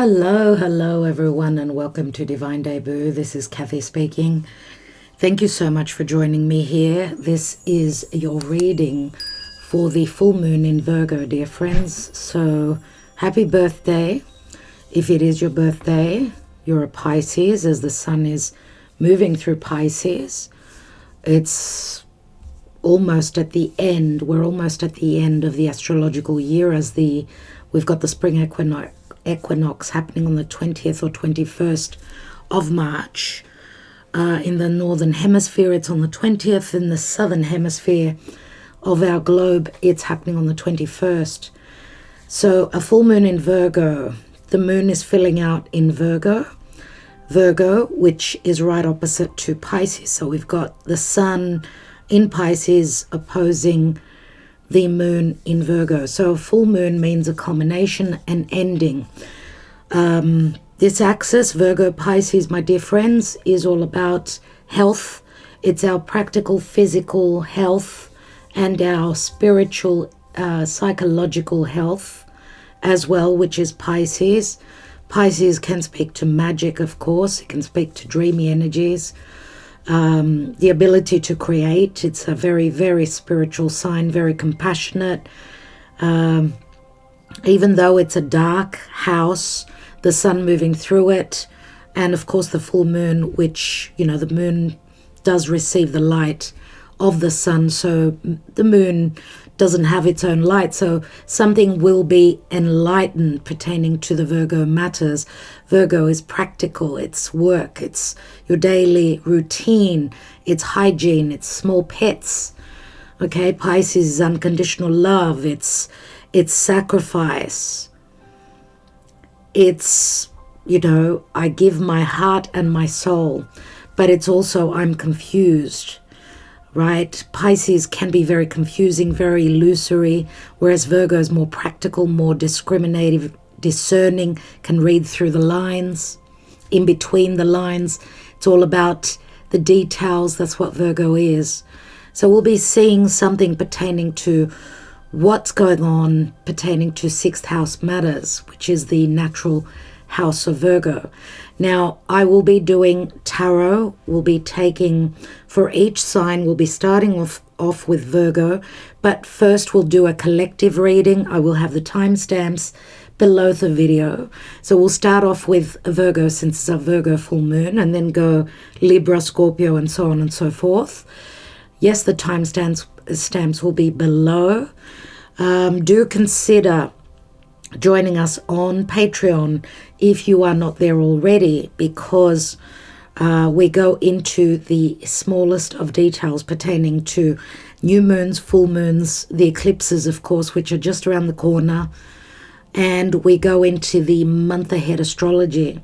Hello everyone, and welcome to Divine Debut. This is Kathy speaking. Thank you so much for joining me here. This is your reading for the full moon in Virgo, dear friends. So happy birthday. If it is your birthday, you're a Pisces, as the sun is moving through Pisces. It's almost at the end. We're almost at the end of the astrological year, as we've got the spring equinox happening on the 20th or 21st of March. In the northern hemisphere, it's on the 20th. In the southern hemisphere of our globe, it's happening on the 21st. So a full moon in Virgo. The moon is filling out in Virgo, which is right opposite to Pisces. So we've got the sun in Pisces opposing the moon in Virgo. So a full moon means a culmination and ending. This axis, Virgo Pisces, my dear friends, is all about health. It's our practical physical health and our spiritual psychological health as well, which is Pisces. Pisces can speak to magic, of course. It can speak to dreamy energies. The ability to create. It's a very, very spiritual sign, very compassionate. Even though it's a dark house, the sun moving through it, and of course the full moon, which, the moon does receive the light of the sun, so the moon doesn't have its own light, so something will be enlightened pertaining to the Virgo matters. Virgo is practical, it's work, it's your daily routine, it's hygiene, it's small pets. Okay, Pisces is unconditional love, it's sacrifice. It's, I give my heart and my soul, but it's also I'm confused. Right? Pisces can be very confusing, very illusory, whereas Virgo is more practical, more discriminative, discerning, can read through the lines, in between the lines. It's all about the details. That's what Virgo is. So we'll be seeing something pertaining to what's going on pertaining to sixth house matters, which is the natural house of Virgo. Now, I will be doing tarot. We'll be taking for each sign. We'll be starting off with Virgo, but first we'll do a collective reading. I will have the timestamps below the video. So we'll start off with Virgo, since it's a Virgo full moon, and then go Libra, Scorpio, and so on and so forth. Yes, the timestamps will be below. Do consider joining us on Patreon if you are not there already, because we go into the smallest of details pertaining to new moons, full moons, the eclipses, of course, which are just around the corner, and we go into the month ahead astrology.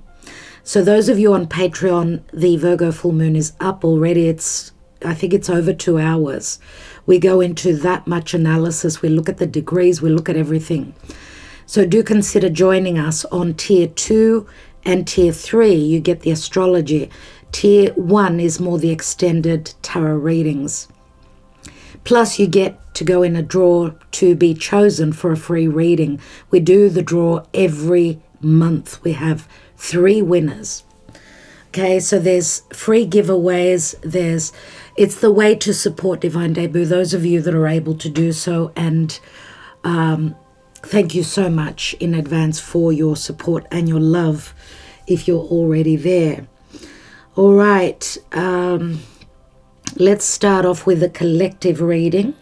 So those of you on Patreon, the Virgo full moon is up already. I think it's over 2 hours. We go into that much analysis. We look at the degrees, we look at everything. So do consider joining us on Tier 2 and Tier 3. You get the astrology. Tier 1 is more the extended tarot readings. Plus you get to go in a draw to be chosen for a free reading. We do the draw every month. We have 3 winners. Okay, so there's free giveaways. It's the way to support Divine Debut, those of you that are able to do so, and thank you so much in advance for your support and your love if you're already there. All right, let's start off with a collective reading.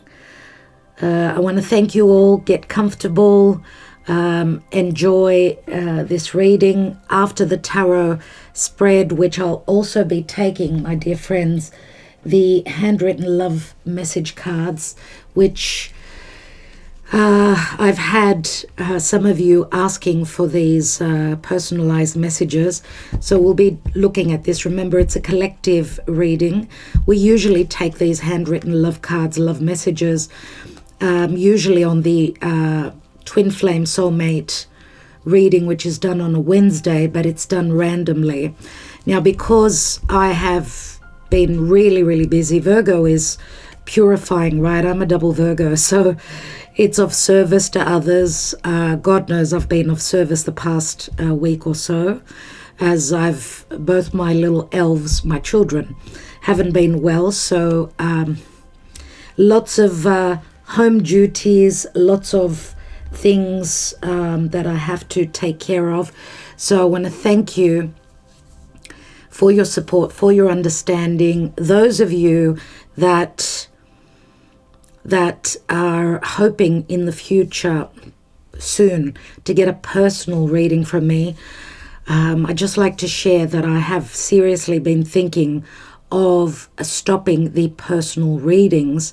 I want to thank you all. Get comfortable. Enjoy this reading. After the tarot spread, which I'll also be taking, my dear friends, the handwritten love message cards, which I've had some of you asking for these personalized messages. So we'll be looking at this. Remember, it's a collective reading. We usually take these handwritten love cards, love messages, usually on the Twin Flame Soulmate reading, which is done on a Wednesday, but it's done randomly. Now, because I have been really, really busy, Virgo is purifying, right? I'm a double Virgo, so it's of service to others. God knows I've been of service the past week or so, as both my little elves, my children, haven't been well. So lots of home duties, lots of things that I have to take care of. So I want to thank you for your support, for your understanding. Those of you that are hoping in the future soon to get a personal reading from me, I'd just like to share that I have seriously been thinking of stopping the personal readings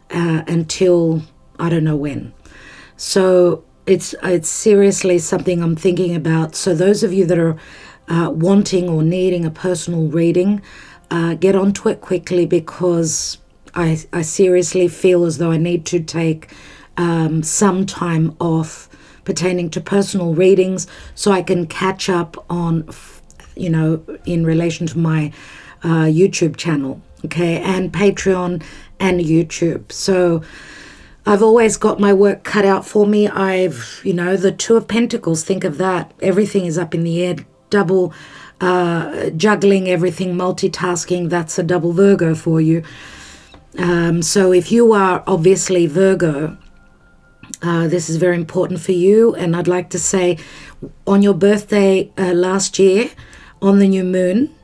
until I don't know when. So it's seriously something I'm thinking about. So those of you that are wanting or needing a personal reading, get onto it quickly, because I seriously feel as though I need to take some time off pertaining to personal readings, so I can catch up on, in relation to my YouTube channel, okay, and Patreon and YouTube. So I've always got my work cut out for me. The Two of Pentacles, think of that. Everything is up in the air, double juggling everything, multitasking. That's a double Virgo for you. So if you are obviously Virgo, this is very important for you. And I'd like to say, on your birthday last year, on the new moon,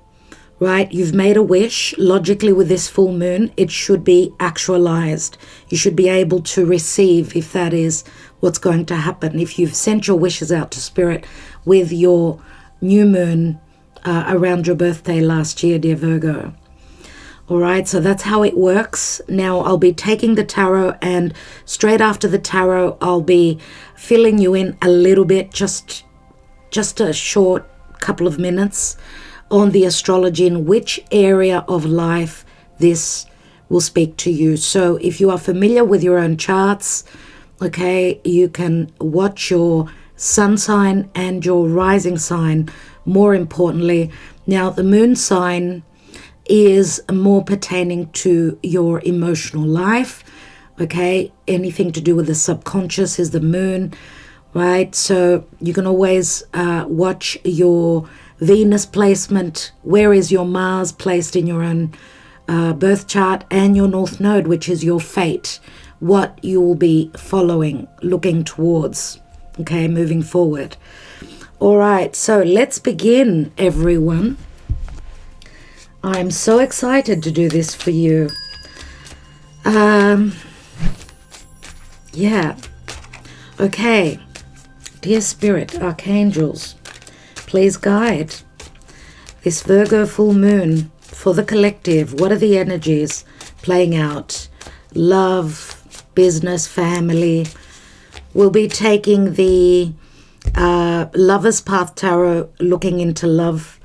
right, you've made a wish. Logically, with this full moon, it should be actualized. You should be able to receive, if that is what's going to happen. If you've sent your wishes out to Spirit with your new moon around your birthday last year, dear Virgo. All right, so that's how it works. Now I'll be taking the tarot, and straight after the tarot, I'll be filling you in a little bit, just a short couple of minutes on the astrology, in which area of life this will speak to you. So if you are familiar with your own charts, okay, you can watch your sun sign and your rising sign, more importantly. Now the moon sign is more pertaining to your emotional life, okay? Anything to do with the subconscious is the moon, right? So you can always watch your Venus placement. Where is your Mars placed in your own birth chart, and your North Node, which is your fate, what you will be following, looking towards, okay, moving forward. All right, so let's begin, everyone. I'm so excited to do this for you. Yeah. Okay. Dear Spirit, Archangels, please guide this Virgo full moon for the collective. What are the energies playing out? Love, business, family. We'll be taking the Lover's Path Tarot, looking into love,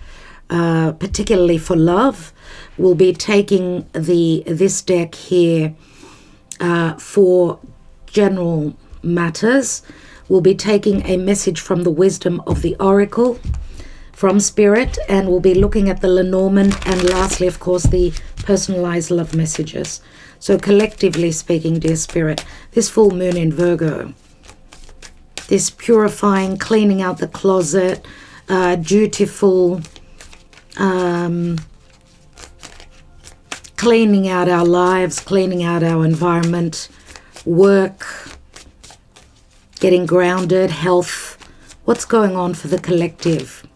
particularly for love. We'll be taking this deck here for general matters. We'll be taking a message from the wisdom of the Oracle from Spirit, and we'll be looking at the Lenormand, and lastly, of course, the personalized love messages. So collectively speaking, dear Spirit, this full moon in Virgo, this purifying, cleaning out the closet, dutiful, cleaning out our lives, cleaning out our environment, work, getting grounded, health. What's going on for the collective?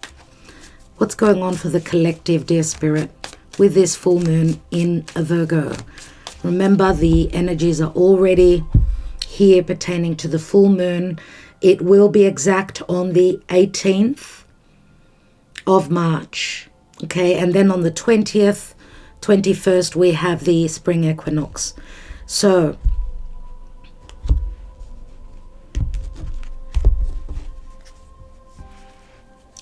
What's going on for the collective, dear Spirit, with this full moon in a Virgo? Remember, the energies are already here pertaining to the full moon. It will be exact on the 18th of March. Okay, and then on the 20th, 21st, we have the spring equinox. So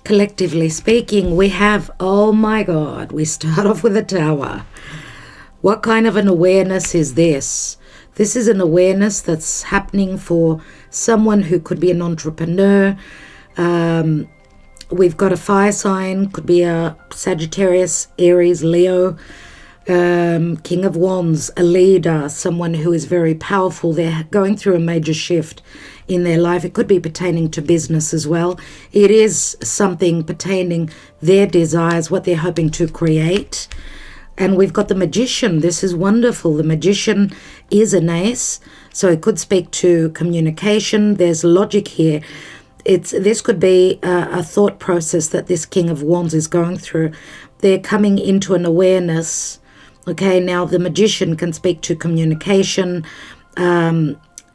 collectively speaking, we have, oh my God, we start off with a Tower. What kind of an awareness is this? This is an awareness that's happening for someone who could be an entrepreneur. We've got a fire sign, could be a Sagittarius, Aries, Leo. King of Wands, a leader, someone who is very powerful. They're going through a major shift in their life. It could be pertaining to business as well. It is something pertaining their desires, what they're hoping to create. And we've got the Magician. This is wonderful. The Magician is an ace, so it could speak to communication. There's logic here. This could be a thought process that this King of Wands is going through. They're coming into an awareness. Okay, now the Magician can speak to communication,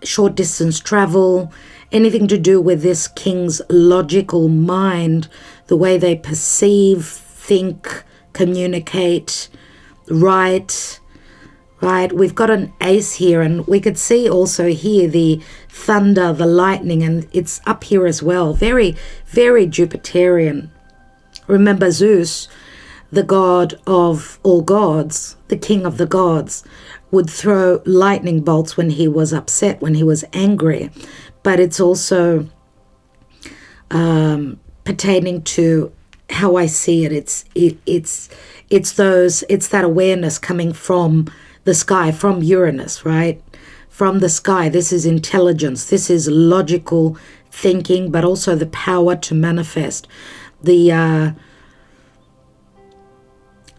short distance travel, anything to do with this King's logical mind, the way they perceive, think, communicate, write. Right, we've got an ace here, and we could see also here the thunder, the lightning, and it's up here as well. Very, very Jupiterian. Remember Zeus, the god of all gods, the king of the gods, would throw lightning bolts when he was upset, when he was angry. But it's also pertaining to how I see it. It's that awareness coming from the sky, from Uranus, right? From the sky. This is intelligence. This is logical thinking, but also the power to manifest. The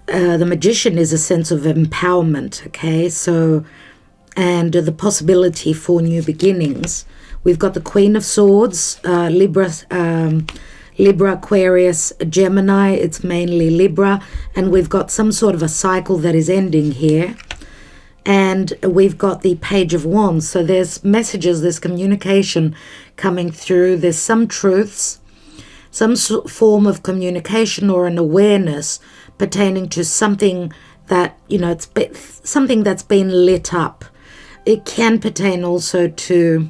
Magician is a sense of empowerment, okay? So, and the possibility for new beginnings. We've got the Queen of Swords, Libra, Aquarius, Gemini. It's mainly Libra. And we've got some sort of a cycle that is ending here. And we've got the Page of Wands. So there's messages, there's communication coming through. There's some truths, some form of communication or an awareness pertaining to something that, it's something that's been lit up. It can pertain also to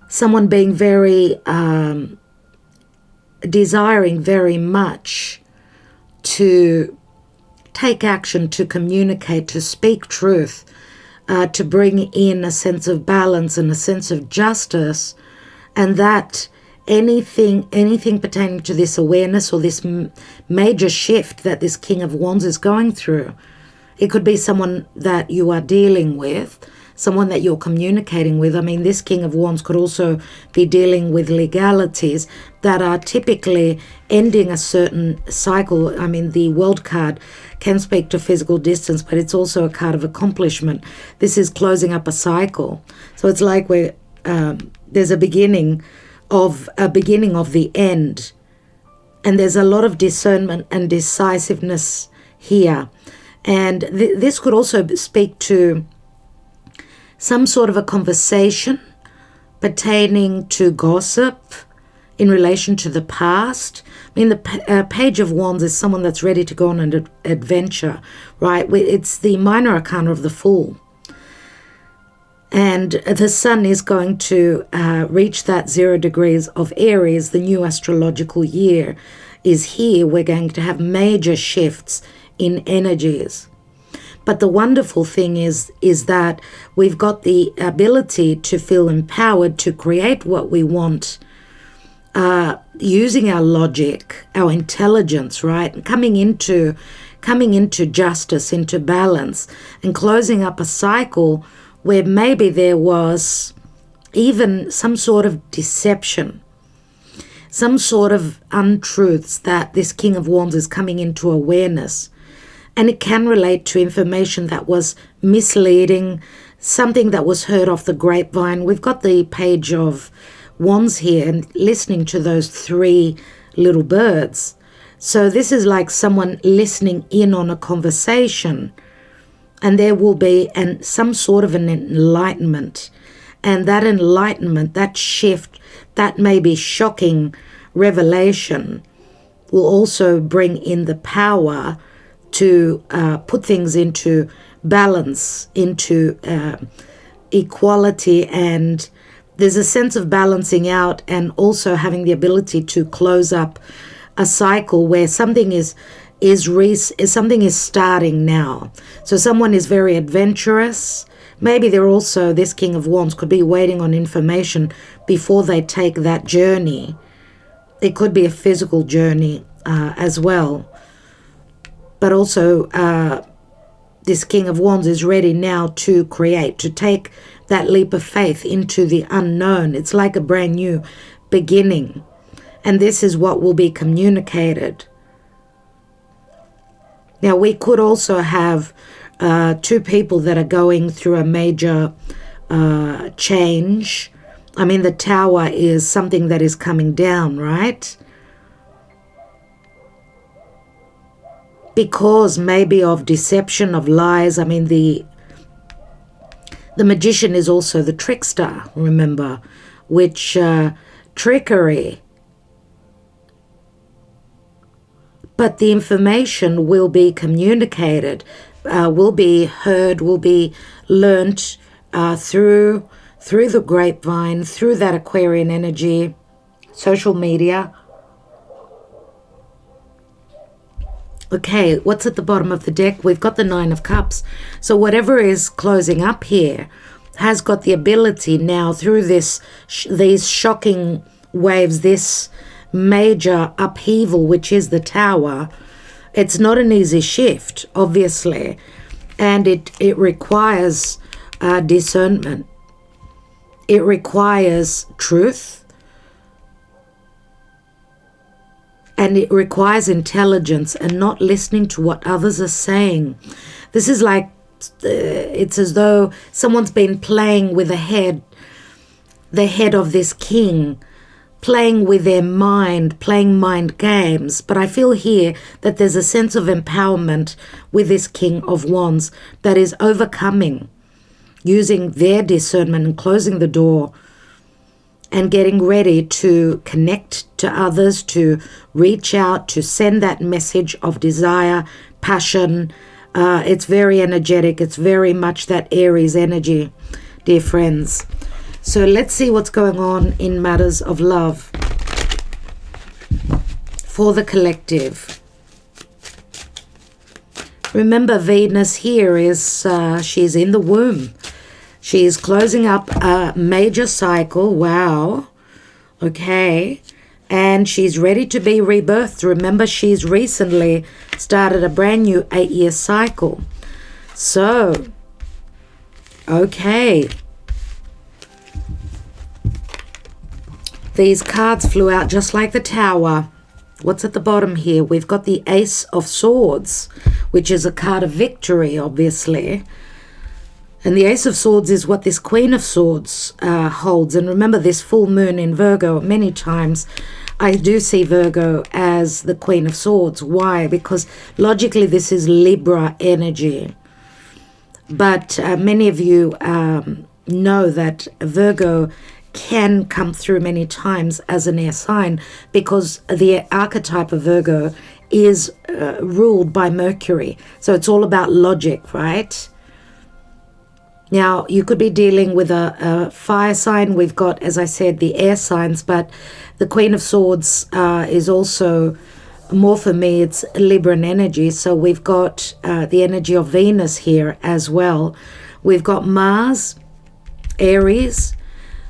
someone being very desiring very much to take action, to communicate, to speak truth, to bring in a sense of balance and a sense of justice, and that anything pertaining to this awareness or this major shift that this King of Wands is going through. It could be someone that you are dealing with, someone that you're communicating with. I mean, this King of Wands could also be dealing with legalities that are typically ending a certain cycle. I mean, the World card can speak to physical distance, but it's also a card of accomplishment. This is closing up a cycle. So it's like there's a beginning of the end, and there's a lot of discernment and decisiveness here. And this could also speak to some sort of a conversation pertaining to gossip in relation to the past. I mean, the Page of Wands is someone that's ready to go on an adventure, right? It's the minor arcana of the Fool. And the sun is going to reach that 0 degrees of Aries. The new astrological year is here. We're going to have major shifts in energies. But the wonderful thing is that we've got the ability to feel empowered to create what we want, using our logic, our intelligence, right? And coming into justice, into balance, and closing up a cycle where maybe there was even some sort of deception, some sort of untruths that this King of Wands is coming into awareness. And it can relate to information that was misleading, something that was heard off the grapevine. We've got the Page of Wands here and listening to those 3 little birds. So this is like someone listening in on a conversation, and there will be some sort of an enlightenment. And that enlightenment, that shift, that may be shocking revelation will also bring in the power to put things into balance, into equality, and there's a sense of balancing out and also having the ability to close up a cycle where something is starting now. So someone is very adventurous. Maybe they're also, this King of Wands could be waiting on information before they take that journey. It could be a physical journey as well. but also this King of Wands is ready now to create, to take that leap of faith into the unknown. It's like a brand new beginning. And this is what will be communicated. Now, we could also have two people that are going through a major change. I mean, the Tower is something that is coming down, right? Because maybe of deception, of lies. I mean, the Magician is also the trickster, remember, which trickery. But the information will be communicated, will be heard, will be learnt through the grapevine, through that Aquarian energy, social media. Okay, what's at the bottom of the deck? We've got the Nine of Cups. So whatever is closing up here has got the ability now through these shocking waves, this major upheaval, which is the Tower. It's not an easy shift, obviously, and it requires discernment. It requires truth. And it requires intelligence and not listening to what others are saying. This is like, it's as though someone's been playing with the head of this king, playing with their mind, playing mind games. But I feel here that there's a sense of empowerment with this King of Wands that is overcoming, using their discernment and closing the door and getting ready to connect to others, to reach out, to send that message of desire, passion. It's very energetic. It's very much that Aries energy, dear friends. So let's see what's going on in matters of love for the collective. Remember, Venus here is, she's in the womb. She is closing up a major cycle. Wow. Okay. And she's ready to be rebirthed. Remember, she's recently started a brand new 8-year cycle. So, okay. These cards flew out just like the Tower. What's at the bottom here? We've got the Ace of Swords, which is a card of victory, obviously. And the Ace of Swords is what this Queen of Swords holds. And remember, this full moon in Virgo, many times I do see Virgo as the Queen of Swords. Why? Because logically this is Libra energy. But many of you know that Virgo can come through many times as an air sign because the archetype of Virgo is ruled by Mercury. So it's all about logic, right? Now, you could be dealing with a fire sign. We've got, as I said, the air signs, but the Queen of Swords is also, more for me, it's Libran energy. So we've got the energy of Venus here as well. We've got Mars, Aries.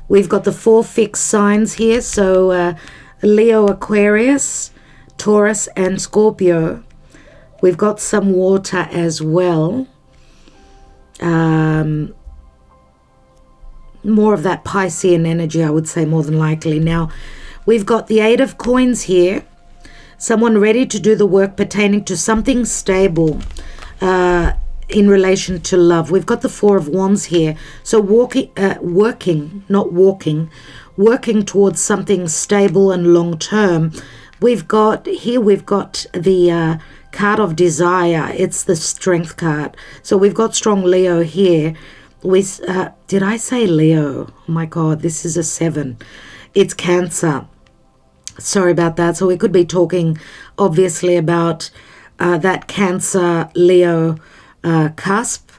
We've got the 4 fixed signs here. So Leo, Aquarius, Taurus, and Scorpio. We've got some water as well. More of that Piscean energy, I would say, more than likely. Now, we've got the 8 of Coins here. Someone ready to do the work pertaining to something stable in relation to love. We've got the 4 of Wands here. So working towards something stable and long-term. We've got the card of desire. It's the Strength card. So we've got strong Leo here. Did I say Leo? Oh my God, this is a 7. It's Cancer. Sorry about that. So we could be talking obviously about that Cancer Leo cusp.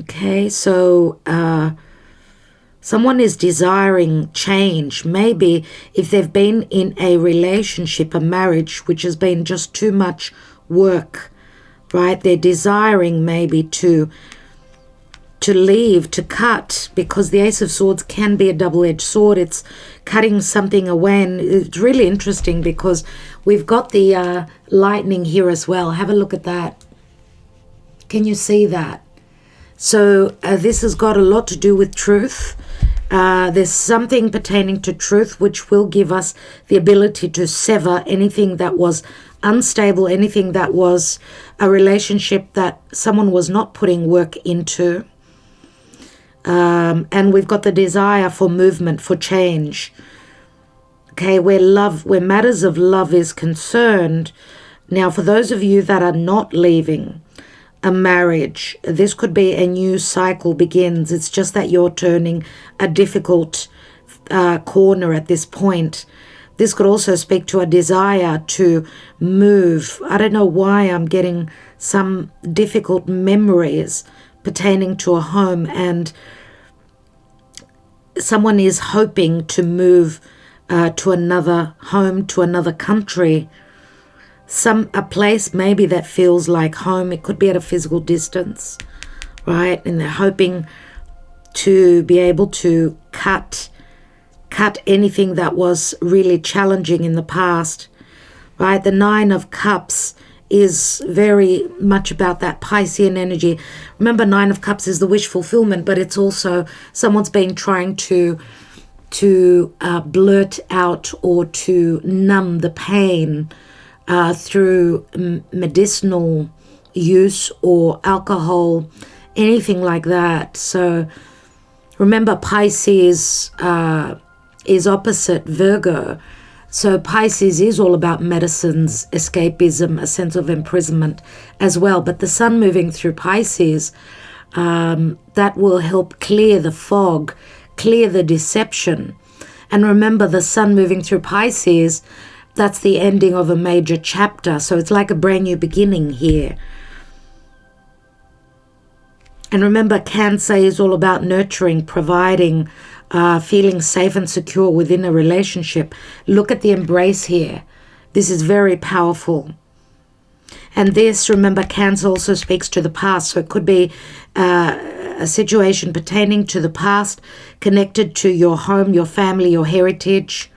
Okay, so someone is desiring change. Maybe if they've been in a relationship, a marriage, which has been just too much work, right? They're desiring maybe to to leave, to cut, because the Ace of Swords can be a double-edged sword. It's cutting something away, and it's really interesting because we've got the lightning here as well. Have a look at that. Can you see that? So this has got a lot to do with truth. There's something pertaining to truth which will give us the ability to sever anything that was unstable, anything that was a relationship that someone was not putting work into. And we've got the desire for movement, for change. Okay, where matters of love is concerned. Now, for those of you that are not leaving a marriage, this could be a new cycle begins. It's just that you're turning a difficult corner at this point. This could also speak to a desire to move. I don't know why I'm getting some difficult memories pertaining to a home, and someone is hoping to move to another home, to another country, a place maybe that feels like home. It could be at a physical distance, right? And they're hoping to be able to cut anything that was really challenging in the past, right? The Nine of Cups is very much about that Piscean energy. Remember, Nine of Cups is the wish fulfillment, but it's also someone's been trying to blurt out or to numb the pain through medicinal use or alcohol, anything like that. So remember, Pisces is opposite Virgo. So Pisces is all about medicines, escapism, a sense of imprisonment as well. But the sun moving through Pisces, that will help clear the fog, clear the deception. And remember, the sun moving through Pisces, that's the ending of a major chapter. So it's like a brand new beginning here. And remember, Cancer is all about nurturing, providing, feeling safe and secure within a relationship. Look at the embrace here. This is very powerful. And this, remember, Cancer also speaks to the past. So it could be a situation pertaining to the past, connected to your home, your family, your heritage.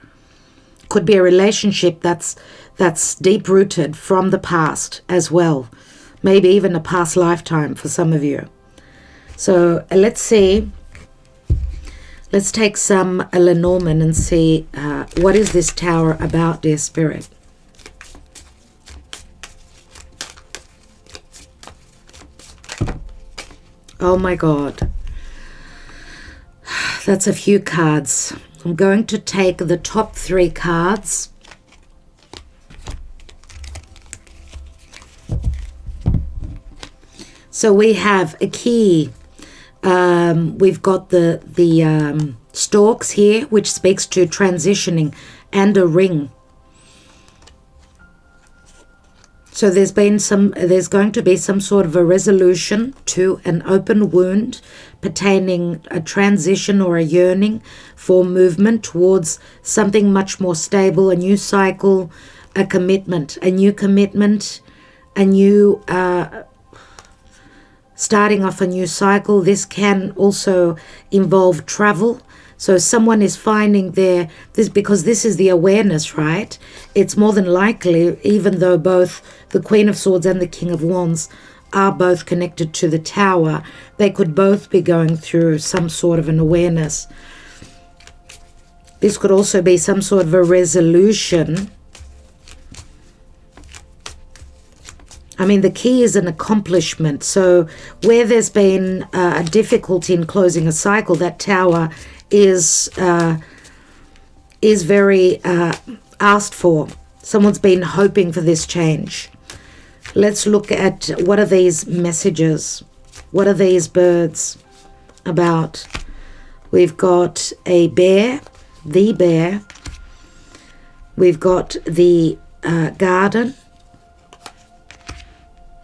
Could be a relationship that's deep-rooted from the past as well. Maybe even a past lifetime for some of you. So let's see. Let's take some Lenormand and see what is this Tower about, dear Spirit. Oh my God. That's a few cards. I'm going to take the top 3 cards. So we have a key. We've got the stalks here, which speaks to transitioning, and a ring. So there's going to be some sort of a resolution to an open wound pertaining a transition or a yearning for movement towards something much more stable, a new cycle, a commitment, a new starting off a new cycle. This can also involve travel. So someone is finding this, because this is the awareness, right? It's more than likely, even though both the Queen of Swords and the King of Wands are both connected to the Tower, they could both be going through some sort of an awareness. This could also be some sort of a resolution. I mean, the key is an accomplishment. So where there's been a difficulty in closing a cycle, that Tower is very asked for. Someone's been hoping for this change. Let's look at what are these messages? What are these birds about? We've got a bear, the bear. We've got the garden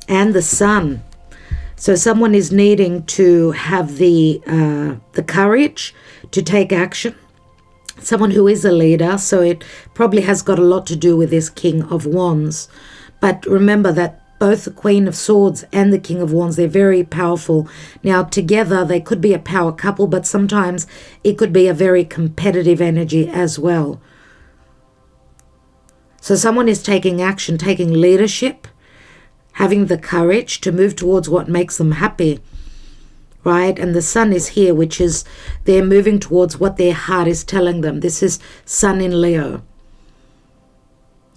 and the sun. So someone is needing to have the courage to take action. Someone who is a leader, so it probably has got a lot to do with this King of Wands. But remember that both the Queen of Swords and the King of Wands. They're very powerful. Now, together, they could be a power couple, but sometimes it could be a very competitive energy as well. So someone is taking action, taking leadership, having the courage to move towards what makes them happy, right? And the Sun is here, which is they're moving towards what their heart is telling them. This is Sun in Leo.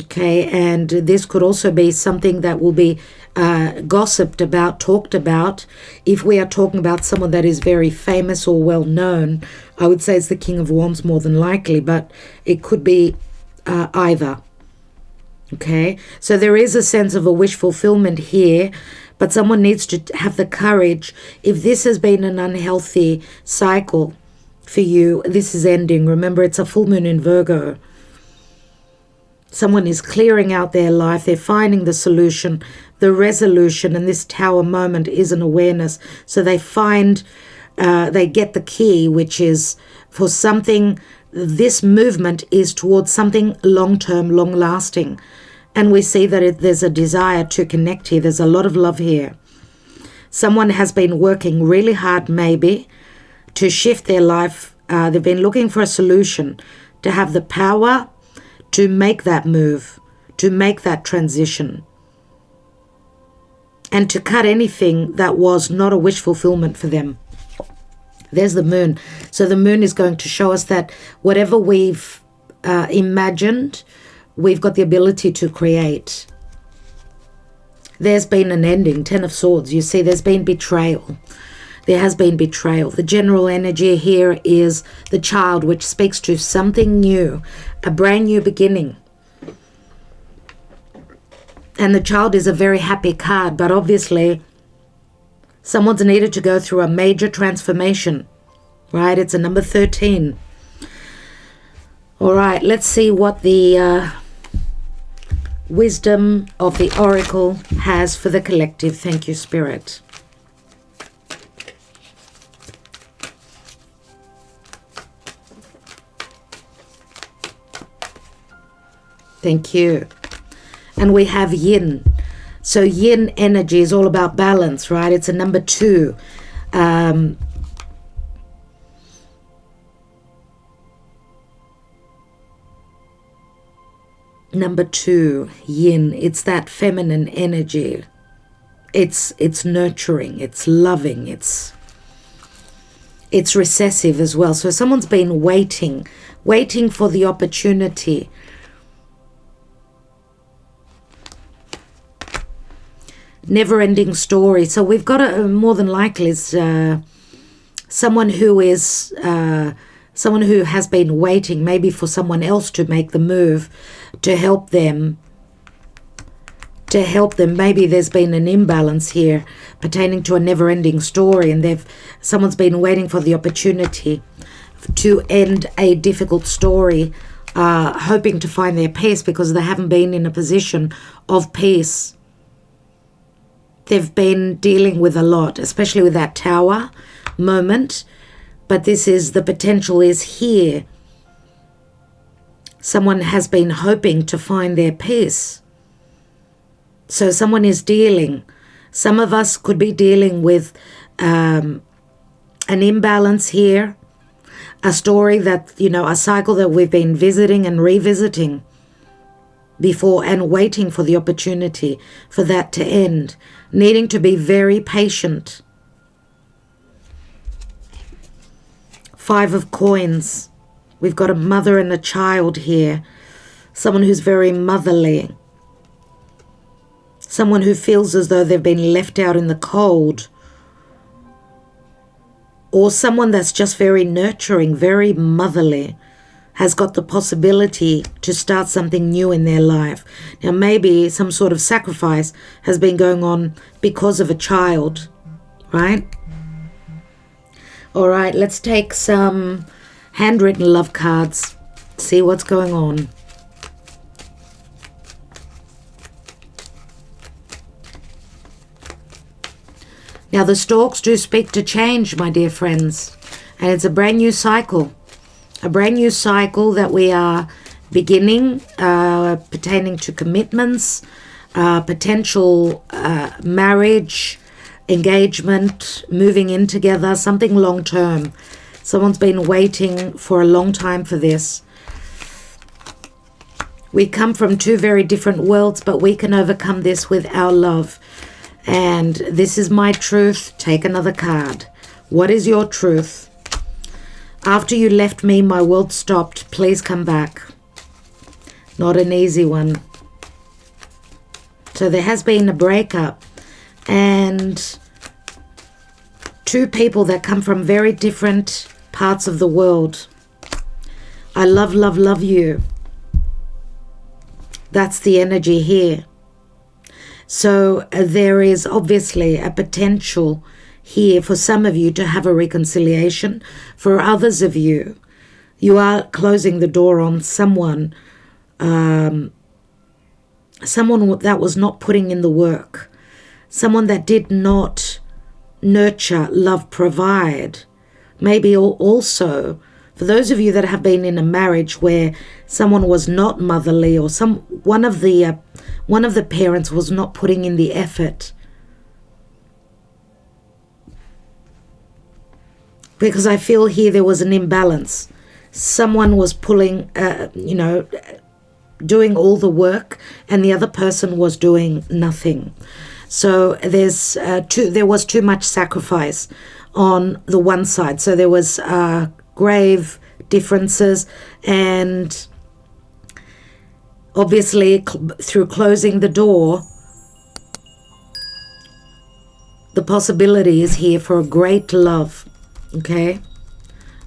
Okay, and this could also be something that will be gossiped about, talked about. If we are talking about someone that is very famous or well known, I would say it's the King of Wands more than likely, but it could be either. Okay, so there is a sense of a wish fulfillment here, but someone needs to have the courage. If this has been an unhealthy cycle for you, this is ending. Remember, it's a full moon in Virgo. Someone is clearing out their life. They're finding the solution, the resolution, and this Tower moment is an awareness. So they find, they get the key, which is for something. This movement is towards something long-term, long-lasting. And we see that there's a desire to connect here. There's a lot of love here. Someone has been working really hard, maybe, to shift their life. They've been looking for a solution, to have the power to make that move, to make that transition, and to cut anything that was not a wish fulfillment for them. There's the moon. So the moon is going to show us that whatever we've imagined, we've got the ability to create. There's been an ending, 10 of Swords. You see, there's been betrayal. There has been betrayal. The general energy here is the Child, which speaks to something new, a brand new beginning. And the Child is a very happy card, but obviously someone's needed to go through a major transformation, right? It's a number 13. All right, let's see what the wisdom of the Oracle has for the collective. Thank you, Spirit. Thank you. And we have Yin. So Yin energy is all about balance, right? It's a number 2. Number 2, Yin. It's that feminine energy. It's nurturing. It's loving. It's recessive as well. So someone's been waiting for the opportunity. Never-ending story. So we've got a more than likely is someone who has been waiting, maybe for someone else to make the move to help them. Maybe there's been an imbalance here pertaining to a never-ending story, and someone's been waiting for the opportunity to end a difficult story, hoping to find their peace because they haven't been in a position of peace. They've been dealing with a lot, especially with that Tower moment. But the potential is here. Someone has been hoping to find their peace. So someone is dealing. Some of us could be dealing with an imbalance here. A story that, a cycle that we've been visiting and revisiting before and waiting for the opportunity for that to end. Needing to be very patient. 5 of Coins. We've got a mother and a child here. Someone who's very motherly. Someone who feels as though they've been left out in the cold. Or someone that's just very nurturing, very motherly. Has got the possibility to start something new in their life. Now maybe some sort of sacrifice has been going on because of a child, right? All right, let's take some handwritten love cards, see what's going on. Now the storks do speak to change, my dear friends, and it's a brand new cycle. A brand new cycle that we are beginning, pertaining to commitments, potential marriage, engagement, moving in together, something long term. Someone's been waiting for a long time for this. We come from two very different worlds, but we can overcome this with our love. And this is my truth. Take another card. What is your truth? After you left me, my world stopped. Please come back. Not an easy one. So there has been a breakup. And two people that come from very different parts of the world. I love, love, love you. That's the energy here. So there is obviously a potential here for some of you to have a reconciliation. For others of you, you are closing the door on someone, someone that was not putting in the work, someone that did not nurture, love, provide. Maybe also for those of you that have been in a marriage where someone was not motherly, or one of the parents was not putting in the effort. Because I feel here there was an imbalance. Someone was pulling, doing all the work, and the other person was doing nothing. So there was too much sacrifice on the one side. So there was grave differences, and obviously through closing the door, the possibility is here for a great love, okay,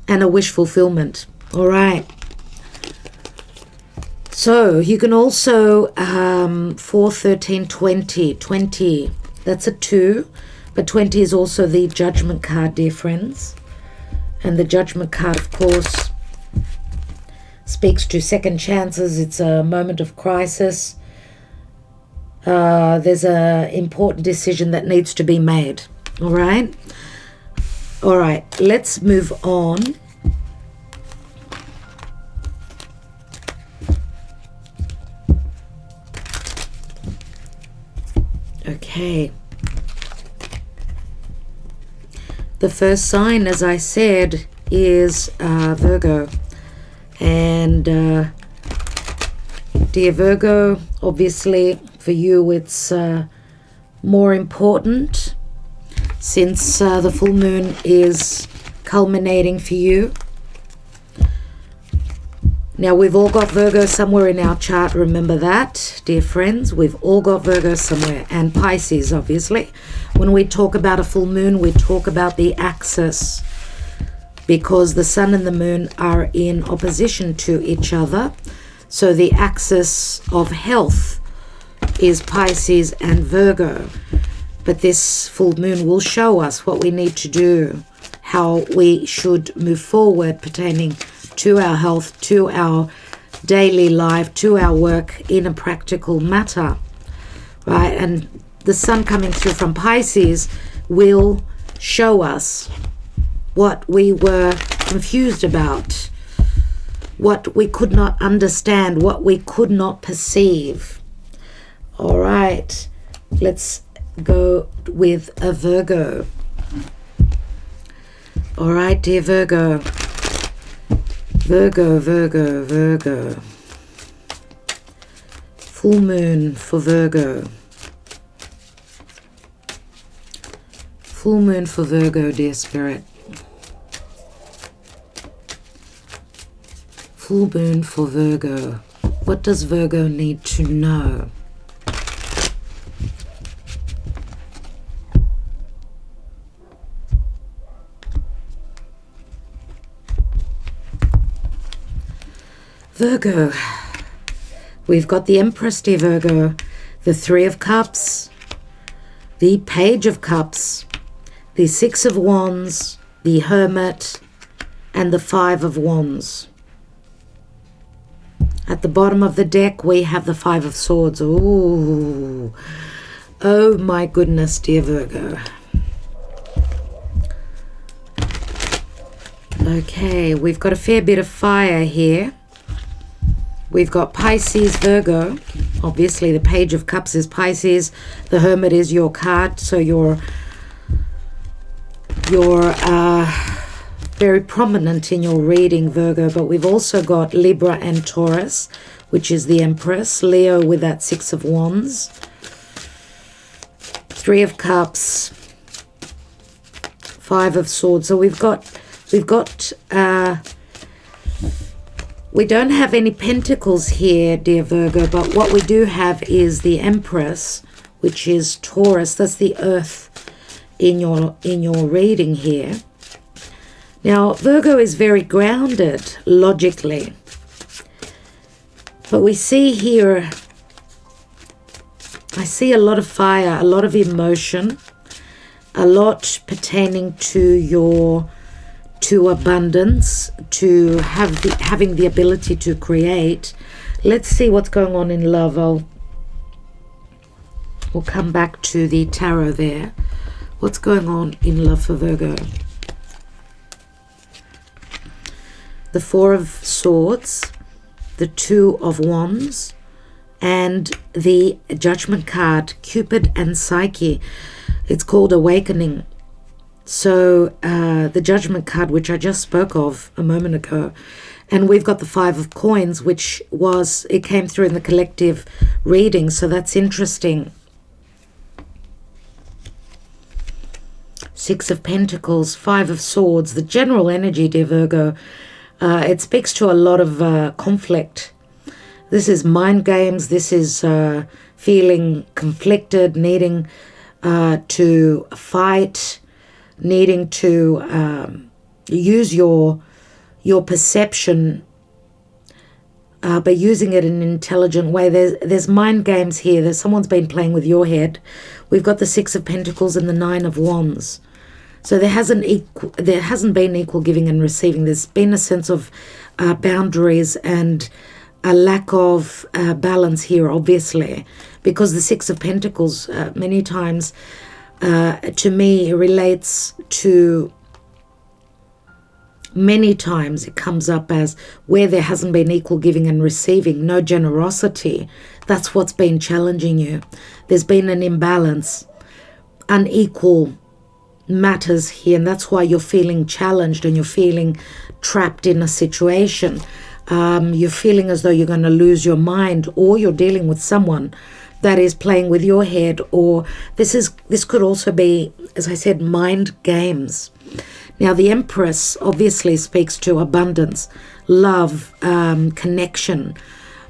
and a wish fulfillment. All right. So you can also 4, 13, 20, that's a 2, but 20 is also the Judgment card, dear friends. And the Judgment card, of course, speaks to second chances. It's a moment of crisis. There's an important decision that needs to be made. All right? All right, let's move on. Okay. The first sign, as I said, is Virgo. And dear Virgo, obviously for you it's more important since the full moon is culminating for you. Now, we've all got Virgo somewhere in our chart. Remember that, dear friends. We've all got Virgo somewhere. And Pisces, obviously. When we talk about a full moon, we talk about the axis, because the sun and the moon are in opposition to each other. So the axis of health is Pisces and Virgo. But this full moon will show us what we need to do, how we should move forward pertaining to our health, to our daily life, to our work in a practical matter, right? And the sun coming through from Pisces will show us what we were confused about, what we could not understand, what we could not perceive. All right, let's go with a Virgo. All right, dear Virgo. Virgo, Virgo, Virgo. Full moon for Virgo. Full moon for Virgo, dear Spirit. Full moon for Virgo. What does Virgo need to know? Virgo, we've got the Empress, dear Virgo, the Three of Cups, the Page of Cups, the Six of Wands, the Hermit, and the Five of Wands. At the bottom of the deck, we have the Five of Swords. Ooh. Oh my goodness, dear Virgo. Okay, we've got a fair bit of fire here. We've got Pisces, Virgo Obviously, the Page of Cups is Pisces. The Hermit is your card, so you're very prominent in your reading, Virgo. But we've also got Libra and Taurus, which is the Empress. Leo with that Six of Wands. Three of Cups. Five of Swords. So we don't have any pentacles here, dear Virgo, but what we do have is the Empress, which is Taurus. That's the Earth in your reading here. Now, Virgo is very grounded logically, but we see here, I see a lot of fire, a lot of emotion, a lot pertaining to abundance, to having the ability to create. Let's see what's going on in love. We'll come back to the tarot there. What's going on in love for Virgo? The Four of Swords, the Two of Wands, and the Judgment card, Cupid and Psyche. It's called Awakening. So the Judgment card, which I just spoke of a moment ago, and we've got the Five of Coins, which it came through in the collective reading, so that's interesting. Six of Pentacles, Five of Swords, the general energy, dear Virgo, it speaks to a lot of conflict. This is mind games. This is feeling conflicted, needing to fight, needing to use your perception, but using it in an intelligent way. There's mind games here. Someone's been playing with your head. We've got the Six of Pentacles and the Nine of Wands. So there hasn't been equal giving and receiving. There's been a sense of boundaries and a lack of balance here, obviously, because the Six of Pentacles many times to me relates to, many times it comes up as where there hasn't been equal giving and receiving, no generosity. That's what's been challenging you. There's been an imbalance, unequal matters here, and that's why you're feeling challenged and you're feeling trapped in a situation. You're feeling as though you're going to lose your mind, or you're dealing with someone that is playing with your head, or this could also be, as I said, mind games. Now, the Empress obviously speaks to abundance, love, connection,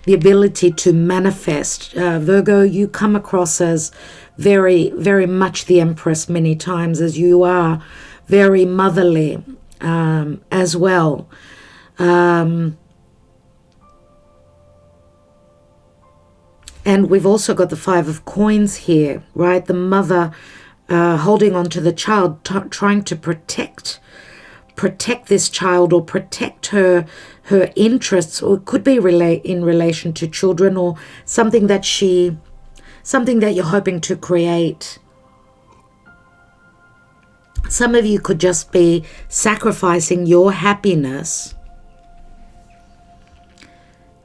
the ability to manifest. Virgo, you come across as very, very much the Empress many times, as you are very motherly as well. And we've also got the Five of Coins here, right? The mother holding on to the child, trying to protect this child, or protect her interests, or it could be in relation to children, or something that you're hoping to create. Some of you could just be sacrificing your happiness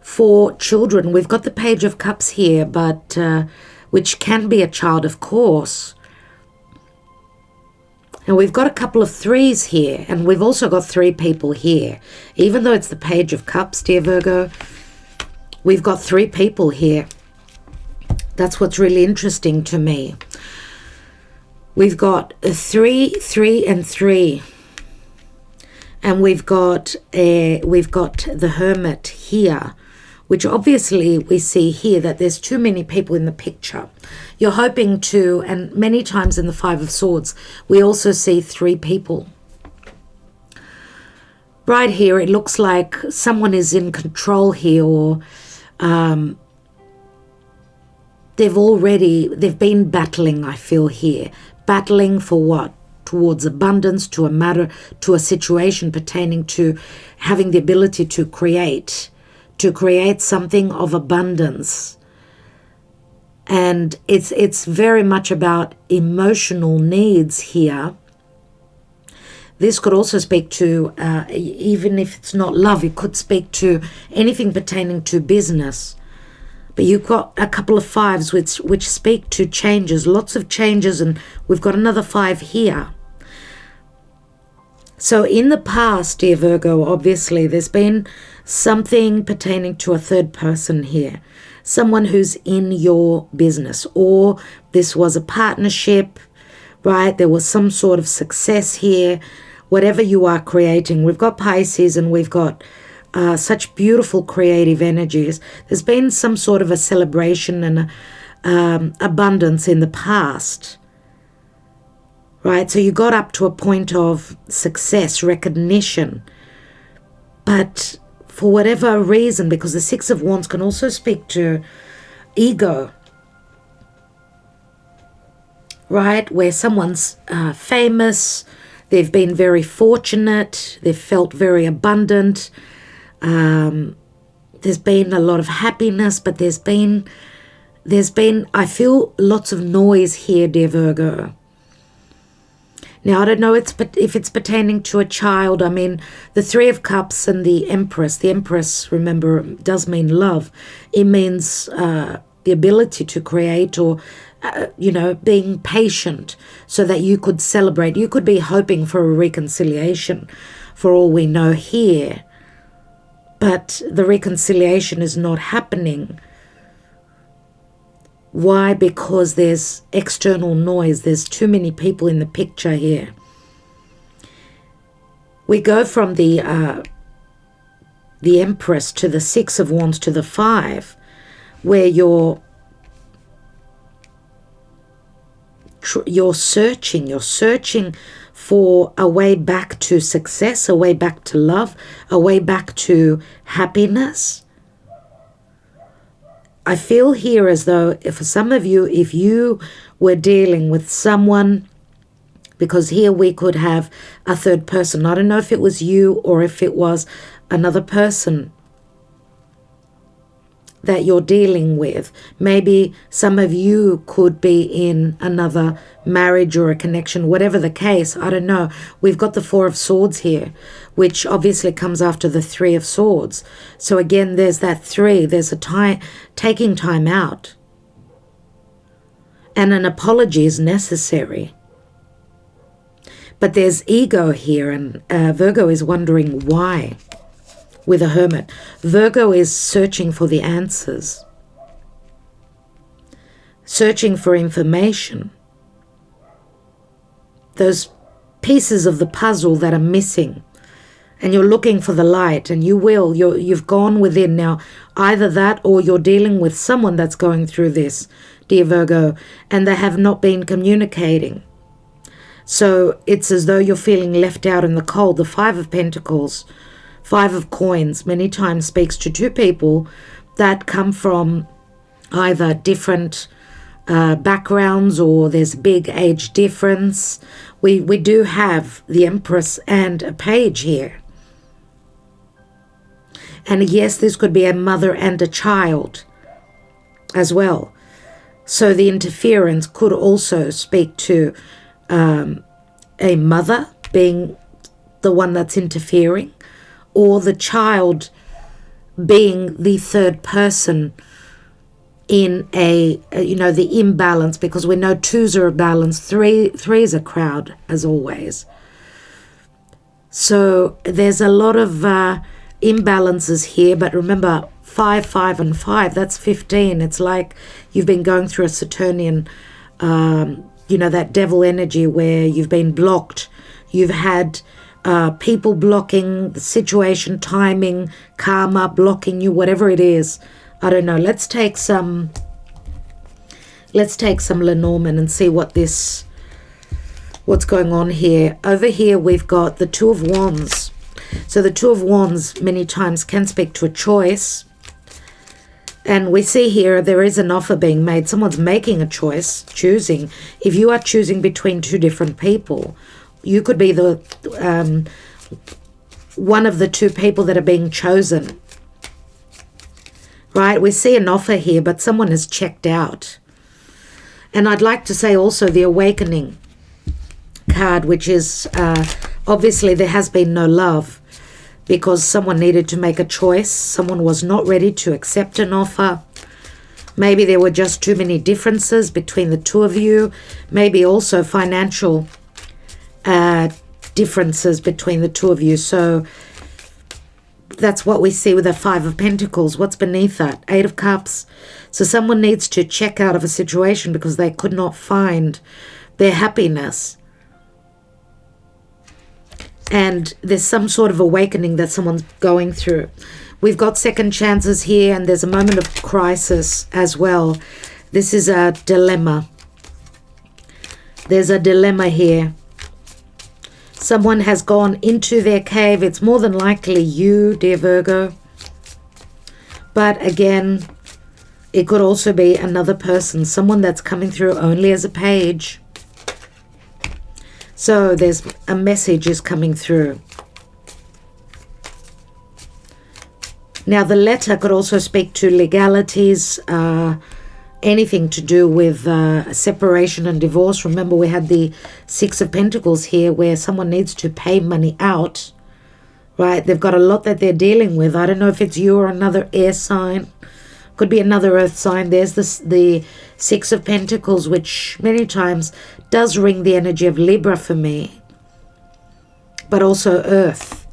for children. We've got the Page of Cups here, but which can be a child, of course. And we've got a couple of threes here, and we've also got three people here. Even though it's the Page of Cups, dear Virgo, we've got three people here. That's what's really interesting to me. We've got a 3, 3, and 3. And we've got the Hermit here, which obviously we see here that there's too many people in the picture. You're hoping to, and many times in the Five of Swords, we also see three people. Right here, it looks like someone is in control here, or they've been battling, I feel here. Battling for what? Towards abundance, to a matter, to a situation pertaining to having the ability to create something of abundance. And it's very much about emotional needs here. This could also speak to, even if it's not love, it could speak to anything pertaining to business, But you've got a couple of fives which speak to changes, lots of changes, and we've got another 5 here. So in the past, dear Virgo, obviously there's been something pertaining to a third person here, someone who's in your business, or this was a partnership, right? There was some sort of success here, whatever you are creating. We've got Pisces and we've got such beautiful creative energies. There's been some sort of a celebration and abundance in the past, right? So you got up to a point of success, recognition, but for whatever reason, because the 6 of Wands can also speak to ego, right? Where someone's famous, they've been very fortunate, they've felt very abundant, there's been a lot of happiness, but there's been, I feel lots of noise here, dear Virgo. Now, I don't know if it's pertaining to a child. I mean, the 3 of Cups and the Empress, remember, does mean love. It means the ability to create, or, being patient so that you could celebrate. You could be hoping for a reconciliation, for all we know here. But the reconciliation is not happening. Why? Because there's external noise. There's too many people in the picture here. We go from the Empress to the 6 of Wands to the 5, where you're searching for a way back to success, a way back to love, a way back to happiness. I feel here as though for some of you, if you were dealing with someone, because here we could have a third person. I don't know if it was you or if it was another person that you're dealing with. Maybe some of you could be in another marriage or a connection, whatever the case, I don't know. We've got the 4 of Swords here, which obviously comes after the 3 of Swords. So again, there's that 3, there's a taking time out. And an apology is necessary. But there's ego here, and Virgo is wondering why. With a Hermit, Virgo is searching for the answers, searching for information, those pieces of the puzzle that are missing, and you're looking for the light, and you've gone within. Now, either that or you're dealing with someone that's going through this, dear Virgo, and they have not been communicating. So it's as though you're feeling left out in the cold. The 5 of Pentacles, 5 of Coins many times speaks to 2 people that come from either different backgrounds, or there's big age difference. We do have the Empress and a Page here. And yes, this could be a mother and a child as well. So the interference could also speak to a mother being the one that's interfering, or the child being the third person in the imbalance, because we know 2s are a balance, 3 is a crowd, as always. So there's a lot of imbalances here, but remember, 5, 5, and 5, that's 15. It's like you've been going through a Saturnian, that devil energy where you've been blocked. You've had people blocking the situation, timing, karma blocking you, whatever it is. I don't know. Let's take some Lenormand and see what's going on here. Over here we've got the 2 of Wands. So the 2 of Wands many times can speak to a choice. And we see here there is an offer being made. Someone's making a choice, choosing. If you are choosing between 2 different people, you could be the one of the 2 people that are being chosen. Right? We see an offer here, but someone has checked out. And I'd like to say also the Awakening card, which is obviously there has been no love, because someone needed to make a choice. Someone was not ready to accept an offer. Maybe there were just too many differences between the two of you. Maybe also financial differences between the two of you. So that's what we see with the Five of Pentacles. What's beneath that? Eight of Cups. So someone needs to check out of a situation because they could not find their happiness. And there's some sort of awakening that someone's going through. We've got second chances here, and there's a moment of crisis as well. This is a dilemma. There's a dilemma here. Someone has gone into their cave. It's more than likely you, dear Virgo. But again, it could also be another person, someone that's coming through only as a page. So there's a message is coming through. Now the letter could also speak to legalities, anything to do with separation and divorce. Remember, we had the Six of Pentacles here where someone needs to pay money out, right? They've got a lot that they're dealing with. I don't know if it's you or another air sign. Could be another earth sign. There's the Six of Pentacles, which many times does ring the energy of Libra for me, but also earth.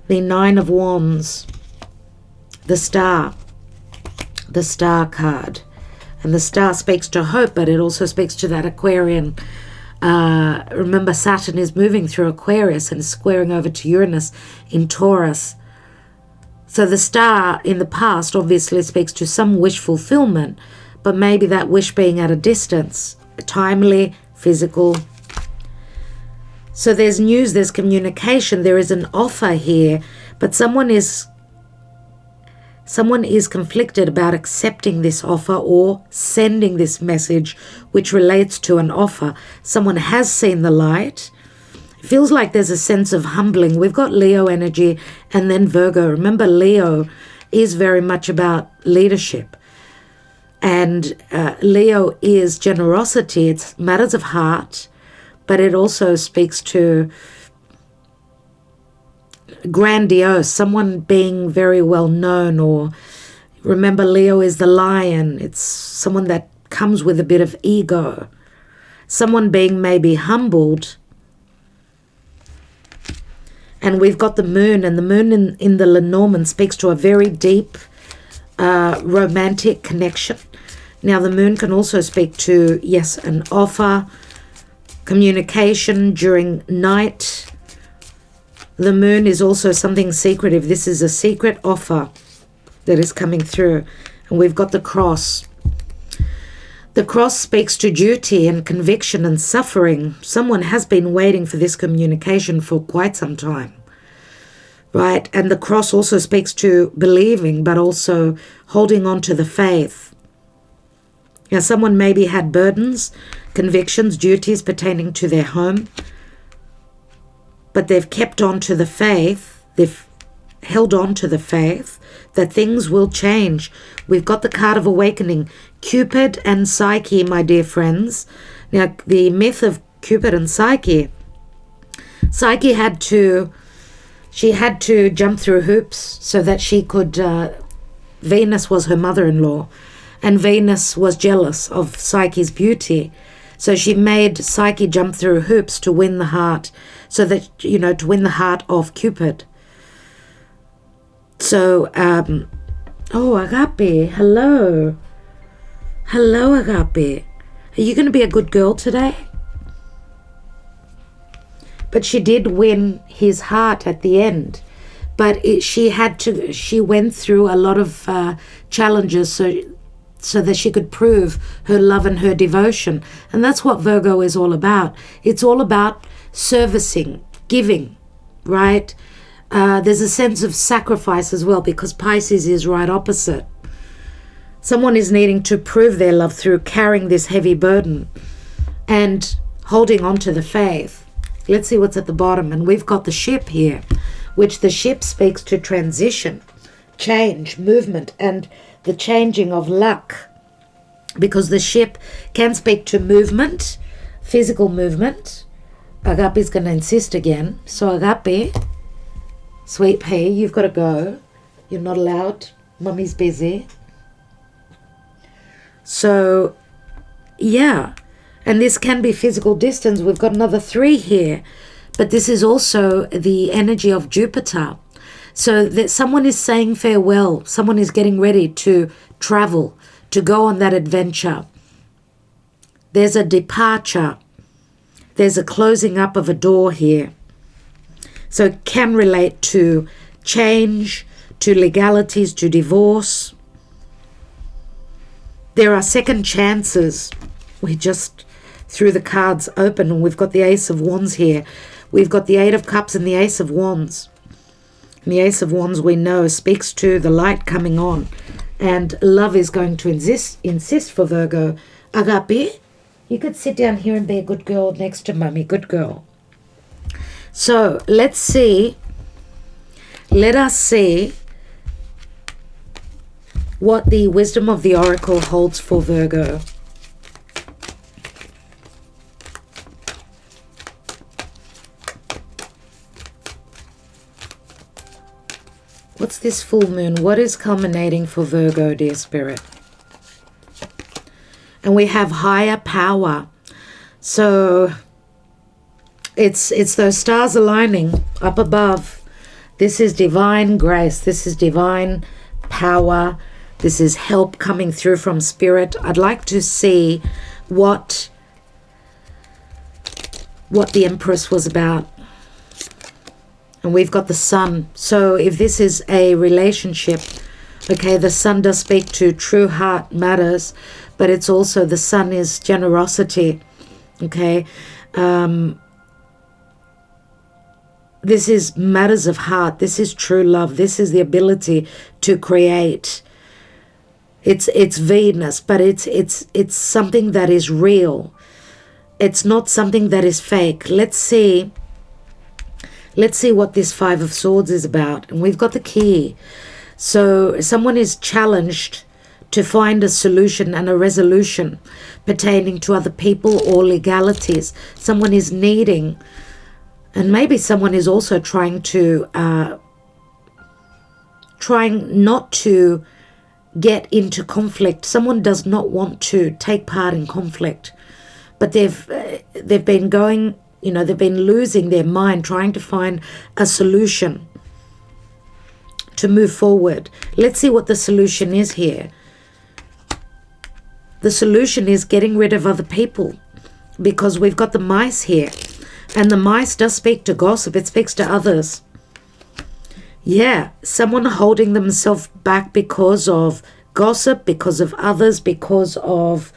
The Nine of Wands, the Star card. And the Star speaks to hope, but it also speaks to that Aquarian. Remember, Saturn is moving through Aquarius and squaring over to Uranus in Taurus. So the Star in the past obviously speaks to some wish fulfillment, but maybe that wish being at a distance, timely, physical. So there's news, there's communication, there is an offer here, but someone is conflicted about accepting this offer or sending this message which relates to an offer. Someone has seen the light. It feels like there's a sense of humbling. We've got Leo energy and then Virgo. Remember, Leo is very much about leadership. And Leo is generosity. It's matters of heart, but it also speaks to grandiose, someone being very well known. Or remember, Leo is the lion. It's someone that comes with a bit of ego. Someone being maybe humbled. And we've got the moon, and the moon in the Lenormand speaks to a very deep romantic connection. Now the moon can also speak to, yes, an offer, communication during night. The moon is also something secretive. This is a secret offer that is coming through. And we've got the cross. The cross speaks to duty and conviction and suffering. Someone has been waiting for this communication for quite some time, right? And the cross also speaks to believing, but also holding on to the faith. Now, someone maybe had burdens, convictions, duties pertaining to their home, but they've kept on to the faith. They've held on to the faith that things will change. We've got the card of awakening, Cupid and Psyche, my dear friends. Now, the myth of Cupid and Psyche. Psyche had to jump through hoops so that she could, Venus was her mother-in-law, and Venus was jealous of Psyche's beauty. So she made Psyche jump through hoops to win the heart, so that, to win the heart of Cupid. So, oh, Agape, hello. Hello, Agape. Are you going to be a good girl today? But she did win his heart at the end. But she went through a lot of challenges so that she could prove her love and her devotion. And that's what Virgo is all about. It's all about servicing, giving, right? There's a sense of sacrifice as well, because Pisces is right opposite. Someone is needing to prove their love through carrying this heavy burden and holding on to the faith. Let's see what's at the bottom. And we've got the ship here, which the ship speaks to transition, change, movement, and the changing of luck. Because the ship can speak to movement, physical movement. Agape's going to insist again. So Agape, sweet pea, you've got to go. You're not allowed. Mummy's busy. So, yeah. And this can be physical distance. We've got another 3 here. But this is also the energy of Jupiter. So that someone is saying farewell. Someone is getting ready to travel, to go on that adventure. There's a departure. There's a closing up of a door here. So it can relate to change, to legalities, to divorce. There are second chances. We just threw the cards open and we've got the Ace of Wands here. We've got the 8 of Cups and the Ace of Wands. And the Ace of Wands, we know, speaks to the light coming on. And love is going to insist for Virgo. Agape, you could sit down here and be a good girl next to Mummy. Good girl. So let's see. Let us see what the wisdom of the Oracle holds for Virgo. What's this full moon? What is culminating for Virgo, dear Spirit? And we have higher power. So it's those stars aligning up above. This is divine grace. This is divine power. This is help coming through from Spirit. I'd like to see what the Empress was about. And we've got the Sun. So if this is a relationship, okay, the Sun does speak to true heart matters, but it's also, the Sun is generosity, okay? This is matters of heart. This is true love. This is the ability to create. It's Venus, but it's something that is real. It's not something that is fake. Let's see what this 5 of Swords is about. And we've got the key. So someone is challenged to find a solution and a resolution pertaining to other people or legalities. Someone is needing, and maybe someone is also trying not to get into conflict. Someone does not want to take part in conflict, but they've been going, they've been losing their mind trying to find a solution to move forward. Let's see what the solution is here. The solution is getting rid of other people, because we've got the mice here. And the mice does speak to gossip. It speaks to others. Yeah, someone holding themselves back because of gossip, because of others, because of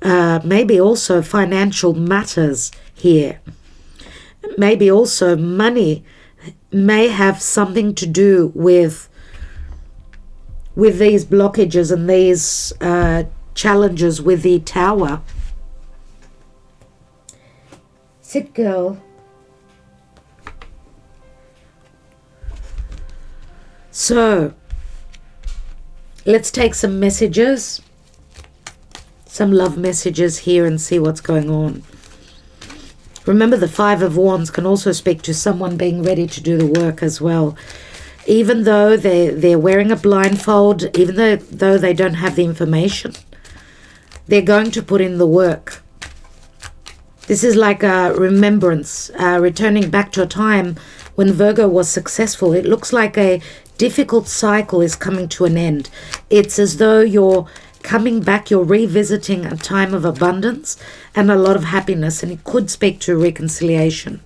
maybe also financial matters here. Maybe also money may have something to do with these blockages and these challenges with the Tower. Sit, girl. So, let's take some messages, some love messages here, and see what's going on. Remember, the 5 of Wands can also speak to someone being ready to do the work as well. Even though they're wearing a blindfold, even though they don't have the information, they're going to put in the work. This is like a remembrance, returning back to a time when Virgo was successful. It looks like a difficult cycle is coming to an end. It's as though you're coming back, you're revisiting a time of abundance and a lot of happiness, and it could speak to reconciliation.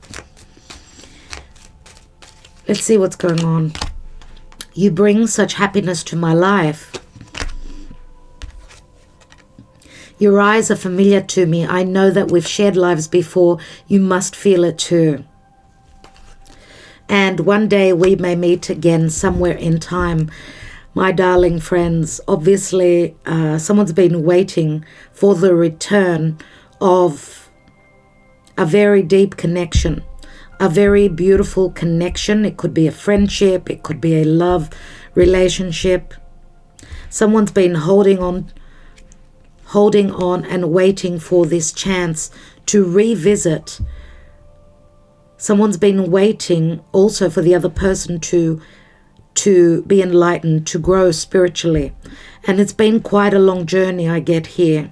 Let's see what's going on. You bring such happiness to my life. Your eyes are familiar to me. I know that we've shared lives before. You must feel it too. And one day we may meet again somewhere in time. My darling friends, obviously someone's been waiting for the return of a very deep connection, a very beautiful connection. It could be a friendship, it could be a love relationship. Someone's been holding on and waiting for this chance to revisit. Someone's been waiting also for the other person to to be enlightened, to grow spiritually. And it's been quite a long journey I get here.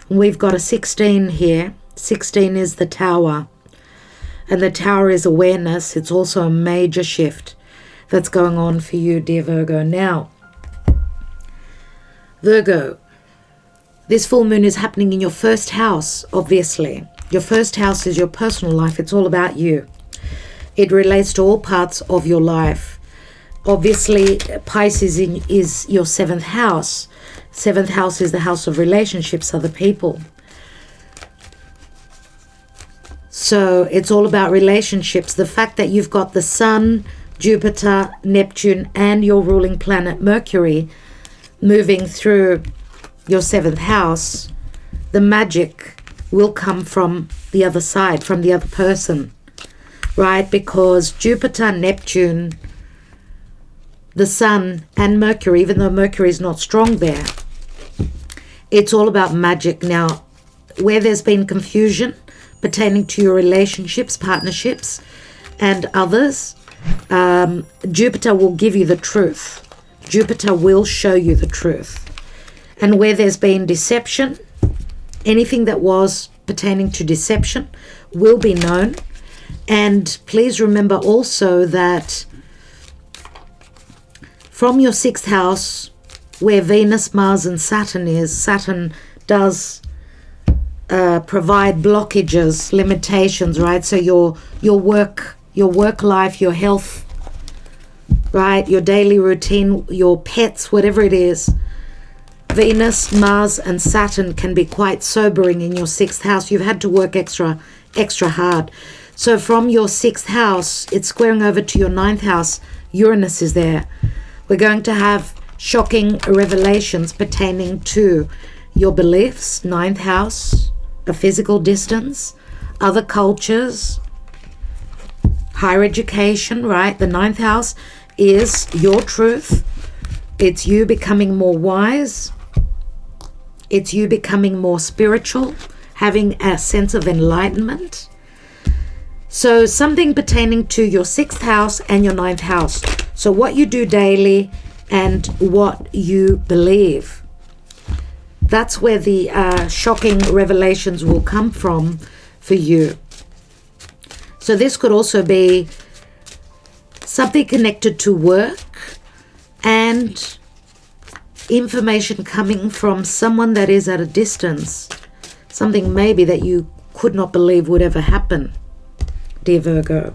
We've got a 16 here. 16 is the Tower. And the Tower is awareness. It's also a major shift that's going on for you, dear Virgo. Now, Virgo, this full moon is happening in your first house, obviously. Your first house is your personal life. It's all about you. It relates to all parts of your life. Obviously, Pisces is your 7th house. 7th house is the house of relationships, other people. So it's all about relationships. The fact that you've got the Sun, Jupiter, Neptune, and your ruling planet Mercury moving through your 7th house, the magic will come from the other side, from the other person, right? Because Jupiter, Neptune, the Sun, and Mercury, even though Mercury is not strong there, it's all about magic. Now, where there's been confusion pertaining to your relationships, partnerships, and others, Jupiter will give you the truth. Jupiter will show you the truth. And where there's been deception, anything that was pertaining to deception will be known. And please remember also that from your 6th house, where Venus, Mars, and Saturn is, Saturn does provide blockages, limitations, right? So your work life, your health, right? Your daily routine, your pets, whatever it is. Venus, Mars, and Saturn can be quite sobering in your 6th house. You've had to work extra hard. So from your 6th house, it's squaring over to your 9th house. Uranus is there. We're going to have shocking revelations pertaining to your beliefs, 9th house, a physical distance, other cultures, higher education, right? The 9th house is your truth. It's you becoming more wise. It's you becoming more spiritual, having a sense of enlightenment. So something pertaining to your 6th house and your 9th house. So what you do daily and what you believe. That's where the shocking revelations will come from for you. So this could also be something connected to work and information coming from someone that is at a distance. Something maybe that you could not believe would ever happen, dear Virgo.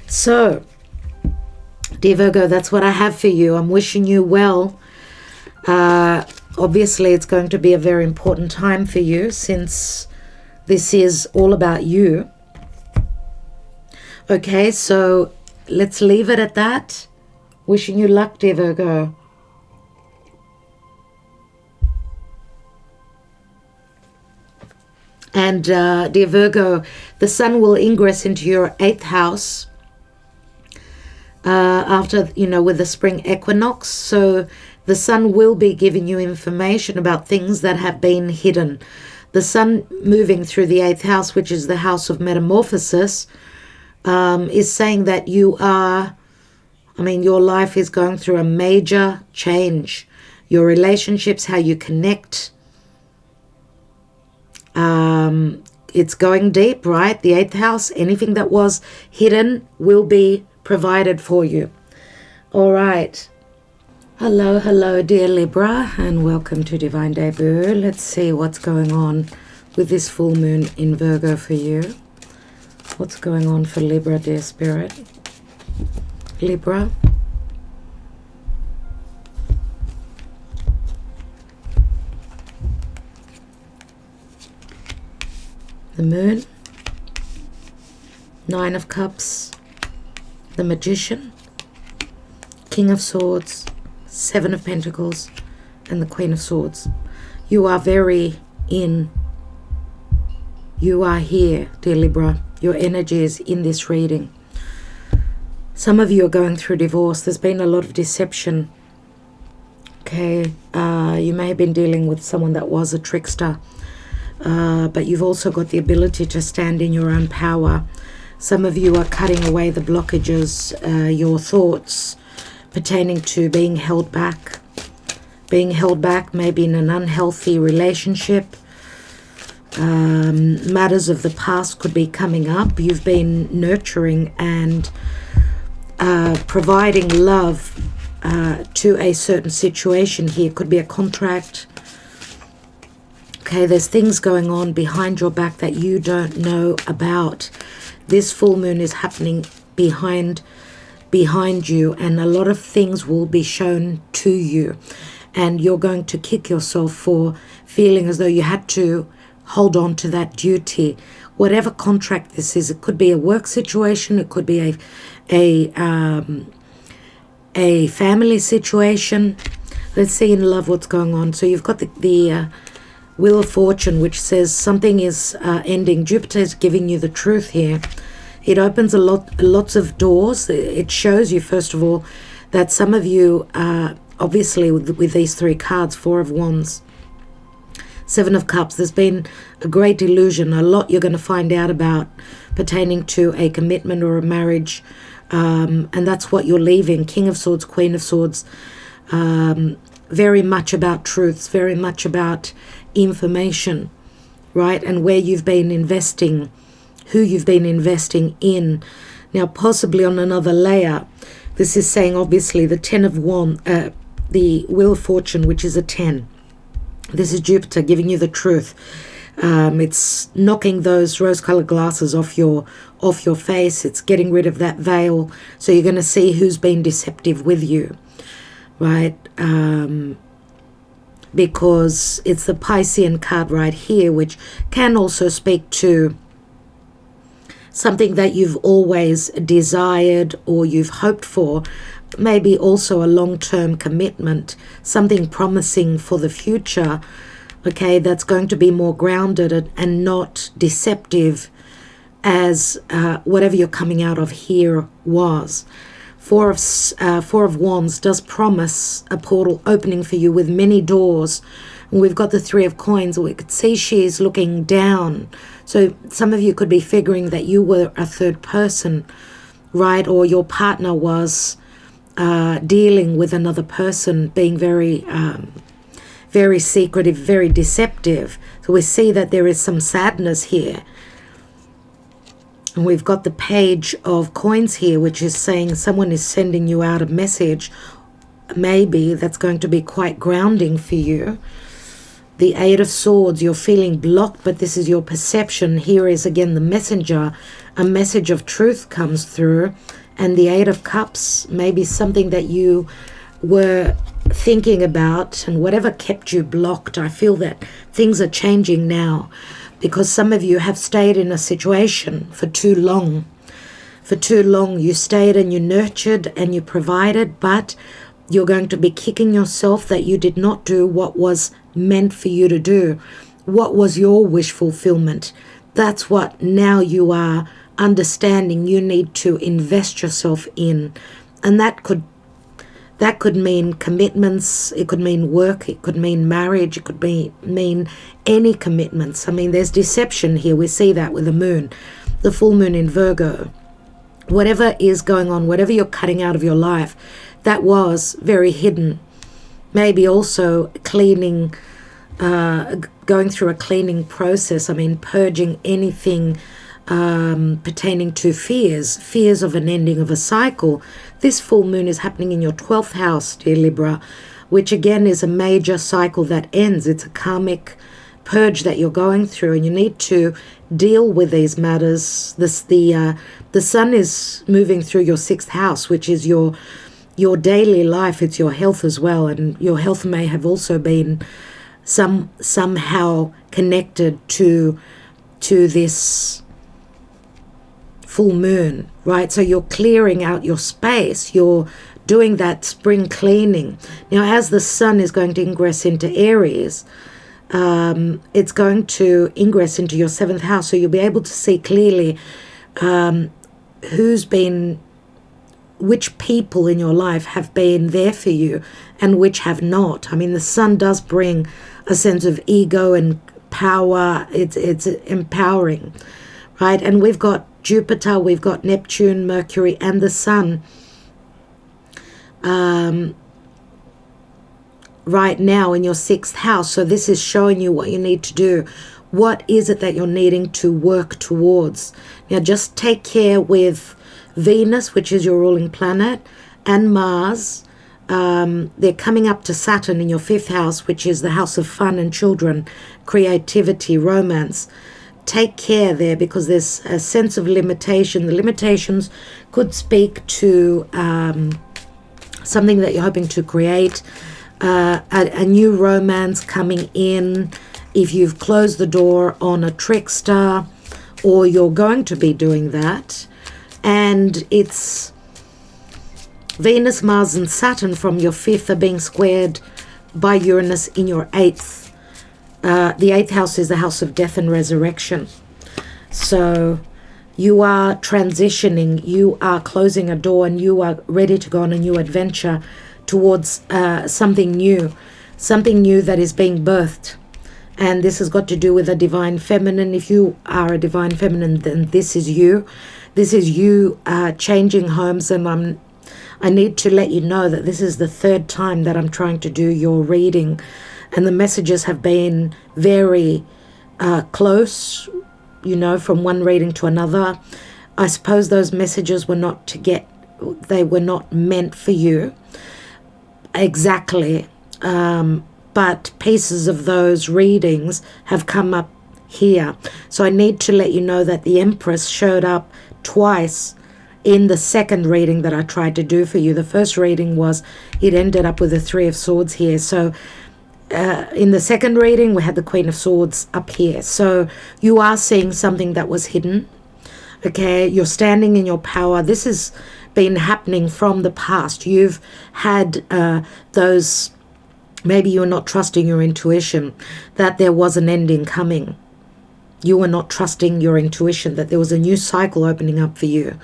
So, dear Virgo, that's what I have for you. I'm wishing you well. Obviously, it's going to be a very important time for you since this is all about you. Okay, so let's leave it at that. Wishing you luck, dear Virgo. And dear Virgo, the sun will ingress into your 8th house after, with the spring equinox. So the sun will be giving you information about things that have been hidden. The sun moving through the 8th house, which is the house of metamorphosis, is saying that your life is going through a major change. Your relationships, how you connect, it's going deep, right? The 8th house, anything that was hidden will be provided for you. All right. Hello, dear Libra, and welcome to Divine Debut. Let's see what's going on with this full moon in Virgo for you. What's going on for Libra, dear Spirit? Libra. The Moon, 9 of Cups, the Magician, King of Swords, 7 of Pentacles, and the Queen of Swords. You are very in. You are here, dear Libra. Your energy is in this reading. Some of you are going through divorce. There's been a lot of deception. Okay, you may have been dealing with someone that was a trickster. But you've also got the ability to stand in your own power. Some of you are cutting away the blockages, your thoughts, pertaining to being held back. Being held back maybe in an unhealthy relationship. Matters of the past could be coming up. You've been nurturing and providing love to a certain situation here. Could be a contract. Okay, there's things going on behind your back that you don't know about. This full moon is happening behind you, and a lot of things will be shown to you, and you're going to kick yourself for feeling as though you had to hold on to that duty. Whatever contract this is, it could be a work situation, it could be a family situation. Let's see in love what's going on. So you've got the Wheel of Fortune, which says something is ending. Jupiter is giving you the truth here. It opens lots of doors. It shows you, first of all, that some of you, obviously with these three cards, Four of Wands, Seven of Cups, there's been a great illusion, a lot you're going to find out about pertaining to a commitment or a marriage, and that's what you're leaving. King of Swords, Queen of Swords, very much about truths, very much about information, right? And where you've been investing, who you've been investing in. Now, possibly on another layer, this is saying obviously the Ten of Wands, the Wheel of Fortune, which is a 10. This is Jupiter giving you the truth. It's knocking those rose-colored glasses off your face. It's getting rid of that veil. So you're going to see who's been deceptive with you, right? Because it's the Piscean card right here, which can also speak to something that you've always desired or you've hoped for. Maybe also a long-term commitment, something promising for the future, okay, that's going to be more grounded and not deceptive as whatever you're coming out of here was. Four of Wands does promise a portal opening for you with many doors. And we've got the Three of Coins. We could see she's looking down. So some of you could be figuring that you were a third person, right? Or your partner was dealing with another person, being very very secretive, very deceptive. So we see that there is some sadness here. And we've got the Page of Coins here, which is saying someone is sending you out a message. Maybe that's going to be quite grounding for you. The Eight of Swords, you're feeling blocked, but this is your perception. Here is again the messenger. A message of truth comes through. And the Eight of Cups, maybe something that you were thinking about, and whatever kept you blocked. I feel that things are changing now, because some of you have stayed in a situation for too long. For too long you stayed and you nurtured and you provided, but you're going to be kicking yourself that you did not do what was meant for you to do. What was your wish fulfillment? That's what now you are understanding you need to invest yourself in. And that could mean commitments, it could mean work, it could mean marriage, it could mean any commitments. I mean, there's deception here. We see that with the moon, the full moon in Virgo. Whatever is going on, whatever you're cutting out of your life, that was very hidden. Maybe also cleaning, going through a cleaning process. I mean, purging anything pertaining to fears of an ending of a cycle. This full moon is happening in your 12th house, dear Libra, which again is a major cycle that ends. It's a karmic purge that you're going through, and you need to deal with these matters. The sun is moving through your 6th house, which is your daily life. It's your health as well, and your health may have also been somehow connected to this full moon, right? So you're clearing out your space, you're doing that spring cleaning. Now, as the sun is going to ingress into Aries, it's going to ingress into your 7th house, so you'll be able to see clearly which people in your life have been there for you and which have not. I mean, the sun does bring a sense of ego and power. It's empowering, right? And we've got Jupiter, we've got Neptune, Mercury, and the sun right now in your 6th house. So this is showing you what you need to do. What is it that you're needing to work towards? Now just take care with Venus, which is your ruling planet, and Mars. They're coming up to Saturn in your 5th house, which is the house of fun and children, creativity, romance. Take care there, because there's a sense of limitation. The limitations could speak to something that you're hoping to create, a new romance coming in. If you've closed the door on a trickster, or you're going to be doing that, and it's Venus, Mars, and Saturn from your 5th are being squared by Uranus in your 8th. The 8th house is the house of death and resurrection. So you are transitioning, you are closing a door, and you are ready to go on a new adventure towards something new that is being birthed. And this has got to do with a divine feminine. If you are a divine feminine, then this is you. This is you changing homes. And I need to let you know that this is the 3rd time that I'm trying to do your reading. And the messages have been very close, you know, from one reading to another. I suppose those messages were not they were not meant for you exactly. But pieces of those readings have come up here. So I need to let you know that the Empress showed up twice in the 2nd reading that I tried to do for you. The first reading it ended up with the 3 of Swords here. So in the 2nd reading, we had the Queen of Swords up here. So you are seeing something that was hidden. Okay, you're standing in your power. This has been happening from the past. You've had those... Maybe you're not trusting your intuition, that there was an ending coming. You were not trusting your intuition, that there was a new cycle opening up for you.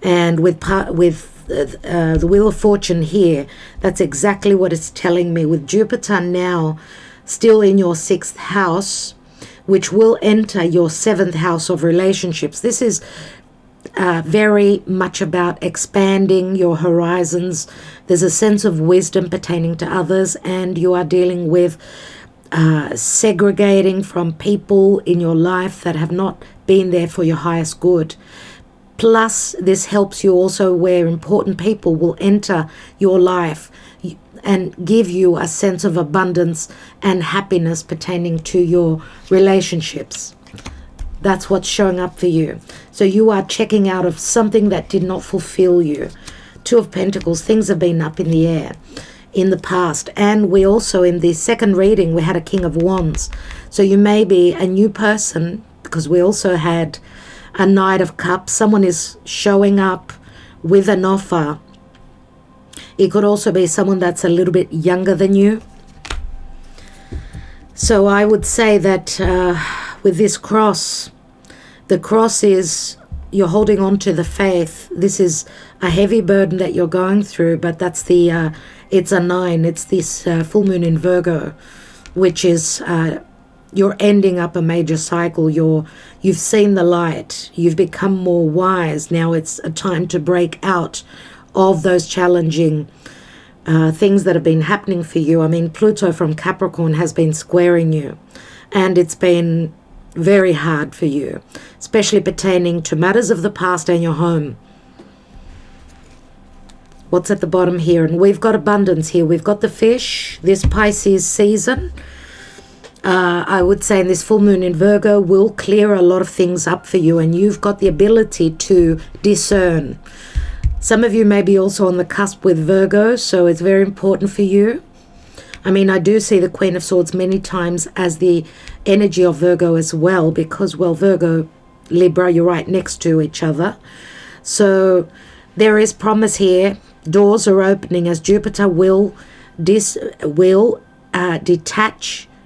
And with the Wheel of Fortune here, that's exactly what it's telling me. With Jupiter now still in your 6th house, which will enter your 7th house of relationships. This is very much about expanding your horizons. There's a sense of wisdom pertaining to others, and you are dealing with segregating from people in your life that have not been there for your highest good. Plus, this helps you also where important people will enter your life and give you a sense of abundance and happiness pertaining to your relationships. That's what's showing up for you. So you are checking out of something that did not fulfill you. 2 of Pentacles, things have been up in the air in the past. And we also, in the 2nd reading, we had a King of Wands. So you may be a new person, because we also had a Knight of Cups. Someone is showing up with an offer. It could also be someone that's a little bit younger than you. So I would say that with this cross, the cross is you're holding on to the faith. This is a heavy burden that you're going through, but that's it's a 9. It's this full moon in Virgo, which is you're ending up a major cycle. You've seen the light. You've become more wise. Now it's a time to break out of those challenging things that have been happening for you. I mean, Pluto from Capricorn has been squaring you, and it's been very hard for you, especially pertaining to matters of the past and your home. What's at the bottom here? And we've got abundance here. We've got the fish, this Pisces season. I would say in this full moon in Virgo will clear a lot of things up for you, and you've got the ability to discern. Some of you may be also on the cusp with Virgo, so it's very important for you. I mean, I do see the Queen of Swords many times as the energy of Virgo as well, because, well, Virgo, Libra, you're right next to each other. So there is promise here. Doors are opening as Jupiter will detach,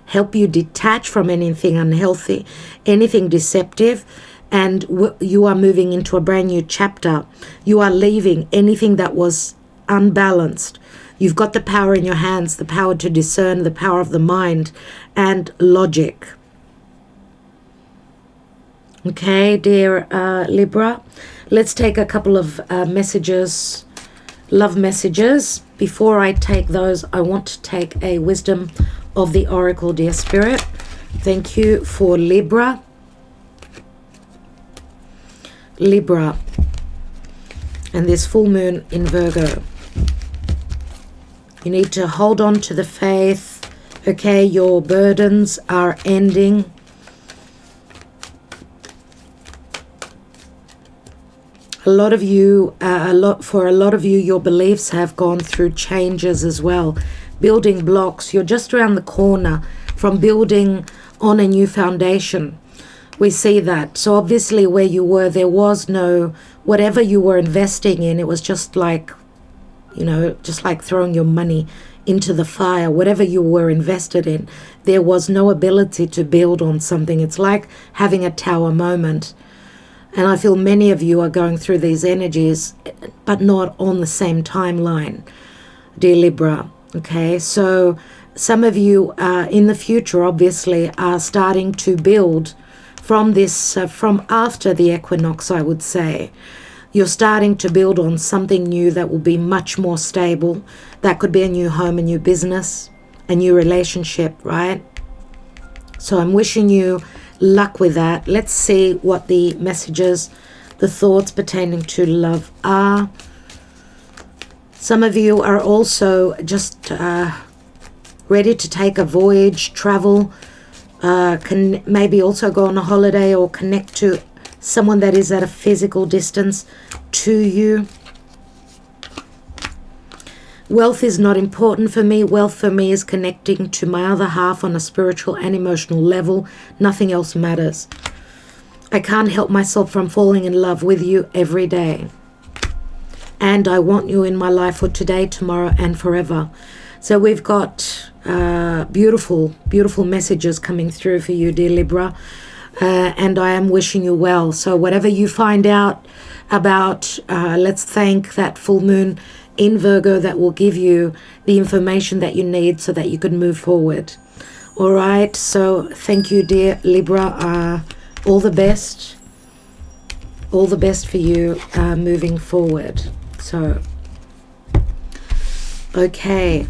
help you detach from anything unhealthy, anything deceptive, and you are moving into a brand new chapter. You are leaving anything that was unbalanced. You've got the power in your hands, the power to discern, the power of the mind, and logic. Okay, dear Libra, let's take a couple of messages love messages. Before I take those, I want to take a wisdom of the oracle, dear Spirit. Thank you for Libra. Libra. And this full moon in Virgo. You need to hold on to the faith. Okay, your burdens are ending. For a lot of you, your beliefs have gone through changes as well. Building blocks. You're just around the corner from building on a new foundation. We see that. So obviously where you were, there was no, whatever you were investing in, it was just like, you know, just like throwing your money into the fire. Whatever you were invested in, there was no ability to build on something. It's like having a tower moment. And I feel many of you are going through these energies, but not on the same timeline, dear Libra. Okay, so some of you in the future, obviously, are starting to build from this, from after the equinox, I would say. You're starting to build on something new that will be much more stable. That could be a new home, a new business, a new relationship, right? So I'm wishing you luck with that. Let's see what the messages, the thoughts pertaining to love are. Some of you are also just ready to take a voyage, travel, can maybe also go on a holiday or connect to someone that is at a physical distance to you. Wealth is not important for me. Wealth for me is connecting to my other half on a spiritual and emotional level. Nothing else matters. I can't help myself from falling in love with you every day. And I want you in my life for today, tomorrow, and forever. So we've got beautiful, beautiful messages coming through for you, dear Libra. And I am wishing you well. So whatever you find out about, let's thank that full moon in Virgo that will give you the information that you need so that you can move forward. All right. So thank you, dear Libra. All the best. All the best for you moving forward. So, okay.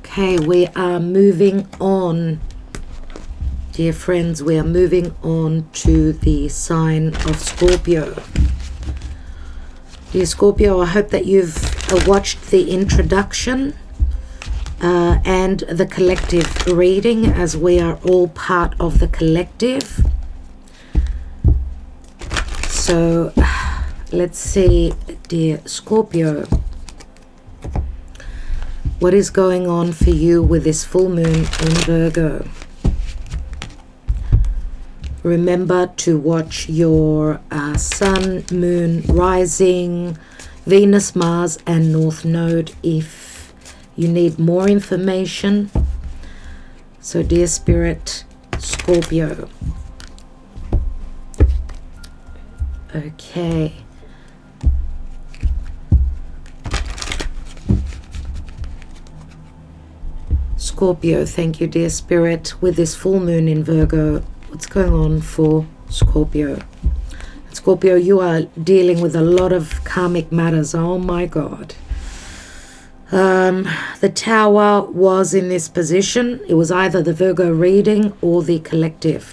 Okay, we are moving on. Dear friends, we are moving on to the sign of Scorpio. Dear Scorpio, I hope that you've watched the introduction and the collective reading, as we are all part of the collective. So let's see, dear Scorpio, what is going on for you with this full moon in Virgo? Remember to watch your Sun, Moon, Rising, Venus, Mars, and North Node if you need more information. So, dear Spirit, Scorpio. Okay. Scorpio, thank you, dear Spirit. With this full moon in Virgo, what's going on for Scorpio? Scorpio, you are dealing with a lot of karmic matters. Oh my God. The Tower was in this position. It was either the Virgo reading or the collective.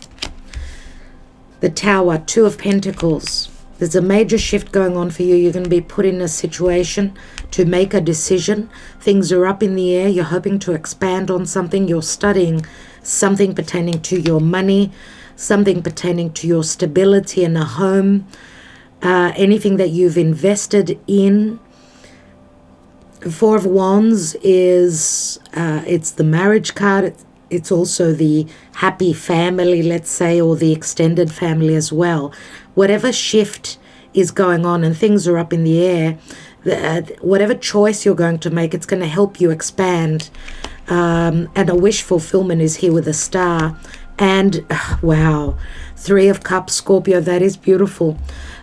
The Tower, Two of Pentacles. There's a major shift going on for you. You're going to be put in a situation to make a decision. Things are up in the air. You're hoping to expand on something. You're studying something pertaining to your money, something pertaining to your stability in a home, anything that you've invested in. Four of Wands is, it's the marriage card. It's also the happy family, let's say, or the extended family as well. Whatever shift is going on and things are up in the air, whatever choice you're going to make, it's going to help you expand. And a wish fulfillment is here with a star. And wow, Three of Cups, Scorpio, that is beautiful.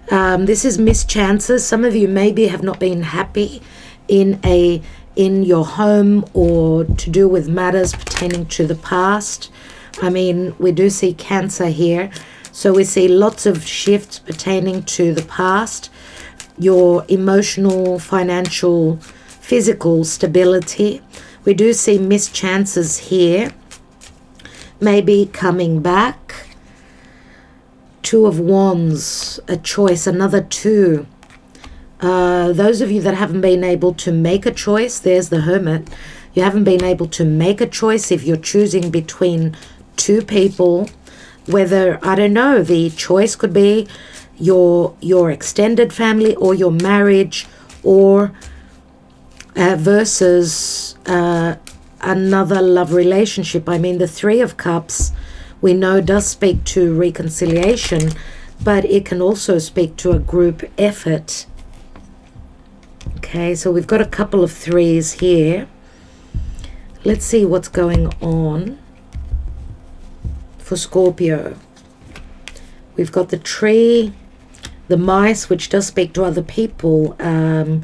This is missed chances. Some of you maybe have not been happy in your home or to do with matters pertaining to the past. I mean, we do see Cancer here. So we see lots of shifts pertaining to the past, your emotional, financial, physical stability. We do see missed chances here, maybe coming back. Two of Wands, a choice, another two. Those of you that haven't been able to make a choice, there's the Hermit. You haven't been able to make a choice if you're choosing between two people, whether, I don't know, the choice could be your extended family or your marriage, or versus another love relationship. I mean, the Three of Cups, we know, does speak to reconciliation, but it can also speak to a group effort. Okay, so we've got a couple of threes here. Let's see what's going on for Scorpio. We've got the tree, the mice, which does speak to other people, a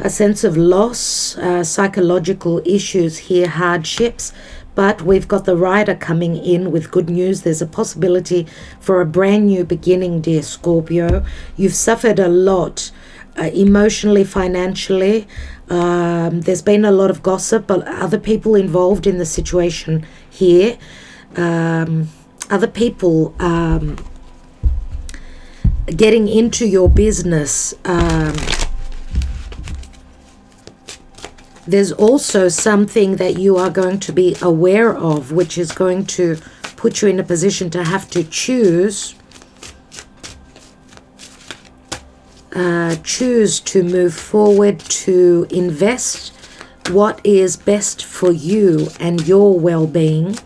sense of loss, psychological issues here, hardships. But we've got the Rider coming in with good news. There's a possibility for a brand new beginning, dear Scorpio. You've suffered a lot emotionally, financially. There's been a lot of gossip, but other people involved in the situation here. Other people getting into your business. There's also something that you are going to be aware of, which is going to put you in a position to have to choose to move forward, to invest what is best for you and your well-being.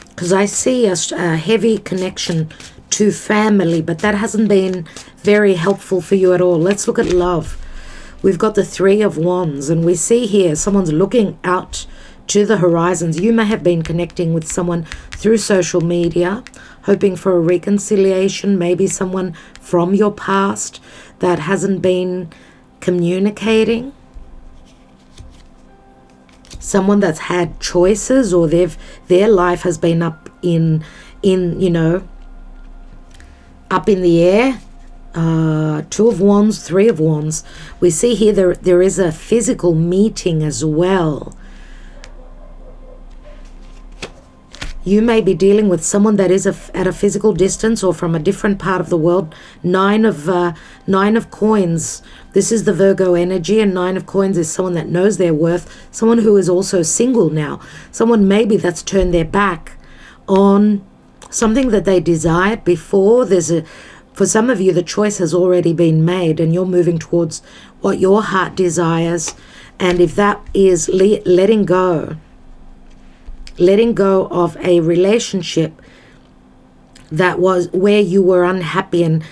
Because I see a heavy connection to family, but that hasn't been very helpful for you at all. Let's look at love. We've got the Three of Wands, and we see here someone's looking out to the horizons. You may have been connecting with someone through social media, hoping for a reconciliation, maybe someone from your past that hasn't been communicating. Someone that's had choices, or their life has been up in up in the air. Two of Wands, Three of Wands. We see here there is a physical meeting as well. You may be dealing with someone that is at a physical distance or from a different part of the world. Nine of Coins. This is the Virgo energy, and Nine of Coins is someone that knows their worth. Someone who is also single now. Someone maybe that's turned their back on something that they desired before. For some of you, the choice has already been made, and you're moving towards what your heart desires. And if that is letting go of a relationship that was where you were unhappy, and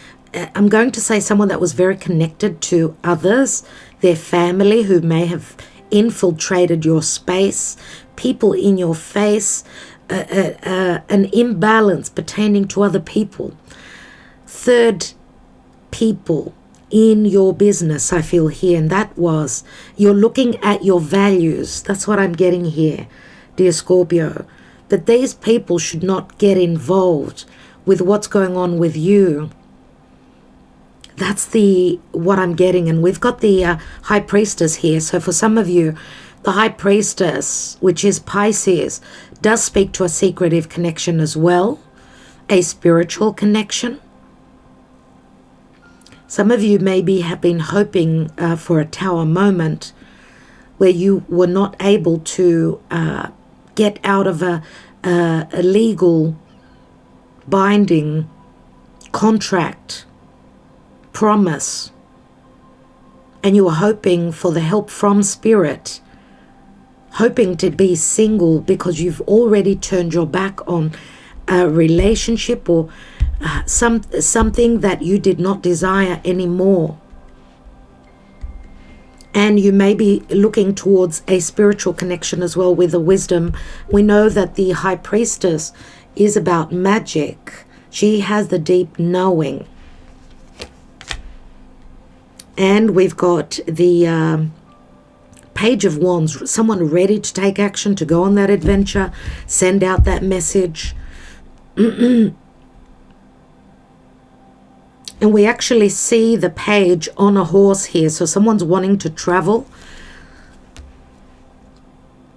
I'm going to say someone that was very connected to others, their family who may have infiltrated your space, people in your face, an imbalance pertaining to other people. Third people in your business, I feel here, and that was, you're looking at your values. That's what I'm getting here, dear Scorpio, that these people should not get involved with what's going on with you. That's what I'm getting. And we've got the High Priestess here. So for some of you, the High Priestess, which is Pisces, does speak to a secretive connection as well, a spiritual connection. Some of you maybe have been hoping for a Tower moment where you were not able to get out of a legal binding contract, promise, and you were hoping for the help from Spirit, hoping to be single because you've already turned your back on a relationship or something that you did not desire anymore. And you may be looking towards a spiritual connection as well with the Wisdom. We know that the High Priestess is about magic. She has the deep knowing. And we've got the Page of Wands, someone ready to take action, to go on that adventure, send out that message. And we actually see the page on a horse here. So someone's wanting to travel.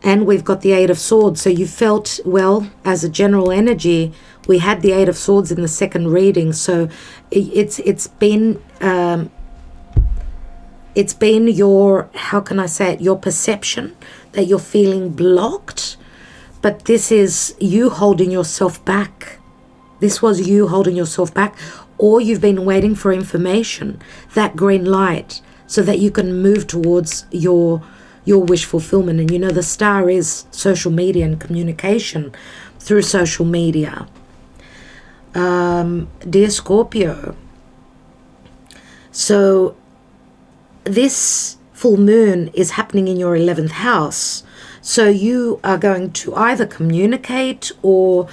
And we've got the Eight of Swords. So you felt, well, as a general energy, we had the Eight of Swords in the second reading. So it's been your, how can I say it, your perception that you're feeling blocked. But this is you holding yourself back. This was you holding yourself back. Or you've been waiting for information, that green light, so that you can move towards your wish fulfillment. And you know, the star is social media and communication through social media. Dear Scorpio, so this full moon is happening in your 11th house. So you are going to either communicate, or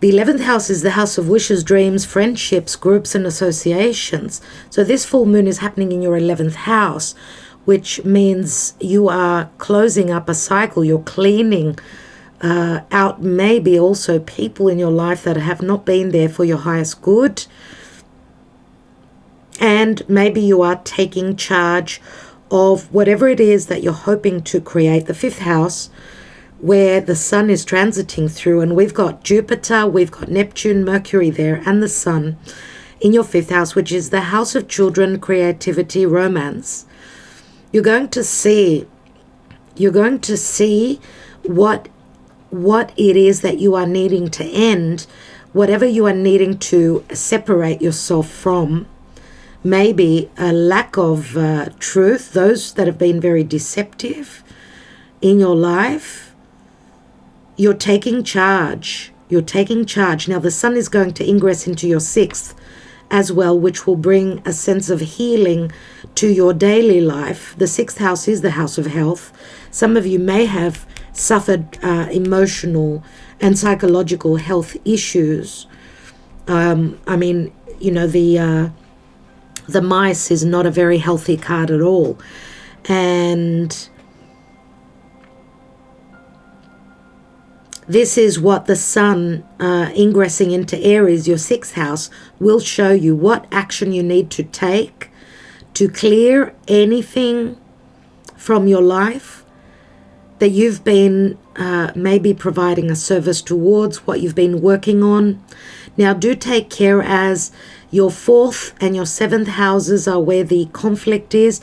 the 11th house is the house of wishes, dreams, friendships, groups, and associations. So this full moon is happening in your 11th house, which means you are closing up a cycle. You're cleaning out maybe also people in your life that have not been there for your highest good. And maybe you are taking charge of whatever it is that you're hoping to create. The 5th house, where the sun is transiting through, and we've got Jupiter, we've got Neptune, Mercury there, and the sun in your 5th house, which is the house of children, creativity, romance. You're going to see what it is that you are needing to end, whatever you are needing to separate yourself from. Maybe a lack of truth, those that have been very deceptive in your life. You're taking charge. You're taking charge. Now the sun is going to ingress into your 6th as well, which will bring a sense of healing to your daily life. The 6th house is the house of health. Some of you may have suffered emotional and psychological health issues. I mean, you know, the mice is not a very healthy card at all. And this is what the sun ingressing into Aries, your 6th house, will show you what action you need to take to clear anything from your life that you've been maybe providing a service towards, what you've been working on. Now do take care, as your 4th and your 7th houses are where the conflict is.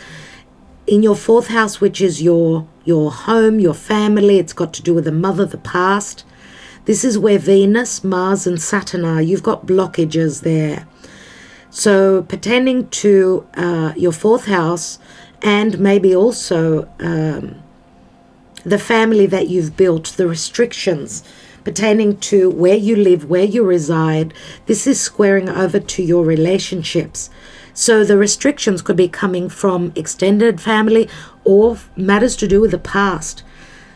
In your 4th house, which is your home, your family, it's got to do with the mother, the past. This is where Venus, Mars, and Saturn are. You've got blockages there. So pertaining to your 4th house, and maybe also the family that you've built, the restrictions pertaining to where you live, where you reside, this is squaring over to your relationships. So the restrictions could be coming from extended family or matters to do with the past.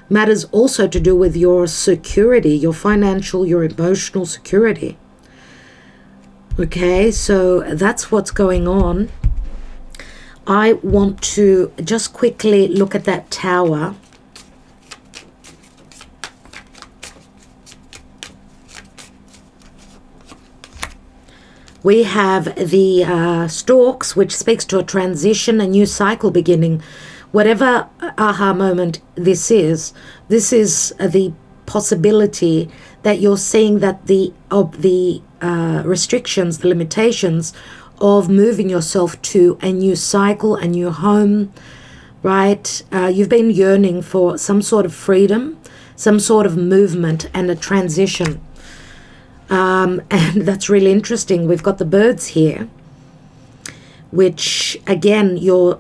Matters also to do with your security, your financial, your emotional security. Okay, so that's what's going on. I want to just quickly look at that tower. We have the storks, which speaks to a transition, a new cycle beginning. Whatever aha moment this is the possibility that you're seeing that the restrictions, the limitations of moving yourself to a new cycle, a new home, right? You've been yearning for some sort of freedom, some sort of movement and a transition. And that's really interesting. We've got the birds here, which again, you're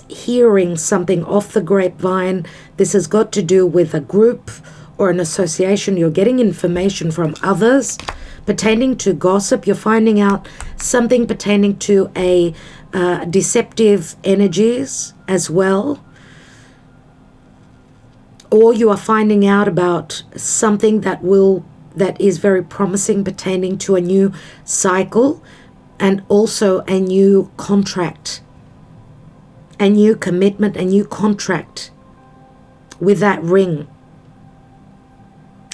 hearing something off the grapevine. This has got to do with a group or an association. You're getting information from others pertaining to gossip. You're finding out something pertaining to a deceptive energies as well. Or you are finding out about something that is very promising pertaining to a new cycle and also a new contract, a new commitment, a new contract with that ring.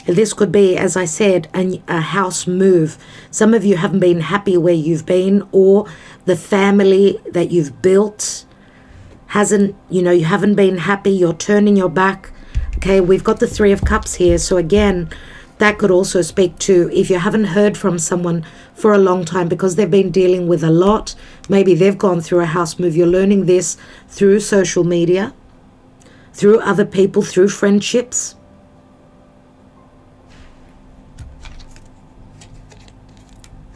This could be, as I said, a house move. Some of you haven't been happy where you've been, or the family that you've built hasn't, you haven't been happy. You're turning your back. Okay, we've got the Three of Cups here. So again, that could also speak to if you haven't heard from someone for a long time because they've been dealing with a lot. Maybe they've gone through a house move. You're learning this through social media, through other people, through friendships.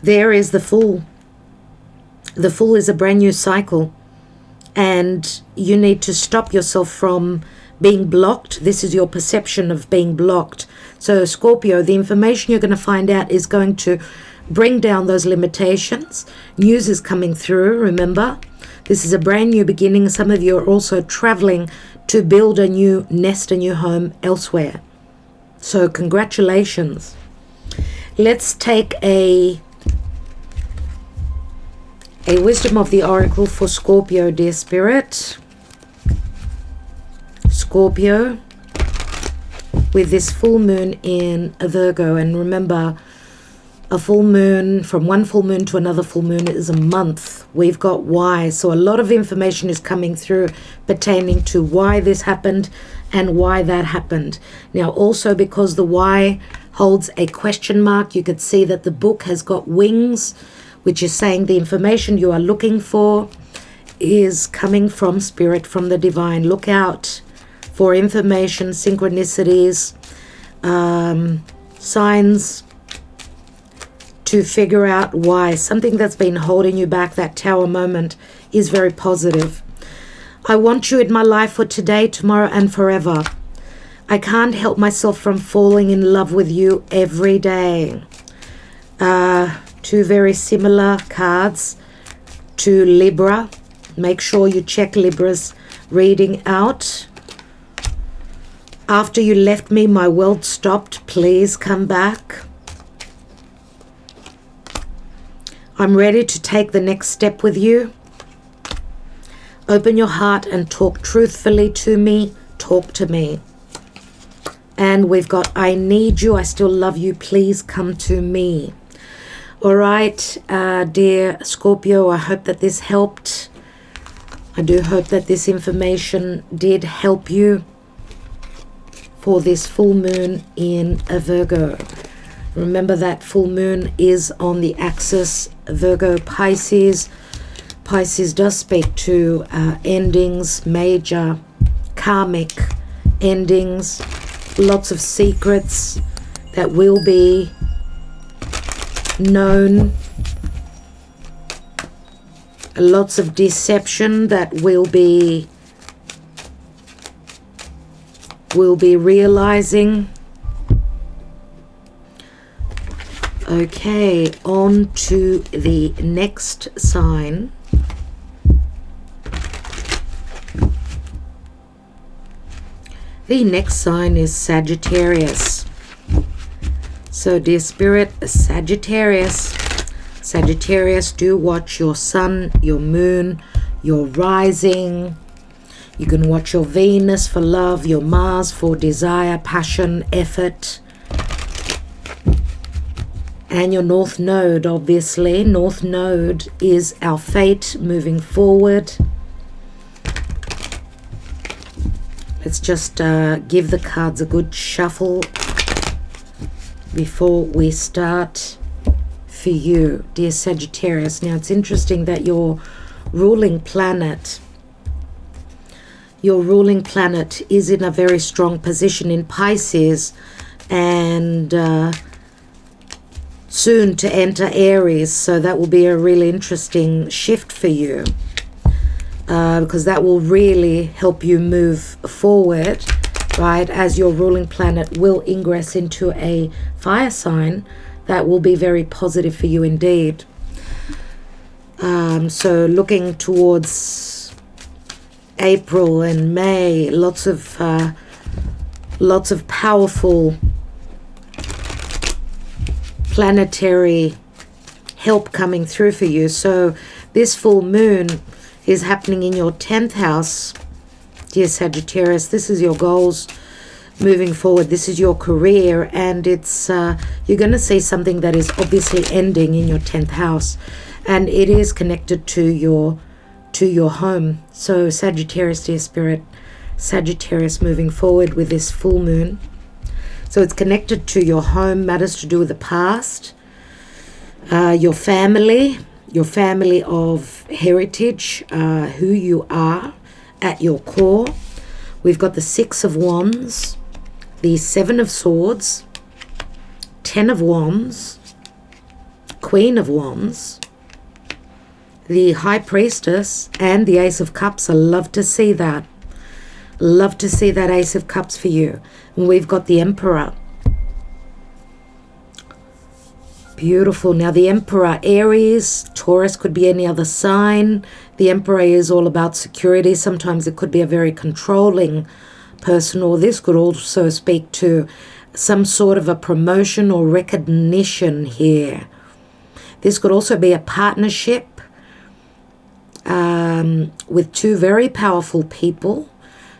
There is the Fool. The Fool is a brand new cycle, and you need to stop yourself from being blocked. This is your perception of being blocked. So Scorpio, the information you're going to find out is going to bring down those limitations. News is coming through, remember. This is a brand new beginning. Some of you are also traveling to build a new nest, a new home elsewhere. So congratulations. Let's take a wisdom of the oracle for Scorpio, dear spirit. Scorpio, with this full moon in Virgo, and remember, a full moon, from one full moon to another full moon is a month. We've got why. So a lot of information is coming through pertaining to why this happened and why that happened. Now also, because the why holds a question mark, you could see that the book has got wings, which is saying the information you are looking for is coming from spirit, from the divine. Look out for information, synchronicities, signs to figure out why. Something that's been holding you back, that Tower moment, is very positive. I want you in my life for today, tomorrow, and forever. I can't help myself from falling in love with you every day. Two very similar cards to Libra. Make sure you check Libra's reading out. After you left me, my world stopped. Please come back. I'm ready to take the next step with you. Open your heart and talk truthfully to me. Talk to me. And we've got, I need you. I still love you. Please come to me. All right, dear Scorpio, I hope that this helped. I do hope that this information did help you for this full moon in a Virgo. Remember that full moon is on the axis Virgo Pisces. Pisces does speak to endings, major karmic endings, lots of secrets that will be known, lots of deception that will be realizing. Okay, on to the next sign. The next sign is Sagittarius. So, dear spirit, Sagittarius, do watch your sun, your moon, your rising. You can watch your Venus for love, your Mars for desire, passion, effort, and your North Node, obviously. North Node is our fate moving forward. Let's just give the cards a good shuffle before we start for you, dear Sagittarius. Now, it's interesting that your ruling planet is in a very strong position in Pisces and soon to enter Aries. So that will be a really interesting shift for you because that will really help you move forward, right, as your ruling planet will ingress into a fire sign. That will be very positive for you indeed. So looking towards April and May, lots of powerful planetary help coming through for you. So this full moon is happening in your 10th house, dear Sagittarius. This is your goals. moving forward. This is your career, and it's you're going to see something that is obviously ending in your 10th house, and it is connected to your home. So Sagittarius, dear spirit, Sagittarius moving forward with this full moon. So it's connected to your home, matters to do with the past, your family of heritage, who you are at your core. We've got the 6 of Wands, the 7 of Swords, 10 of Wands, Queen of Wands, the High Priestess, and the Ace of Cups. I love to see that. Love to see that Ace of Cups for you. And we've got the Emperor. Beautiful. Now the Emperor, Aries, Taurus, could be any other sign. The Emperor is all about security. Sometimes it could be a very controlling person, or this could also speak to some sort of a promotion or recognition here. This could also be a partnership with 2 very powerful people.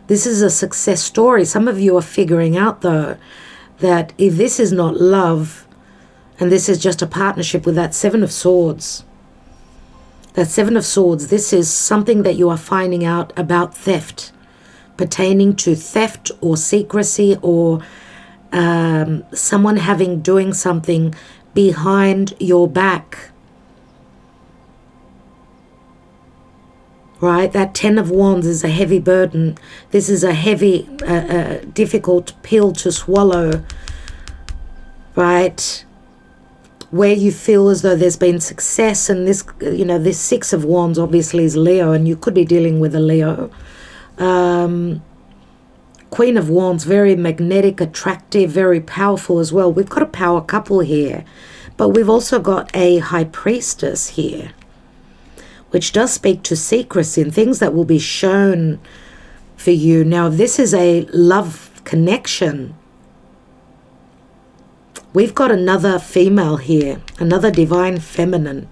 This is a success story. Some of you are figuring out, though, that if this is not love, and this is just a partnership with that 7 of Swords, that 7 of Swords, this is something that you are finding out about theft, pertaining to theft or secrecy, or someone doing something behind your back. Right? That 10 of Wands is a heavy burden. This is a heavy, difficult pill to swallow. Right? Where you feel as though there's been success, and this, this 6 of Wands obviously is Leo, and you could be dealing with a Leo. Queen of Wands, very magnetic, attractive, very powerful as well. We've got a power couple here, but we've also got a High Priestess here, which does speak to secrecy and things that will be shown for you. Now, if this is a love connection, we've got another female here, another divine feminine.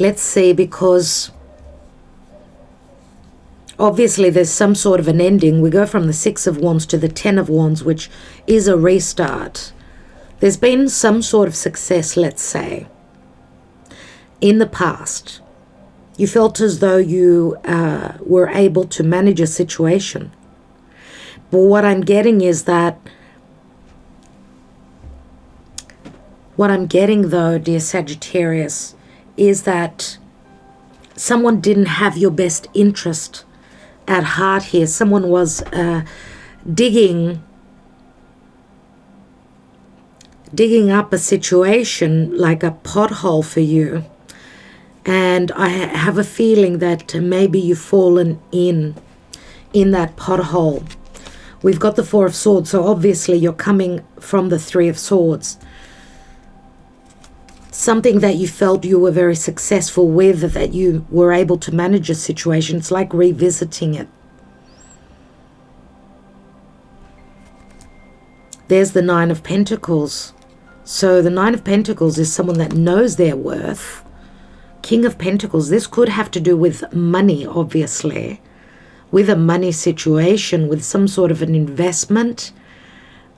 Let's see, because obviously there's some sort of an ending. We go from the 6 of Wands to the 10 of Wands, which is a restart. There's been some sort of success, let's say, in the past. You felt as though you were able to manage a situation. But what I'm getting is that, though, dear Sagittarius, is that someone didn't have your best interest at heart here. Someone was digging up a situation like a pothole for you. And I have a feeling that maybe you've fallen in that pothole. We've got the 4 of Swords, so obviously you're coming from the 3 of Swords. Something that you felt you were very successful with, that you were able to manage a situation. It's like revisiting it. There's the 9 of Pentacles. So the 9 of Pentacles is someone that knows their worth. King of Pentacles, this could have to do with money, obviously. With a money situation, with some sort of an investment,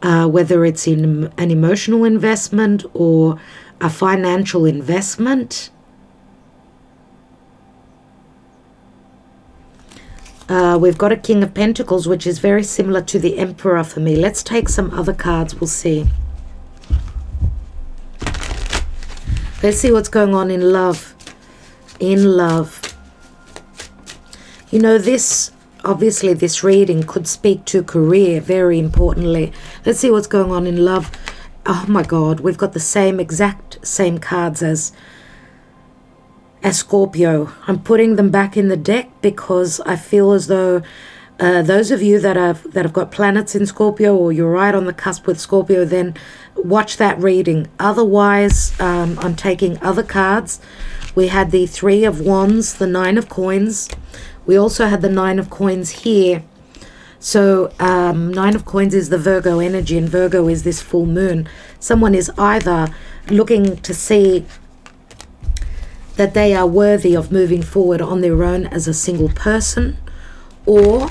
whether it's in an emotional investment or a financial investment. We've got a King of Pentacles, which is very similar to the Emperor for me. Let's take some other cards, we'll see. Let's see what's going on in love. In love. You know, obviously this reading could speak to career, very importantly. Let's see what's going on in love. Oh my God, we've got the exact same cards as Scorpio. I'm putting them back in the deck because I feel as though those of you that have got planets in Scorpio, or you're right on the cusp with Scorpio, then watch that reading. Otherwise, I'm taking other cards. We had the 3 of Wands, the 9 of Coins. We also had the 9 of Coins here. So 9 of Coins is the Virgo energy, and Virgo is this full moon. Someone is either looking to see that they are worthy of moving forward on their own as a single person, Or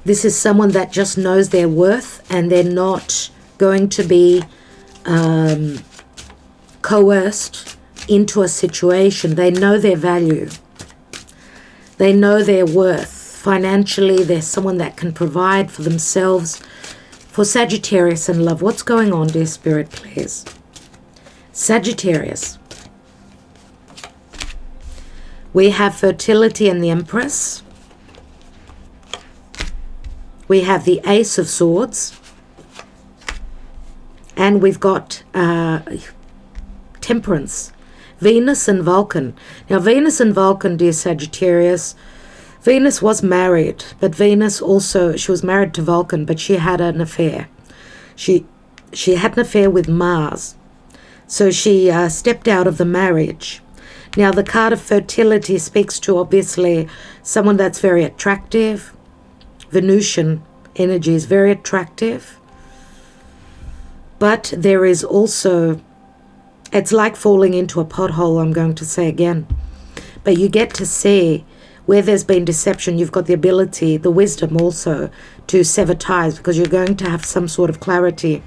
this is someone that just knows their worth and they're not going to be coerced into a situation. They know their value. They know their worth. Financially, they're someone that can provide for themselves. For Sagittarius in love, what's going on, dear Spirit, please? Sagittarius. We have fertility and the Empress. We have the Ace of Swords. And we've got Temperance. Venus and Vulcan. Now, Venus and Vulcan, dear Sagittarius, Venus was married, but Venus also, she was married to Vulcan, but she had an affair. She had an affair with Mars. So she stepped out of the marriage. Now, the card of fertility speaks to, obviously, someone that's very attractive. Venusian energy is very attractive. But there is also, it's like falling into a pothole, I'm going to say again. But you get to see where there's been deception, you've got the ability, the wisdom also, to sever ties, because you're going to have some sort of clarity.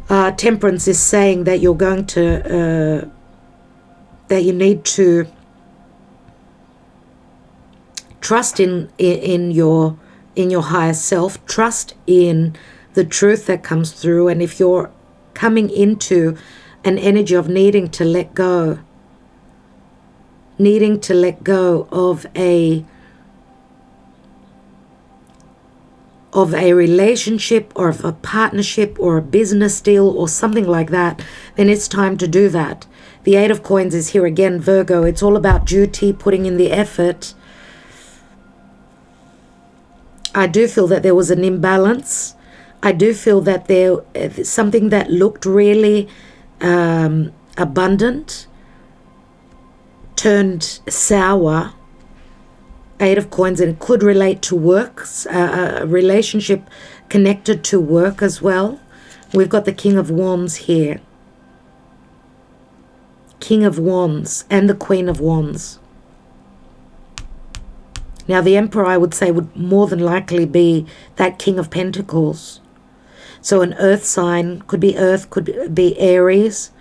Temperance is saying that you're going to, that you need to trust in your higher self, trust in the truth that comes through. And if you're coming into an energy of needing to let go of a relationship or of a partnership or a business deal or something like that, then it's time to do that. The Eight of Coins is here again, Virgo. It's all about duty, putting in the effort. I do feel that there was an imbalance. I do feel that there something that looked really abundant turned sour. Eight of Coins, and it could relate to work, a relationship connected to work as well. We've got the King of Wands here. King of Wands and the Queen of Wands. Now, the Emperor, I would say, would more than likely be that King of Pentacles. So an earth sign, could be earth, could be Aries,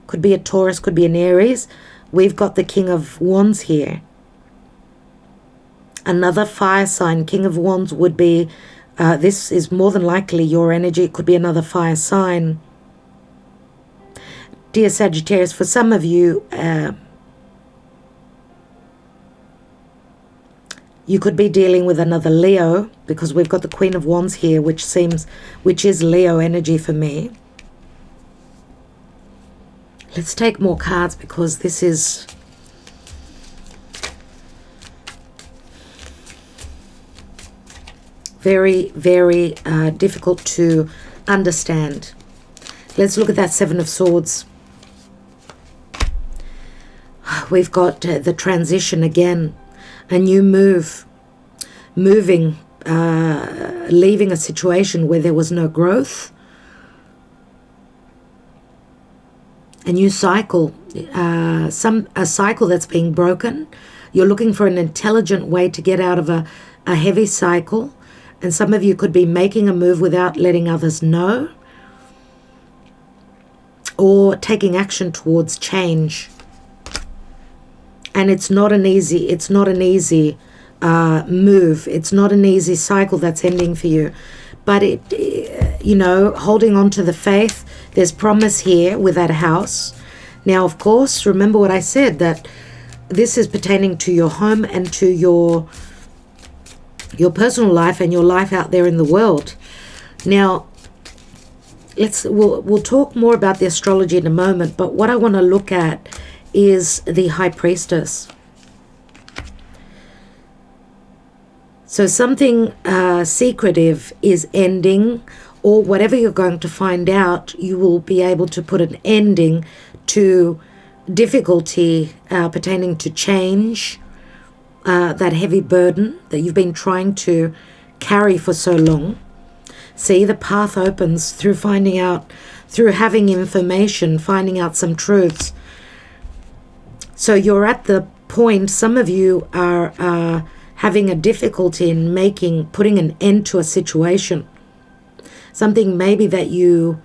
could be a Taurus, could be an Aries. We've got the King of Wands here. Another fire sign, King of Wands, would be, this is more than likely your energy. It could be another fire sign. Dear Sagittarius, for some of you, you could be dealing with another Leo, because we've got the Queen of Wands here, which is Leo energy for me. Let's take more cards, because this is very, very difficult to understand. Let's look at that Seven of Swords. We've got the transition again. A new move, moving, leaving a situation where there was no growth. A new cycle, a cycle that's being broken. You're looking for an intelligent way to get out of a heavy cycle. And some of you could be making a move without letting others know, or taking action towards change. And it's not an easy move. It's not an easy cycle that's ending for you. But holding on to the faith, there's promise here with that house. Now, of course, remember what I said, that this is pertaining to your home and to your personal life and your life out there in the world. Now, we'll talk more about the astrology in a moment, but what I want to look at is the High Priestess. So something secretive is ending, or whatever you're going to find out, you will be able to put an ending to difficulty pertaining to change, that heavy burden that you've been trying to carry for so long. See, the path opens through finding out, through having information, finding out some truths. So you're at the point, some of you are having a difficulty in putting an end to a situation. Something maybe that your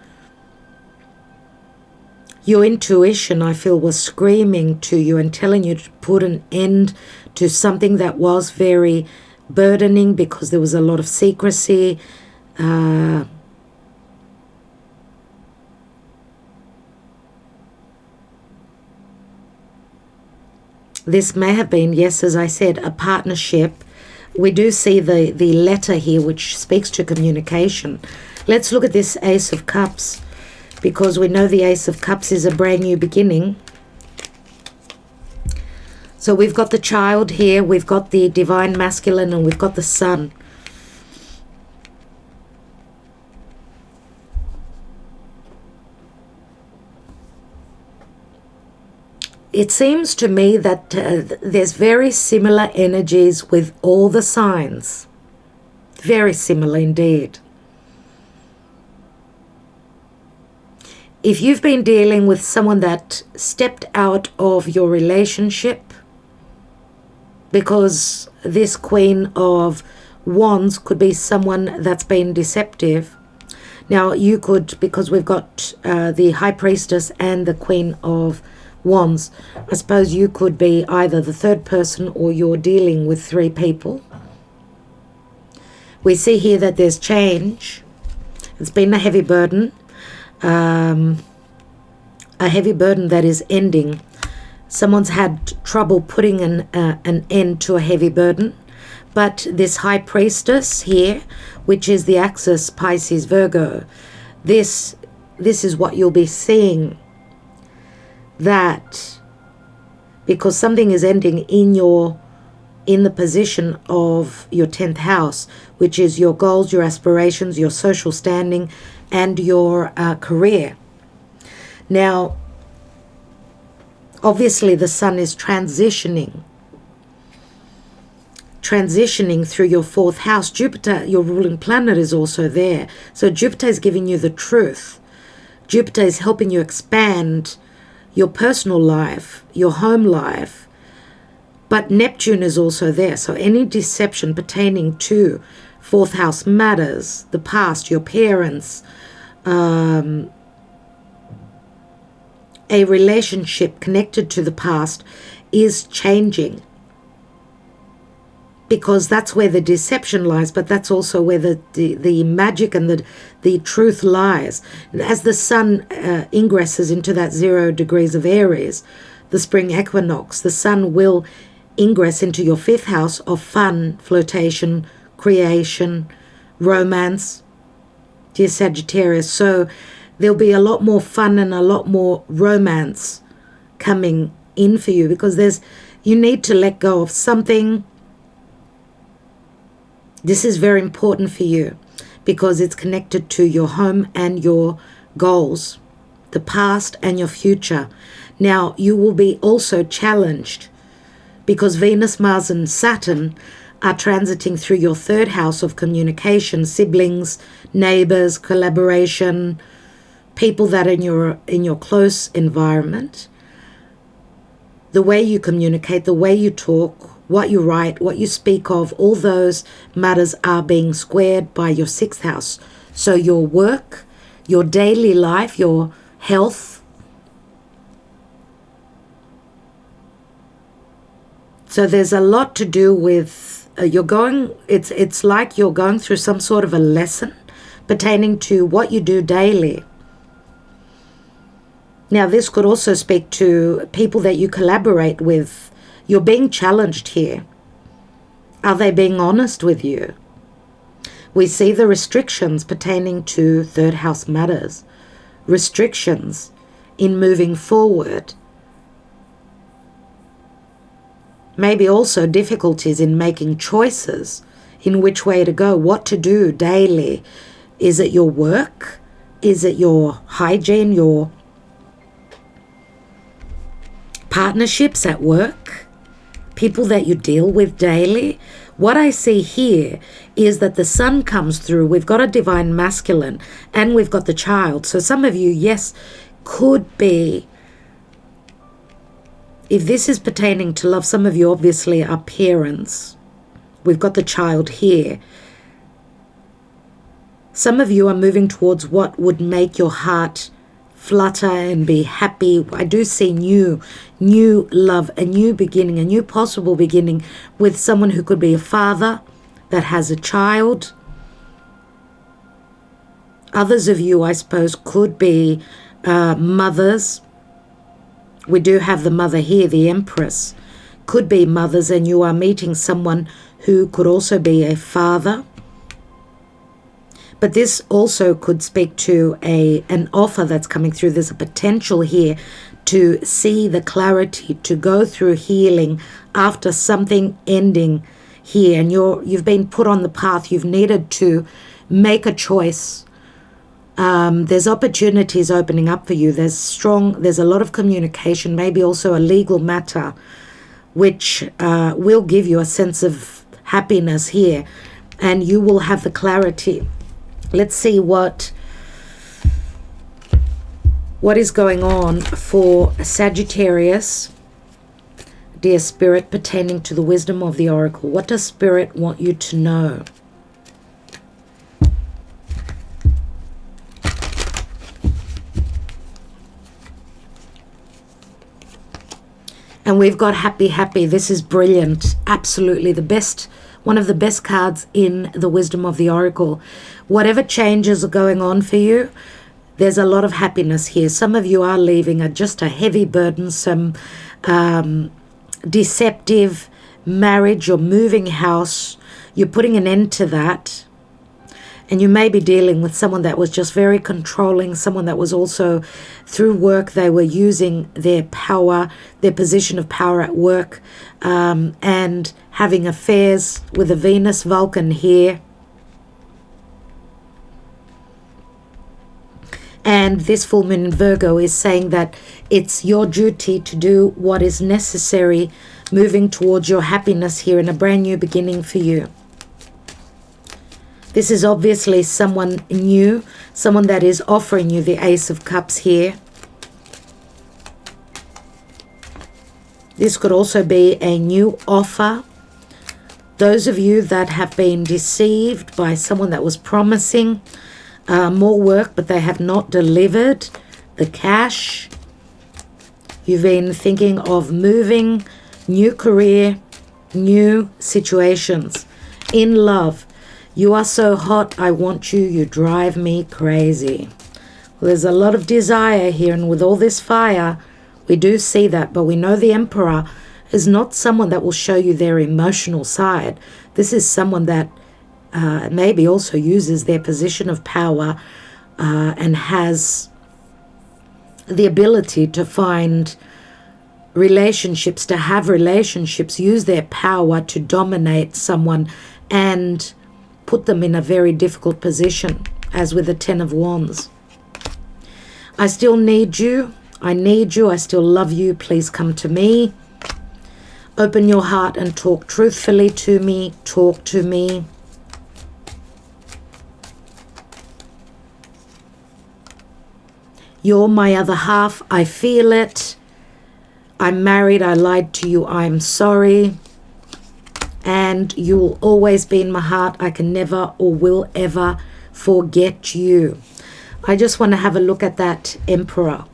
intuition, I feel, was screaming to you and telling you to put an end to something that was very burdening because there was a lot of secrecy. This may have been, yes, as I said, a partnership. We do see the letter here, which speaks to communication. Let's look at this Ace of Cups, because we know the Ace of Cups is a brand new beginning. So we've got the Child here, we've got the Divine Masculine, and we've got the Sun. It seems to me that there's very similar energies with all the signs. Very similar indeed. If you've been dealing with someone that stepped out of your relationship, because this Queen of Wands could be someone that's been deceptive. Now you could, because we've got the High Priestess and the Queen of Wands, I suppose you could be either the third person or you're dealing with three people. We see here that there's change. It's been a heavy burden. A heavy burden that is ending. Someone's had trouble putting an end to a heavy burden. But this High Priestess here, which is the axis Pisces Virgo, this is what you'll be seeing. That because something is ending in the position of your 10th house, which is your goals, your aspirations, your social standing, and your career. Now, obviously the Sun is transitioning through your 4th house. Jupiter, your ruling planet, is also there. So Jupiter is giving you the truth. Jupiter is helping you expand your personal life, your home life. But Neptune is also there. So any deception pertaining to 4th house matters, the past, your parents, a relationship connected to the past is changing. Because that's where the deception lies, but that's also where the magic and the truth lies. And as the Sun ingresses into that 0 degrees of Aries, the spring equinox, the Sun will ingress into your 5th house of fun, flirtation, creation, romance, dear Sagittarius. So there'll be a lot more fun and a lot more romance coming in for you, because you need to let go of something. This is very important for you because it's connected to your home and your goals, the past and your future. Now, you will be also challenged because Venus, Mars, and Saturn are transiting through your 3rd house of communication, siblings, neighbors, collaboration, people that are in your close environment. The way you communicate, the way you talk, what you write, what you speak of, all those matters are being squared by your 6th house. So your work, your daily life, your health. So there's a lot to do with it's like you're going through some sort of a lesson pertaining to what you do daily. Now this could also speak to people that you collaborate with. You're being challenged here. Are they being honest with you? We see the restrictions pertaining to 3rd house matters. Restrictions in moving forward. Maybe also difficulties in making choices in which way to go, what to do daily. Is it your work? Is it your hygiene, your partnerships at work? People that you deal with daily? What I see here is that the Sun comes through. We've got a Divine Masculine and we've got the Child. So some of you, yes, could be if this is pertaining to love, some of you obviously are parents. We've got the child here. Some of you are moving towards what would make your heart flutter and be happy. I do see new love, a new beginning, a new possible beginning with someone who could be a father that has a child. Others of you, I suppose, could be mothers. We do have the mother here, the Empress. Could be mothers, and you are meeting someone who could also be a father. But this also could speak to an offer that's coming through. There's a potential here to see the clarity, to go through healing after something ending here. And you've been put on the path. You've needed to make a choice. There's opportunities opening up for you. There's a lot of communication, maybe also a legal matter, which will give you a sense of happiness here. And you will have the clarity. Let's see what is going on for Sagittarius, dear Spirit, pertaining to the wisdom of the Oracle. What does Spirit want you to know? And we've got happy, happy. This is brilliant. Absolutely the best. One of the best cards in the wisdom of the Oracle. Whatever changes are going on for you, there's a lot of happiness here. Some of you are leaving just a heavy, burdensome, deceptive marriage or moving house. You're putting an end to that. And you may be dealing with someone that was just very controlling, someone that was also, through work, they were using their power, their position of power at work, and having affairs with a Venus Vulcan here. And this full moon in Virgo is saying that it's your duty to do what is necessary, moving towards your happiness here in a brand new beginning for you. This is obviously someone new, someone that is offering you the Ace of Cups here. This could also be a new offer. Those of you that have been deceived by someone that was promising more work, but they have not delivered the cash. You've been thinking of moving, new career, new situations. In love. You are so hot, I want you, you drive me crazy. Well, there's a lot of desire here, and with all this fire, we do see that, but we know the Emperor is not someone that will show you their emotional side. This is someone that maybe also uses their position of power and has the ability to find relationships, to have relationships, use their power to dominate someone and put them in a very difficult position, as with the Ten of Wands. I still need you. I need you. I still love you. Please come to me. Open your heart and talk truthfully to me. Talk to me. You're my other half. I feel it. I'm married. I lied to you. I'm sorry. And you'll always be in my heart. I can never or will ever forget you. I just want to have a look at that Emperor.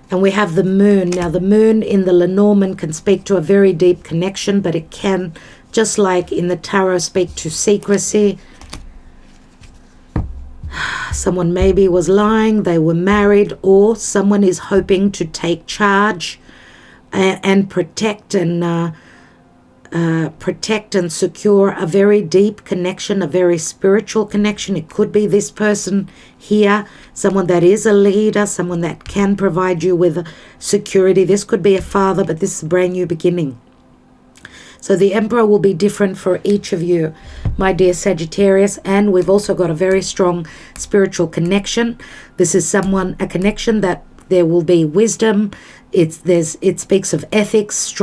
And we have the moon. Now the moon in the Lenormand can speak to a very deep connection, but it can, just like in the tarot, speak to secrecy. Someone maybe was lying, they were married, or someone is hoping to take charge and protect and secure a very deep connection, a very spiritual connection. It could be this person here, someone that is a leader, someone that can provide you with security. This could be a father, but this is a brand new beginning. So the Emperor will be different for each of you, my dear Sagittarius. And we've also got a very strong spiritual connection. This is a connection that there will be wisdom. It speaks of ethics,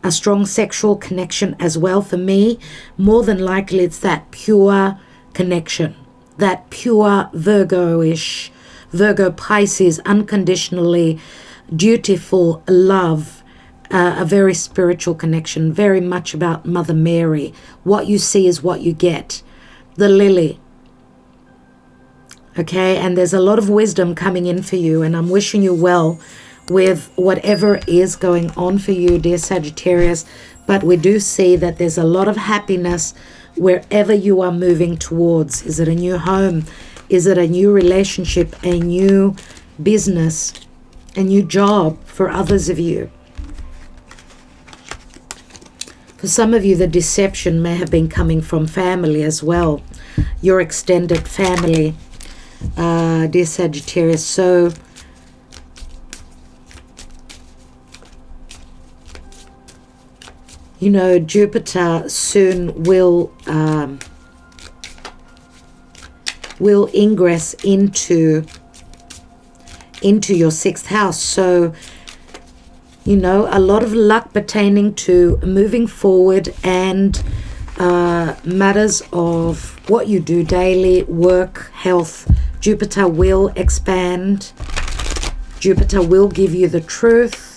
a strong sexual connection as well. For me, more than likely it's that pure connection, that pure Virgo-ish Virgo, Pisces, unconditionally dutiful love, a very spiritual connection, very much about Mother Mary. What you see is what you get. The lily. Okay, and there's a lot of wisdom coming in for you, and I'm wishing you well with whatever is going on for you, dear Sagittarius. But we do see that there's a lot of happiness wherever you are moving towards. Is it a new home? Is it a new relationship, a new business, a new job for others of you? For some of you, the deception may have been coming from family as well, your extended family, dear Sagittarius. So you know, Jupiter soon will ingress into your 6th house. So, you know, a lot of luck pertaining to moving forward and matters of what you do daily, work, health. Jupiter will expand. Jupiter will give you the truth.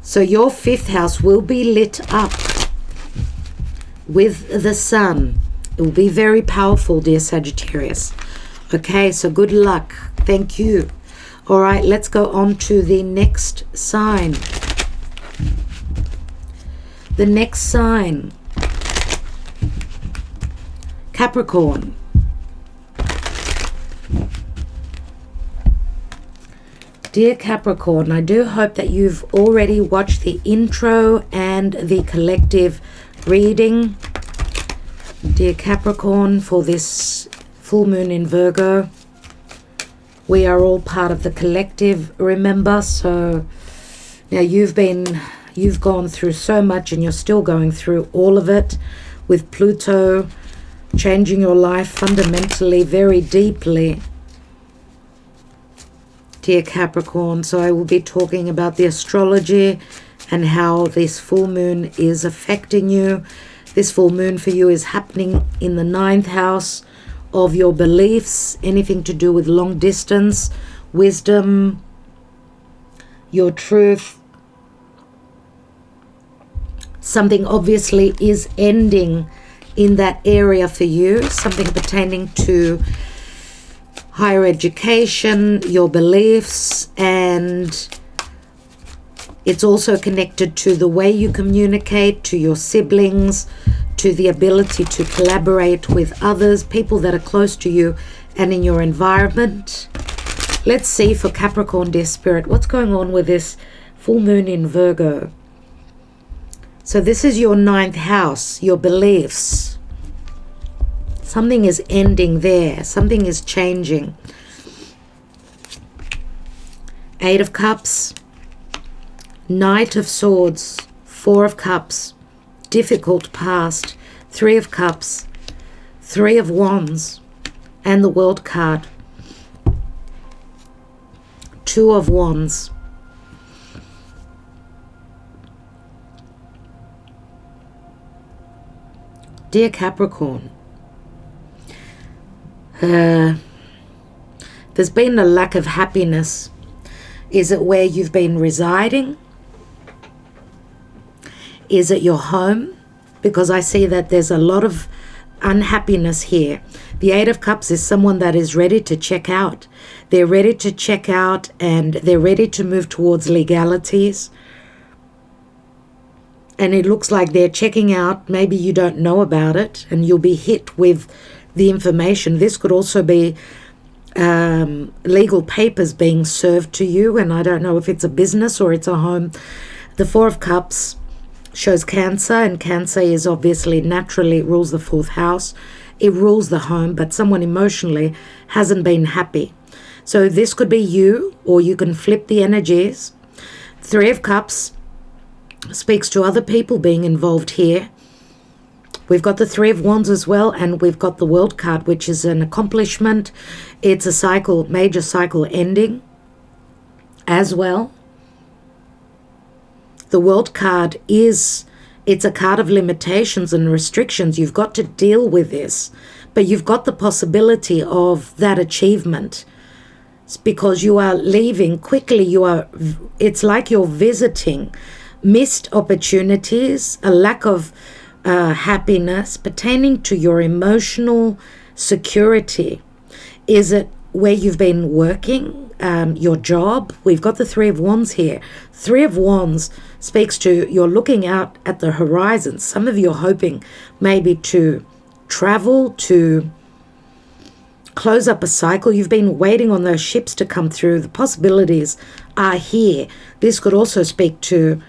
So your 5th house will be lit up with the sun. It will be very powerful, dear Sagittarius. Okay, so good luck. Thank you. All right, let's go on to the next sign. The next sign, Capricorn. Dear Capricorn, I do hope that you've already watched the intro and the collective reading. Dear Capricorn, for this full moon in Virgo, we are all part of the collective, remember? So now you've gone through so much, and you're still going through all of it, with Pluto changing your life fundamentally, very deeply, dear Capricorn. So I will be talking about the astrology and how this full moon is affecting you. This full moon for you is happening in the 9th house of your beliefs, anything to do with long distance, wisdom, your truth. Something obviously is ending in that area for you, something pertaining to higher education, your beliefs, and it's also connected to the way you communicate, to your siblings, to the ability to collaborate with others, people that are close to you and in your environment. Let's see for Capricorn, dear Spirit, what's going on with this full moon in Virgo. So this is your 9th house, your beliefs. Something is ending there. Something is changing. 8 of Cups, Knight of Swords, 4 of Cups, difficult past, 3 of Cups, 3 of Wands, and the World card, 2 of Wands. Dear Capricorn, there's been a lack of happiness. Is it where you've been residing? Is it your home? Because I see that there's a lot of unhappiness here. The 8 of Cups is someone that is ready to check out. They're ready to check out, and they're ready to move towards legalities. And it looks like they're checking out. Maybe you don't know about it, and you'll be hit with the information. This could also be legal papers being served to you, and I don't know if it's a business or it's a home. The 4 of Cups shows Cancer, and Cancer is obviously naturally rules the 4th house. It rules the home, but someone emotionally hasn't been happy. So this could be you, or you can flip the energies. 3 of Cups speaks to other people being involved here. We've got the 3 of Wands as well, and we've got the World card, which is an accomplishment. It's a cycle, major cycle ending as well. The World card it's a card of limitations and restrictions. You've got to deal with this, but you've got the possibility of that achievement. It's because you are leaving quickly. It's like you're visiting missed opportunities, a lack of happiness pertaining to your emotional security. Is it where you've been working, your job? We've got the Three of Wands here. Three of Wands speaks to you're looking out at the horizon. Some of you are hoping maybe to travel, to close up a cycle. You've been waiting on those ships to come through. The possibilities are here. This could also speak to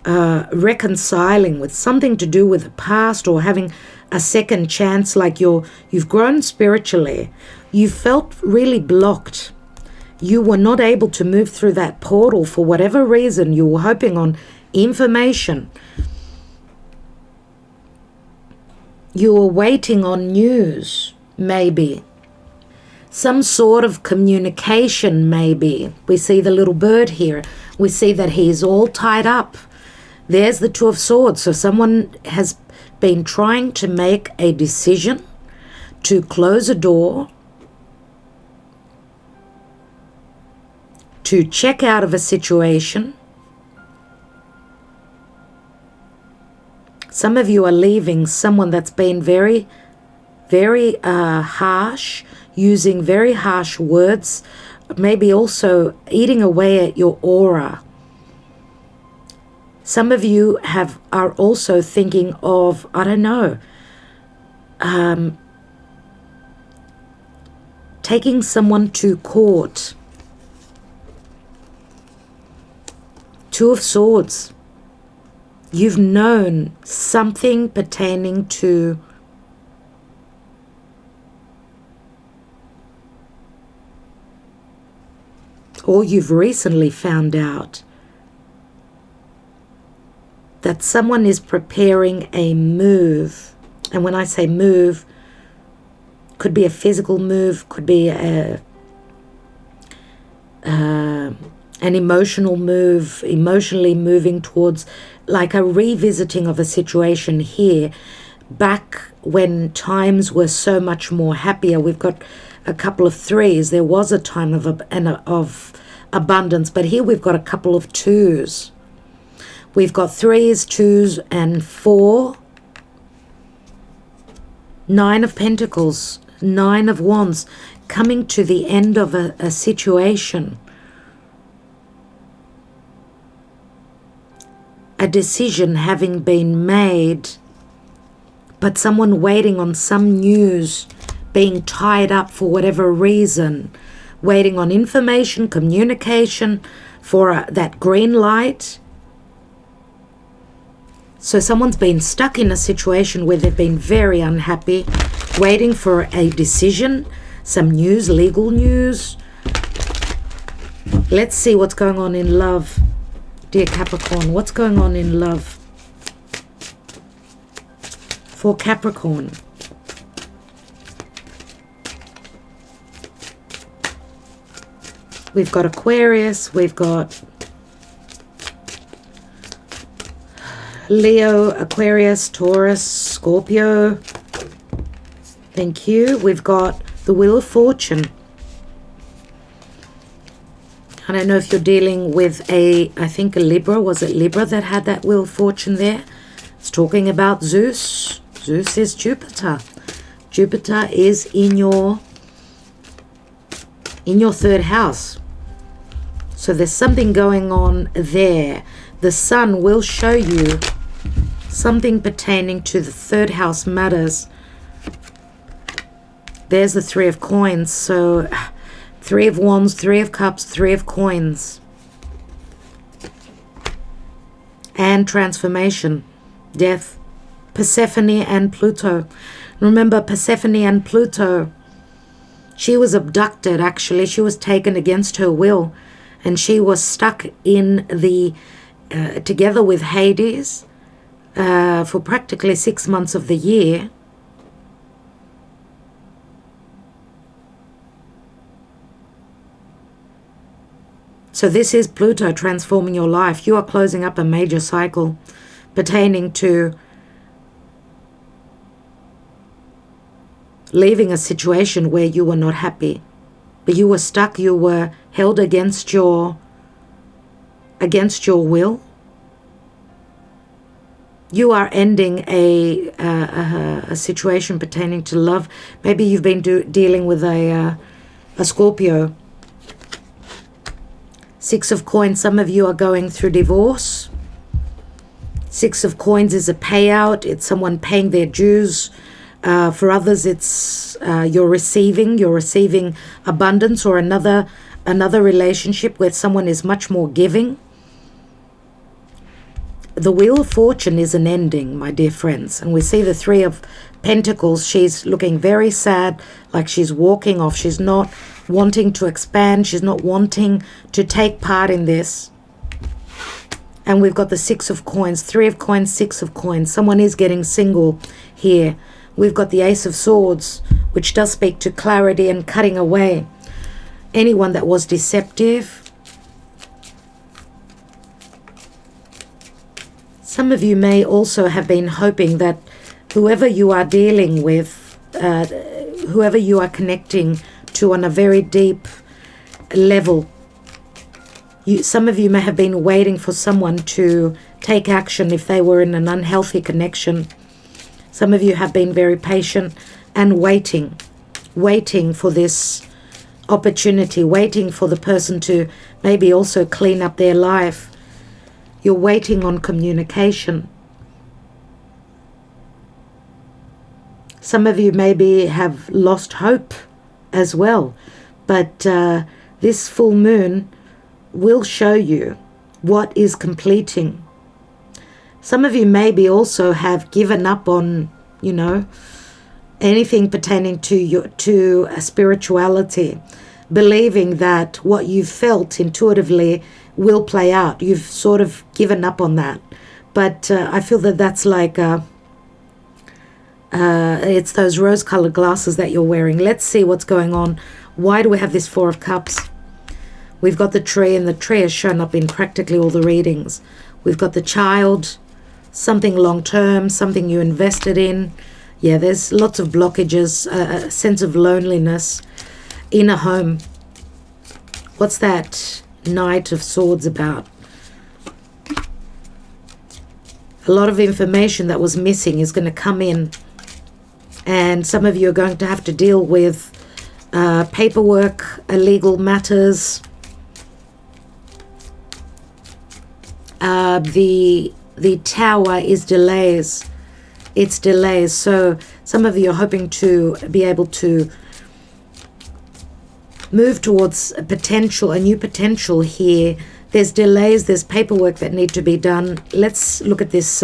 reconciling with something to do with the past, or having a second chance, like you've grown spiritually. You felt really blocked. You were not able to move through that portal for whatever reason. You were hoping on information. You were waiting on news, maybe. Some sort of communication, maybe. We see the little bird here. We see that he's all tied up. There's the Two of Swords. So someone has been trying to make a decision to close a door, to check out of a situation. Some of you are leaving someone that's been very, very harsh, using very harsh words, maybe also eating away at your aura. Some of you are also thinking of, I don't know, taking someone to court. Two of Swords. You've known something pertaining to or you've recently found out that someone is preparing a move. And when I say move, could be a physical move, could be an emotional move, emotionally moving towards, like a revisiting of a situation here, back when times were so much more happier. We've got a couple of threes. There was a time of abundance, but here we've got a couple of twos. We've got threes, twos, and four. Nine of Pentacles, Nine of Wands, coming to the end of a situation. A decision having been made, but someone waiting on some news, being tied up for whatever reason, waiting on information, communication, for that green light. So someone's been stuck in a situation where they've been very unhappy, waiting for a decision, some news, legal news. Let's see what's going on in love, dear Capricorn. What's going on in love for Capricorn? We've got Aquarius, we've got Leo, Aquarius, Taurus, Scorpio. Thank you. We've got the Wheel of Fortune. I don't know if you're dealing with I think a Libra. Was it Libra that had that Wheel of Fortune there? It's talking about Zeus. Zeus is Jupiter. Jupiter is in your third house. So there's something going on there. The sun will show you something pertaining to the third house matters. There's the Three of Coins. So Three of Wands, Three of Cups, Three of Coins. And transformation, death, Persephone and Pluto. Remember Persephone and Pluto, she was abducted actually. She was taken against her will, and she was stuck in the together with Hades for practically 6 months of the year. So this is Pluto transforming your life. You are closing up a major cycle pertaining to leaving a situation where you were not happy. But you were stuck, you were held against your will. You are ending a situation pertaining to love. Maybe you've been dealing with a Scorpio. Six of Coins, some of you are going through divorce. Six of Coins is a payout. It's someone paying their dues. For others, it's you're receiving abundance, or another relationship where someone is much more giving. The Wheel of Fortune is an ending, my dear friends. And we see the Three of Pentacles. She's looking very sad, like she's walking off. She's not wanting to expand. She's not wanting to take part in this. And we've got the Six of Coins, Three of Coins, Six of Coins. Someone is getting single here. We've got the Ace of Swords, which does speak to clarity and cutting away anyone that was deceptive. Some of you may also have been hoping that whoever you are dealing with, whoever you are connecting to on a very deep level, some of you may have been waiting for someone to take action if they were in an unhealthy connection. Some of you have been very patient and waiting for this opportunity, waiting for the person to maybe also clean up their life. You're waiting on communication. Some of you maybe have lost hope as well, but this full moon will show you what is completing. Some of you maybe also have given up on, anything pertaining to spirituality, believing that what you felt intuitively will play out. You've sort of given up on that. But I feel that that's like it's those rose-colored glasses that you're wearing. Let's see what's going on. Why do we have this Four of Cups? We've got the tree, and the tree has shown up in practically all the readings. We've got the child, something long-term, something you invested in. Yeah, there's lots of blockages, a sense of loneliness in a home. What's that Knight of Swords about? A lot of information that was missing is going to come in, and some of you are going to have to deal with paperwork, legal matters. The Tower is delays. It's delays. So some of you are hoping to be able to move towards a new potential here. There's delays, there's paperwork that need to be done. Let's look at this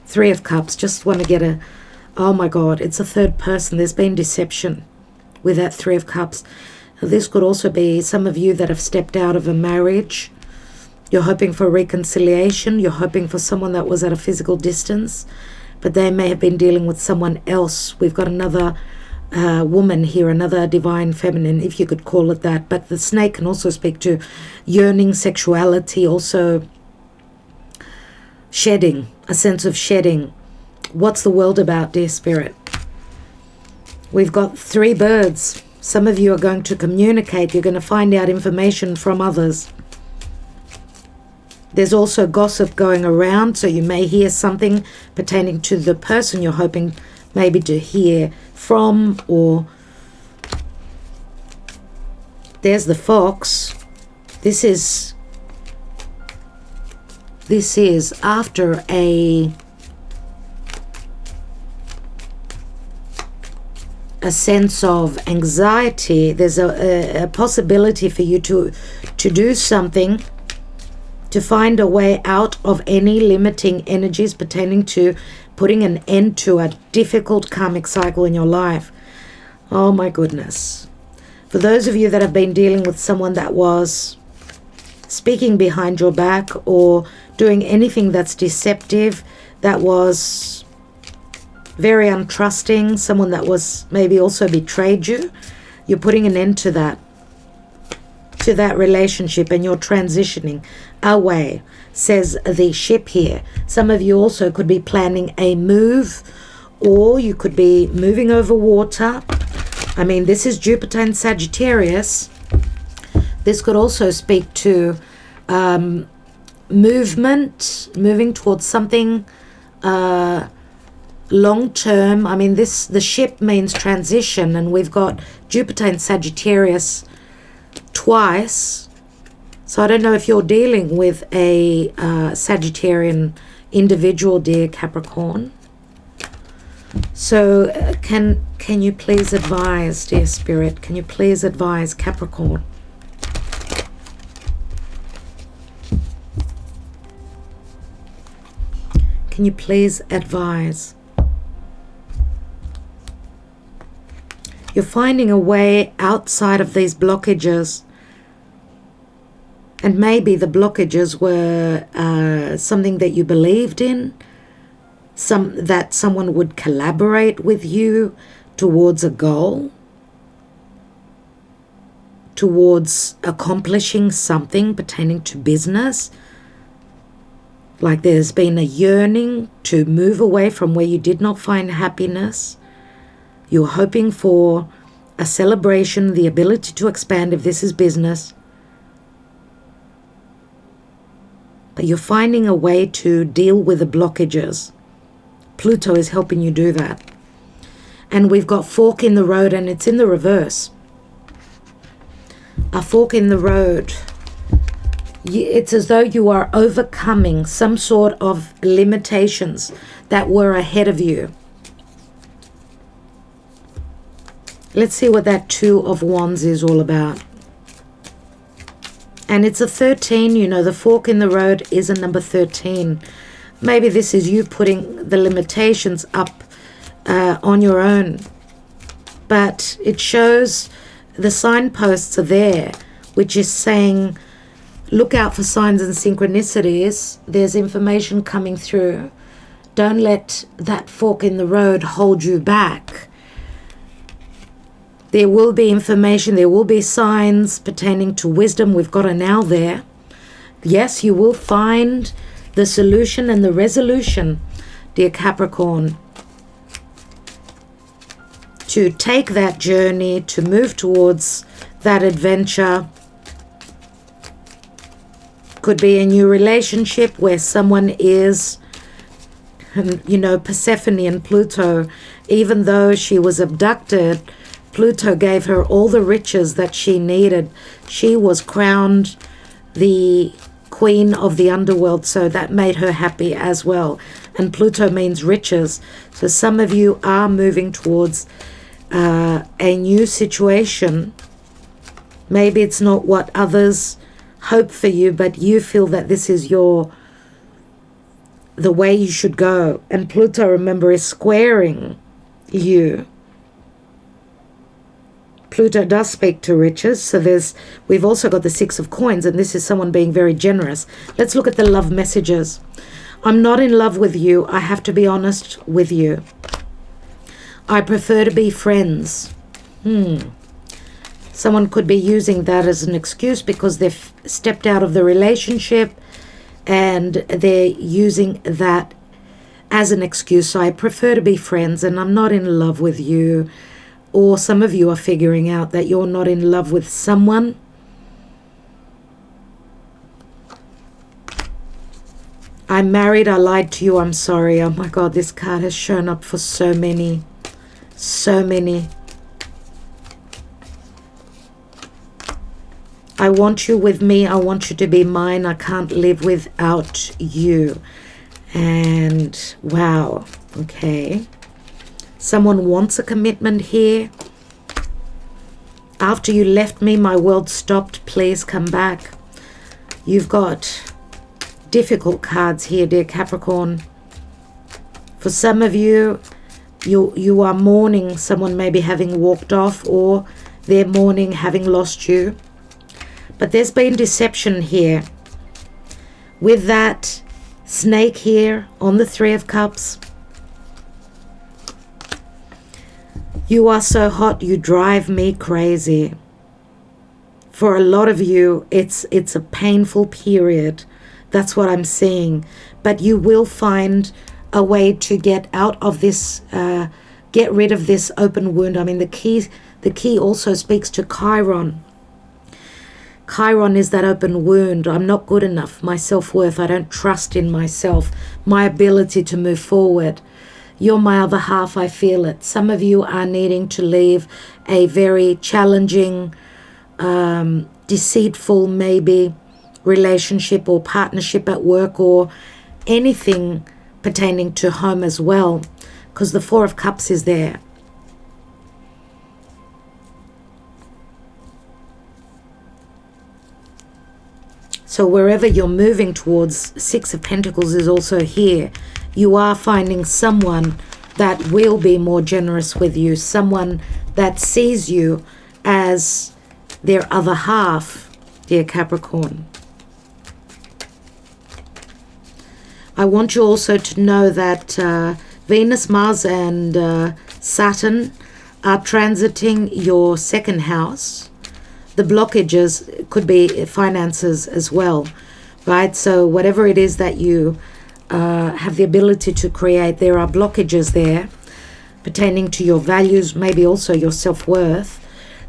Three of Cups. Just want to get oh my God, it's a third person. There's been deception with that Three of Cups. This could also be some of you that have stepped out of a marriage. You're hoping for reconciliation. You're hoping for someone that was at a physical distance, but they may have been dealing with someone else. We've got another woman here, another divine feminine, if you could call it that. But the snake can also speak to yearning, sexuality, also shedding, a sense of shedding. What's the world about, dear Spirit? We've got three birds. Some of you are going to communicate. You're going to find out information from others. There's also gossip going around, so you may hear something pertaining to the person you're hoping maybe to hear from. Or there's the Fox. This is after a sense of anxiety. There's a possibility for you to do something to find a way out of any limiting energies pertaining to putting an end to a difficult karmic cycle in your life. Oh my goodness. For those of you that have been dealing with someone that was speaking behind your back or doing anything that's deceptive, that was very untrusting, someone that was maybe also betrayed you, you're putting an end to that. to that relationship and you're transitioning away, says the ship here. Some of you also could be planning a move, or you could be moving over water. I mean, this is Jupiter in Sagittarius. This could also speak to movement, moving towards something long term. I mean, the ship means transition, and we've got Jupiter in Sagittarius twice. So I don't know if you're dealing with a Sagittarian individual, dear Capricorn. So can you please advise, dear Spirit, can you please advise Capricorn? Can you please advise? You're finding a way outside of these blockages. And maybe the blockages were something that you believed in, that someone would collaborate with you towards a goal, towards accomplishing something pertaining to business. Like there's been a yearning to move away from where you did not find happiness. You're hoping for a celebration, the ability to expand if this is business. But you're finding a way to deal with the blockages. Pluto is helping you do that. And we've got fork in the road, and it's in the reverse. A fork in the road. It's as though you are overcoming some sort of limitations that were ahead of you. Let's see what that Two of Wands is all about. And it's a 13, you know, the fork in the road is a number 13. Maybe this is you putting the limitations up on your own. But it shows the signposts are there, which is saying, look out for signs and synchronicities. There's information coming through. Don't let that fork in the road hold you back. There will be information, there will be signs pertaining to wisdom. We've got a now there. Yes, you will find the solution and the resolution, dear Capricorn, to take that journey, to move towards that adventure. Could be a new relationship where someone is, you know, Persephone and Pluto, even though she was abducted, Pluto gave her all the riches that she needed. She was crowned the queen of the underworld, so that made her happy as well. And Pluto means riches. So some of you are moving towards a new situation. Maybe it's not what others hope for you, but you feel that this is the way you should go. And Pluto, remember, is squaring you. Pluto does speak to riches, so we've also got the Six of Coins, and this is someone being very generous. Let's look at the love messages. I'm not in love with you. I have to be honest with you. I prefer to be friends. Someone could be using that as an excuse because they've stepped out of the relationship and they're using that as an excuse. So I prefer to be friends and I'm not in love with you. Or some of you are figuring out that you're not in love with someone. I'm married, I lied to you, I'm sorry. Oh my God, this card has shown up for so many. So many. I want you with me, I want you to be mine, I can't live without you. And wow, okay. Someone wants a commitment here. After you left me, my world stopped. Please come back. You've got difficult cards here, dear Capricorn. For some of you, you are mourning someone maybe having walked off, or they're mourning having lost you. But there's been deception here. With that snake here on the Three of Cups. You are so hot, you drive me crazy. For a lot of you, it's a painful period. That's what I'm seeing. But you will find a way to get out of this, get rid of this open wound. I mean, the key also speaks to Chiron. Chiron is that open wound. I'm not good enough. My self-worth. I don't trust in myself. My ability to move forward. You're my other half. I feel it. Some of you are needing to leave a very challenging, deceitful, maybe, relationship or partnership at work or anything pertaining to home as well, because the Four of Cups is there. So wherever you're moving towards, Six of Pentacles is also here. You are finding someone that will be more generous with you, someone that sees you as their other half, dear Capricorn. I want you also to know that Venus, Mars, and Saturn are transiting your second house. The blockages could be finances as well, right? So whatever it is that you have the ability to create, there are blockages there pertaining to your values, maybe also your self-worth.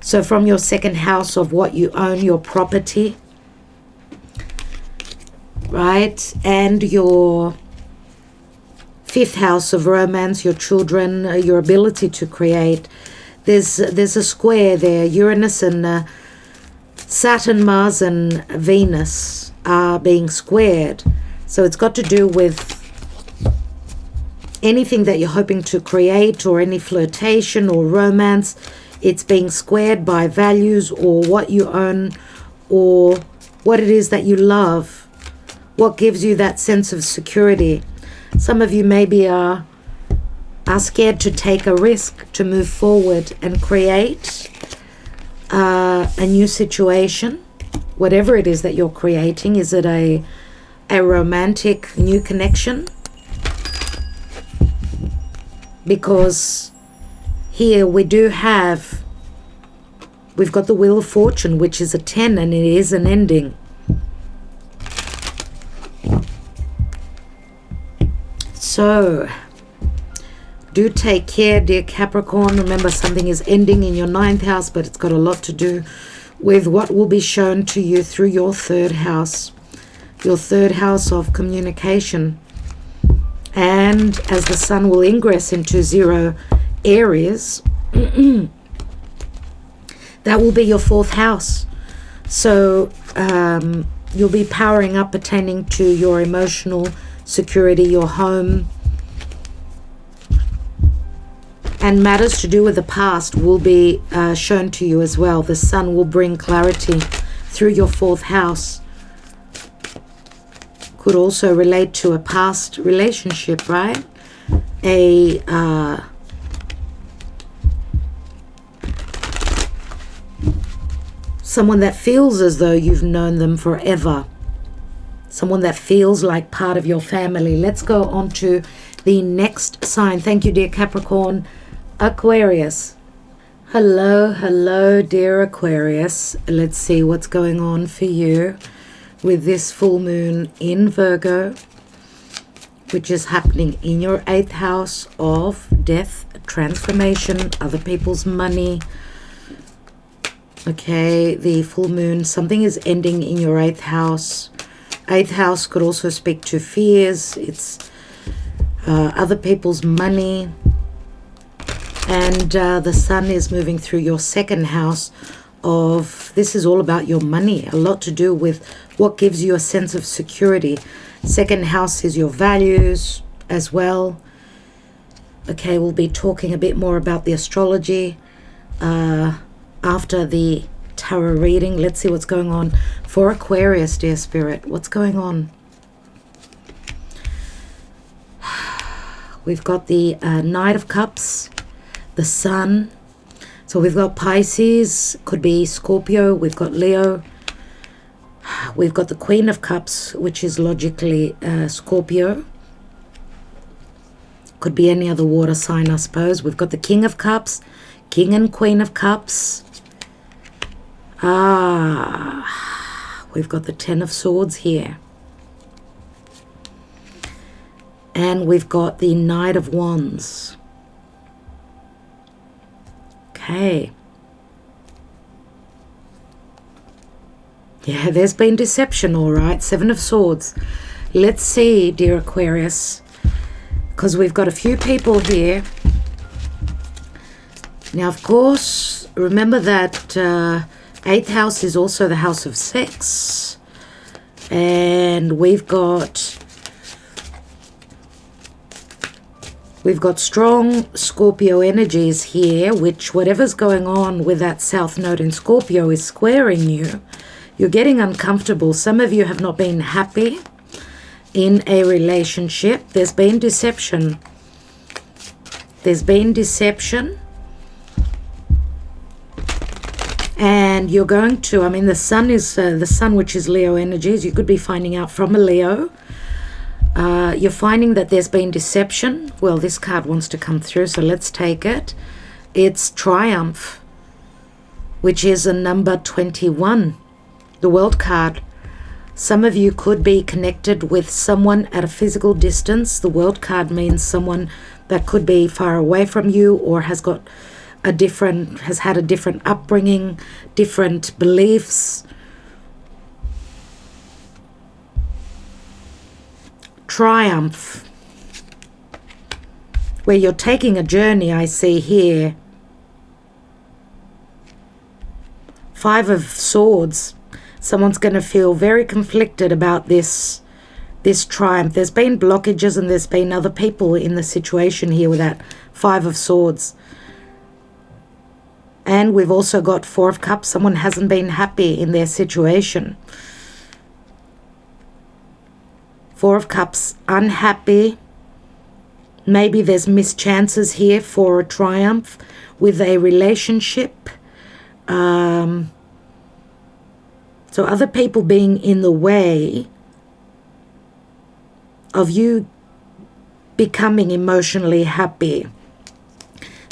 So from your second house of what you own, your property, right? And your fifth house of romance, your children, your ability to create. There's a square there. Uranus and Saturn, Mars, and Venus are being squared. So it's got to do with anything that you're hoping to create or any flirtation or romance. It's being squared by values or what you own or what it is that you love. What gives you that sense of security? Some of you maybe are scared to take a risk, to move forward and create a new situation, whatever it is that you're creating. Is it a romantic new connection? Because here we've got the Wheel of Fortune, which is a 10, and it is an ending. So do take care, dear Capricorn. Remember, something is ending in your 9th house, but it's got a lot to do with what will be shown to you through your 3rd house. Your 3rd house of communication. And as the sun will ingress into 0 Aries, that will be your 4th house. So you'll be powering up pertaining to your emotional security, your home, and matters to do with the past will be shown to you as well. The sun will bring clarity through your 4th house. Could also relate to a past relationship, right? Someone that feels as though you've known them forever. Someone that feels like part of your family. Let's go on to the next sign. Thank you, dear Capricorn. Aquarius. Hello, dear Aquarius. Let's see what's going on for you with this full moon in Virgo, which is happening in your 8th house of death, transformation, other people's money. Okay, the full moon, something is ending in your 8th house. 8th house could also speak to fears. It's other people's money. And the sun is moving through your 2nd house of, this is all about your money, a lot to do with what gives you a sense of security. 2nd house is your values as well. Okay, we'll be talking a bit more about the astrology after the tarot reading. Let's see what's going on for Aquarius, dear Spirit. What's going on? We've got the Knight of Cups, the Sun. So we've got Pisces, could be Scorpio, we've got Leo. We've got the Queen of Cups, which is logically Scorpio. Could be any other water sign, I suppose. We've got the King of Cups, King and Queen of Cups. We've got the Ten of Swords here. And we've got the Knight of Wands. Okay. Yeah, there's been deception, all right. Seven of Swords. Let's see, dear Aquarius, because we've got a few people here. Now, of course, remember that 8th house is also the house of sex. And we've got strong Scorpio energies here, which whatever's going on with that South Node in Scorpio is squaring you. You're getting uncomfortable. Some of you have not been happy in a relationship. There's been deception. There's been deception. And you're going to, I mean, the sun is, the sun, which is Leo energies. You could be finding out from a Leo. You're finding that there's been deception. Well, this card wants to come through, so let's take it. It's Triumph, which is a number 21, the World card. Some of you could be connected with someone at a physical distance. The World card means someone that could be far away from you or has got has had a different upbringing, different beliefs. Triumph, where you're taking a journey, I see here. 5 of Swords. Someone's going to feel very conflicted about this triumph. There's been blockages and there's been other people in the situation here with that 5 of Swords. And we've also got 4 of Cups. Someone hasn't been happy in their situation. 4 of Cups, unhappy. Maybe there's missed chances here for a triumph with a relationship. So other people being in the way of you becoming emotionally happy.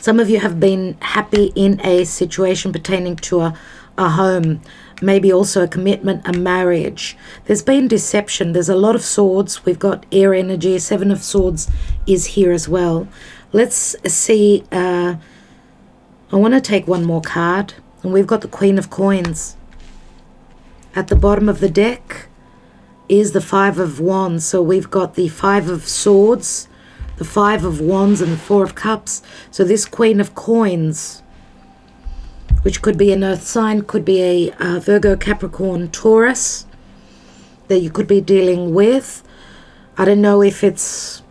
Some of you have been happy in a situation pertaining to a home, maybe also a commitment, a marriage. There's been deception. There's a lot of swords. We've got air energy. 7 of Swords is here as well. Let's see. I want to take one more card. And we've got the Queen of Coins. At the bottom of the deck is the 5 of Wands. So we've got the 5 of Swords, the 5 of Wands, and the 4 of Cups. So this Queen of Coins, which could be an earth sign, could be a Virgo, Capricorn, Taurus that you could be dealing with. I don't know if it's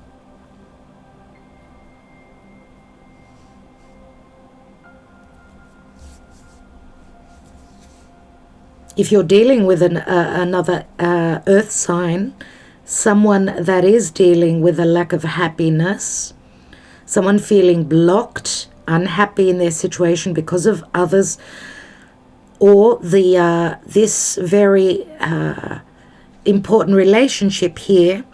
if you're dealing with another earth sign, someone that is dealing with a lack of happiness, someone feeling blocked, unhappy in their situation because of others, or this very important relationship here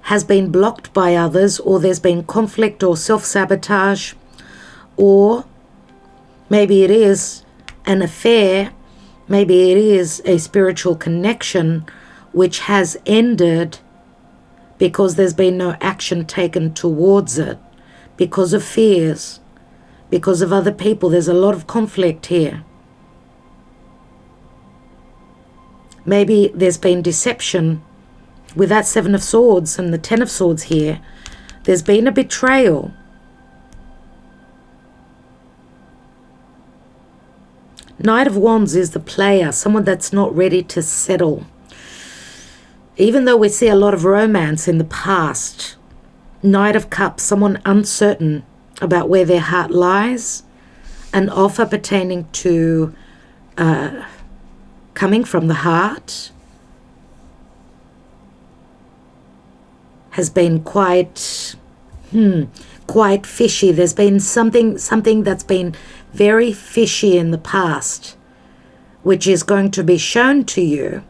has been blocked by others, or there's been conflict or self-sabotage, or maybe it is an affair, maybe it is a spiritual connection which has ended because there's been no action taken towards it, because of fears, because of other people. There's a lot of conflict here. Maybe there's been deception with that 7 of Swords and the 10 of Swords here. There's been a betrayal. Knight of Wands is the player, someone that's not ready to settle. Even though we see a lot of romance in the past, Knight of Cups, someone uncertain about where their heart lies, an offer pertaining to coming from the heart has been quite fishy. There's been something that's been very fishy in the past, which is going to be shown to you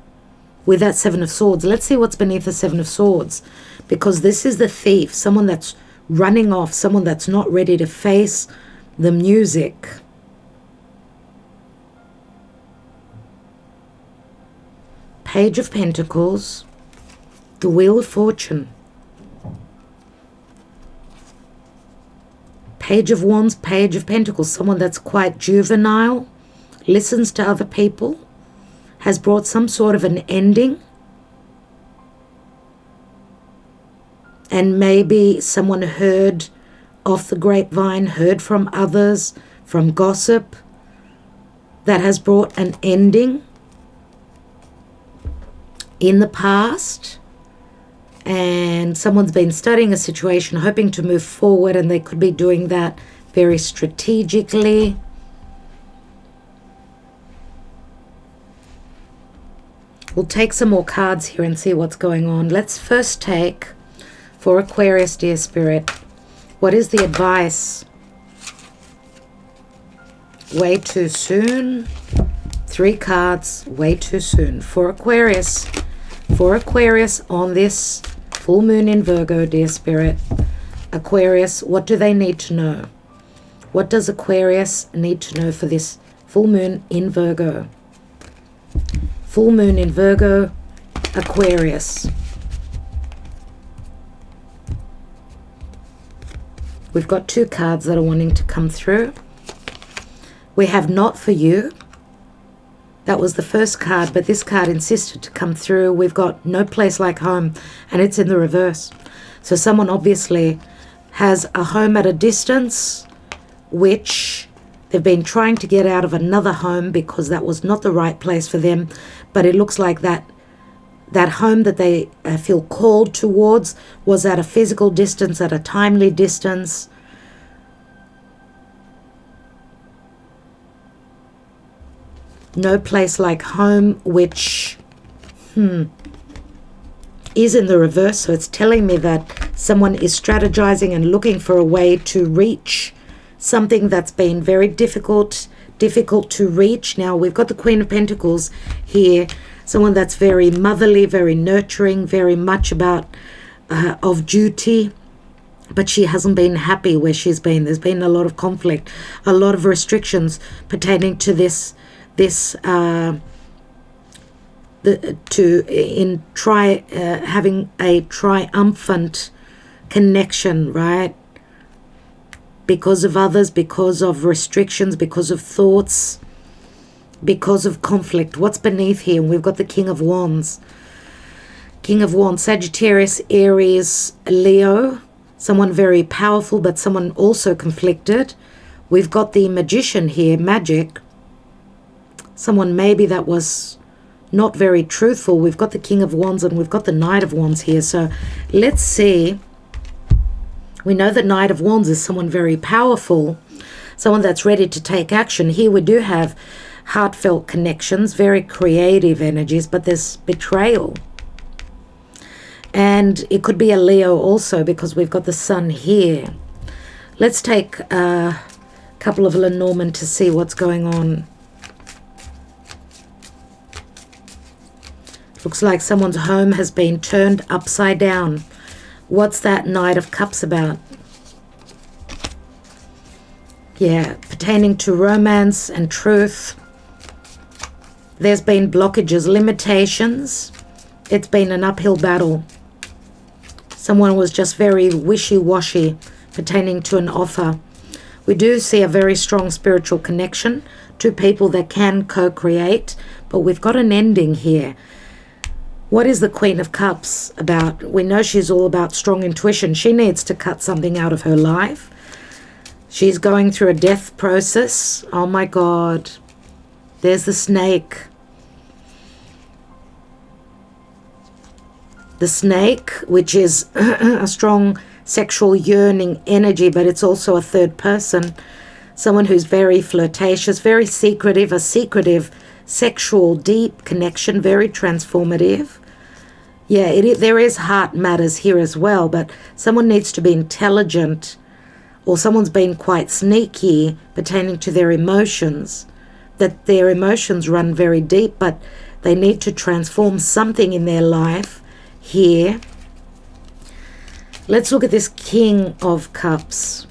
with that 7 of Swords. Let's see what's beneath the 7 of Swords, because this is the thief, someone that's running off, someone that's not ready to face the music. Page of Pentacles, the Wheel of Fortune, Page of Wands, Page of Pentacles, someone that's quite juvenile, listens to other people, has brought some sort of an ending, and maybe someone heard off the grapevine, heard from others, from gossip, that has brought an ending in the past, and someone's been studying a situation, hoping to move forward, and they could be doing that very strategically. We'll take some more cards here and see what's going on. Let's first take, for Aquarius, dear Spirit, what is the advice? Way too soon. 3 cards, way too soon. For Aquarius on this full moon in Virgo, dear Spirit. Aquarius, what do they need to know? What does Aquarius need to know for this full moon in Virgo? Full moon in Virgo, Aquarius. We've got 2 cards that are wanting to come through. We have not for you. That was the first card, but this card insisted to come through. We've got no place like home, and it's in the reverse. So someone obviously has a home at a distance, which they've been trying to get out of another home because that was not the right place for them. But it looks like that home that they feel called towards was at a physical distance, at a timely distance. No place like home, which is in the reverse. So it's telling me that someone is strategizing and looking for a way to reach something that's been very difficult to reach. Now we've got the Queen of Pentacles here, someone that's very motherly, very nurturing, very much about of duty, but she hasn't been happy where she's been. There's been a lot of conflict, a lot of restrictions pertaining to having a triumphant connection, right? Because of others, because of restrictions, because of thoughts, because of conflict. What's beneath here? And we've got the King of Wands. King of Wands, Sagittarius, Aries, Leo. Someone very powerful, but someone also conflicted. We've got the Magician here, magic. Someone maybe that was not very truthful. We've got the King of Wands and we've got the Knight of Wands here. So let's see. We know the Knight of Wands is someone very powerful, someone that's ready to take action. Here we do have heartfelt connections, very creative energies, but there's betrayal. And it could be a Leo also, because we've got the Sun here. Let's take a couple of Lenormand to see what's going on. Looks like someone's home has been turned upside down. What's that Knight of Cups about? Yeah, pertaining to romance and truth. There's been blockages, limitations. It's been an uphill battle. Someone was just very wishy-washy pertaining to an offer. We do see a very strong spiritual connection, 2 people that can co-create, but we've got an ending here. What is the Queen of Cups about? We know she's all about strong intuition. She needs to cut something out of her life. She's going through a death process. Oh my God. There's the Snake. The Snake, which is a strong sexual yearning energy, but it's also a third person. Someone who's very flirtatious, very secretive, a secretive sexual deep connection, very transformative. Yeah, there is heart matters here as well, but someone needs to be intelligent, or someone's been quite sneaky pertaining to their emotions, that their emotions run very deep, but they need to transform something in their life here. Let's look at this King of Cups.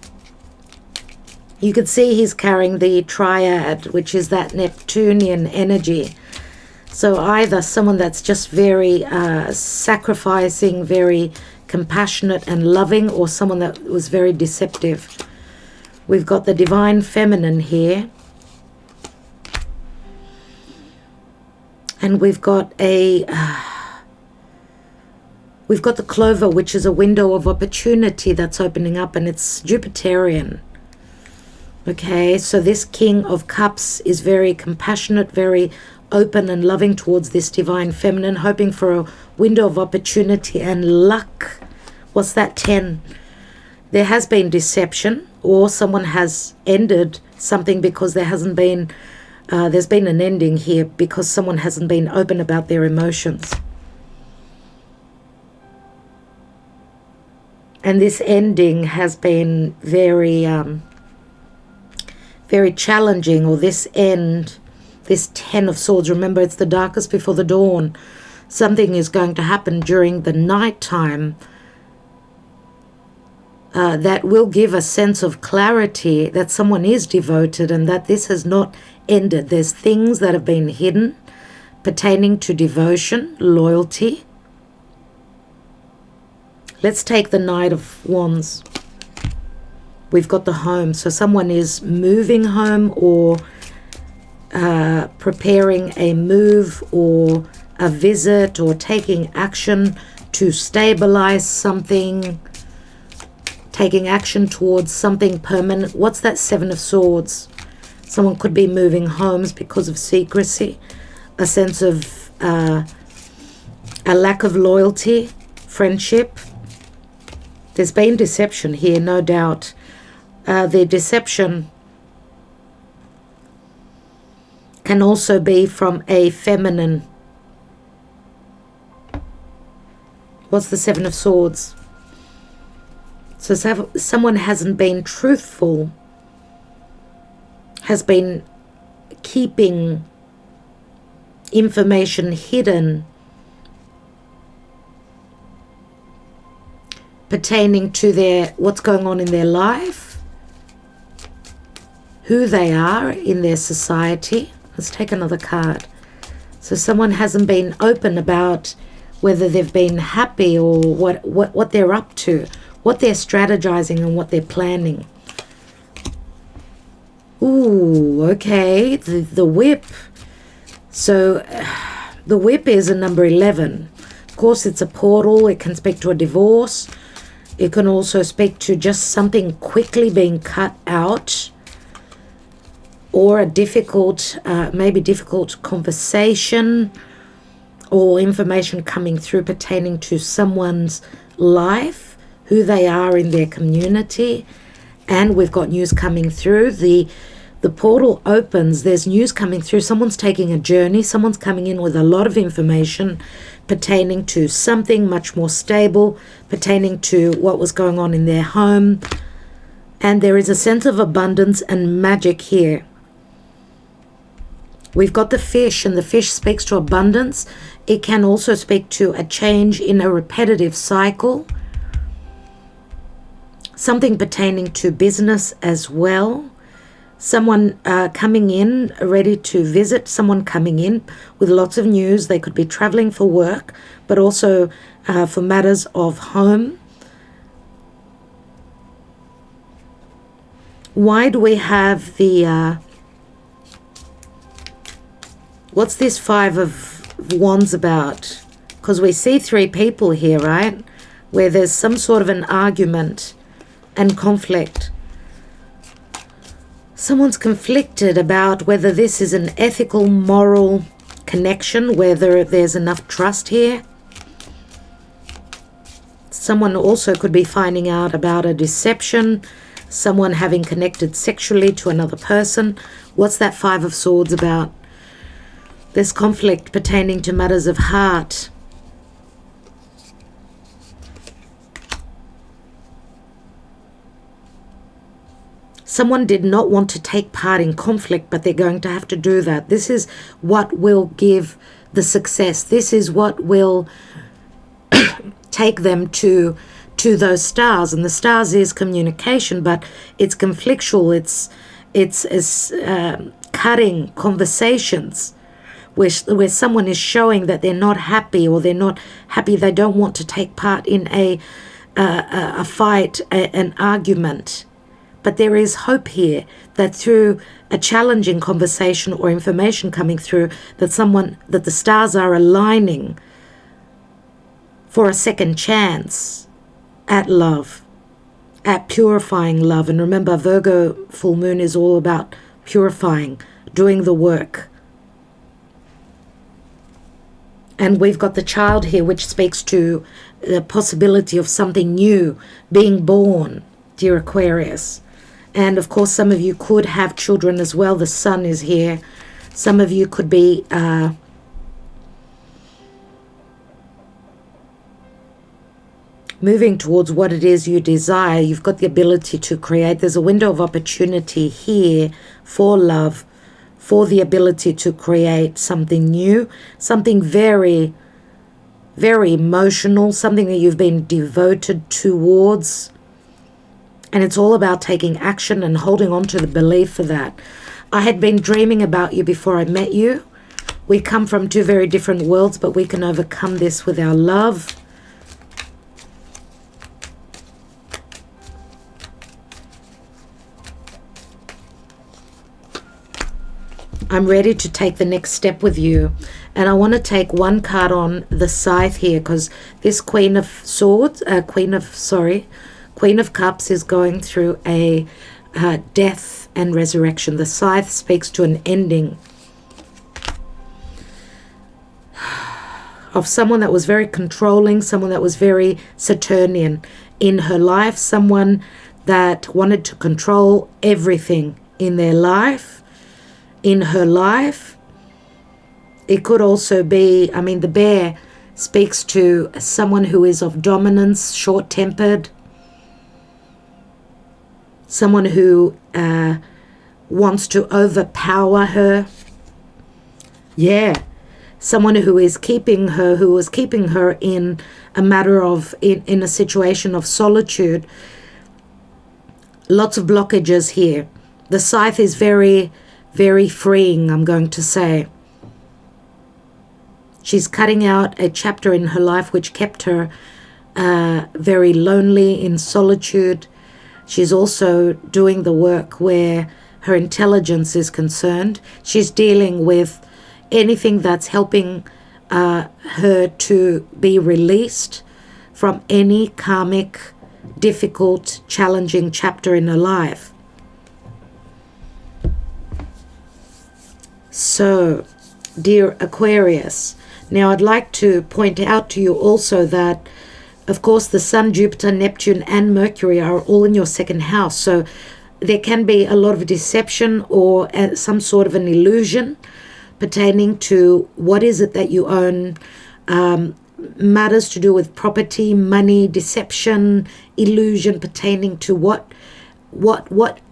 You can see he's carrying the triad, which is that Neptunian energy. So either someone that's just very sacrificing, very compassionate and loving, or someone that was very deceptive. We've got the divine feminine here. And we've got the clover, which is a window of opportunity that's opening up, and it's Jupiterian. Okay, so this King of Cups is very compassionate, very open and loving towards this divine feminine, hoping for a window of opportunity and luck. What's that? 10. There has been deception, or someone has ended something because there hasn't been, there's been an ending here because someone hasn't been open about their emotions. And this ending has been very, very challenging, or this end, this 10 of Swords, remember it's the darkest before the dawn. Something is going to happen during the night time that will give a sense of clarity that someone is devoted and that this has not ended. There's things that have been hidden pertaining to devotion, loyalty. Let's take the Knight of Wands. We've got the home. So someone is moving home, or preparing a move or a visit, or taking action to stabilize something, taking action towards something permanent. What's that? 7 of Swords. Someone could be moving homes because of secrecy, a sense of a lack of loyalty, friendship. There's been deception here, no doubt. The deception can also be from a feminine. What's the 7 of Swords? So someone hasn't been truthful, has been keeping information hidden pertaining to what's going on in their life, who they are in their society. Let's take another card. So someone hasn't been open about whether they've been happy, or what they're up to, what they're strategizing and what they're planning. Ooh, okay, the whip. So the whip is a number 11. Of course, it's a portal. It can speak to a divorce. It can also speak to just something quickly being cut out, or a difficult, maybe difficult conversation or information coming through pertaining to someone's life, who they are in their community. And we've got news coming through. The portal opens, there's news coming through. Someone's taking a journey. Someone's coming in with a lot of information pertaining to something much more stable, pertaining to what was going on in their home. And there is a sense of abundance and magic here. We've got the fish, and the fish speaks to abundance. It can also speak to a change in a repetitive cycle. Something pertaining to business as well. Someone coming in, ready to visit. Someone coming in with lots of news. They could be traveling for work, but also for matters of home. Why do we have the... what's this 5 of Wands about? Because we see 3 people here, right? Where there's some sort of an argument and conflict. Someone's conflicted about whether this is an ethical, moral connection, whether there's enough trust here. Someone also could be finding out about a deception, someone having connected sexually to another person. What's that 5 of Swords about? There's conflict pertaining to matters of heart. Someone did not want to take part in conflict, but they're going to have to do that. This is what will give the success. This is what will take them to those stars. And the stars is communication, but it's conflictual. It's cutting conversations. where someone is showing that they're not happy, or they're not happy, they don't want to take part in a fight, an argument. But there is hope here that through a challenging conversation or information coming through, that the stars are aligning for a second chance at love, at purifying love. And remember, Virgo full moon is all about purifying, doing the work. And we've got the child here, which speaks to the possibility of something new being born, dear Aquarius. And of course, some of you could have children as well. The sun is here. Some of you could be moving towards what it is you desire. You've got the ability to create. There's a window of opportunity here for love, for the ability to create something new, something very, very emotional, something that you've been devoted towards. And it's all about taking action and holding on to the belief for that. I had been dreaming about you before I met you. We come from two very different worlds, but we can overcome this with our love. I'm ready to take the next step with you. And I want to take one card on the scythe here, because this Queen of Cups is going through a death and resurrection. The scythe speaks to an ending of someone that was very controlling, someone that was very Saturnian in her life, someone that wanted to control everything in their life, in her life. It could also be, I mean, the bear speaks to someone who is of dominance, short-tempered, someone who wants to overpower her. Yeah, someone who was keeping her in a matter of, in a situation of solitude. Lots of blockages here. The scythe is very, very freeing, I'm going to say. She's cutting out a chapter in her life which kept her very lonely, in solitude. She's also doing the work where her intelligence is concerned. She's dealing with anything that's helping her to be released from any karmic, difficult, challenging chapter in her life. So, dear Aquarius, now I'd like to point out to you also that, of course, the Sun, Jupiter, Neptune, and Mercury are all in your second house. So there can be a lot of deception or some sort of an illusion pertaining to what is it that you own, matters to do with property, money, deception, illusion pertaining to what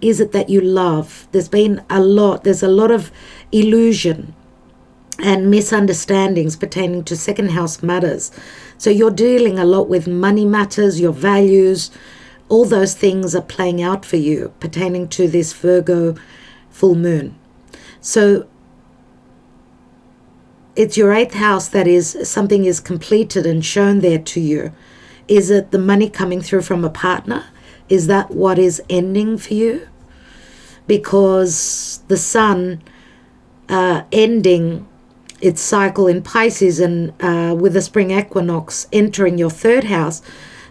is it that you love. There's a lot of illusion and misunderstandings pertaining to second house matters. So you're dealing a lot with money matters, your values, all those things are playing out for you pertaining to this Virgo full moon. So it's your 8th house that is, something is completed and shown there to you. Is it the money coming through from a partner? Is that what is ending for you? Because the sun ending its cycle in Pisces and with the spring equinox entering your 3rd house,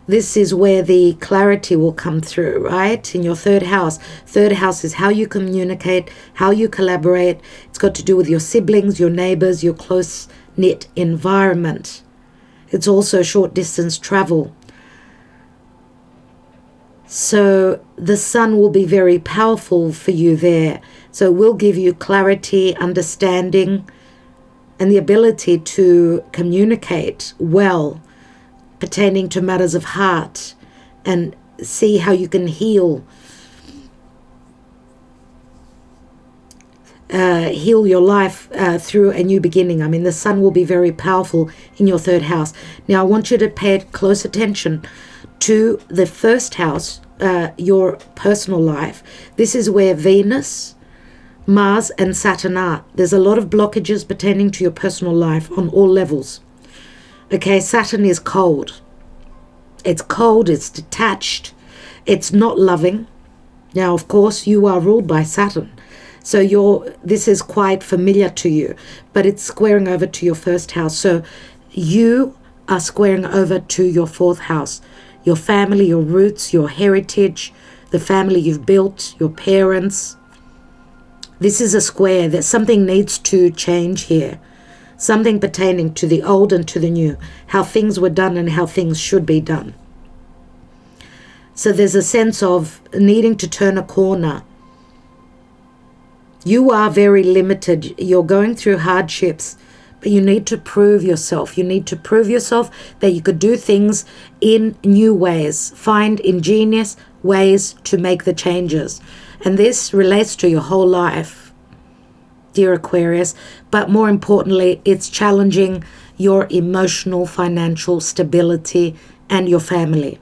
this is where the clarity will come through, right? In your 3rd house. 3rd house is how you communicate, how you collaborate. It's got to do with your siblings, your neighbors, your close-knit environment. It's also short distance travel. So the sun will be very powerful for you there. So it will give you clarity, understanding, and the ability to communicate well pertaining to matters of heart and see how you can heal your life through a new beginning. I mean, the sun will be very powerful in your 3rd house. Now, I want you to pay close attention to the 1st house, your personal life. This is where Venus Mars and Saturn are. There's a lot of blockages pertaining to your personal life on all levels. Okay, Saturn is cold. It's cold, it's detached, it's not loving. Now, of course, you are ruled by Saturn. So this is quite familiar to you, but it's squaring over to your first house. So you are squaring over to your fourth house. Your family, your roots, your heritage, the family you've built, your parents. This is a square that something needs to change here. Something pertaining to the old and to the new. How things were done and how things should be done. So there's a sense of needing to turn a corner. You are very limited. You're going through hardships, but you need to prove yourself. You need to prove yourself that you could do things in new ways. Find ingenious ways to make the changes. And this relates to your whole life, dear Aquarius. But more importantly, it's challenging your emotional, financial stability and your family.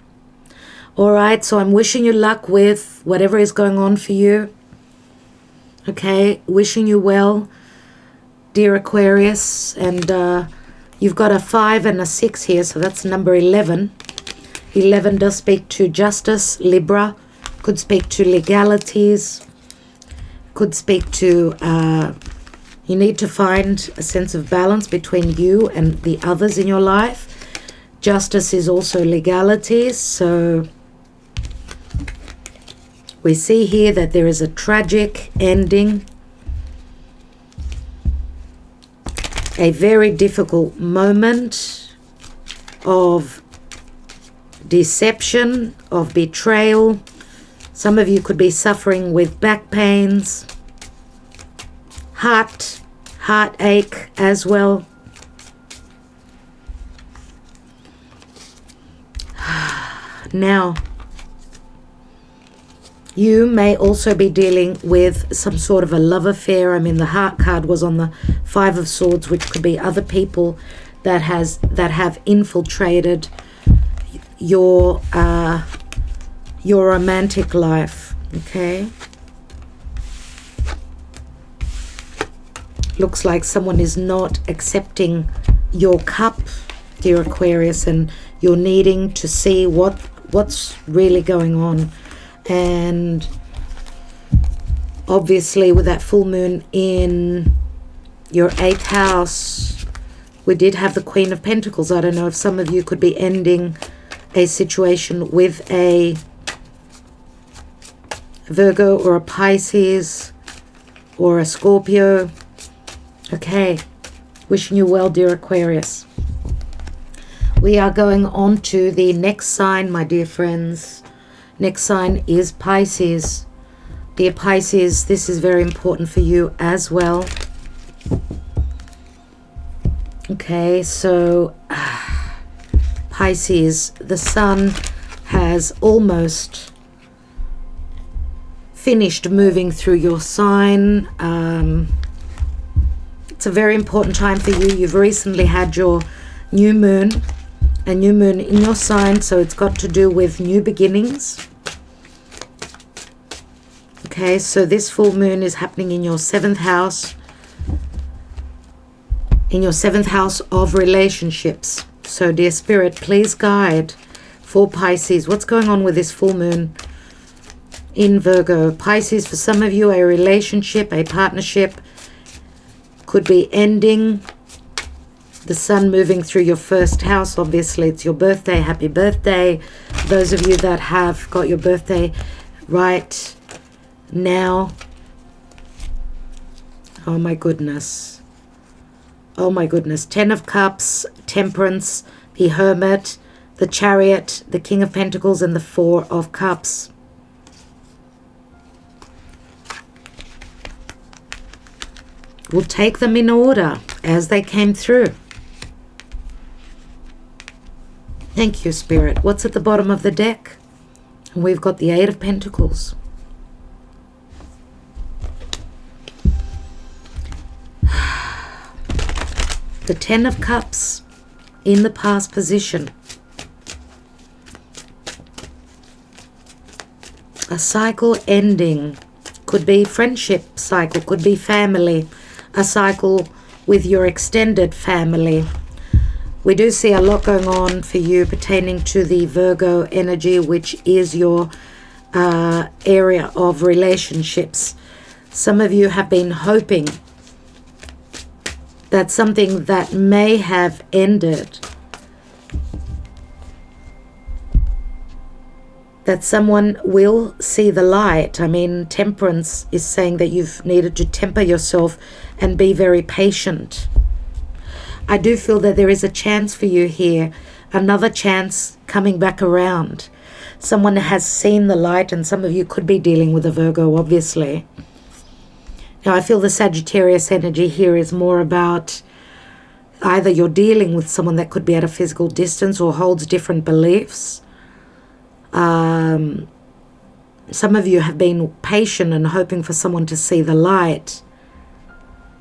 All right, so I'm wishing you luck with whatever is going on for you. Okay, wishing you well, dear Aquarius. And you've got a 5 and a 6 here, so that's number 11. 11 does speak to justice, Libra. Could speak to legalities. Could speak to, you need to find a sense of balance between you and the others in your life. Justice is also legalities, so we see here that there is a tragic ending, a very difficult moment of deception, of betrayal. Some of you could be suffering with back pains, heartache as well. Now, you may also be dealing with some sort of a love affair. I mean, the heart card was on the 5 of Swords, which could be other people that have infiltrated your romantic life. Okay. Looks like someone is not accepting your cup, dear Aquarius, and you're needing to see what's really going on. And obviously with that full moon in your 8th house, we did have the Queen of Pentacles. I don't know if some of you could be ending a situation with a Virgo or a Pisces or a Scorpio. Okay, wishing you well, dear Aquarius. We are going on to the next sign, my dear friends. Next sign is Pisces. Dear Pisces, this is very important for you as well. Okay, so Pisces, the sun has almost finished moving through your sign. It's a very important time for you. You've recently had your new moon. A new moon in your sign, so it's got to do with new beginnings. Okay, so this full moon is happening in your 7th house. In your 7th house of relationships. So, dear Spirit, please guide for Pisces. What's going on with this full moon in Virgo? Pisces, for some of you, a relationship, a partnership could be ending. The sun moving through your 1st house. Obviously, it's your birthday. Happy birthday. Those of you that have got your birthday right now. Oh my goodness. Oh my goodness. 10 of Cups, Temperance, the Hermit, the Chariot, the King of Pentacles, and the 4 of Cups. We'll take them in order as they came through. Thank you, Spirit. What's at the bottom of the deck? We've got the 8 of Pentacles. The 10 of Cups in the past position. A cycle ending. could be friendship cycle, could be family, a cycle with your extended family. We do see a lot going on for you pertaining to the Virgo energy, which is your area of relationships. Some of you have been hoping that something that may have ended, that someone will see the light. I mean, Temperance is saying that you've needed to temper yourself and be very patient. I do feel that there is a chance for you here, another chance coming back around. Someone has seen the light, and some of you could be dealing with a Virgo, obviously. Now, I feel the Sagittarius energy here is more about either you're dealing with someone that could be at a physical distance or holds different beliefs. Some of you have been patient and hoping for someone to see the light.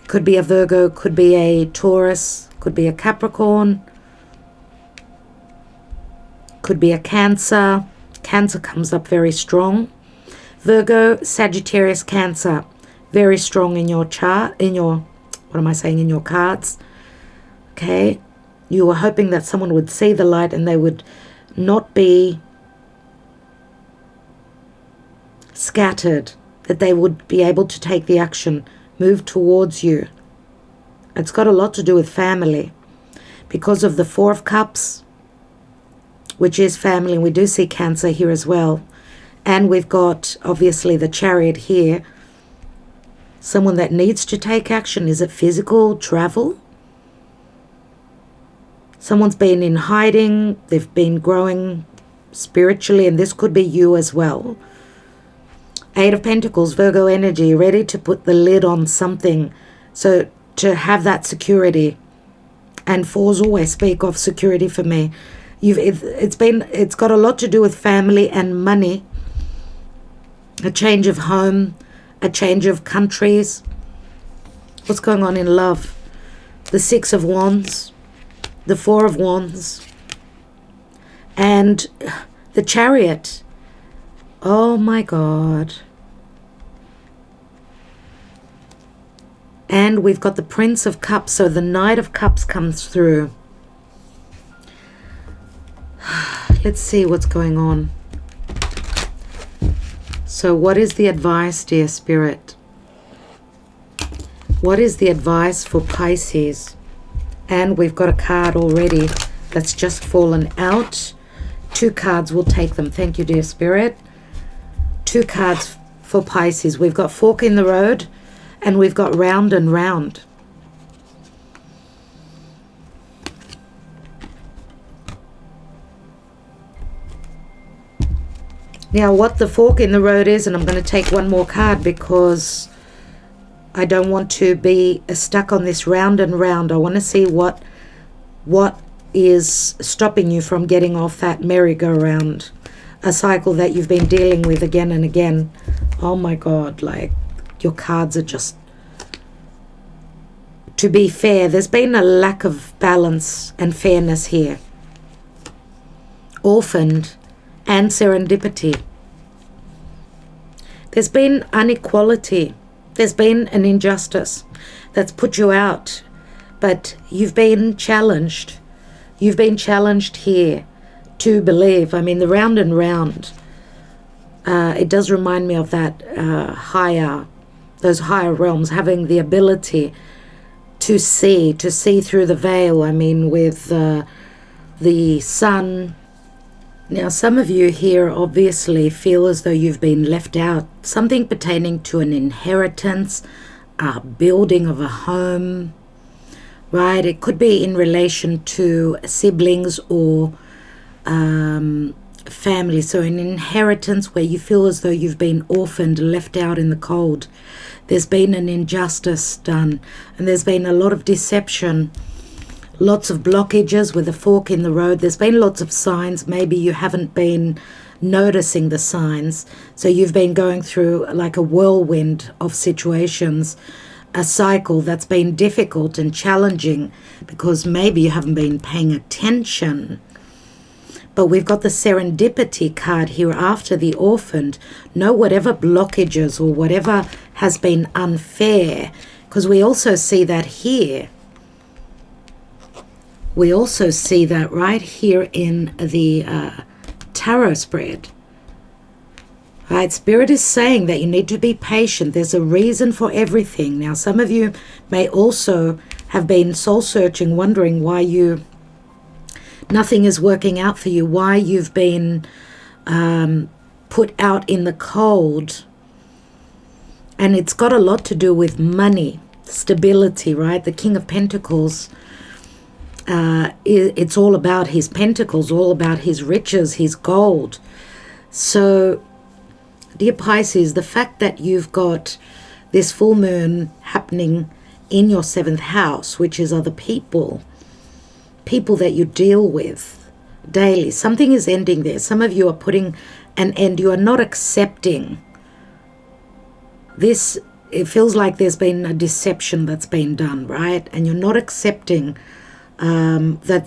Could be a Virgo, could be a Taurus, could be a Capricorn, could be a Cancer. Cancer comes up very strong. Virgo, Sagittarius, Cancer, very strong in your chart, in your cards. Okay, you were hoping that someone would see the light and they would not be scattered, that they would be able to take the action, move towards you. It's got a lot to do with family because of the Four of Cups, which is family. And we do see Cancer here as well. And we've got obviously the Chariot here. Someone that needs to take action. Is it physical travel? Someone's been in hiding. They've been growing spiritually, and this could be you as well. Eight of Pentacles, Virgo energy, ready to put the lid on something. So to have that security. And fours always speak of security for me. It's got a lot to do with family and money. A change of home, a change of countries. What's going on in love? The Six of Wands, the Four of Wands, and the Chariot. Oh my God. And we've got the Prince of Cups, so the Knight of Cups comes through. Let's see what's going on. So what is the advice, dear Spirit? What is the advice for Pisces? And we've got a card already that's just fallen out. 2 cards, we'll take them. Thank you, dear Spirit. 2 cards for Pisces. We've got Fork in the Road and we've got Round and Round. Now, what the fork in the road is, and I'm going to take one more card because I don't want to be stuck on this round and round. I want to see what is stopping you from getting off that merry-go-round, a cycle that you've been dealing with again and again. Oh my God, like your cards are just... To be fair, there's been a lack of balance and fairness here. Orphaned and serendipity. There's been inequality. There's been an injustice that's put you out. But you've been challenged. You've been challenged here to believe. I mean, the round and round, it does remind me of that those higher realms, having the ability to see through the veil. I mean, with the sun. Now, some of you here obviously feel as though you've been left out. Something pertaining to an inheritance, a building of a home, right? It could be in relation to siblings or family. So an inheritance where you feel as though you've been orphaned, left out in the cold. There's been an injustice done, and there's been a lot of deception. Lots of blockages with a fork in the road. There's been lots of signs. Maybe you haven't been noticing the signs. So you've been going through like a whirlwind of situations, a cycle that's been difficult and challenging because maybe you haven't been paying attention. But we've got the serendipity card here after the orphaned. Know whatever blockages or whatever has been unfair, because we also see that here. We also see that right here in the tarot spread. Right, Spirit is saying that you need to be patient. There's a reason for everything. Now, some of you may also have been soul-searching, wondering why nothing is working out for you, why you've been put out in the cold. And it's got a lot to do with money, stability, right? The King of Pentacles, it's all about his pentacles, all about his riches, his gold. So, dear Pisces, the fact that you've got this full moon happening in your 7th house, which is other people that you deal with daily, something is ending there. Some of you are putting an end. You are not accepting this. It feels like there's been a deception that's been done, right? And you're not accepting that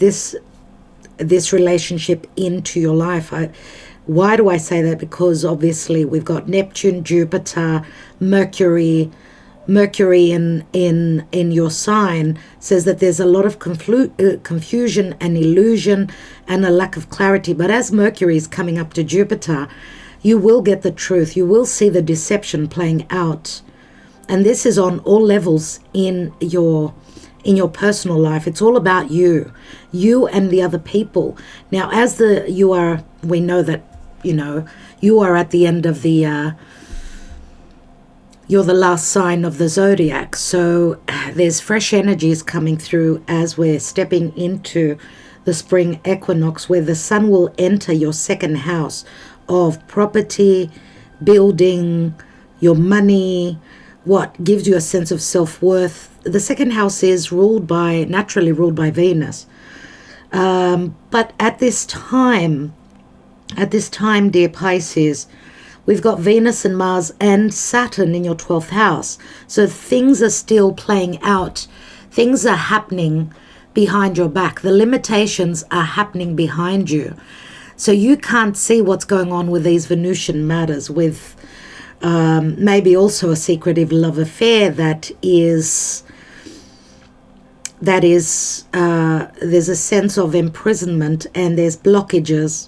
this relationship into your life. Why do I say that? Because obviously we've got Neptune, Jupiter, Mercury in your sign says that there's a lot of confusion and illusion and a lack of clarity. But as Mercury is coming up to Jupiter, you will get the truth. You will see the deception playing out. And this is on all levels in your personal life. It's all about you and the other people. Now, we know that, you are at the end of you're the last sign of the zodiac. So there's fresh energies coming through as we're stepping into the spring equinox, where the sun will enter your 2nd house of property, building, your money, what gives you a sense of self-worth. The 2nd house is naturally ruled by Venus. But at this time, dear Pisces, we've got Venus and Mars and Saturn in your 12th house. So things are still playing out. Things are happening behind your back. The limitations are happening behind you. So you can't see what's going on with these Venusian matters, with maybe also a secretive love affair there's a sense of imprisonment, and there's blockages.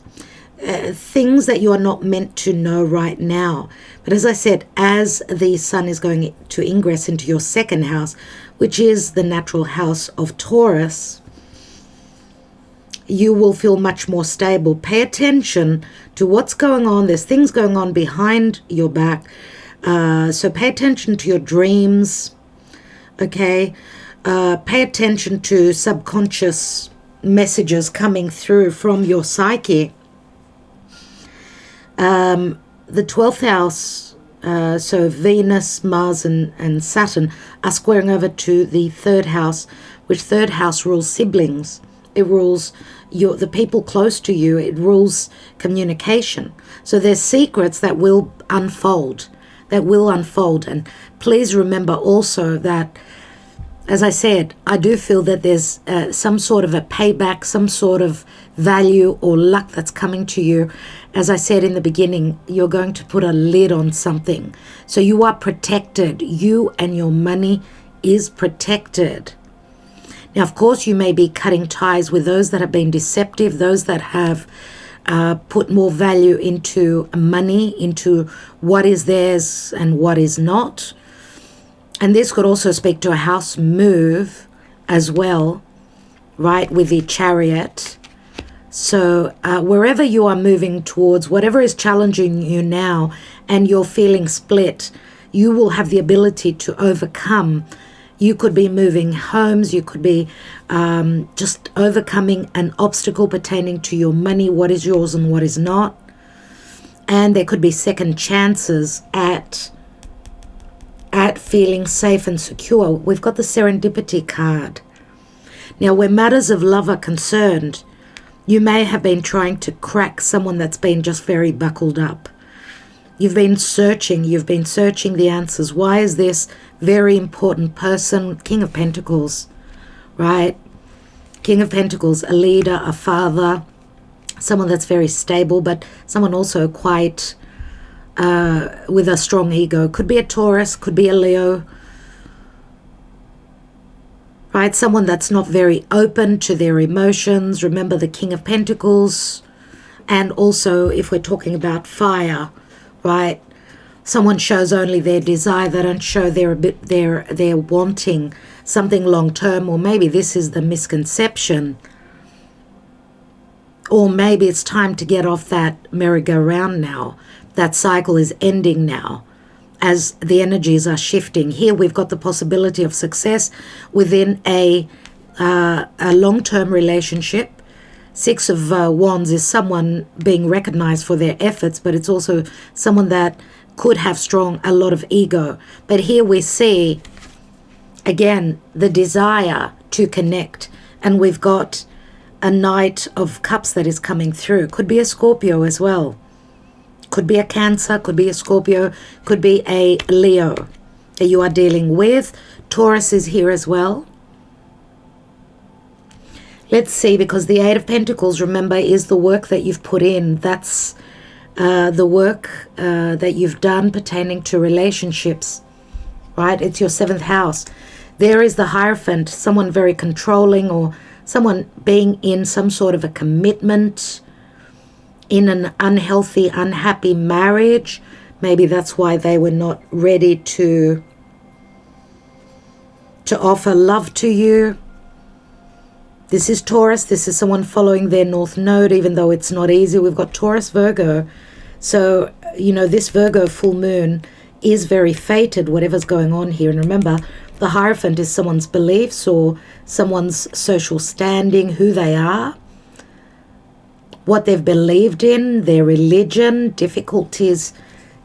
Things that you are not meant to know right now. But as I said, as the sun is going to ingress into your 2nd house, which is the natural house of Taurus, you will feel much more stable. Pay attention to what's going on. There's things going on behind your back. So pay attention to your dreams, okay? Pay attention to subconscious messages coming through from your psyche. The 12th house, so Venus, Mars, and Saturn are squaring over to the 3rd house, which 3rd house rules siblings. It rules the people close to you. It rules communication. So there's secrets that will unfold. And please remember also that, as I said, I do feel that there's some sort of a payback, some sort of value or luck that's coming to you. As I said in the beginning, you're going to put a lid on something. So you are protected. You and your money is protected. Now, of course, you may be cutting ties with those that have been deceptive, those that have put more value into money, into what is theirs and what is not. And this could also speak to a house move as well, right, with the Chariot. So wherever you are moving towards, whatever is challenging you now and you're feeling split, you will have the ability to overcome. You could be moving homes. You could be just overcoming an obstacle pertaining to your money, what is yours and what is not. And there could be second chances at feeling safe and secure. We've got the serendipity card. Now, where matters of love are concerned, you may have been trying to crack someone that's been just very buckled up. You've been searching the answers. Why is this very important person, King of Pentacles, right? King of Pentacles, a leader, a father, someone that's very stable, but someone also quite with a strong ego. Could be a Taurus, could be a Leo, right? Someone that's not very open to their emotions. Remember the King of Pentacles. And also, if we're talking about fire, right? Someone shows only their desire. They don't show they're wanting something long term, or maybe this is the misconception. Or maybe it's time to get off that merry-go-round now. That cycle is ending now as the energies are shifting. Here we've got the possibility of success within a long-term relationship. Six of Wands is someone being recognized for their efforts, but it's also someone that could have a lot of ego. But here we see, again, the desire to connect. And we've got a Knight of Cups that is coming through. Could be a Scorpio as well. Could be a Cancer, could be a Scorpio, could be a Leo that you are dealing with. Taurus is here as well. Let's see, because the Eight of Pentacles, remember, is the work that you've put in. That's the work that you've done pertaining to relationships, right? It's your 7th house. There is the Hierophant, someone very controlling, or someone being in some sort of a commitment, in an unhealthy, unhappy marriage. Maybe that's why they were not ready to offer love to you. This is Taurus. This is someone following their North Node, even though it's not easy. We've got Taurus, Virgo. So, you know, this Virgo full moon is very fated, whatever's going on here. And remember, the Hierophant is someone's beliefs or someone's social standing, who they are, what they've believed in, their religion, difficulties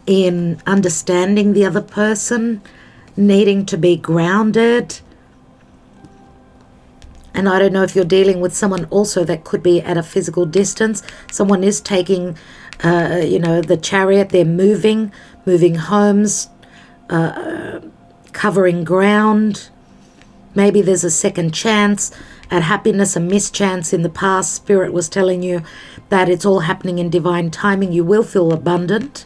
in understanding the other person, needing to be grounded. And I don't know if you're dealing with someone also that could be at a physical distance. Someone is taking, the Chariot. They're moving homes, covering ground. Maybe there's a second chance at happiness, a mischance in the past. Spirit was telling you that it's all happening in divine timing. You will feel abundant.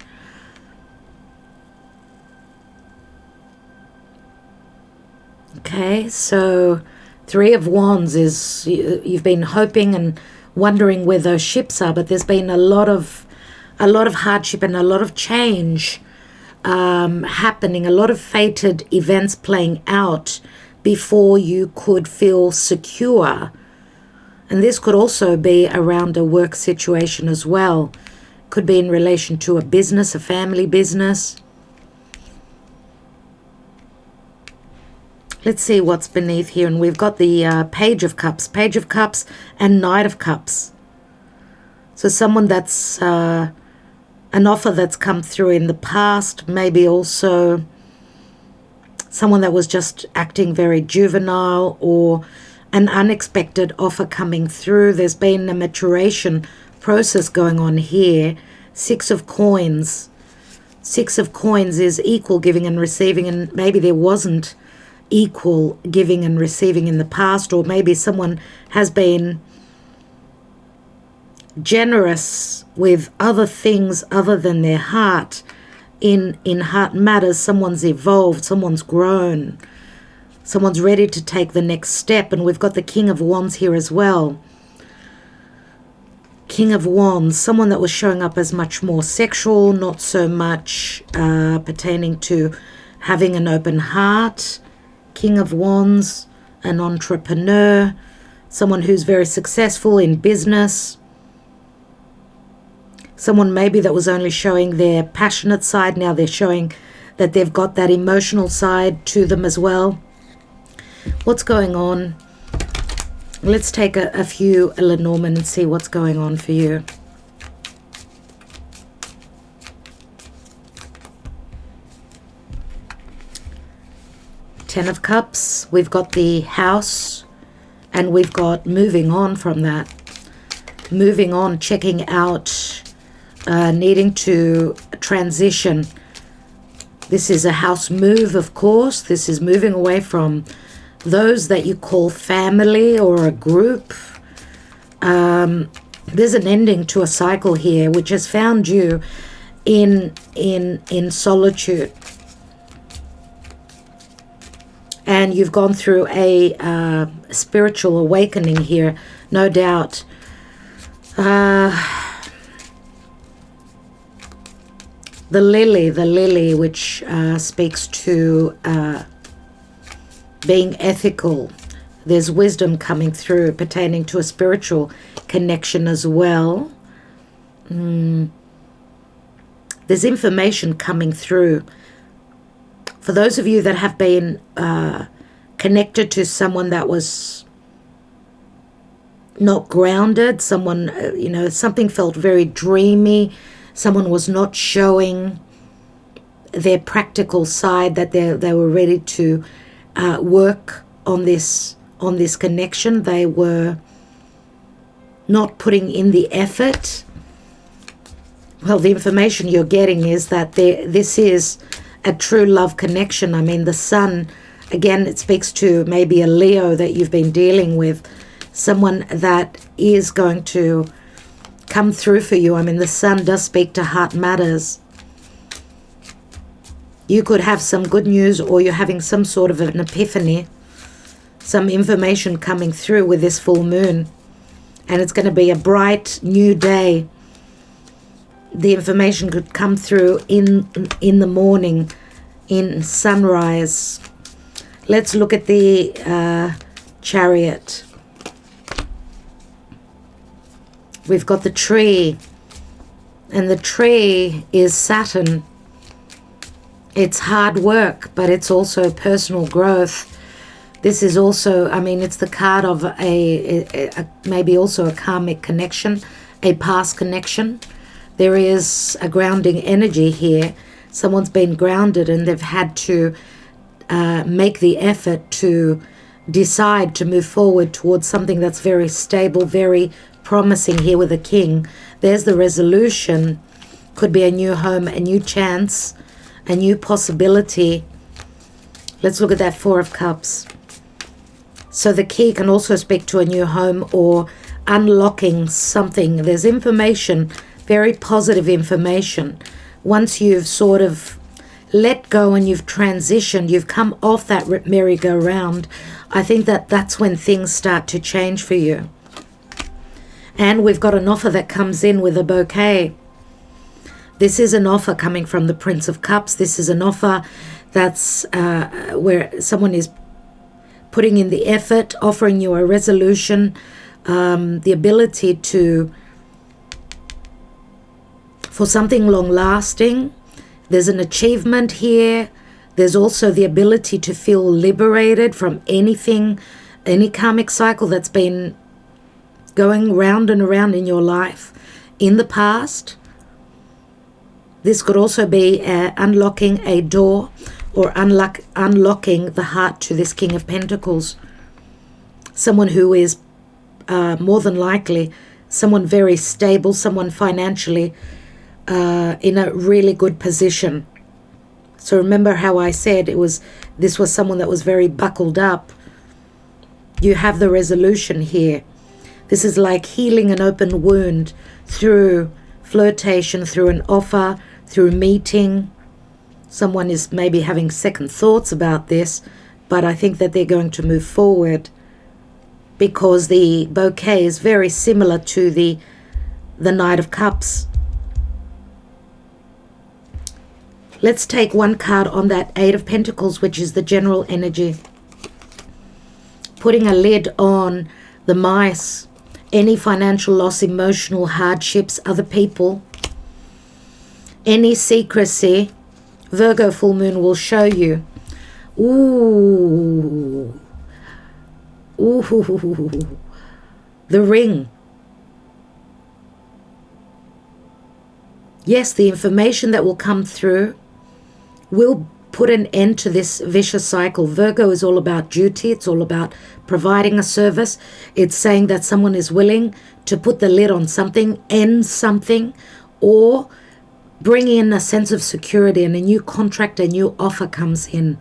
Okay, so Three of Wands is you've been hoping and wondering where those ships are, but there's been a lot of hardship and a lot of change happening, a lot of fated events playing out before you could feel secure. And this could also be around a work situation as well. Could be in relation to a business, a family business. Let's see what's beneath here. And we've got the Page of Cups and Knight of Cups. So someone that's an offer that's come through in the past, maybe also someone that was just acting very juvenile, or an unexpected offer coming through. There's been a maturation process going on here. Six of Coins. Six of Coins is equal giving and receiving, and maybe there wasn't equal giving and receiving in the past, or maybe someone has been generous with other things other than their heart. In heart matters, someone's evolved, someone's grown, someone's ready to take the next step. And we've got the King of Wands here as well. King of Wands, someone that was showing up as much more sexual, not so much pertaining to having an open heart. King of Wands, an entrepreneur, someone who's very successful in business. Someone maybe that was only showing their passionate side. Now they're showing that they've got that emotional side to them as well. What's going on? Let's take a few Lenormand and see what's going on for you. Ten of Cups, we've got the House, and we've got moving on from that. Moving on, checking out, needing to transition. This is a house move, of course. This is moving away from those that you call family or a group. There's an ending to a cycle here, which has found you in solitude. And you've gone through a spiritual awakening here, no doubt. The lily, which speaks to being ethical. There's wisdom coming through pertaining to a spiritual connection as well. There's information coming through. For those of you that have been connected to someone that was not grounded, someone, something felt very dreamy, someone was not showing their practical side, that they were ready to work on this connection. They were not putting in the effort. Well, the information you're getting is that this is a true love connection. I mean, the sun, again, it speaks to maybe a Leo that you've been dealing with, someone that is going to come through for you. I mean, the sun does speak to heart matters. You could have some good news, or you're having some sort of an epiphany, some information coming through with this full moon. And it's going to be a bright new day. The information could come through in the morning, in sunrise. Let's look at the Chariot. We've got the tree, and the tree is Saturn. It's hard work, but it's also personal growth. This is also, I mean, it's the card of maybe also a karmic connection, a past connection. There is a grounding energy here. Someone's been grounded and they've had to make the effort to decide to move forward towards something that's very stable, very promising here with the King. There's the resolution. Could be a new home, a new chance, a new possibility. Let's look at that Four of Cups. So the key can also speak to a new home or unlocking something. There's information, very positive information. Once you've sort of let go and you've transitioned, you've come off that merry-go-round, I think that's when things start to change for you. And we've got an offer that comes in with a bouquet. This is an offer coming from the Prince of Cups. This is an offer that's where someone is putting in the effort, offering you a resolution, the ability for something long-lasting. There's an achievement here. There's also the ability to feel liberated from anything, any karmic cycle that's been going round and around in your life in the past. This could also be unlocking a door or unlocking the heart to this King of Pentacles. Someone who is more than likely someone very stable, someone financially in a really good position. So remember how I said this was someone that was very buckled up. You have the resolution here. This is like healing an open wound through flirtation, through an offer, through meeting. Someone is maybe having second thoughts about this, but I think that they're going to move forward because the bouquet is very similar to the Knight of Cups. Let's take one card on that Eight of Pentacles, which is the general energy. Putting a lid on the mice, any financial loss, emotional hardships, other people, any secrecy. Virgo full moon will show you. Ooh. Ooh. The ring. Yes, the information that will come through will put an end to this vicious cycle. Virgo is all about duty. It's all about providing a service. It's saying that someone is willing to put the lid on something, end something, or bring in a sense of security, and a new contract, a new offer comes in.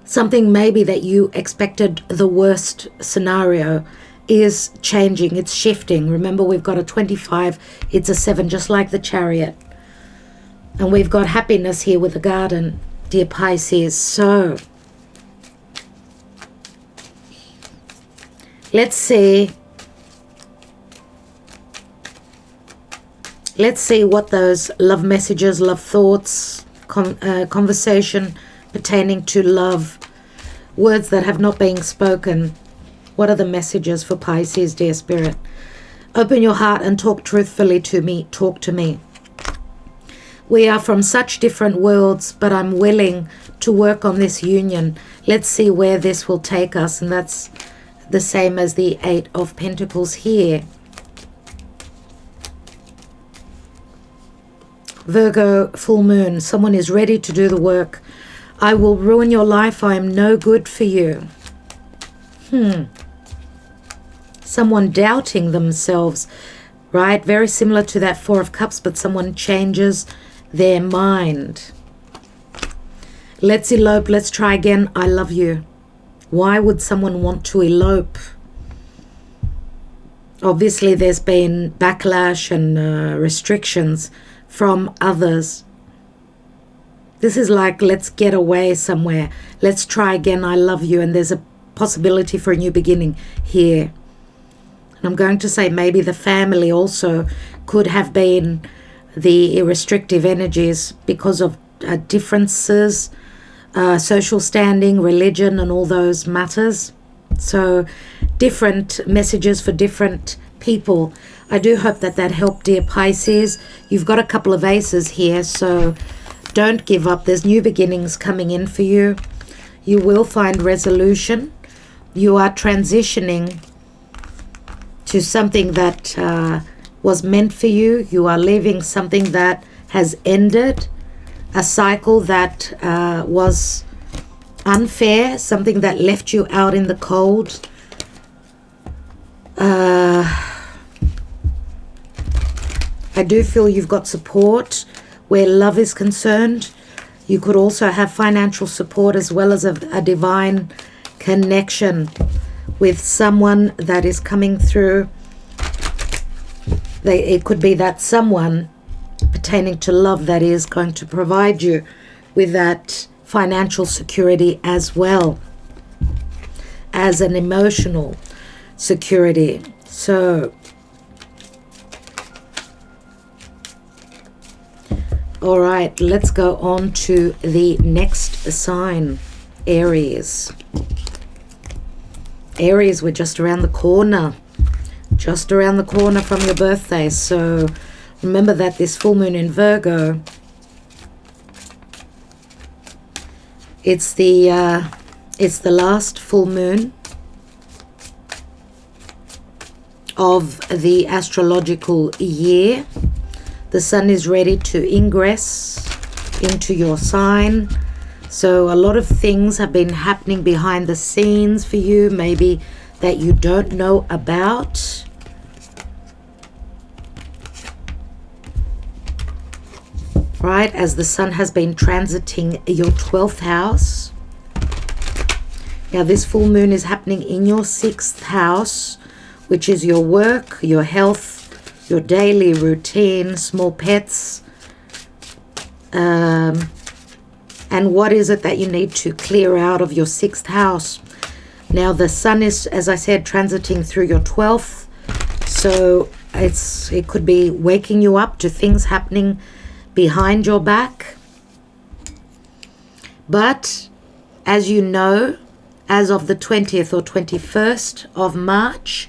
Something maybe that you expected the worst scenario, is changing. It's shifting. Remember, we've got a 25. It's a 7, just like the Chariot. And we've got happiness here with the Garden, dear Pisces. So let's see. Let's see what those love messages, love thoughts, conversation pertaining to love, words that have not been spoken. What are the messages for Pisces, dear Spirit? Open your heart and talk truthfully to me. Talk to me. We are from such different worlds, but I'm willing to work on this union. Let's see where this will take us. And that's the same as the 8 of Pentacles here. Virgo, full moon. Someone is ready to do the work. I will ruin your life. I am no good for you. Someone doubting themselves, right? Very similar to that 4 of Cups, but someone changes their mind. Let's elope. Let's try again. I love you. Why would someone want to elope? Obviously, there's been backlash and restrictions from others. This is like, let's get away somewhere. Let's try again. I love you. And there's a possibility for a new beginning here. And I'm going to say maybe the family also could have been the restrictive energies because of differences, social standing, religion, and all those matters. So different messages for different people. I do hope that that helped, dear Pisces. You've got a couple of aces here, so don't give up. There's new beginnings coming in for you. You will find resolution. You are transitioning to something that was meant for you. You are leaving something that has ended, a cycle that was unfair, something that left you out in the cold. I do feel you've got support where love is concerned. You could also have financial support as well as a divine connection with someone that is coming through. It could be that someone pertaining to love that is going to provide you with that financial security as well as an emotional security. So all right, let's go on to the next sign, Aries. Aries, we're just around the corner. Just around the corner from your birthday. So remember that this full moon in Virgo, it's the last full moon of the astrological year. The sun is ready to ingress into your sign. So a lot of things have been happening behind the scenes for you, maybe that you don't know about. Right, as the sun has been transiting your 12th house. Now this full moon is happening in your 6th house, which is your work, your health, your daily routine, small pets. And what is it that you need to clear out of your 6th house? Now the sun is, as I said, transiting through your 12th. So it could be waking you up to things happening behind your back. But as you know, as of the 20th or 21st of March,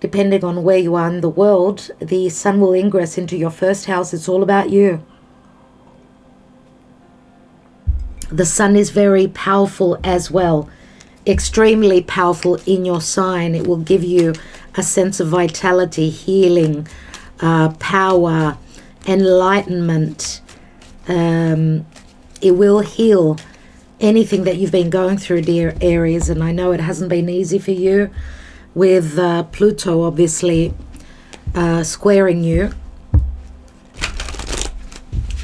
depending on where you are in the world, the sun will ingress into your 1st house. It's all about you. The sun is very powerful as well, extremely powerful in your sign. It will give you a sense of vitality, healing, power, enlightenment. It will heal anything that you've been going through, dear Aries. And I know it hasn't been easy for you with Pluto obviously squaring you.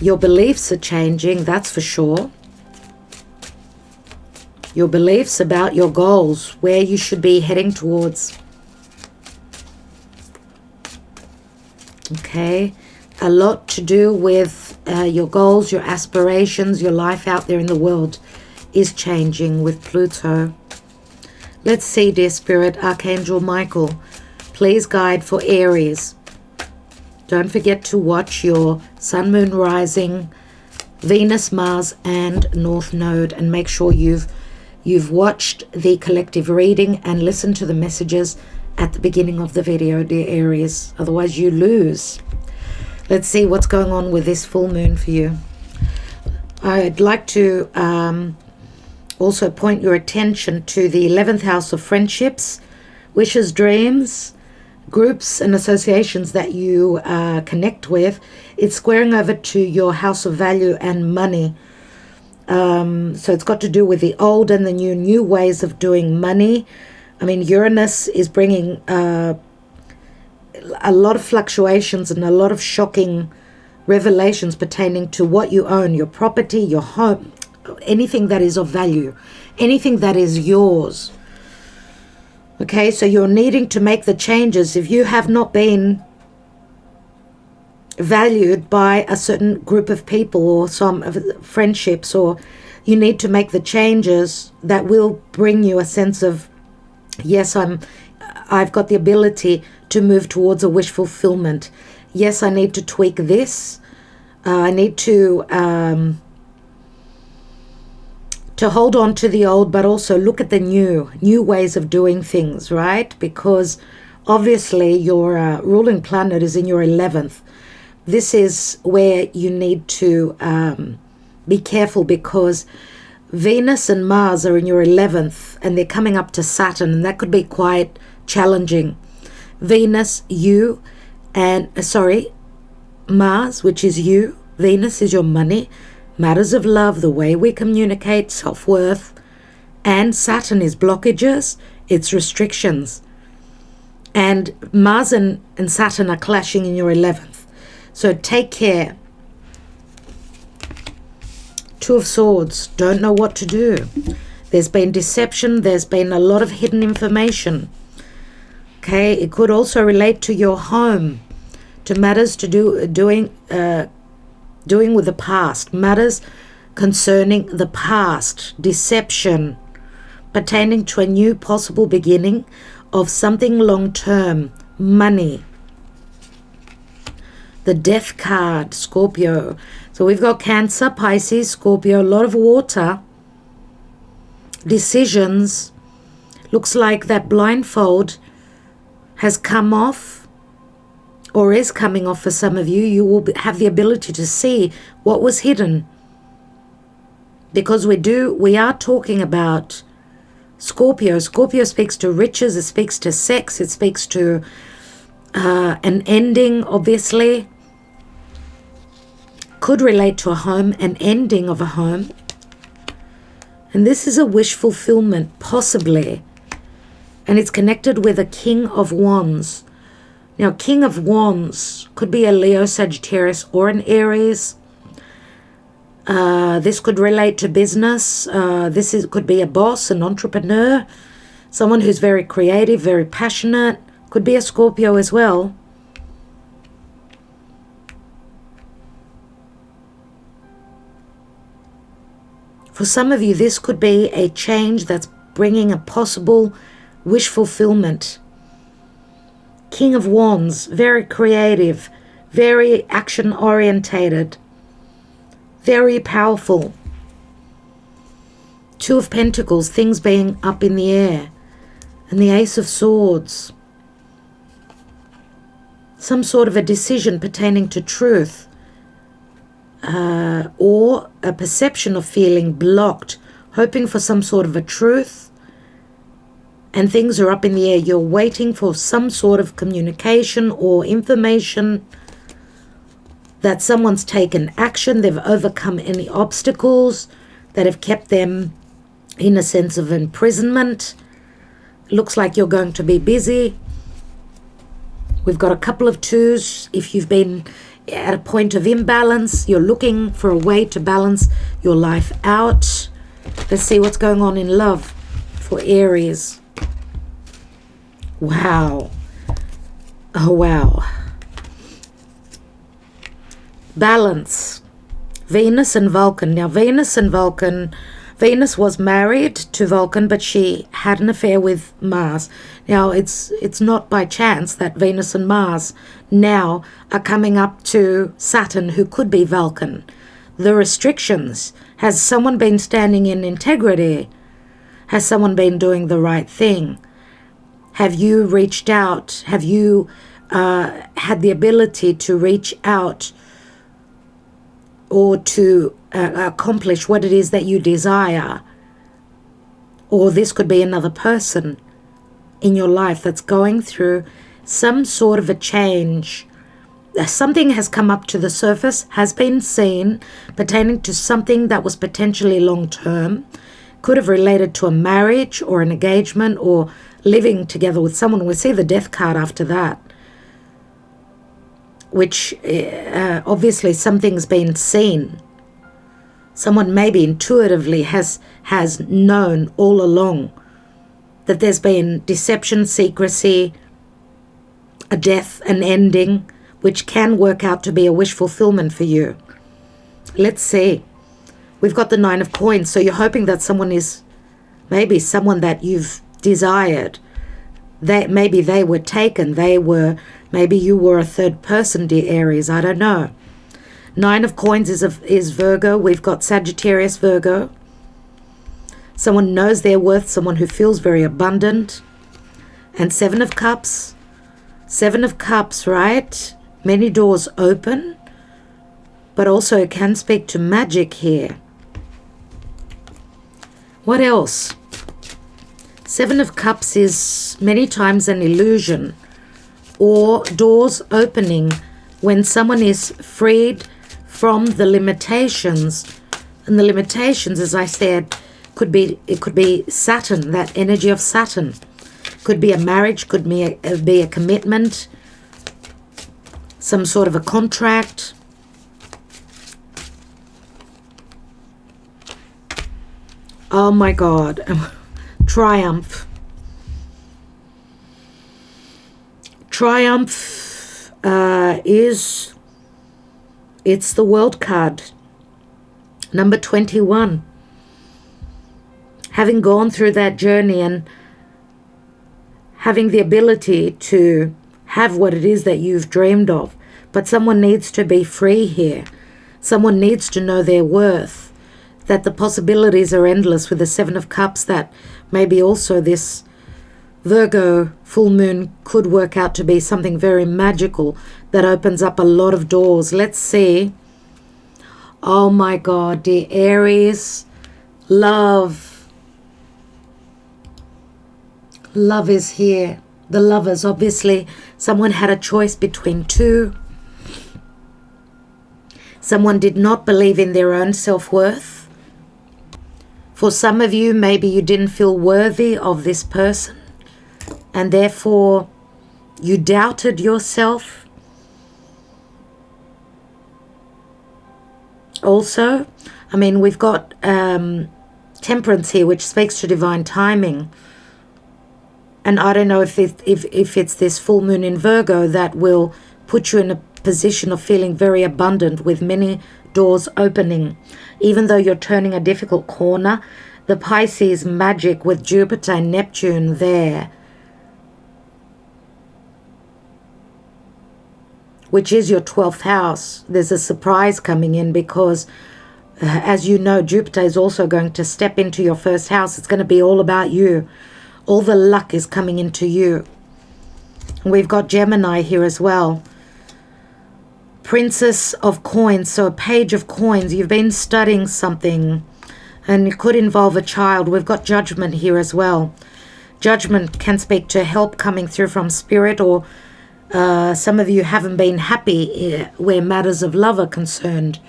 Your beliefs are changing, that's for sure. Your beliefs about your goals, where you should be heading towards. Okay, a lot to do with your goals, your aspirations, your life out there in the world is changing with Pluto. Let's see, dear Spirit, Archangel Michael, please guide for Aries. Don't forget to watch your Sun, Moon, Rising, Venus, Mars, and North Node, and make sure you've watched the collective reading and listened to the messages at the beginning of the video, dear Aries. Otherwise, you lose. Let's see what's going on with this full moon for you. I'd like to also point your attention to the 11th house of friendships, wishes, dreams, groups and associations that you connect with. It's squaring over to your house of value and money. So it's got to do with the old and the new ways of doing money. I mean, Uranus is bringing a lot of fluctuations and a lot of shocking revelations pertaining to what you own, your property, your home, anything that is of value, anything that is yours. Okay, so you're needing to make the changes. If you have not been valued by a certain group of people or some of the friendships, or you need to make the changes that will bring you a sense of, yes, I've got the ability to move towards a wish fulfillment. Yes, I need to tweak this. I need to hold on to the old, but also look at the new ways of doing things, right? Because obviously your ruling planet is in your 11th. This is where you need to be careful, because Venus and Mars are in your 11th and they're coming up to Saturn, and that could be quite challenging. Venus, you, and Mars, which is you. Venus is your money, matters of love, the way we communicate, self-worth. And Saturn is blockages, it's restrictions. And Mars and Saturn are clashing in your 11th. So take care. Two of Swords, don't know what to do. There's been deception, there's been a lot of hidden information. Okay, it could also relate to your home, to matters to doing with the past, matters concerning the past, deception pertaining to a new possible beginning of something long-term, money. The Death card, Scorpio. So we've got Cancer, Pisces, Scorpio, a lot of water, decisions. Looks like that blindfold has come off, or is coming off for some of you. You will have the ability to see what was hidden, because we are talking about Scorpio. Scorpio speaks to riches, it speaks to sex, it speaks to an ending, obviously. Could relate to a home, an ending of a home. And this is a wish fulfillment, possibly. And it's connected with a King of Wands. Now, King of Wands could be a Leo, Sagittarius, or an Aries. This could relate to business. Could be a boss, an entrepreneur, someone who's very creative, very passionate. Could be a Scorpio as well. For some of you, this could be a change that's bringing a possible wish fulfillment. King of Wands, very creative, very action-orientated, very powerful. Two of Pentacles, things being up in the air. And the Ace of Swords. Some sort of a decision pertaining to truth. Or a perception of feeling blocked, hoping for some sort of a truth, and things are up in the air. You're waiting for some sort of communication or information that someone's taken action, they've overcome any obstacles that have kept them in a sense of imprisonment. Looks like you're going to be busy. We've got a couple of twos. If you've been at a point of imbalance, you're looking for a way to balance your life out. Let's see what's going on in love for Aries. Wow. Oh, wow. balance. Venus and Vulcan. Now, Venus was married to Vulcan, but she had an affair with Mars. Now, it's not by chance that Venus and Mars now are coming up to Saturn, who could be Vulcan. The restrictions. Has someone been standing in integrity? Has someone been doing the right thing? Have you reached out? Have you had the ability to reach out or to accomplish what it is that you desire? Or this could be another person in your life that's going through some sort of a change. Something has come up to the surface, has been seen, pertaining to something that was potentially long-term. Could have related to a marriage or an engagement or living together with someone. We see the death card after that, which obviously something's been seen. Someone maybe intuitively has known all along that there's been deception, secrecy, a death, an ending, which can work out to be a wish fulfillment for you. Let's see. We've got the Nine of Coins, so you're hoping that someone is maybe someone that you've desired. Maybe they were taken. Maybe you were a third person, dear Aries. I don't know. Nine of Coins is Virgo. We've got Sagittarius, Virgo. Someone knows their worth, someone who feels very abundant. And Seven of Cups. Seven of Cups, right? Many doors open, but also it can speak to magic here. What else? Seven of Cups is many times an illusion or doors opening when someone is freed from the limitations. And the limitations, as I said, could be Saturn, that energy of Saturn. Could be a marriage, could be a commitment, some sort of a contract. Oh my God. Triumph. Triumph it's the World card. Number 21. Having gone through that journey and having the ability to have what it is that you've dreamed of. But someone needs to be free here. Someone needs to know their worth, that the possibilities are endless with the Seven of Cups, that maybe also this Virgo full moon could work out to be something very magical that opens up a lot of doors. Let's see. Oh my God, dear Aries, love. Love is here. The Lovers, obviously, someone had a choice between two. Someone did not believe in their own self-worth. For some of you, maybe you didn't feel worthy of this person, and therefore you doubted yourself. Also, I mean, we've got Temperance here, which speaks to divine timing. And I don't know if it's this full moon in Virgo that will put you in a position of feeling very abundant with many doors opening. Even though you're turning a difficult corner, the Pisces magic with Jupiter and Neptune there, which is your 12th house. There's a surprise coming in because, as you know, Jupiter is also going to step into your first house. It's going to be all about you. All the luck is coming into you. And we've got Gemini here as well. Princess of Coins, so a page of coins. You've been studying something and it could involve a child. We've got Judgment here as well. Judgment can speak to help coming through from spirit, or some of you haven't been happy where matters of love are concerned.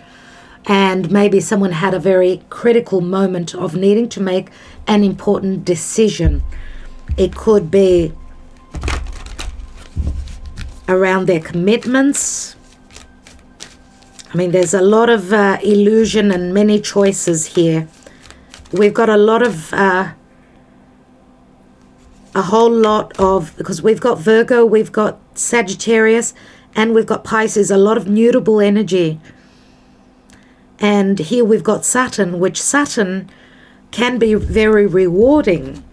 And maybe someone had a very critical moment of needing to make an important decision. It could be around their commitments. I mean, there's a lot of illusion and many choices here. We've got a lot of, a whole lot of, because we've got Virgo, we've got Sagittarius, And we've got Pisces, a lot of mutable energy. And here we've got Saturn, which Saturn can be very rewarding.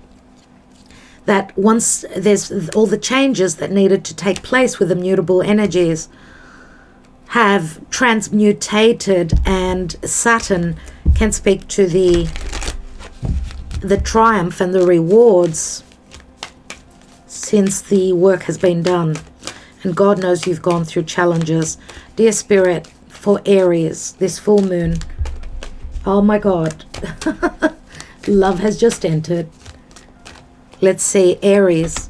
That once there's all the changes that needed to take place with the mutable energies have transmutated, and Saturn can speak to the triumph and the rewards since the work has been done. And God knows you've gone through challenges. Dear Spirit, for Aries, this full moon, oh my God, love has just entered. Let's see, Aries,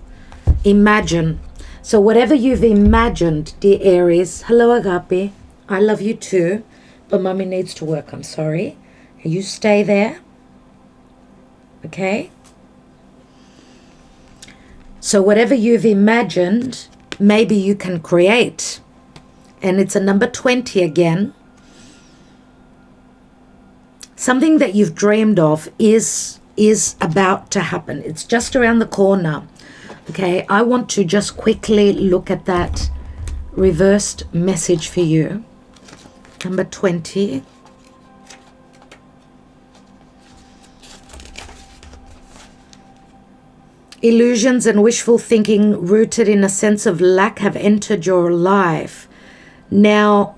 imagine. So whatever you've imagined, dear Aries, hello Agape, I love you too, but Mummy needs to work, I'm sorry. You stay there, okay? So whatever you've imagined, maybe you can create. And it's a number 20 again. Something that you've dreamed of is about to happen. It's just around the corner. Okay, I want to just quickly look at that reversed message for you. Number 20. Illusions and wishful thinking rooted in a sense of lack have entered your life. Now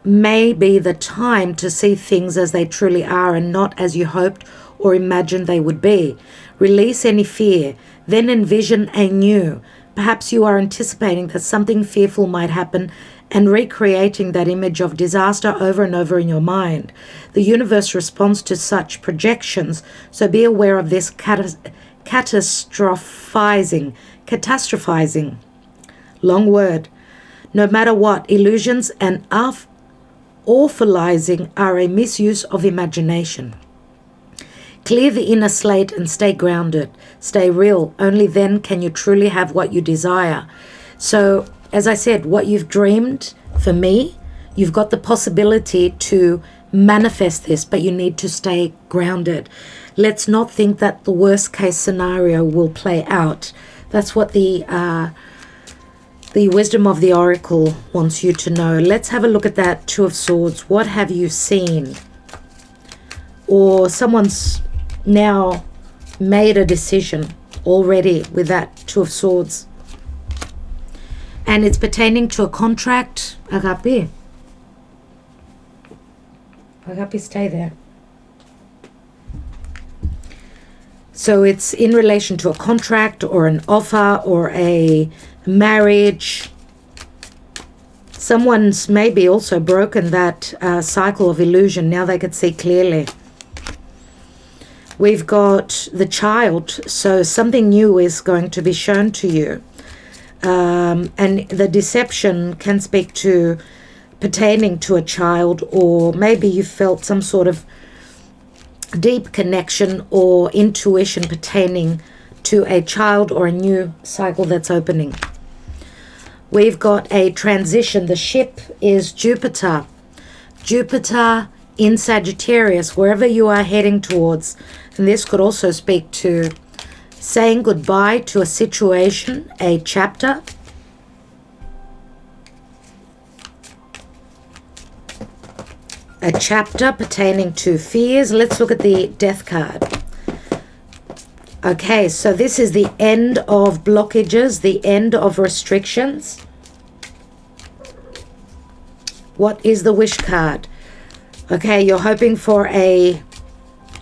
may be the time to see things as they truly are and not as you hoped or imagined they would be. Release any fear, then envision anew. Perhaps you are anticipating that something fearful might happen and recreating that image of disaster over and over in your mind. The universe responds to such projections, so be aware of this catastrophizing. Long word. No matter what, illusions and awfulizing are a misuse of imagination. Clear the inner slate and stay grounded. Stay real. Only then can you truly have what you desire. So, as I said, what you've dreamed, for me, you've got the possibility to manifest this, but you need to stay grounded. Let's not think that the worst case scenario will play out. That's what the wisdom of the oracle wants you to know. Let's have a look at that Two of Swords. What have you seen? Or someone's now made a decision already with that Two of Swords. And it's pertaining to a contract. Agape. Agape, stay there. So it's in relation to a contract or an offer or a marriage. Someone's maybe also broken that cycle of illusion. Now they could see clearly. We've got the child. So something new is going to be shown to you. And the deception can speak to pertaining to a child, or maybe you felt some sort of deep connection or intuition pertaining to a child or a new cycle that's opening. We've got a transition. The ship is Jupiter. Jupiter in Sagittarius, wherever you are heading towards. And this could also speak to saying goodbye to a situation, a chapter. A chapter pertaining to fears. Let's look at the Death card. Okay, so this is the end of blockages, the end of restrictions. What is the Wish card? Okay, you're hoping for a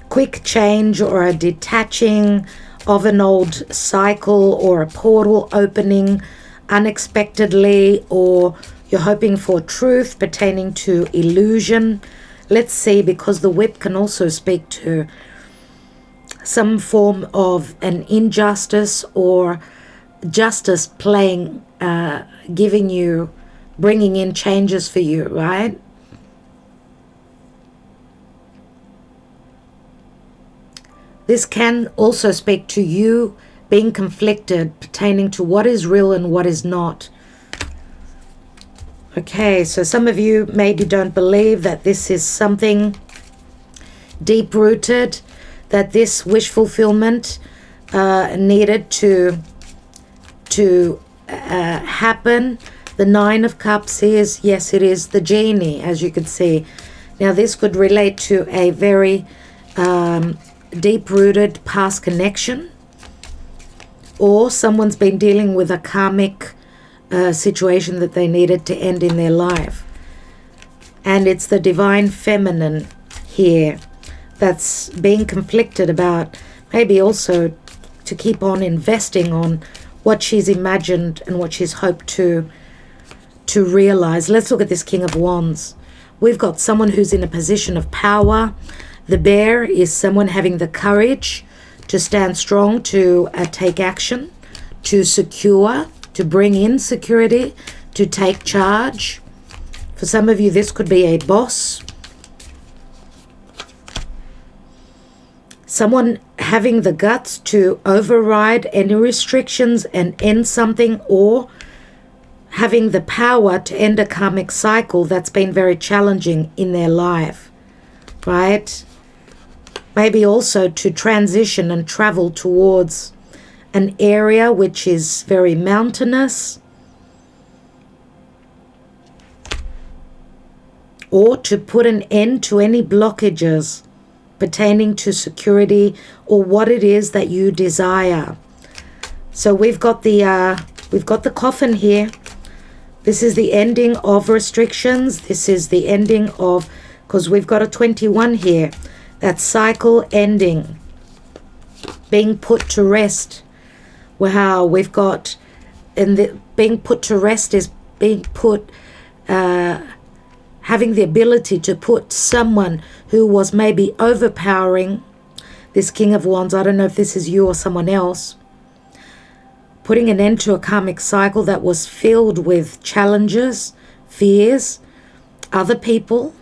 quick change or a detaching of an old cycle or a portal opening unexpectedly, or you're hoping for truth pertaining to illusion. Let's see, because the Whip can also speak to some form of an injustice or justice playing, giving you, bringing in changes for you, right? This can also speak to you being conflicted pertaining to what is real and what is not. Okay, so some of you maybe don't believe that this is something deep-rooted, that this wish fulfillment needed to happen, The Nine of Cups is, yes, it is the genie, as you could see. Now, this could relate to a very deep-rooted past connection, or someone's been dealing with a karmic situation that they needed to end in their life. And it's the divine feminine here that's being conflicted about, maybe also to keep on investing on what she's imagined and what she's hoped to realize. Let's look at this King of Wands. We've got someone who's in a position of power. The bear is someone having the courage to stand strong, to take action, to secure, to bring in security, to take charge. For some of you, this could be a boss. Someone having the guts to override any restrictions and end something, or having the power to end a karmic cycle that's been very challenging in their life, right? Maybe also to transition and travel towards an area which is very mountainous, or to put an end to any blockages pertaining to security or what it is that you desire. So we've got the coffin here. This is the ending of restrictions. This is the ending of, because we've got a 21 here, that cycle ending, being put to rest. Wow, we've got, and the being put to rest is being put, having the ability to put someone who was maybe overpowering, this King of Wands, I don't know if this is you or someone else, putting an end to a karmic cycle that was filled with challenges, fears, other people,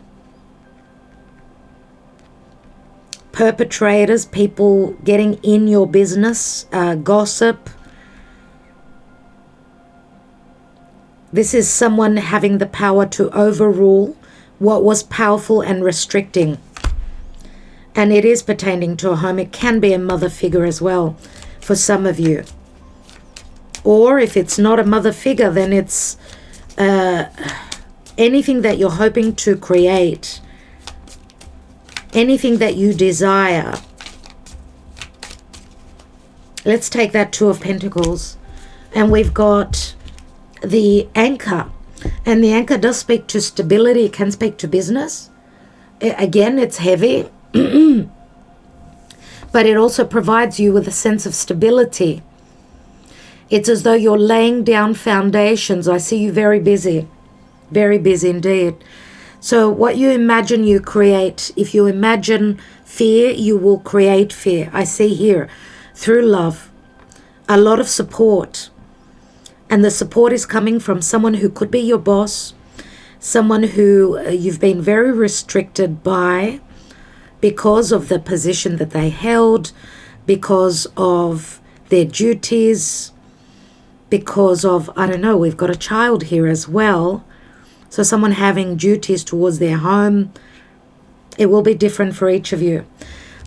perpetrators, people getting in your business, gossip. This is someone having the power to overrule what was powerful and restricting. And it is pertaining to a home. It can be a mother figure as well for some of you. Or if it's not a mother figure, then it's anything that you're hoping to create, anything that you desire. Let's take that Two of Pentacles. And we've got the anchor. And the anchor does speak to stability. It can speak to business. Again, it's heavy. But it also provides you with a sense of stability. It's as though you're laying down foundations. I see you very busy indeed. So what you imagine, you create. If you imagine fear, you will create fear. I see here, through love, a lot of support. And the support is coming from someone who could be your boss, someone who you've been very restricted by because of the position that they held, because of their duties, because of, I don't know, we've got a child here as well. So someone having duties towards their home. It will be different for each of you.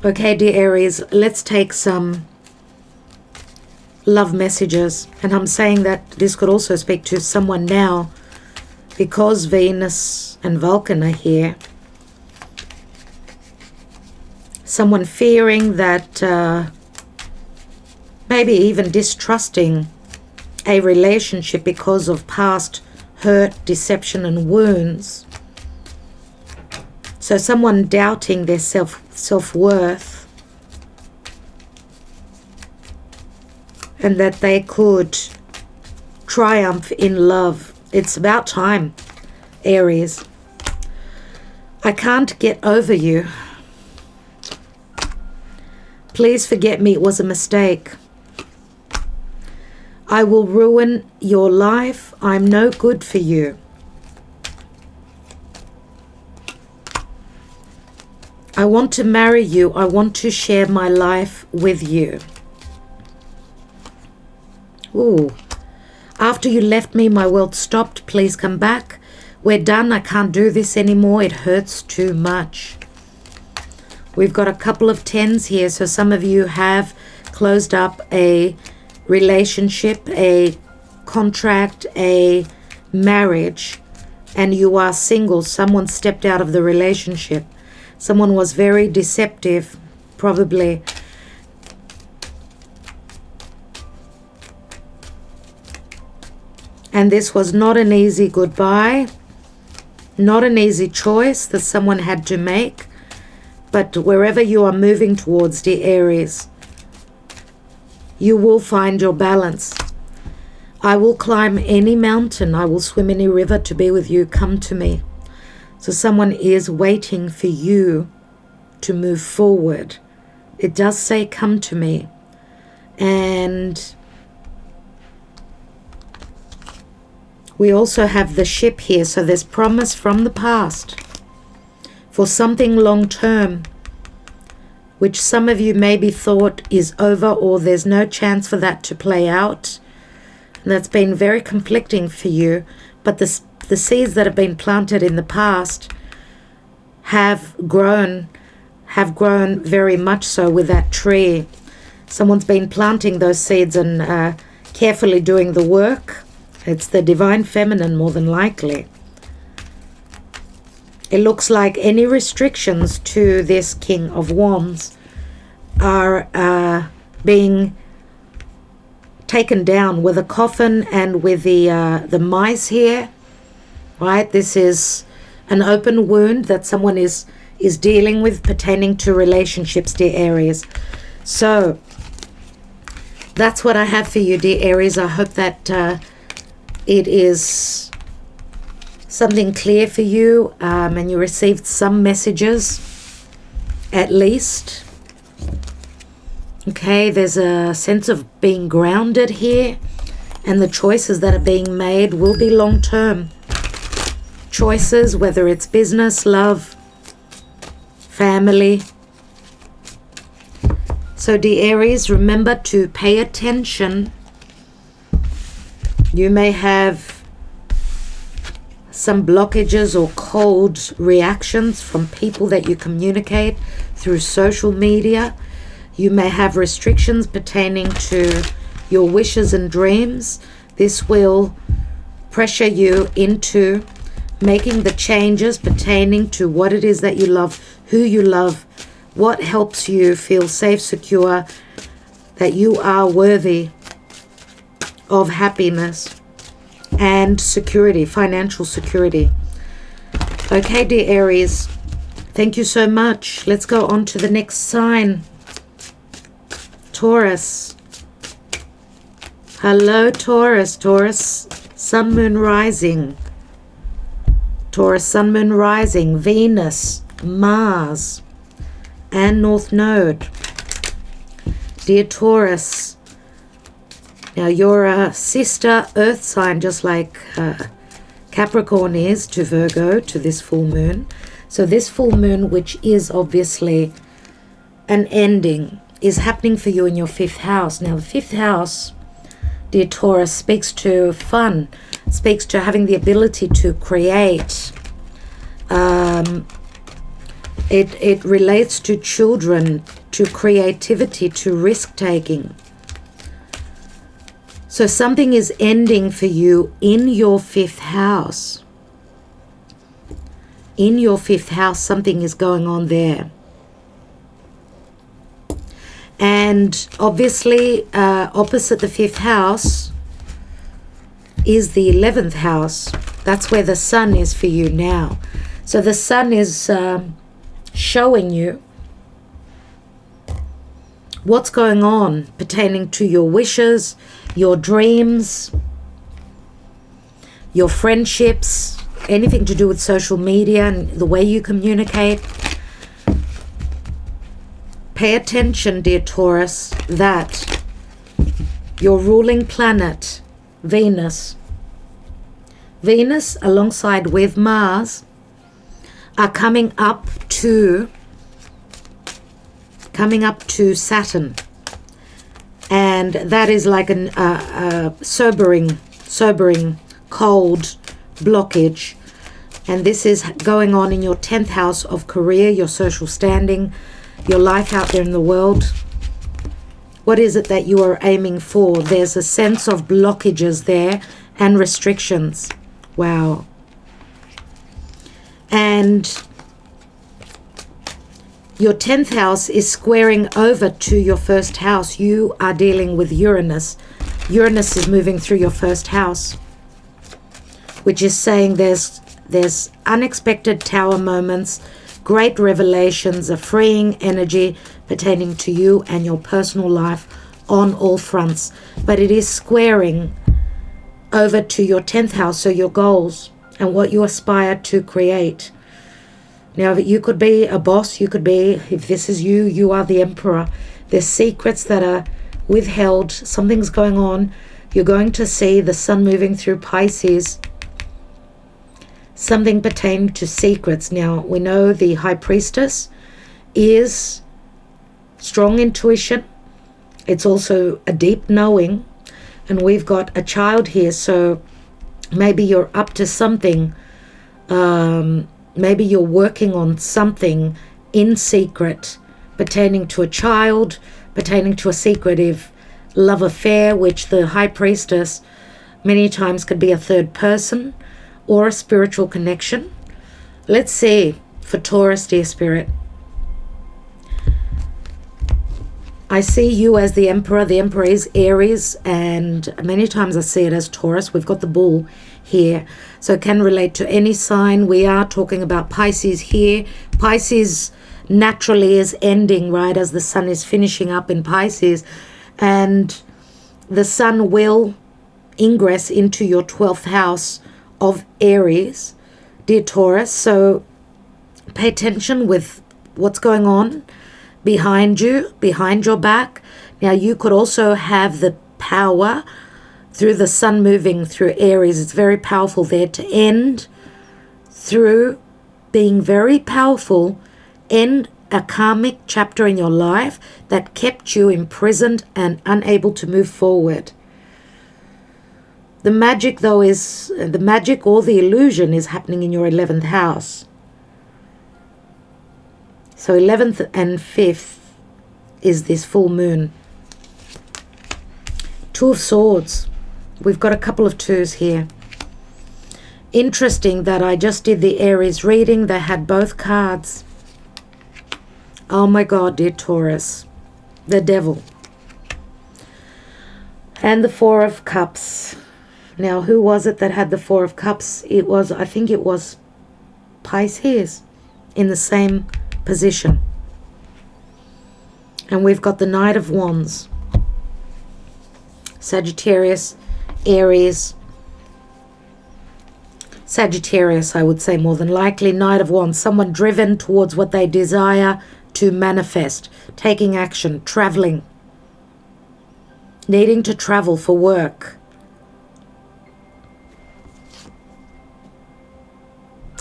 Okay, dear Aries, let's take some love messages. And I'm saying that this could also speak to someone now because Venus and Vulcan are here. Someone fearing that, maybe even distrusting a relationship because of past hurt, deception, and wounds. So someone doubting their self-worth, and that they could triumph in love. It's about time, Aries. I can't get over you. Please forget me, it was a mistake. I will ruin your life. I'm no good for you. I want to marry you. I want to share my life with you. Ooh. After you left me, my world stopped. Please come back. We're done. I can't do this anymore. It hurts too much. We've got a couple of tens here. So some of you have closed up a relationship, a contract, a marriage and you are single, someone stepped out of the relationship. Someone was very deceptive, probably. And this was not an easy goodbye, not an easy choice that someone had to make. But wherever you are moving towards, dear Aries, you will find your balance. I will climb any mountain, I will swim any river to be with you, come to me. So someone is waiting for you to move forward. It does say come to me. And we also have the ship here, so there's promise from the past for something long term, which some of you maybe thought is over or there's no chance for that to play out. And that's been very conflicting for you, but the seeds that have been planted in the past have grown very much so with that tree. Someone's been planting those seeds and carefully doing the work. It's the divine feminine, more than likely. It looks like any restrictions to this King of Wands are being taken down with a coffin and with the mice here, right? This is an open wound that someone is dealing with pertaining to relationships, dear Aries. So that's what I have for you, dear Aries. I hope that it is something clear for you, and you received some messages at least. Okay, there's a sense of being grounded here, and the choices that are being made will be long-term choices, whether it's business, love, family. So, dear Aries, remember to pay attention. You may have some blockages or cold reactions from people that you communicate through social media. You may have restrictions pertaining to your wishes and dreams. This will pressure you into making the changes pertaining to what it is that you love, who you love, what helps you feel safe, secure, that you are worthy of happiness and security, financial security. Okay, dear Aries, thank you so much. Let's go on to the next sign. Taurus. Hello, Taurus. Taurus, Sun, Moon, Rising. Taurus, Sun, Moon, Rising, Venus, Mars, and North Node. Dear Taurus, now you're a sister earth sign, just like Capricorn is to Virgo, to this full moon. So this full moon, which is obviously an ending, is happening for you in your 5th house. Now the 5th house, dear Taurus, speaks to fun, speaks to having the ability to create. It relates to children, to creativity, to risk-taking. So something is ending for you in your 5th house. In your 5th house, something is going on there. And obviously, opposite the 5th house is the 11th house. That's where the sun is for you now. So the sun is showing you what's going on pertaining to your wishes, your dreams, your friendships, anything to do with social media and the way you communicate. Pay attention, dear Taurus, that your ruling planet, Venus, alongside with Mars, are coming up to Saturn. And that is like a sobering, cold blockage. And this is going on in your 10th house of career, your social standing, your life out there in the world. What is it that you are aiming for? There's a sense of blockages there and restrictions Wow. And your 10th house is squaring over to your first house. You are dealing with Uranus. Uranus is moving through your first house, which is saying there's unexpected tower moments, great revelations, a freeing energy pertaining to you and your personal life on all fronts. But it is squaring over to your 10th house, so your goals and what you aspire to create. Now, you could be a boss, you could be, if this is you, you are the emperor. There's secrets that are withheld, something's going on. You're going to see the sun moving through Pisces, something pertaining to secrets. Now, we know the High Priestess is strong intuition. It's also a deep knowing. And we've got a child here, so maybe you're up to something. Maybe you're working on something in secret pertaining to a child, pertaining to a secretive love affair, which the High Priestess many times could be a third person or a spiritual connection. Let's see for Taurus, dear Spirit. I see you as the Emperor. The Emperor is Aries, and many times I see it as Taurus. We've got the bull here, so it can relate to any sign. We are talking about Pisces here. Pisces naturally is ending, right, as the sun is finishing up in Pisces, and the sun will ingress into your 12th house of Aries, dear Taurus. So pay attention with what's going on behind you, behind your back. Now, you could also have the power through the sun moving through Aries. It's very powerful there to end through being very powerful, end a karmic chapter in your life that kept you imprisoned and unable to move forward. The magic, though, is the magic or the illusion is happening in your 11th house. So 11th and 5th is this full moon. Two of Swords. We've got a couple of twos here. Interesting that I just did the Aries reading. They had both cards. Oh my God, dear Taurus. The Devil. And the Four of Cups. Now, who was it that had the Four of Cups? It was, I think it was Pisces in the same position. And we've got the Knight of Wands. Sagittarius, Aries. Sagittarius, I would say, more than likely. Knight of Wands, someone driven towards what they desire to manifest, taking action, traveling, needing to travel for work.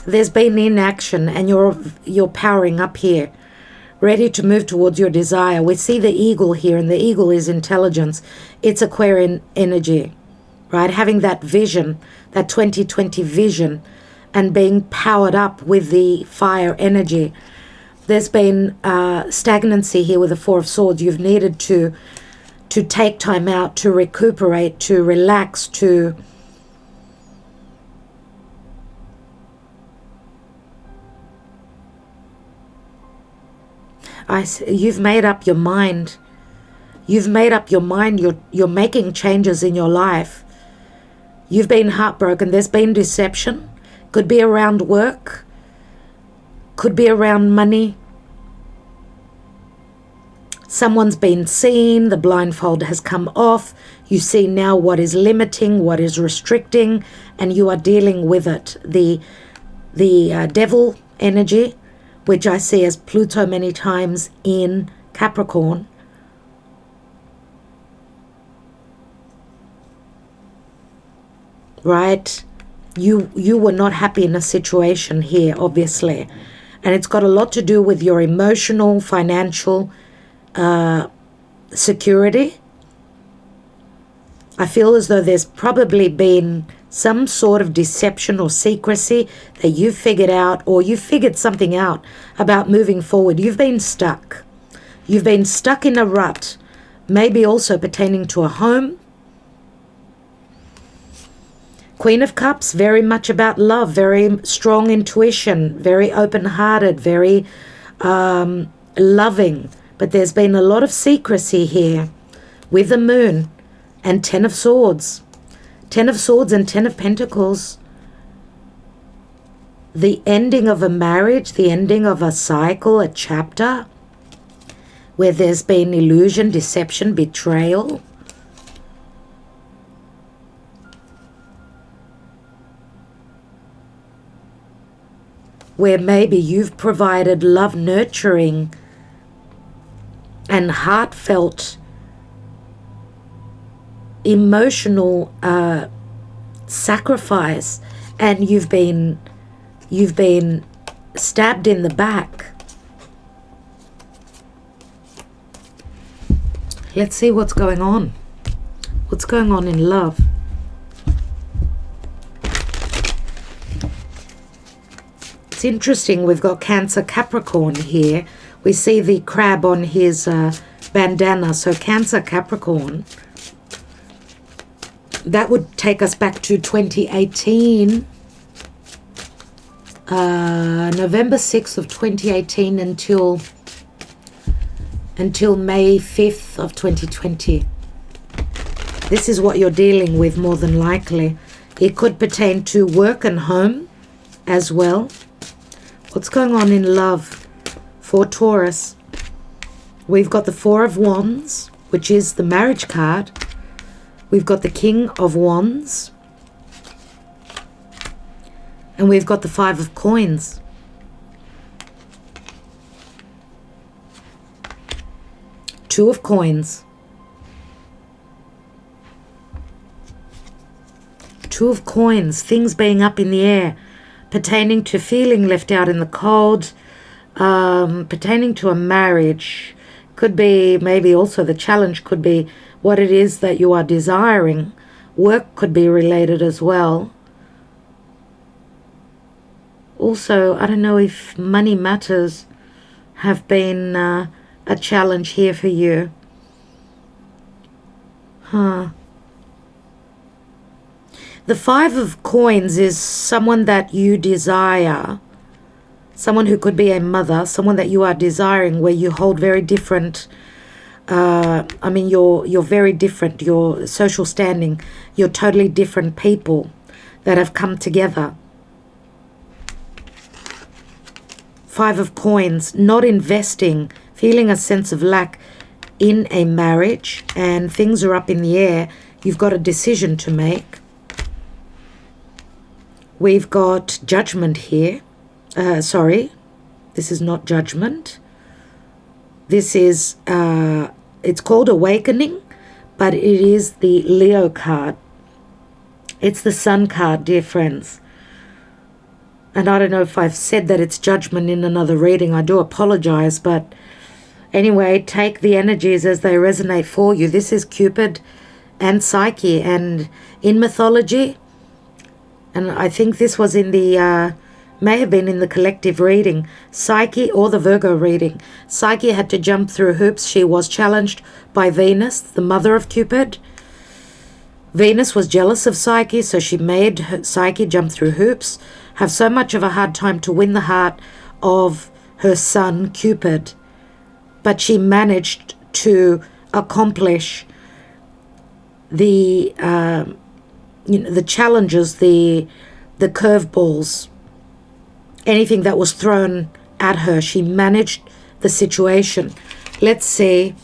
There's been inaction and you're powering up here, ready to move towards your desire. We see the eagle here, and the eagle is intelligence. It's Aquarian energy, right? Having that vision, that 2020 vision, and being powered up with the fire energy. There's been stagnancy here with the Four of Swords. You've needed to take time out, to recuperate, to relax, to you've made up your mind. You've made up your mind. You're making changes in your life. You've been heartbroken. There's been deception. Could be around work. Could be around money. Someone's been seen. The blindfold has come off. You see now what is limiting, what is restricting, and you are dealing with it. The devil energy, which I see as Pluto many times in Capricorn. Right? You were not happy in a situation here, obviously. And it's got a lot to do with your emotional, financial security. I feel as though there's probably been some sort of deception or secrecy that you figured out, or you figured something out about moving forward. You've been stuck. You've been stuck in a rut, maybe also pertaining to a home. Queen of Cups, very much about love, very strong intuition, very open-hearted, very loving. But there's been a lot of secrecy here with the Moon and Ten of Swords. Ten of Swords and Ten of Pentacles. The ending of a marriage, the ending of a cycle, a chapter, where there's been illusion, deception, betrayal. Where maybe you've provided love, nurturing, and heartfelt, emotional sacrifice, and you've been stabbed in the back. Let's see what's going on. What's going on in love? It's interesting, we've got Cancer Capricorn here. We see the crab on his bandana. So Cancer Capricorn, that would take us back to 2018. November 6th of 2018 until May 5th of 2020. This is what you're dealing with more than likely. It could pertain to work and home as well. What's going on in love for Taurus? We've got the Four of Wands, which is the marriage card. We've got the King of Wands. And we've got the Five of Coins. Two of Coins. Two of Coins, things being up in the air, pertaining to feeling left out in the cold, pertaining to a marriage. Could be maybe also the challenge could be what it is that you are desiring. Work could be related as well. Also, I don't know if money matters have been a challenge here for you. The Five of Coins is someone that you desire, someone who could be a mother, someone that you are desiring, where you hold very different, you're very different, your social standing, you're totally different people that have come together. Five of Coins, not investing, feeling a sense of lack in a marriage, and things are up in the air. You've got a decision to make. We've got Judgment here. Sorry, this is not Judgment. This is, it's called Awakening, but it is the Leo card. It's the Sun card, dear friends. And I don't know if I've said that it's Judgment in another reading. I do apologize, but anyway, take the energies as they resonate for you. This is Cupid and Psyche, and in mythology, and I think this was in the, may have been in the collective reading, Psyche or the Virgo reading. Psyche had to jump through hoops. She was challenged by Venus, the mother of Cupid. Venus was jealous of Psyche, so she made Psyche jump through hoops, have so much of a hard time to win the heart of her son, Cupid. But she managed to accomplish the challenges, the curveballs, anything that was thrown at her. She managed the situation. Let's see,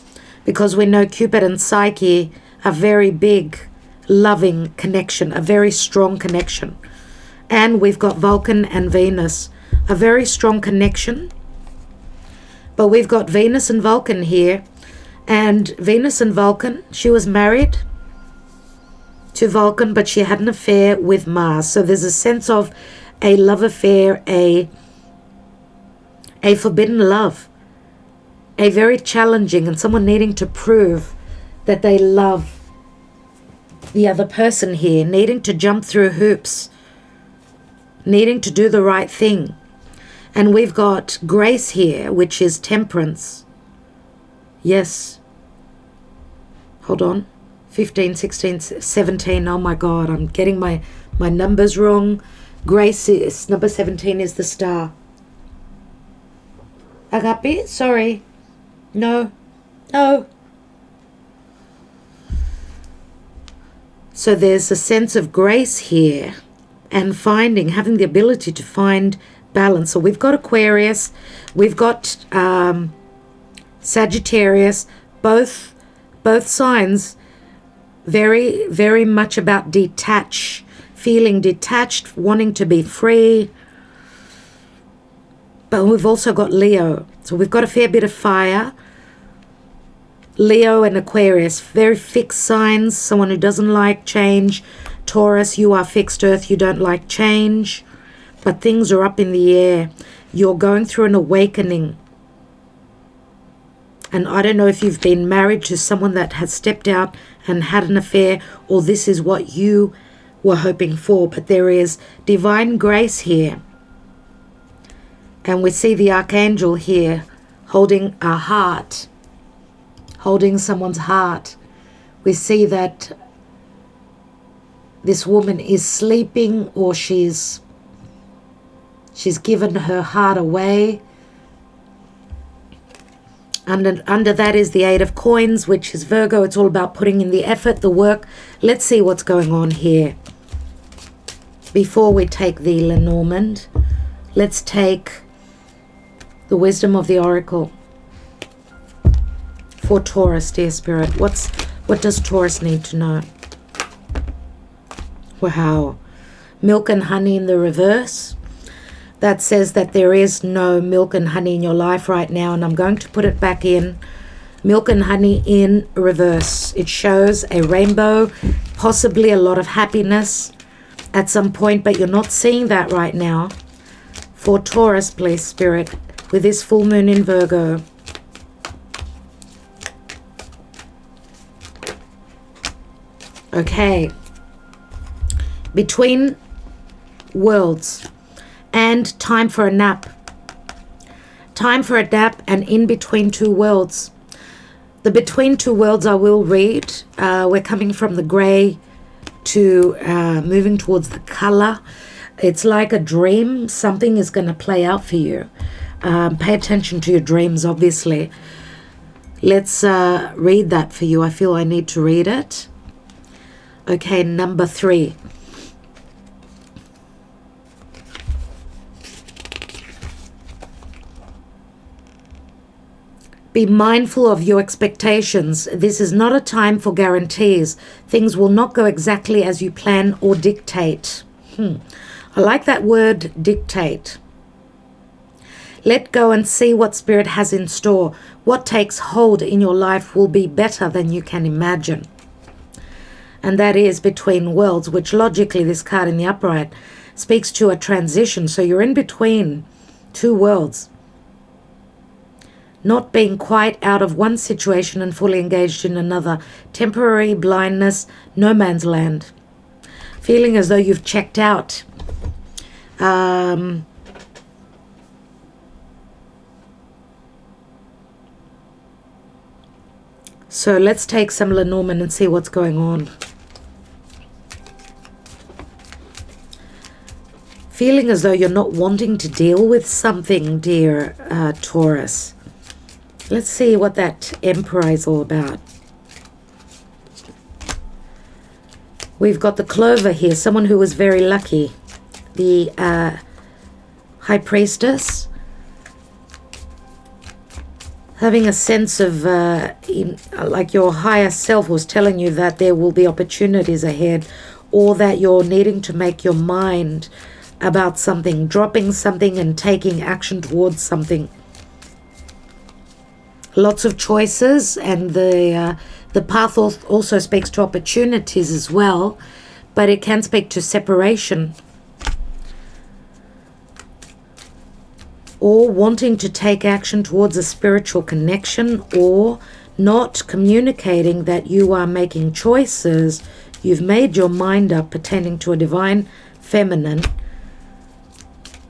because we know Cupid and Psyche are very big, loving connection, a very strong connection. And we've got Vulcan and Venus, a very strong connection. But we've got Venus and Vulcan here. And Venus and Vulcan, she was married to Vulcan, but she had an affair with Mars. So there's a sense of a love affair, a forbidden love, a very challenging, and someone needing to prove that they love the other person here, needing to jump through hoops, needing to do the right thing. And we've got Grace here, which is Temperance. Yes. Hold on. 15, 16, 17. Oh my God, I'm getting my My number's wrong. Grace is number 17 is the star. Agape, sorry. No. No. So there's a sense of grace here and having the ability to find balance. So we've got Aquarius, we've got Sagittarius, both signs very, very much about feeling detached, wanting to be free. But we've also got Leo. So we've got a fair bit of fire. Leo and Aquarius, very fixed signs, someone who doesn't like change. Taurus, you are fixed earth, you don't like change. But things are up in the air. You're going through an awakening. And I don't know if you've been married to someone that has stepped out and had an affair, or this is what you were hoping for, but there is divine grace here. And we see the archangel here holding a heart, holding someone's heart. We see that this woman is sleeping, or she's given her heart away. Under that is the Eight of Coins, which is Virgo. It's all about putting in the effort, the work. Let's see what's going on here. Before we take the Lenormand, let's take the wisdom of the Oracle. For Taurus, dear Spirit, what does Taurus need to know? Wow. Milk and honey in the reverse. That says that there is no milk and honey in your life right now, and I'm going to put it back in. Milk and honey in reverse. It shows a rainbow, possibly a lot of happiness at some point, but you're not seeing that right now. For Taurus, please, Spirit, with this full moon in Virgo. Okay. Between worlds and time for a nap. Time for a nap and in between two worlds. The between two worlds I will read. We're coming from the grey to moving towards the color. It's like a dream. Something is going to play out for you. Pay attention to your dreams, obviously. Let's read that for you. I feel I need to read it. Okay, number 3. Be mindful of your expectations. This is not a time for guarantees. Things will not go exactly as you plan or dictate. I like that word, dictate. Let go and see what Spirit has in store. What takes hold in your life will be better than you can imagine. And that is between worlds, which logically this card in the upright speaks to a transition. So you're in between two worlds. Not being quite out of one situation and fully engaged in another. Temporary blindness, no man's land. Feeling as though you've checked out. So let's take some Lenormand and see what's going on. Feeling as though you're not wanting to deal with something, dear Taurus. Let's see what that Emperor is all about. We've got the Clover here, someone who was very lucky. The High Priestess. Having a sense of, like your higher self was telling you that there will be opportunities ahead, or that you're needing to make your mind about something, dropping something and taking action towards something. Lots of choices, and the path also speaks to opportunities as well, but it can speak to separation. Or wanting to take action towards a spiritual connection, or not communicating that you are making choices. You've made your mind up pertaining to a divine feminine,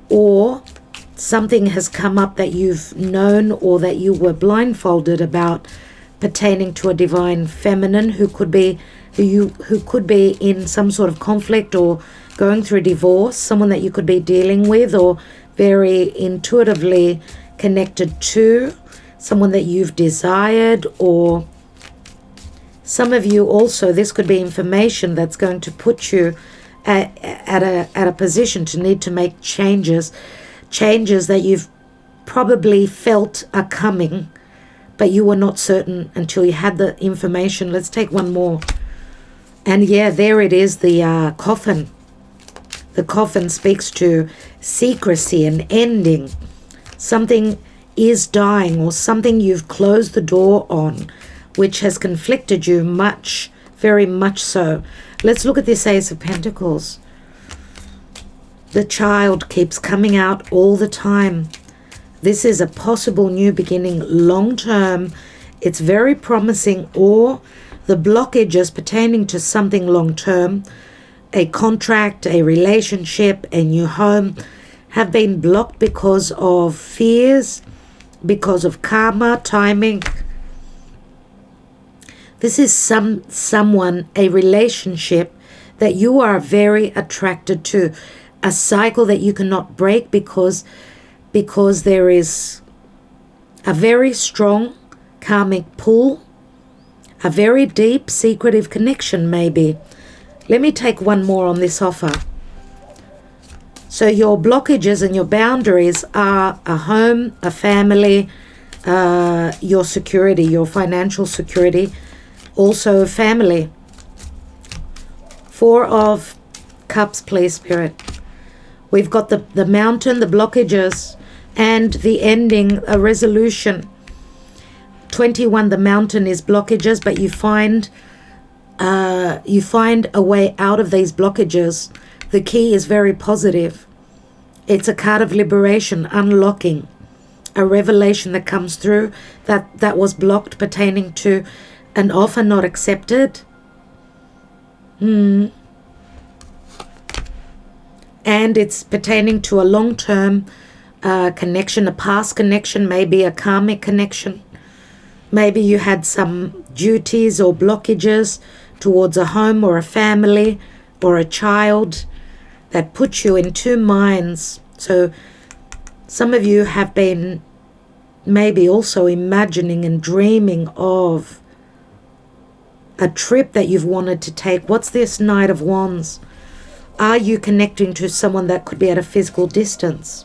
or something has come up that you've known or that you were blindfolded about pertaining to a divine feminine who could be in some sort of conflict, or going through divorce, someone that you could be dealing with or very intuitively connected to, someone that you've desired, or some of you also, this could be information that's going to put you at a position to need to make changes that you've probably felt are coming, but you were not certain until you had the information. Let's take one more. And yeah, there it is, the coffin. The coffin speaks to secrecy and ending. Something is dying, or something you've closed the door on, which has conflicted you much, very much so. Let's look at this Ace of Pentacles. The Child keeps coming out all the time. This is a possible new beginning, long term. It's very promising, or the blockages pertaining to something long term, a contract, a relationship, a new home, have been blocked because of fears, because of karma, timing. This is someone, a relationship that you are very attracted to, a cycle that you cannot break because there is a very strong karmic pull, a very deep secretive connection maybe. Let me take one more on this offer. So your blockages and your boundaries are a home, a family, your security, your financial security, also family. 4 of Cups, please, Spirit. We've got the mountain, the blockages, and the ending, a resolution. 21, the mountain is blockages, but you find a way out of these blockages. The key is very positive. It's a card of liberation, unlocking, a revelation that comes through that was blocked pertaining to an offer not accepted. And it's pertaining to a long-term connection, a past connection, maybe a karmic connection. Maybe you had some duties or blockages towards a home or a family or a child that put you in 2 minds. So some of you have been maybe also imagining and dreaming of a trip that you've wanted to take. What's this Knight of Wands? Are you connecting to someone that could be at a physical distance?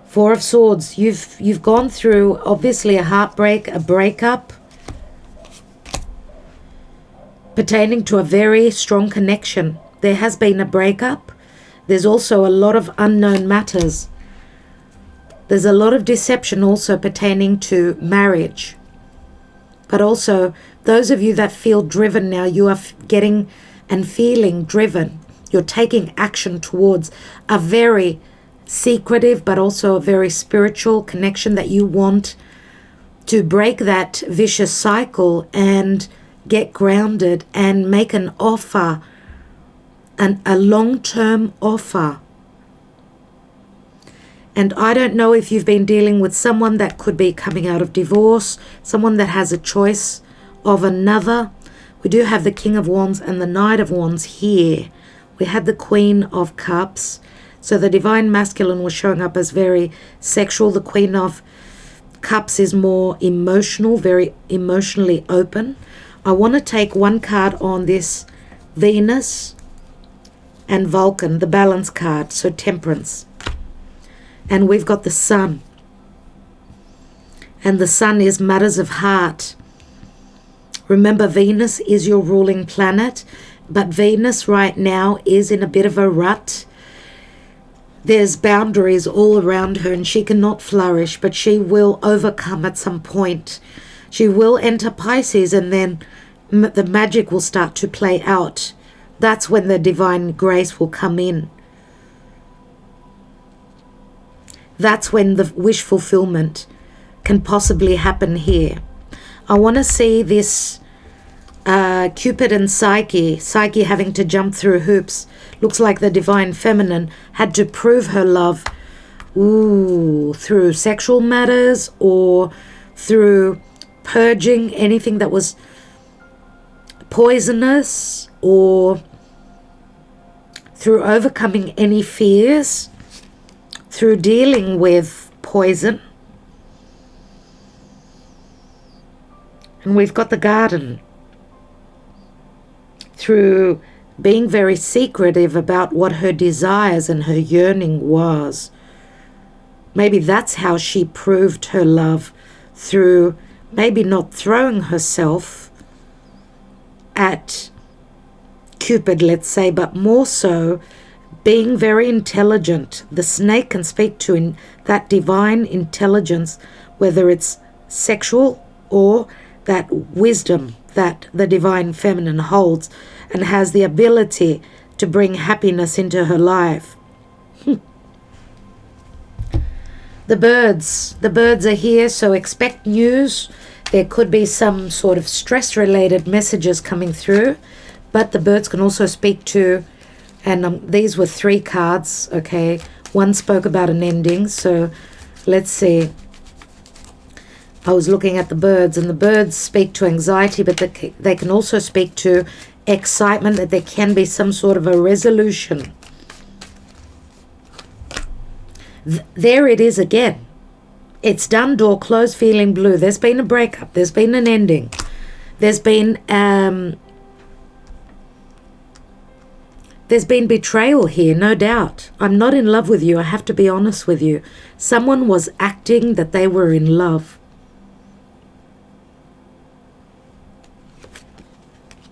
4 of Swords. You've gone through obviously a heartbreak, a breakup, pertaining to a very strong connection. There has been a breakup. There's also a lot of unknown matters. There's a lot of deception also pertaining to marriage. But also, those of you that feel driven now, you are getting and feeling driven. You're taking action towards a very secretive but also a very spiritual connection that you want to break that vicious cycle and get grounded and make an offer, a long-term offer. And I don't know if you've been dealing with someone that could be coming out of divorce, someone that has a choice of another. We do have the King of Wands and the Knight of Wands here. We had the Queen of Cups. So the Divine Masculine was showing up as very sexual. The Queen of Cups is more emotional, very emotionally open. I want to take one card on this Venus and Vulcan, the balance card, so Temperance. And we've got the Sun. And the Sun is matters of heart. Remember, Venus is your ruling planet, but Venus right now is in a bit of a rut. There's boundaries all around her and she cannot flourish, but she will overcome at some point. She will enter Pisces and then the magic will start to play out. That's when the divine grace will come in. That's when the wish fulfillment can possibly happen here. I want to see this Cupid and Psyche having to jump through hoops. Looks like the divine feminine had to prove her love through sexual matters or through purging anything that was poisonous or through overcoming any fears, through dealing with poison. And we've got the Garden. Through being very secretive about what her desires and her yearning was. Maybe that's how she proved her love, through maybe not throwing herself at Cupid, let's say, but more so being very intelligent. The snake can speak to in that divine intelligence, whether it's sexual or that wisdom that the divine feminine holds and has the ability to bring happiness into her life. The birds are here, so expect news. There could be some sort of stress-related messages coming through, but the birds can also speak to, and these were 3 cards, okay? One spoke about an ending, so let's see. I was looking at the birds, and the birds speak to anxiety, but they can also speak to excitement, that there can be some sort of a resolution. There it is again. It's done, door closed, feeling blue. There's been a breakup. There's been an ending. There's been betrayal here, no doubt. I'm not in love with you. I have to be honest with you. Someone was acting that they were in love.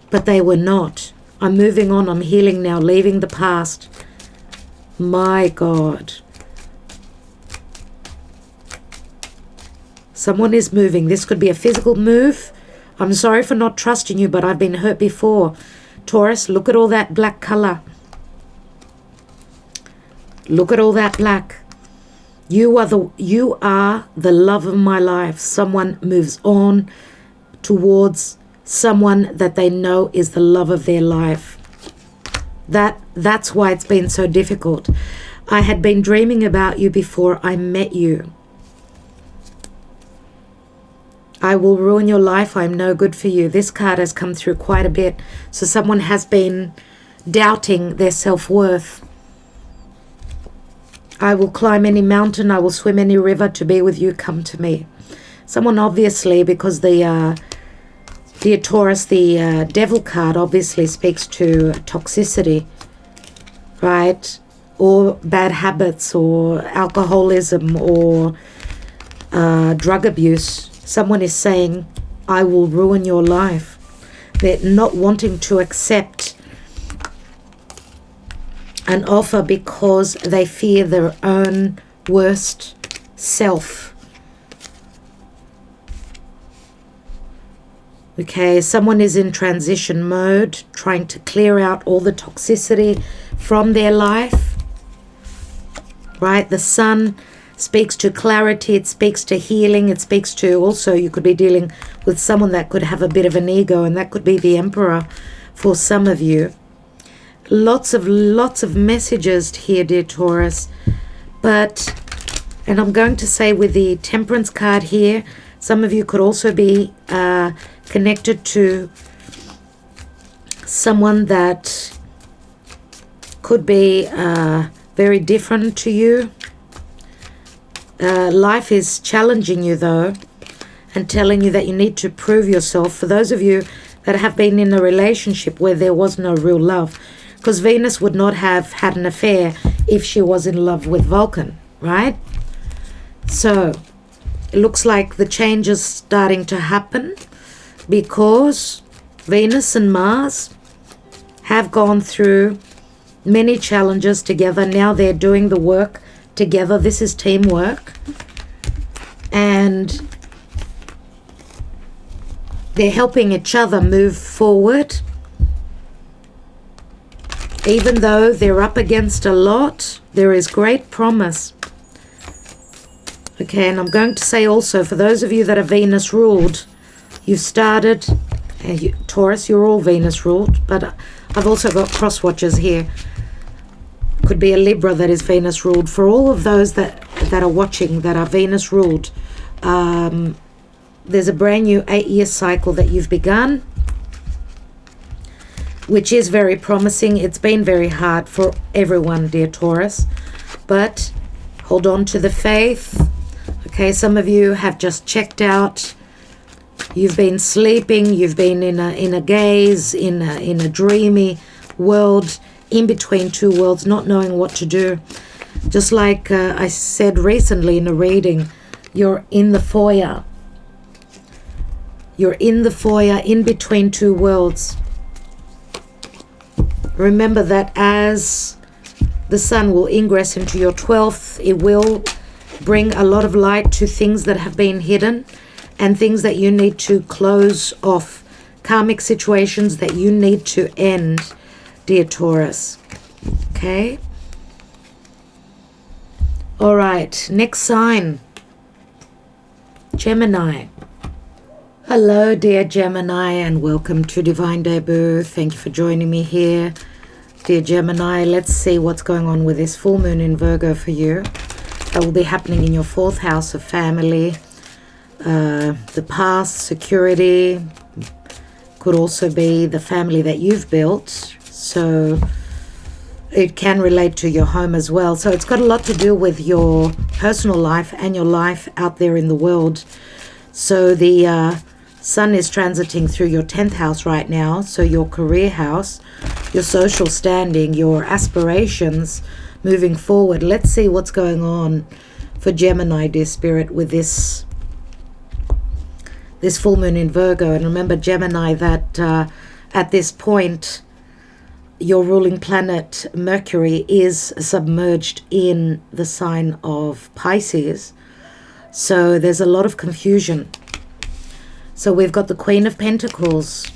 But they were not. I'm moving on. I'm healing now, leaving the past. My God. Someone is moving. This could be a physical move. I'm sorry for not trusting you, but I've been hurt before. Taurus, look at all that black color. Look at all that black. You are the love of my life. Someone moves on towards someone that they know is the love of their life. That's why it's been so difficult. I had been dreaming about you before I met you. I will ruin your life. I'm no good for you. This card has come through quite a bit. So someone has been doubting their self-worth. I will climb any mountain. I will swim any river to be with you. Come to me. Someone obviously, because the dear Taurus, the devil card obviously speaks to toxicity, right? Or bad habits, or alcoholism, or drug abuse. Someone is saying, I will ruin your life. They're not wanting to accept an offer because they fear their own worst self. Okay, someone is in transition mode, trying to clear out all the toxicity from their life. Right? The sun speaks to clarity, it speaks to healing, it speaks to also, you could be dealing with someone that could have a bit of an ego, and that could be the Emperor for some of you. Lots of messages here, dear Taurus. But, and I'm going to say with the Temperance card here, some of you could also be connected to someone that could be very different to you. Life is challenging you though, and telling you that you need to prove yourself. For those of you that have been in a relationship where there was no real love, because Venus would not have had an affair if she was in love with Vulcan, right? So it looks like the change is starting to happen because Venus and Mars have gone through many challenges together. Now they're doing the work together. This is teamwork, and they're helping each other move forward, even though they're up against a lot. There is great promise. Okay, and I'm going to say also, for those of you that are Venus ruled, you've started, Taurus, you're all Venus ruled, but I've also got cross watchers here. Could be a Libra that is Venus ruled. For all of those that are watching that are Venus ruled, there's a brand new 8-year cycle that you've begun. which is very promising. It's been very hard for everyone, dear Taurus, but hold on to the faith. Okay, some of you have just checked out. You've been sleeping. You've been in a gaze, in a dreamy world, in between two worlds, not knowing what to do. Just like I said recently in a reading, you're in the foyer. You're in the foyer, in between two worlds. Remember that as the sun will ingress into your 12th, it will bring a lot of light to things that have been hidden and things that you need to close off, karmic situations that you need to end, dear Taurus. Okay? All right, next sign, Gemini. Hello, dear Gemini, and welcome to Divine Debut. Thank you for joining me here. Dear Gemini, let's see what's going on with this full moon in Virgo for you. That will be happening in your 4th house of family, the past, security. Could also be the family that you've built. So it can relate to your home as well. So it's got a lot to do with your personal life and your life out there in the world. So the sun is transiting through your 10th house right now. So your career house, your social standing, your aspirations moving forward. Let's see what's going on for Gemini, dear Spirit, with this full moon in Virgo. And remember, Gemini, that at this point, your ruling planet Mercury is submerged in the sign of Pisces. So there's a lot of confusion. So we've got the Queen of Pentacles,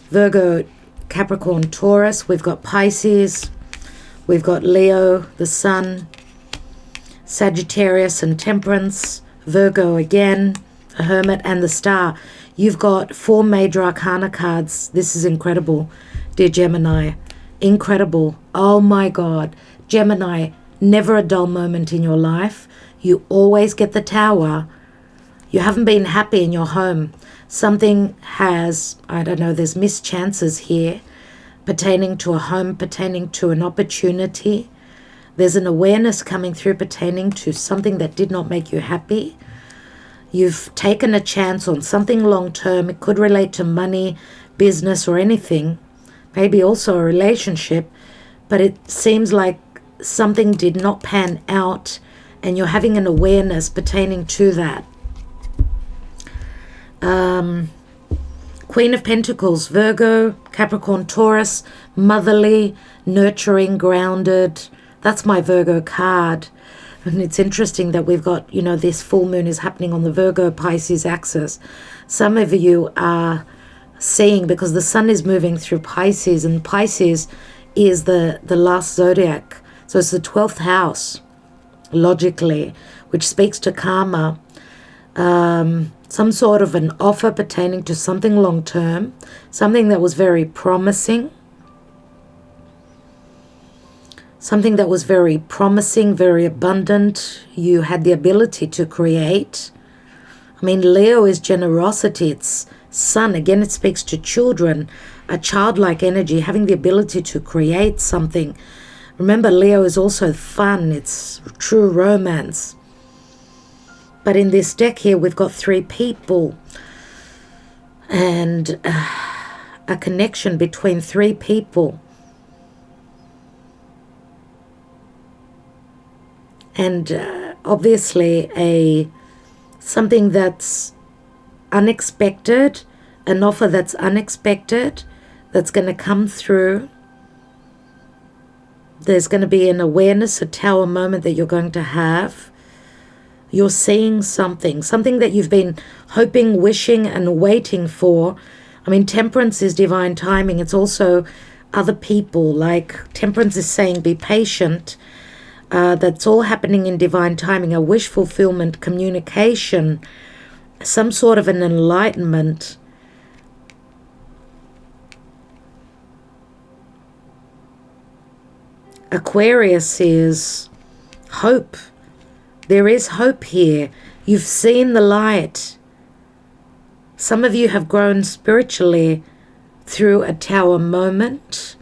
Virgo, Capricorn, Taurus. We've got Pisces. We've got Leo, the Sun, Sagittarius and Temperance, Virgo again, a Hermit, and the Star. You've got 4 major arcana cards. This is incredible, dear Gemini. Incredible. Oh my God. Gemini, never a dull moment in your life. You always get the Tower. You haven't been happy in your home. Something has, I don't know, there's missed chances here pertaining to a home, pertaining to an opportunity. There's an awareness coming through pertaining to something that did not make you happy. You've taken a chance on something long-term. It could relate to money, business, or anything. Maybe also a relationship. But it seems like something did not pan out, and you're having an awareness pertaining to that. Queen of Pentacles, Virgo, Capricorn, Taurus, motherly, nurturing, grounded. That's my Virgo card. And it's interesting that we've got, you know, this full moon is happening on the Virgo Pisces axis. Some of you are seeing, because the sun is moving through Pisces, and Pisces is the last zodiac. So it's the 12th house, logically, which speaks to karma. Some sort of an offer pertaining to something long-term, something that was very promising, something that was very promising, very abundant. You had the ability to create. I mean, Leo is generosity. It's sun. Again, it speaks to children, a childlike energy, having the ability to create something. Remember, Leo is also fun. It's true romance. But in this deck here, we've got 3 people and a connection between 3 people. And obviously something that's unexpected, an offer that's unexpected, that's going to come through. There's going to be an awareness, a tower moment that you're going to have. You're seeing something that you've been hoping, wishing, and waiting for. I mean, Temperance is divine timing. It's also other people. Like Temperance is saying, be patient. That's all happening in divine timing. A wish fulfillment, communication, some sort of an enlightenment. Aquarius is hope. There is hope here. You've seen the light. Some of you have grown spiritually through a Tower moment.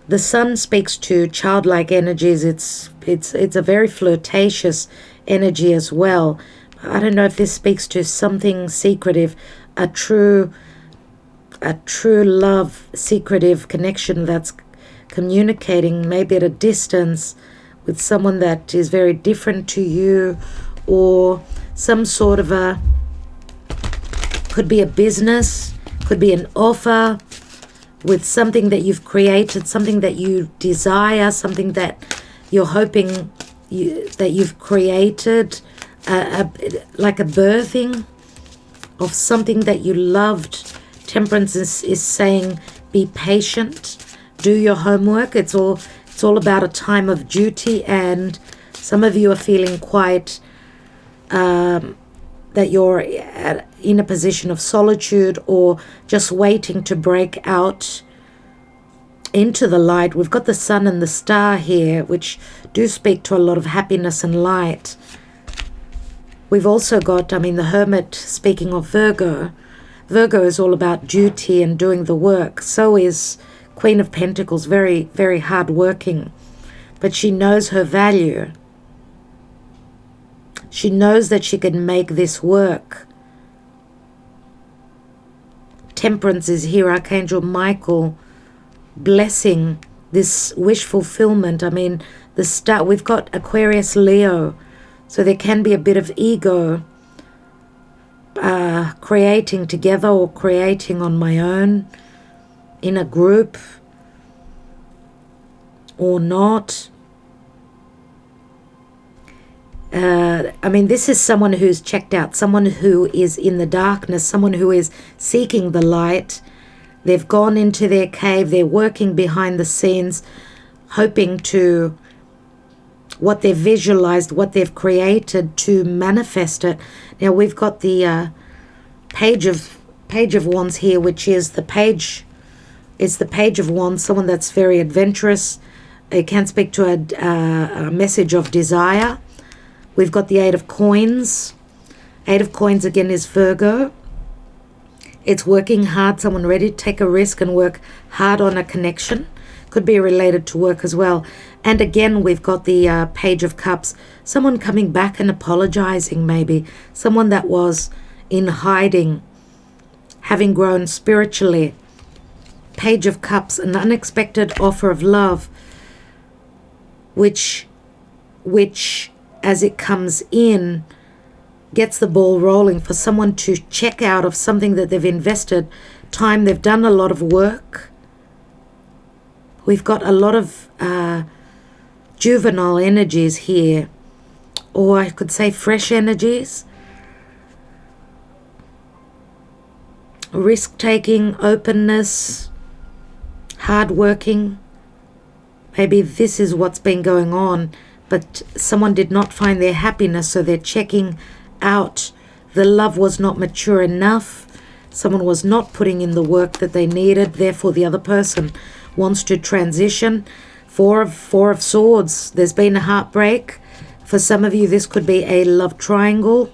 The Sun speaks to childlike energies. It's a very flirtatious energy as well. I don't know if this speaks to something secretive, a true love, secretive connection that's communicating maybe at a distance with someone that is very different to you, or some sort of could be a business, could be an offer with something that you've created, something that you desire, something that you're hoping that you've created, like a birthing of something that you loved. Temperance is saying, be patient, do your homework. It's all about a time of duty, and some of you are feeling quite that you're in a position of solitude, or just waiting to break out into the light. We've got the Sun and the Star here, which do speak to a lot of happiness and light. We've also got, the Hermit, speaking of Virgo. Virgo is all about duty and doing the work. So is Queen of Pentacles, very, very hard working. But she knows her value. She knows that she can make this work. Temperance is here, Archangel Michael, blessing this wish fulfillment. The star, we've got Aquarius, Leo, so there can be a bit of ego, creating together or creating on my own, in a group or not. This is someone who's checked out, someone who is in the darkness, someone who is seeking the light. They've gone into their cave, they're working behind the scenes, hoping to, what they've visualized, what they've created, to manifest it. Now we've got the Page of Wands here, which is the Page of Wands, someone that's very adventurous. It can speak to a message of desire. We've got the Eight of Coins. Eight of Coins again is Virgo. It's working hard, someone ready to take a risk and work hard on a connection. Could be related to work as well. And again, we've got the Page of Cups. Someone coming back and apologizing maybe. Someone that was in hiding, having grown spiritually. Page of Cups, an unexpected offer of love, which as it comes in, gets the ball rolling for someone to check out of something that they've invested time. They've done a lot of work. We've got a lot of juvenile energies here, or I could say fresh energies. Risk-taking, openness, hard-working. Maybe this is what's been going on, but someone did not find their happiness, so they're checking out. The love was not mature enough. Someone was not putting in the work that they needed. Therefore, the other person wants to transition. Four of Swords. There's been a heartbreak. For some of you, this could be a love triangle.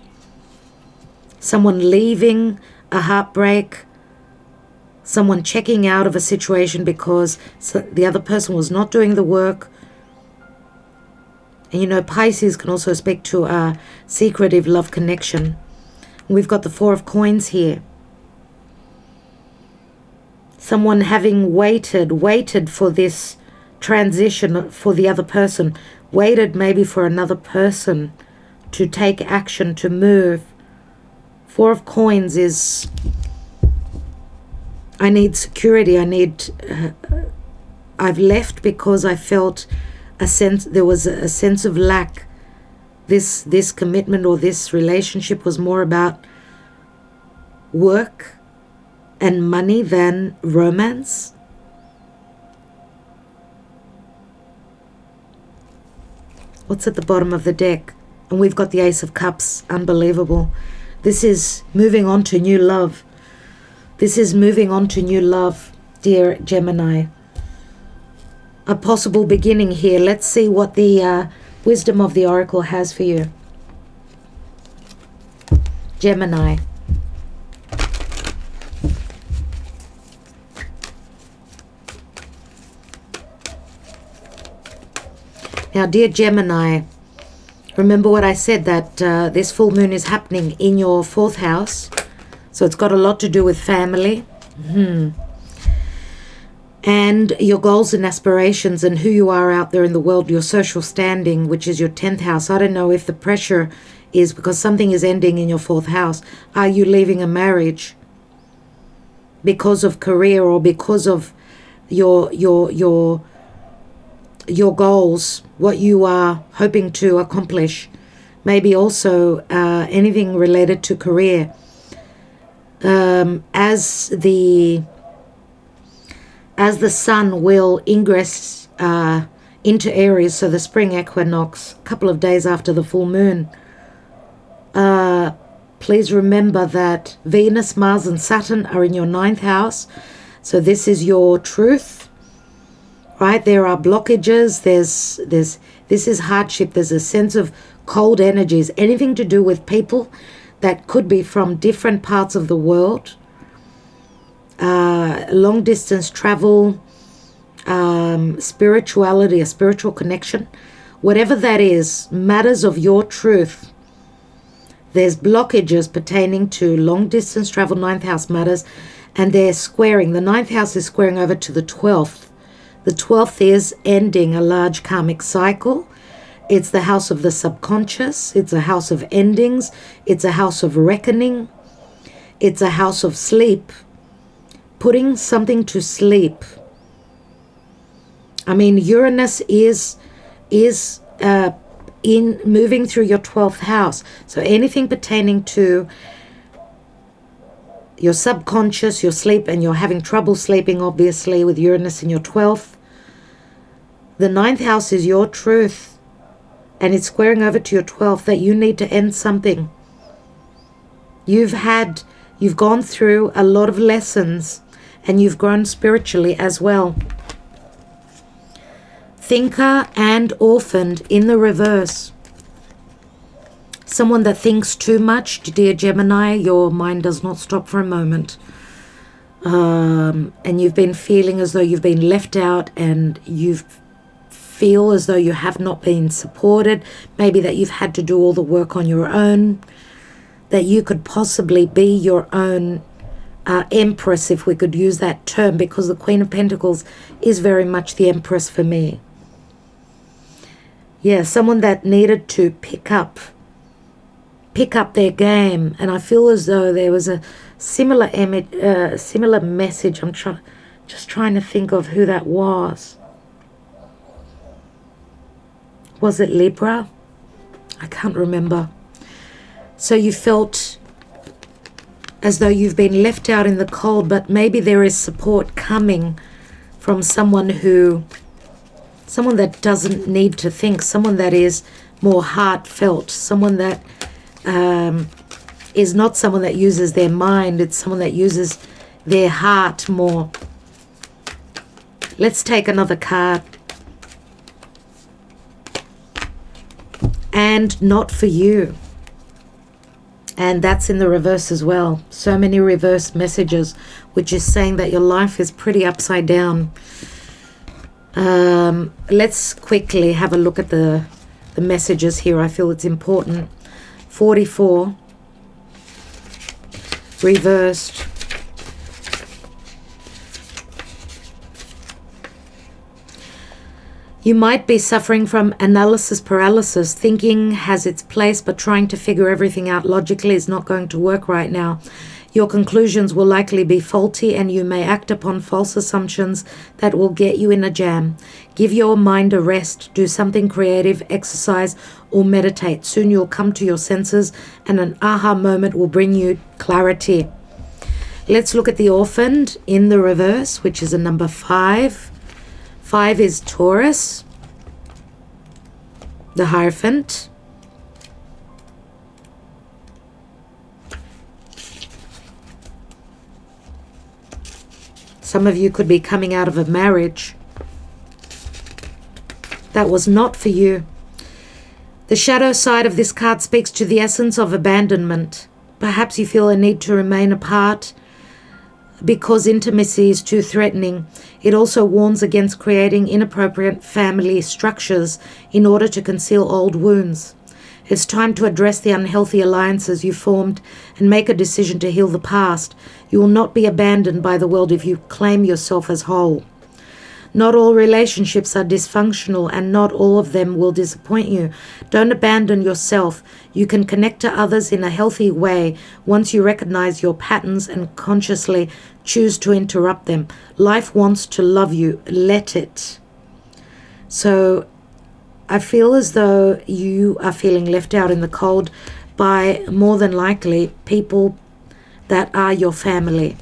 Someone leaving, a heartbreak. Someone checking out of a situation because the other person was not doing the work. And Pisces can also speak to a secretive love connection. We've got the Four of Coins here. Someone having waited for this transition for the other person, waited maybe for another person to take action, to move. Four of Coins is, I need security, I've left because I felt there was a sense of lack. This commitment or this relationship was more about work and money than romance. What's at the bottom of the deck? And we've got the Ace of Cups. Unbelievable. This is moving on to new love. This is moving on to new love, dear Gemini. A possible beginning here. Let's see what the wisdom of the Oracle has for you. Now, dear Gemini, remember what I said, that this full moon is happening in your 4th house. So it's got a lot to do with family. And your goals and aspirations and who you are out there in the world, your social standing, which is your 10th house. I don't know if the pressure is because something is ending in your 4th house. Are you leaving a marriage because of career or because of your goals, what you are hoping to accomplish? Maybe also anything related to career. As the sun will ingress into Aries, so the spring equinox, a couple of days after the full moon, please remember that Venus, Mars and Saturn are in your 9th house. So this is your truth, right? There are blockages, this is hardship, there's a sense of cold energies, anything to do with people that could be from different parts of the world, long distance travel, spirituality, a spiritual connection, whatever that is, matters of your truth. There's blockages pertaining to long distance travel, 9th house matters, and they're squaring. The 9th house is squaring over to the 12th. The 12th is ending a large karmic cycle. It's the house of the subconscious. It's a house of endings. It's a house of reckoning. It's a house of sleep. Putting something to sleep. I mean, Uranus is in moving through your 12th house. So anything pertaining to your subconscious, your sleep, and you're having trouble sleeping, obviously, with Uranus in your 12th. The 9th house is your truth, and it's squaring over to your 12th, that you need to end something. You've gone through a lot of lessons, and you've grown spiritually as well. Thinker and orphaned in the reverse. Someone that thinks too much, dear Gemini, your mind does not stop for a moment. And you've been feeling as though you've been left out, and you feel as though you have not been supported. Maybe that you've had to do all the work on your own. That you could possibly be your own empress, if we could use that term, because the Queen of Pentacles is very much the empress for me. Yeah, someone that needed to pick up their game, and I feel as though there was a similar message. I'm just trying to think of who that was. Was it Libra? I can't remember. So you felt as though you've been left out in the cold, but maybe there is support coming from someone that doesn't need to think, someone that is more heartfelt, someone that is not someone that uses their mind, it's someone that uses their heart more. Let's take another card. And not for you. And that's in the reverse as well. So many reverse messages, which is saying that your life is pretty upside down. Let's quickly have a look at the messages here. I feel it's important. 44. Reversed. You might be suffering from analysis paralysis. Thinking has its place, but trying to figure everything out logically is not going to work right now. Your conclusions will likely be faulty, and you may act upon false assumptions that will get you in a jam. Give your mind a rest. Do something creative, exercise, or meditate. Soon you'll come to your senses, and an aha moment will bring you clarity. Let's look at the orphaned in the reverse, which is a number 5. 5 is Taurus, the Hierophant. Some of you could be coming out of a marriage that was not for you. The shadow side of this card speaks to the essence of abandonment. Perhaps you feel a need to remain apart, because intimacy is too threatening. It also warns against creating inappropriate family structures in order to conceal old wounds. It's time to address the unhealthy alliances you formed and make a decision to heal the past. You will not be abandoned by the world if you claim yourself as whole. Not all relationships are dysfunctional, and not all of them will disappoint you. Don't abandon yourself. You can connect to others in a healthy way once you recognize your patterns and consciously choose to interrupt them. Life wants to love you. Let it. So I feel as though you are feeling left out in the cold by, more than likely, people that are your family.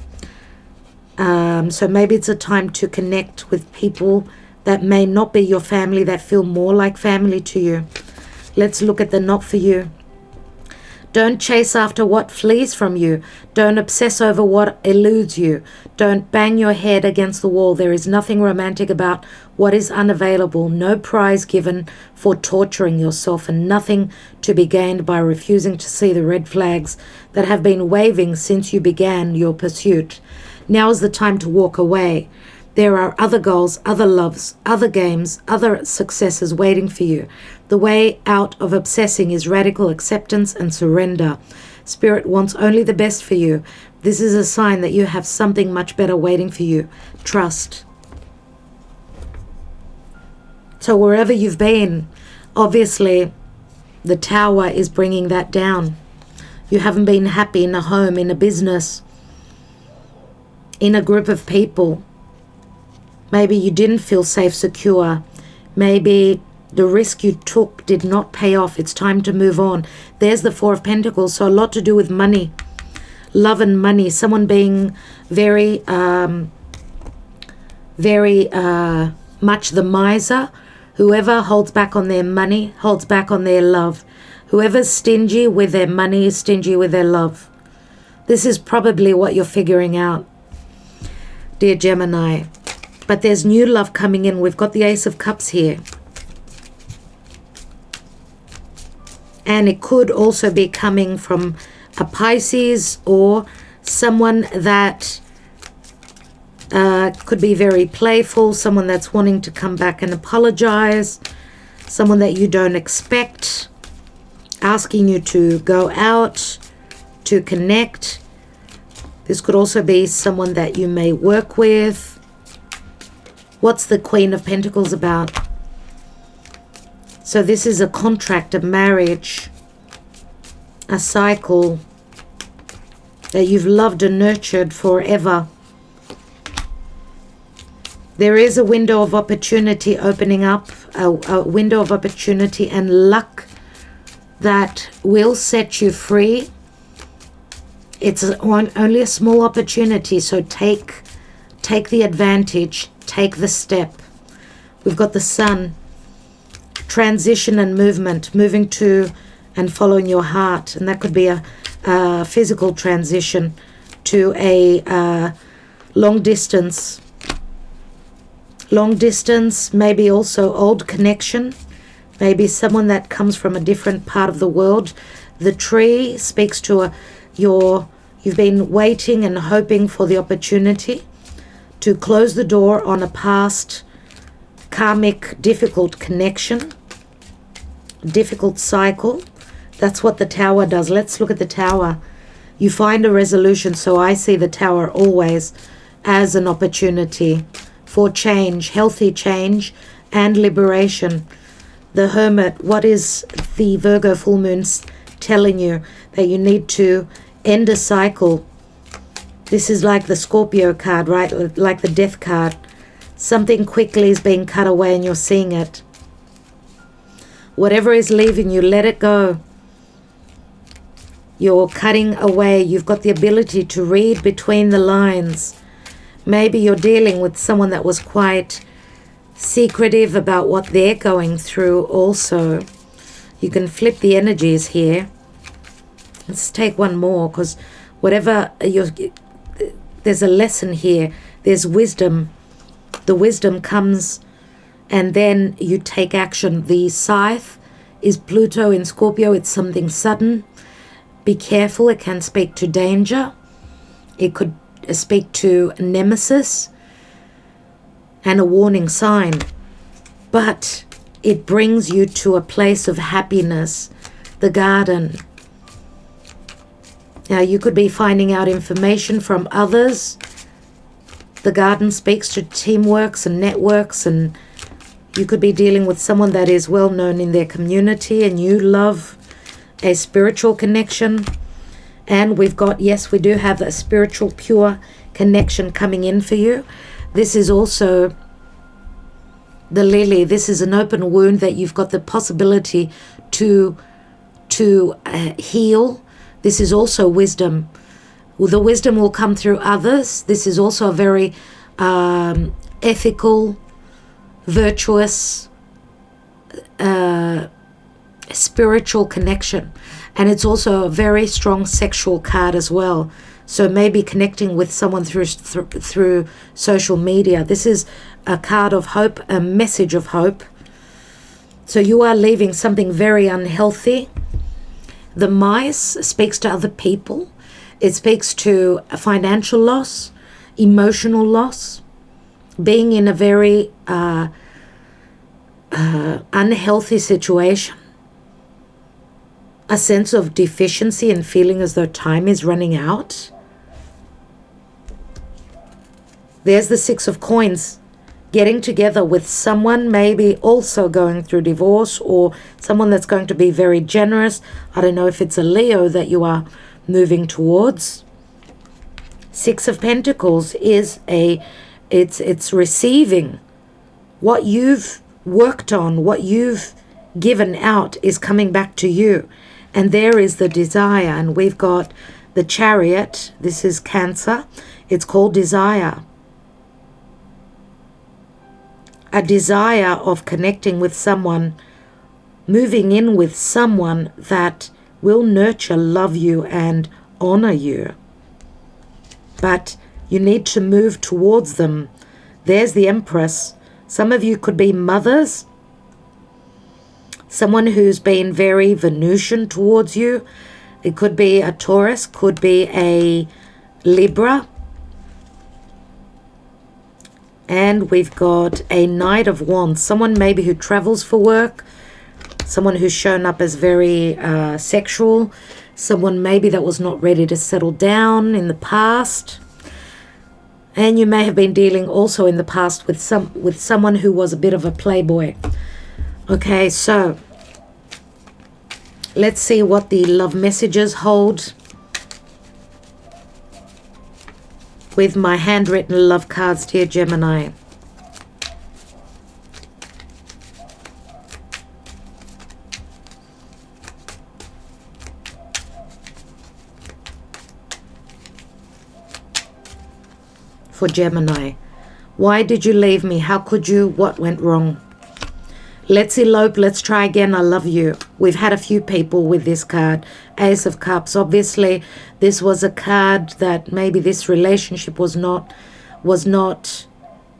So maybe it's a time to connect with people that may not be your family, that feel more like family to you. Let's look at the not for you. Don't chase after what flees from you. Don't obsess over what eludes you. Don't bang your head against the wall. There is nothing romantic about what is unavailable. No prize given for torturing yourself, and nothing to be gained by refusing to see the red flags that have been waving since you began your pursuit. Now is the time to walk away. There are other goals, other loves, other games, other successes waiting for you. The way out of obsessing is radical acceptance and surrender. Spirit wants only the best for you. This is a sign that you have something much better waiting for you. Trust. So wherever you've been, obviously the Tower is bringing that down. You haven't been happy in a home, in a business, in a group of people. Maybe you didn't feel safe, secure. Maybe the risk you took did not pay off. It's time to move on. There's the Four of Pentacles, so a lot to do with money. Love and money. Someone being very much the miser. Whoever holds back on their money holds back on their love. Whoever's stingy with their money is stingy with their love. This is probably what you're figuring out, dear Gemini. But there's new love coming in. We've got the Ace of Cups here. And it could also be coming from a Pisces, or someone that could be very playful, someone that's wanting to come back and apologize, someone that you don't expect, asking you to go out, to connect. This could also be someone that you may work with. What's the Queen of Pentacles about? So this is a contract, a marriage, a cycle that you've loved and nurtured forever. There is a window of opportunity opening up, a window of opportunity and luck that will set you free. It's only a small opportunity, so take the advantage, take the step. We've got the Sun, transition and movement, moving to and following your heart, and that could be a physical transition to a long distance, maybe also old connection, maybe someone that comes from a different part of the world. The tree speaks to you've been waiting and hoping for the opportunity to close the door on a past karmic difficult connection, difficult cycle. That's what the Tower does. Let's look at the Tower. You find a resolution. So I see the Tower always as an opportunity for change, healthy change and liberation. The Hermit, what is the Virgo full moon telling you? That you need to end a cycle. This is like the Scorpio card, right? Like the death card. Something quickly is being cut away and you're seeing it. Whatever is leaving you, let it go. You're cutting away. You've got the ability to read between the lines. Maybe you're dealing with someone that was quite secretive about what they're going through also. You can flip the energies here. Let's take one more, because whatever there's a lesson here. There's wisdom. The wisdom comes and then you take action. The Scythe is Pluto in Scorpio. It's something sudden. Be careful. It can speak to danger. It could speak to nemesis and a warning sign, but it brings you to a place of happiness, the garden. Now, you could be finding out information from others. The garden speaks to teamworks and networks, and you could be dealing with someone that is well known in their community and you love a spiritual connection. And we've got, yes, we do have a spiritual, pure connection coming in for you. This is also the lily. This is an open wound that you've got the possibility to heal. This is also wisdom. Well, the wisdom will come through others. This is also a very ethical, virtuous, spiritual connection. And it's also a very strong sexual card as well. So maybe connecting with someone through social media. This is a card of hope, a message of hope. So you are leaving something very unhealthy. The mice speaks to other people. It speaks to a financial loss, emotional loss, being in a very unhealthy situation, a sense of deficiency and feeling as though time is running out. There's the Six of Coins, getting together with someone maybe also going through divorce, or someone that's going to be very generous. I don't know if it's a Leo that you are moving towards. Six of Pentacles is it's receiving what you've worked on, what you've given out is coming back to you. And there is the desire. And we've got the Chariot. This is Cancer. It's called desire. A desire of connecting with someone, moving in with someone that will nurture, love you, and honor you. But you need to move towards them. There's the Empress. Some of you could be mothers. Someone who's been very Venusian towards you. It could be a Taurus, could be a Libra. And we've got a Knight of Wands. Someone maybe who travels for work. Someone who's shown up as very sexual. Someone maybe that was not ready to settle down in the past. And you may have been dealing also in the past with someone who was a bit of a playboy. Okay, so let's see what the love messages hold with my handwritten love cards, dear Gemini. For Gemini, why did you leave me? How could you? What went wrong? Let's elope. Let's try again. I love you. We've had a few people with this card. Ace of Cups. Obviously, this was a card that maybe this relationship was not,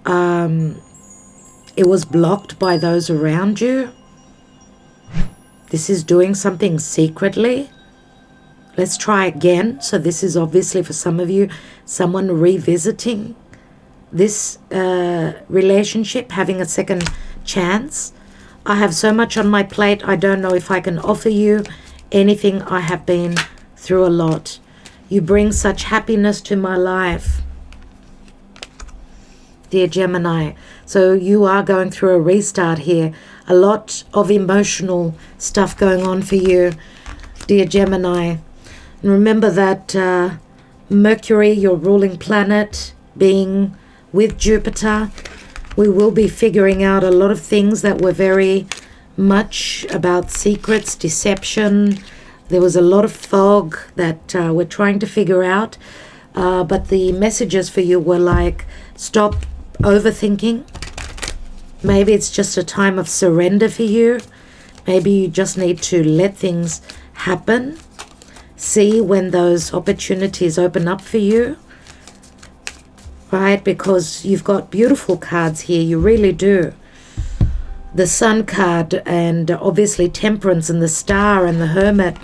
it was blocked by those around you. This is doing something secretly. Let's try again. So this is obviously for some of you, someone revisiting this relationship, having a second chance. I have so much on my plate. I don't know if I can offer you anything. I have been through a lot. You bring such happiness to my life, dear Gemini. So you are going through a restart here. A lot of emotional stuff going on for you, dear Gemini. And remember that Mercury, your ruling planet, being with Jupiter, we will be figuring out a lot of things that were very much about secrets, deception. There was a lot of fog that we're trying to figure out. But the messages for you were like, stop overthinking. Maybe it's just a time of surrender for you. Maybe you just need to let things happen. See when those opportunities open up for you. Right? Because you've got beautiful cards here. You really do. The Sun card and obviously Temperance and the Star and the Hermit.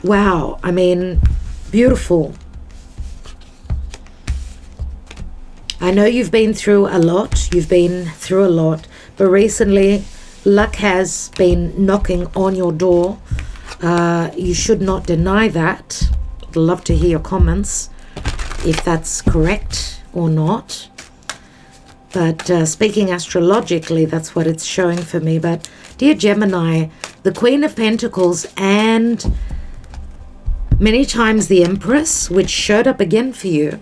Wow. I mean, beautiful. I know you've been through a lot. You've been through a lot. But recently, luck has been knocking on your door. You should not deny that. I'd love to hear your comments, if that's correct or not. But speaking astrologically, that's what it's showing for me. But dear Gemini, the Queen of Pentacles and many times the Empress, which showed up again for you.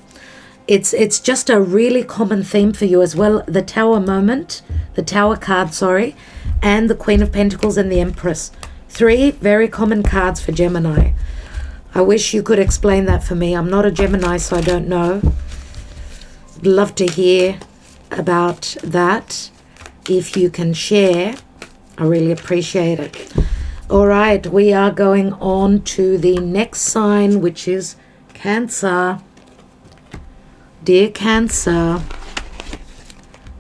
It's just a really common theme for you as well. The Tower moment, the Tower card, sorry, and the Queen of Pentacles and the Empress. 3 very common cards for Gemini. I wish you could explain that for me. I'm not a Gemini, so I don't know. I'd love to hear about that. If you can share, I really appreciate it. All right, we are going on to the next sign, which is Cancer. Dear Cancer,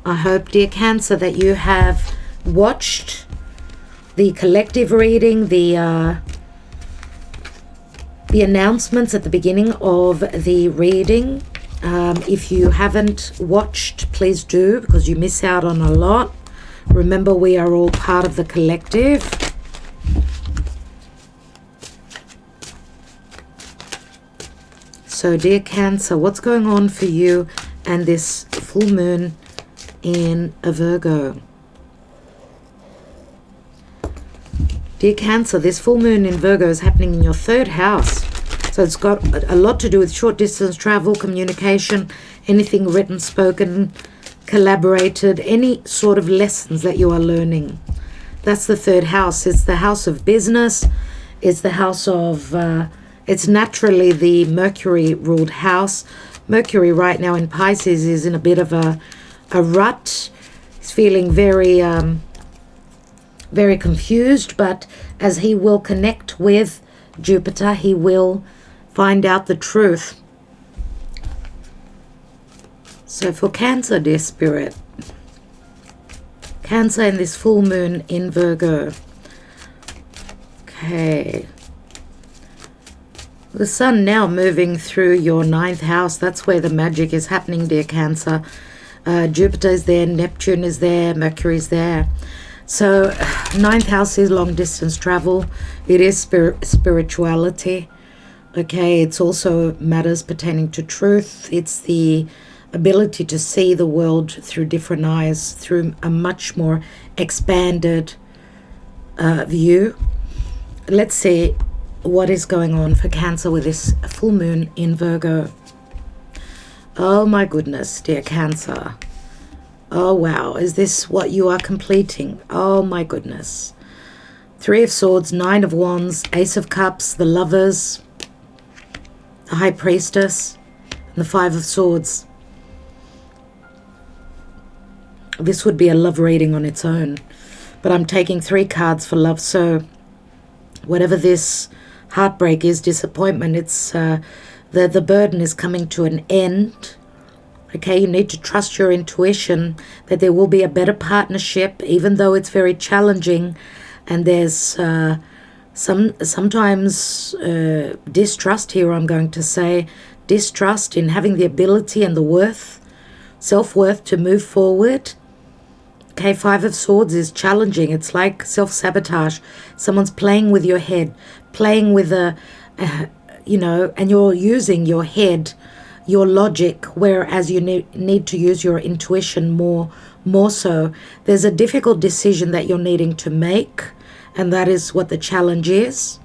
I hope, dear Cancer, that you have watched the collective reading, the announcements at the beginning of the reading. If you haven't watched, please do, because you miss out on a lot. Remember, we are all part of the collective. So, dear Cancer, what's going on for you and this full moon in a Virgo? Dear Cancer, this full moon in Virgo is happening in your 3rd house. So it's got a lot to do with short distance travel, communication, anything written, spoken, collaborated, any sort of lessons that you are learning. That's the 3rd house. It's the house of business. It's the house of... it's naturally the Mercury ruled house. Mercury right now in Pisces is in a bit of a rut. He's feeling very very confused, but as he will connect with Jupiter, he will find out the truth. So for Cancer, dear Spirit, Cancer in this full moon in Virgo. Okay. The sun now moving through your 9th house. That's where the magic is happening, dear Cancer. Jupiter is there, Neptune is there, Mercury is there. So 9th house is long distance travel. It is spirituality. Okay, it's also matters pertaining to truth. It's the ability to see the world through different eyes, through a much more expanded view. Let's see what is going on for Cancer with this full moon in Virgo. Oh my goodness, dear Cancer. Oh wow, is this what you are completing? Oh my goodness. 3 of Swords, 9 of Wands, Ace of Cups, the Lovers, the High Priestess, and the 5 of Swords. This would be a love reading on its own, but I'm taking 3 cards for love. So whatever this heartbreak is, disappointment, it's the burden is coming to an end. Okay, you need to trust your intuition that there will be a better partnership, even though it's very challenging, and there's sometimes distrust here. I'm going to say distrust in having the ability and the worth, self-worth to move forward. Okay, 5 of Swords is challenging. It's like self-sabotage. Someone's playing with your head, playing with you know, and you're using your head, your logic, whereas you need to use your intuition more so. There's a difficult decision that you're needing to make, and that is what the challenge is.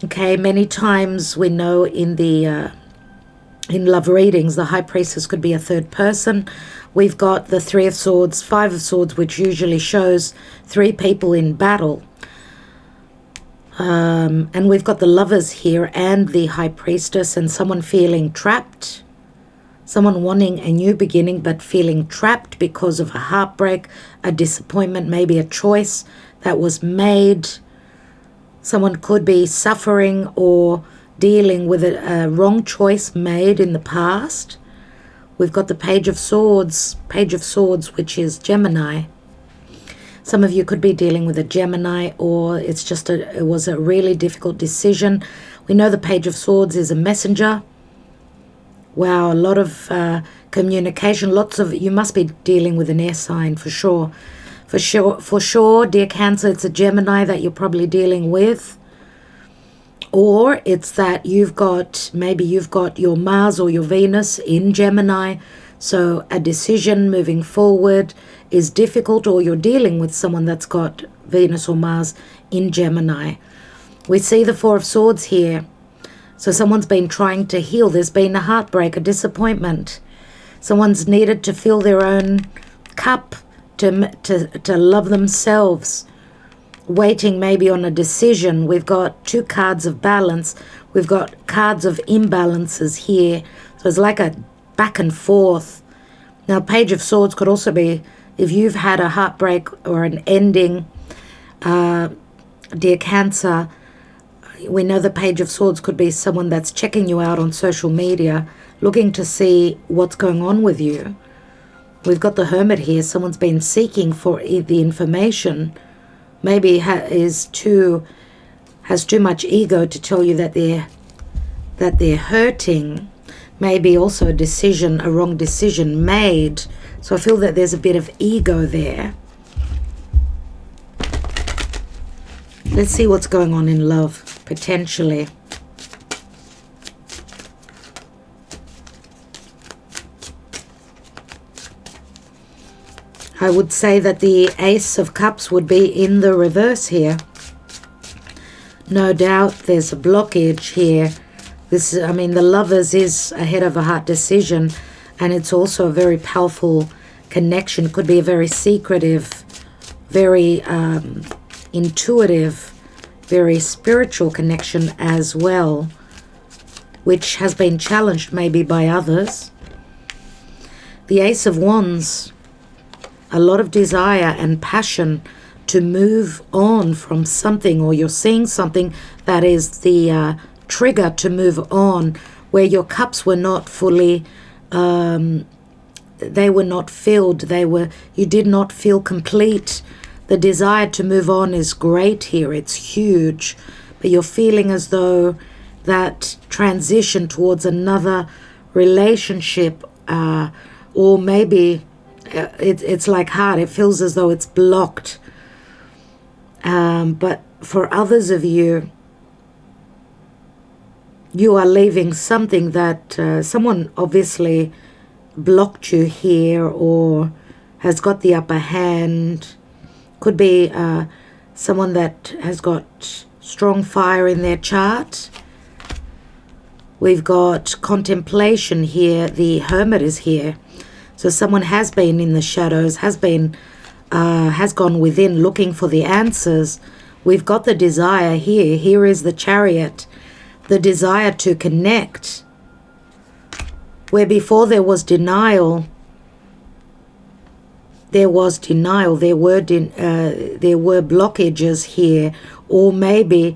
Okay, many times we know in the in love readings, the High Priestess could be a 3rd person. We've got the 3 of Swords, 5 of Swords, which usually shows 3 people in battle. And we've got the Lovers here and the High Priestess, and someone feeling trapped, someone wanting a new beginning but feeling trapped because of a heartbreak, a disappointment, maybe a choice that was made. Someone could be suffering or dealing with a wrong choice made in the past. We've got the Page of Swords, which is Gemini. Some of you could be dealing with a Gemini, or it's just it was a really difficult decision. We know the Page of Swords is a messenger. Wow, a lot of communication, lots of, you must be dealing with an air sign for sure. For sure, dear Cancer, it's a Gemini that you're probably dealing with. Or it's that maybe you've got your Mars or your Venus in Gemini. So a decision moving forward is difficult, or you're dealing with someone that's got Venus or Mars in Gemini. We see the Four of Swords here. So someone's been trying to heal. There's been a heartbreak, a disappointment. Someone's needed to fill their own cup, to love themselves, waiting maybe on a decision. We've got 2 cards of balance. We've got cards of imbalances here. So it's like a back and forth. Now, Page of Swords could also be if you've had a heartbreak or an ending, dear Cancer. We know the Page of Swords could be someone that's checking you out on social media, looking to see what's going on with you. We've got the Hermit here. Someone's been seeking for the information. Maybe has too much ego to tell you that they're hurting. Maybe also a wrong decision made. So I feel that there's a bit of ego there. Let's see what's going on in love, potentially. I would say that the Ace of Cups would be in the reverse here. No doubt there's a blockage here. The Lovers is a head of a heart decision, and it's also a very powerful connection. It could be a very secretive, very intuitive, very spiritual connection as well, which has been challenged maybe by others. The Ace of Wands, a lot of desire and passion to move on from something, or you're seeing something that is the trigger to move on, where your cups were not fully, they were not filled, you did not feel complete. The desire to move on is great here, it's huge, but you're feeling as though that transition towards another relationship, or maybe it's like hard, it feels as though it's blocked. But for others of you, you are leaving something that someone obviously blocked you here, or has got the upper hand. Could be someone that has got strong fire in their chart. We've got contemplation here. The Hermit is here. So someone has been in the shadows, has gone within looking for the answers. We've got the desire here. Here is the Chariot. The desire to connect. Where before there was denial, there were blockages here. Or maybe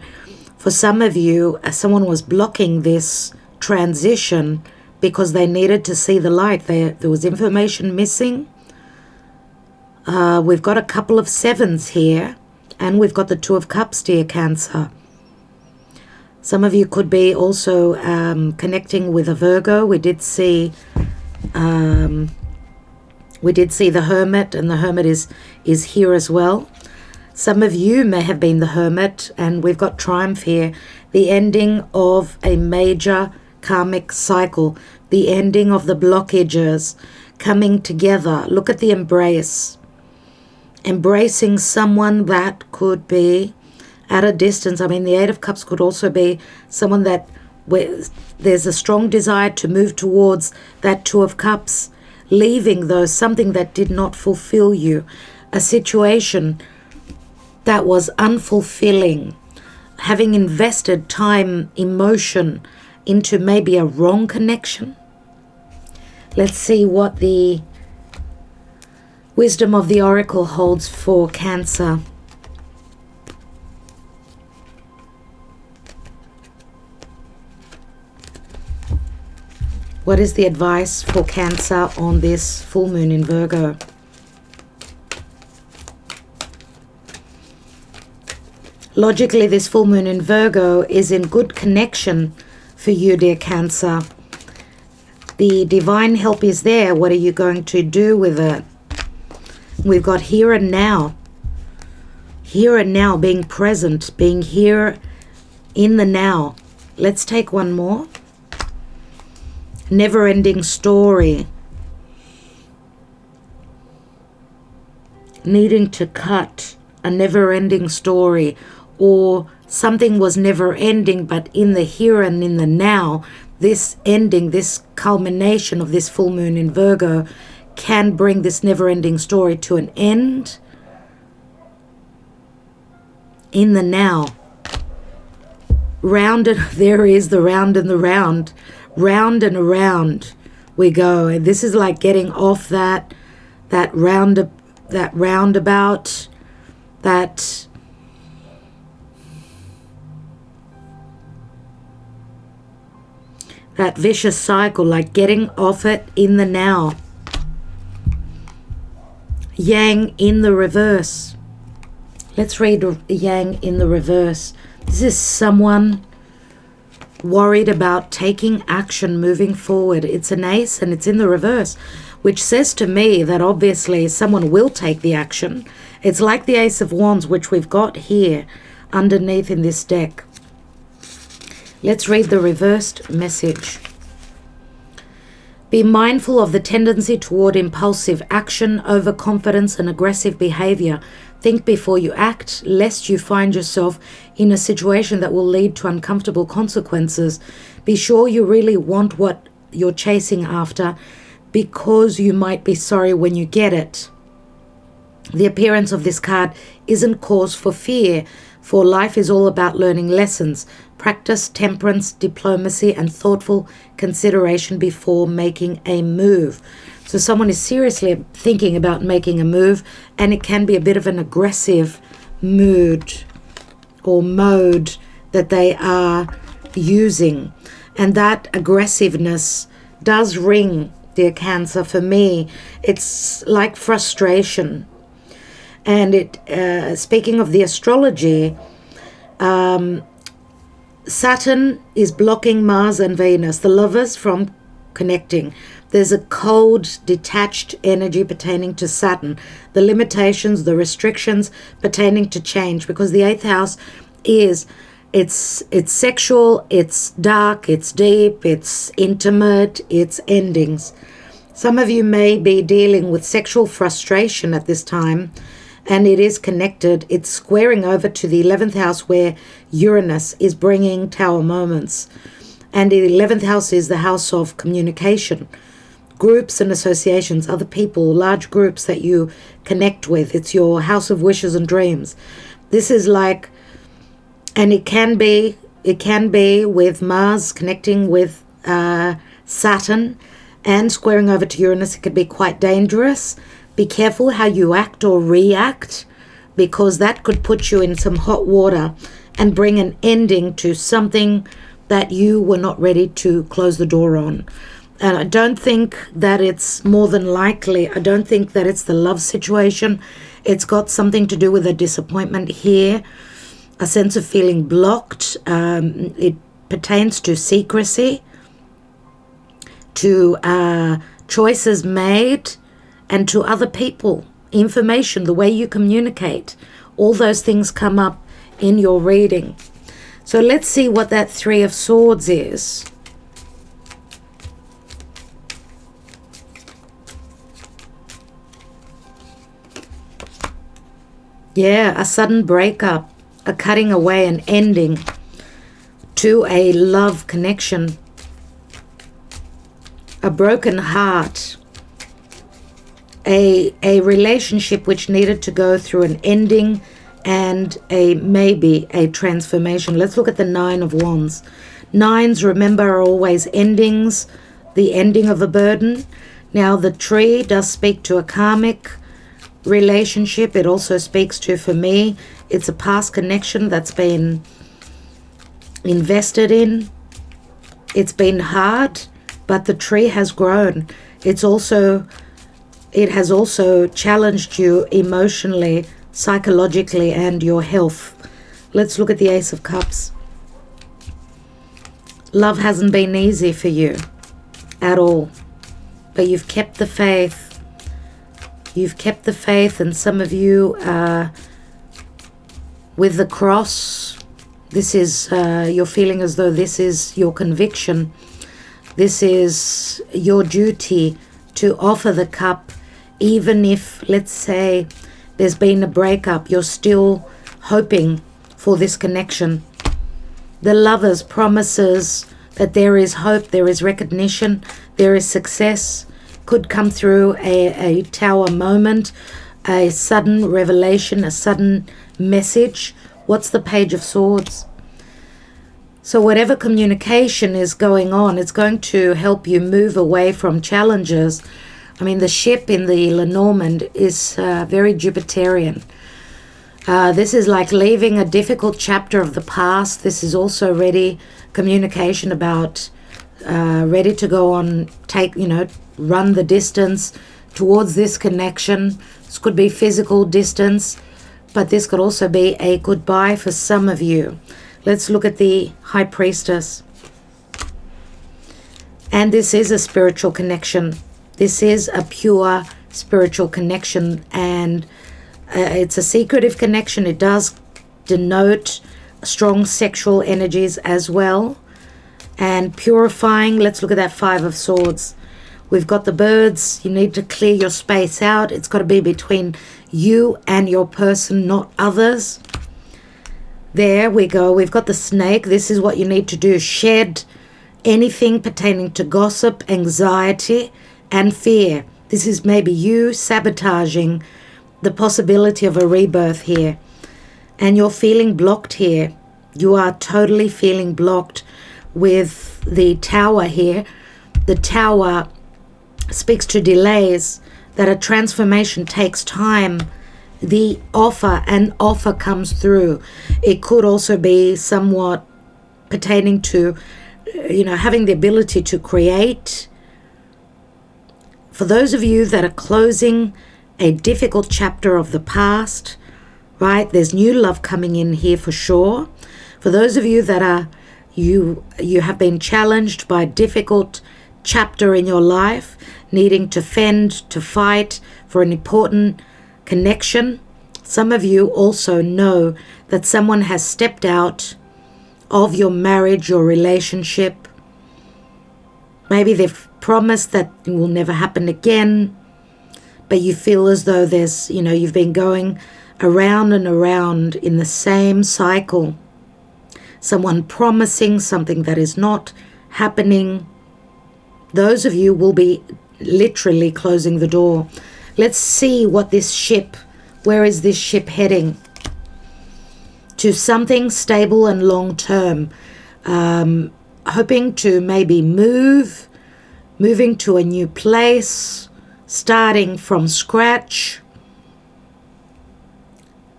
for some of you, someone was blocking this transition because they needed to see the light. There was information missing. We've got a couple of 7s here, and we've got the 2 of Cups, dear Cancer. Some of you could be also connecting with a Virgo. We did see the Hermit, and the Hermit is here as well. Some of you may have been the Hermit, and we've got Triumph here. The ending of a major karmic cycle, the ending of the blockages, coming together. Look at the embrace. Embracing someone that could be at a distance. The 8 of Cups could also be someone that there's a strong desire to move towards that 2 of Cups, leaving though something that did not fulfill you, a situation that was unfulfilling, having invested time, emotion into maybe a wrong connection. Let's see what the wisdom of the Oracle holds for Cancer. What is the advice for Cancer on this full moon in Virgo? Logically, this full moon in Virgo is in good connection for you, dear Cancer. The divine help is there. What are you going to do with it? We've got here and now. Here and now, being present, being here in the now. Let's take one more. Never-ending story. Needing to cut a never-ending story, or something was never-ending, but in the here and in the now, this ending, this culmination of this full moon in Virgo can bring this never-ending story to an end in the now. Round and there is the round and the round. Round and around we go. And this is like getting off that roundabout, that vicious cycle, like getting off it in the now. Yang in the reverse. Let's read Yang in the reverse. This is someone worried about taking action, moving forward. It's an ace and it's in the reverse, which says to me that obviously someone will take the action. It's like the Ace of Wands, which we've got here underneath in this deck. Let's read the reversed message. Be mindful of the tendency toward impulsive action, overconfidence, and aggressive behavior. Think before you act, lest you find yourself in a situation that will lead to uncomfortable consequences. Be sure you really want what you're chasing after, because you might be sorry when you get it. The appearance of this card isn't cause for fear, for life is all about learning lessons. Practice temperance, diplomacy, and thoughtful consideration before making a move. So someone is seriously thinking about making a move, and it can be a bit of an aggressive mood or mode that they are using. And that aggressiveness does ring, dear Cancer. For me, it's like frustration. And it, speaking of the astrology, Saturn is blocking Mars and Venus, the lovers, from connecting. There's a cold, detached energy pertaining to Saturn. The limitations, the restrictions pertaining to change, because the 8th house is, it's sexual, it's dark, it's deep, it's intimate, it's endings. Some of you may be dealing with sexual frustration at this time, and it is connected. It's squaring over to the 11th house, where Uranus is bringing Tower moments. And the 11th house is the house of communication, groups and associations, other people, large groups that you connect with. It's your house of wishes and dreams. This is like, and it can be with Mars connecting with Saturn and squaring over to Uranus. It could be quite dangerous. Be careful how you act or react, because that could put you in some hot water and bring an ending to something that you were not ready to close the door on. And I don't think that it's, more than likely, I don't think that it's the love situation. It's got something to do with a disappointment here, a sense of feeling blocked. It pertains to secrecy, to choices made, and to other people, information, the way you communicate. All those things come up in your reading. So let's see what that 3 of Swords is. Yeah, a sudden breakup, a cutting away, an ending to a love connection, a broken heart, a relationship which needed to go through an ending and maybe a transformation. Let's look at the 9 of Wands. 9s, remember, are always endings, the ending of a burden. Now, the tree does speak to a karmic relationship. It also speaks to, for me, it's a past connection that's been invested in. It's been hard, but the tree has grown. It has also challenged you emotionally, psychologically, and your health. Let's look at the Ace of Cups. Love hasn't been easy for you. at all. But you've kept the faith. You've kept the faith, and some of you with the cross, this is, you're feeling as though this is your conviction. This is your duty to offer the cup, even if, let's say, there's been a breakup. You're still hoping for this connection. The Lovers promises that there is hope, there is recognition, there is success. Could come through a Tower moment, a sudden revelation, a sudden message. What's the Page of Swords? So whatever communication is going on, it's going to help you move away from challenges. I mean, the ship in the Lenormand is very Jupiterian. This is like leaving a difficult chapter of the past. This is also ready communication about ready to go on, run the distance towards this connection. This could be physical distance, but this could also be a goodbye for some of you. Let's look at the High Priestess. And this is a spiritual connection. This is a pure spiritual connection, and it's a secretive connection. It does denote strong sexual energies as well. And purifying, let's look at that Five of Swords. We've got the birds. You need to clear your space out. It's got to be between you and your person, not others. There we go. We've got the snake. This is what you need to do. Shed anything pertaining to gossip, anxiety, and fear. This is maybe you sabotaging the possibility of a rebirth here. And you're feeling blocked here. You are totally feeling blocked with the Tower here. The Tower speaks to delays, that a transformation takes time. The offer comes through. It could also be somewhat pertaining to, having the ability to create. For those of you that are closing a difficult chapter of the past, right? There's new love coming in here for sure. For those of you that are, you have been challenged by a difficult chapter in your life, needing to fend, to fight for an important connection. Some of you also know that someone has stepped out of your marriage or relationship. Maybe they've promised that it will never happen again, but you feel as though there's, you've been going around and around in the same cycle. Someone promising something that is not happening. Those of you will be literally closing the door. Let's see what this ship, where is this ship heading? To something stable and long term. Hoping to maybe moving to a new place, starting from scratch,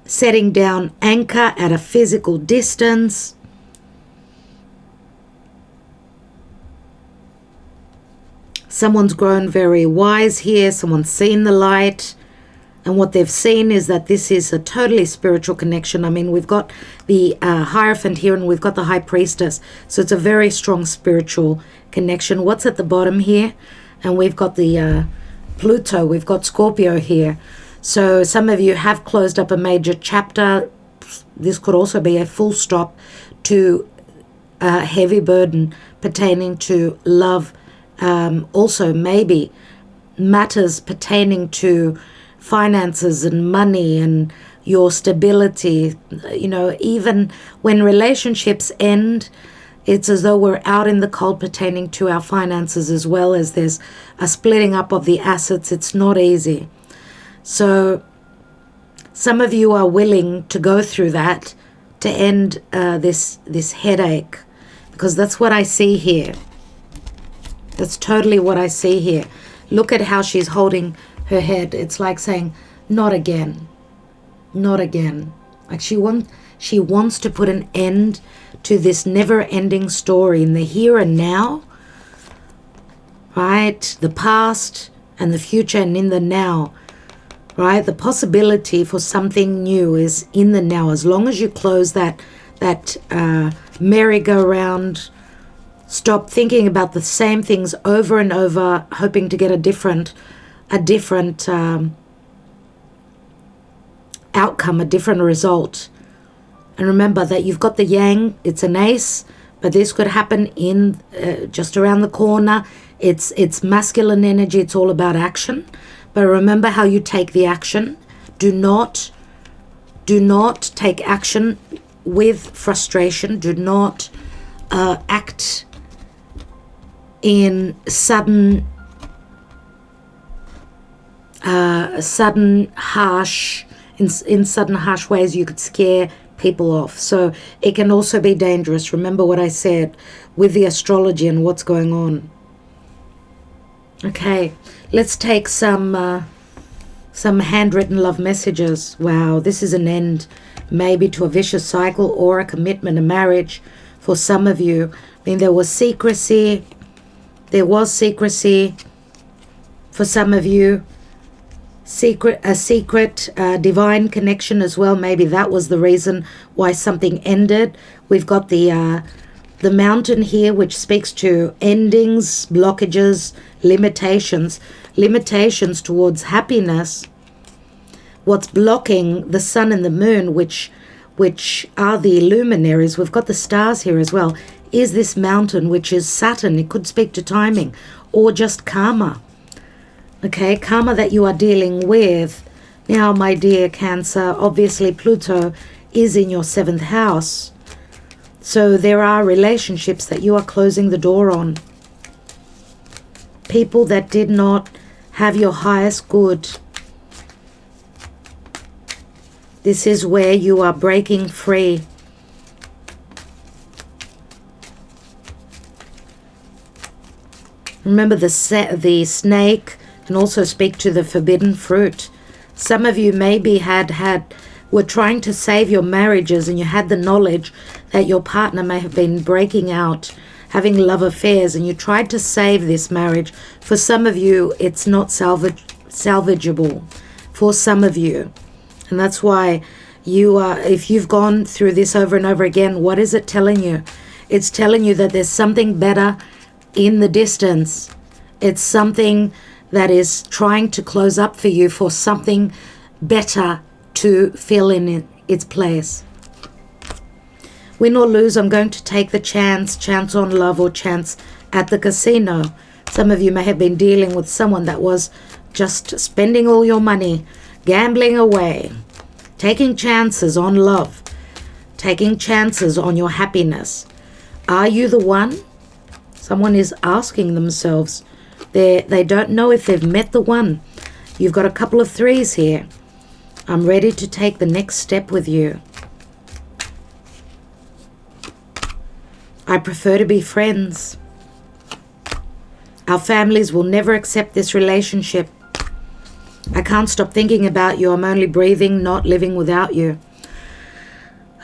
setting down anchor at a physical distance. Someone's grown very wise here. Someone's seen the light. And what they've seen is that this is a totally spiritual connection. I mean, we've got the Hierophant here and we've got the High Priestess. So it's a very strong spiritual connection. What's at the bottom here? And we've got the Pluto. We've got Scorpio here. So some of you have closed up a major chapter. This could also be a full stop to a heavy burden pertaining to love. Also maybe matters pertaining to finances and money and your stability. Even when relationships end, it's as though we're out in the cold pertaining to our finances, as well as there's a splitting up of the assets. It's not easy. So some of you are willing to go through that to end this headache, because that's what I see here. That's totally what I see here. Look at how she's holding her head. It's like saying, not again. Not again. Like she wants to put an end to this never-ending story in the here and now. Right? The past and the future and in the now. Right? The possibility for something new is in the now. As long as you close that merry-go-round Stop thinking about the same things over and over, hoping to get a different outcome, a different result. And remember that you've got the yang, it's an ace, but this could happen in just around the corner. It's masculine energy, it's all about action. But remember how you take the action. Do not take action with frustration. Do not act in sudden harsh ways. You could scare people off. So it can also be dangerous. Remember what I said with the astrology and what's going on. Okay, let's take some handwritten love messages. Wow, this is an end maybe to a vicious cycle or a commitment, a marriage for some of you. I mean, there was secrecy for some of you. A secret divine connection as well. Maybe that was the reason why something ended. We've got the mountain here, which speaks to endings, blockages, limitations towards happiness. What's blocking the sun and the moon, which are the luminaries, we've got the stars here as well, is this mountain, which is Saturn. It could speak to timing or just karma. Okay, karma that you are dealing with. Now, my dear Cancer, obviously Pluto is in your 7th house. So there are relationships that you are closing the door on. People that did not have your highest good. This is where you are breaking free. Remember, the snake can also speak to the forbidden fruit. Some of you maybe were trying to save your marriages, and you had the knowledge that your partner may have been breaking out, having love affairs, and you tried to save this marriage. For some of you, it's not salvageable. For some of you. And that's why if you've gone through this over and over again, what is it telling you? It's telling you that there's something better in the distance. It's something that is trying to close up for you, for something better to fill in its place. Win or lose, I'm going to take the chance on love or chance at the casino. Some of you may have been dealing with someone that was just spending all your money, gambling away, taking chances on love, taking chances on your happiness. Are you the one? Someone is asking themselves. They don't know if they've met the one. You've got a couple of 3s here. I'm ready to take the next step with you. I prefer to be friends. Our families will never accept this relationship. I can't stop thinking about you. I'm only breathing, not living without you.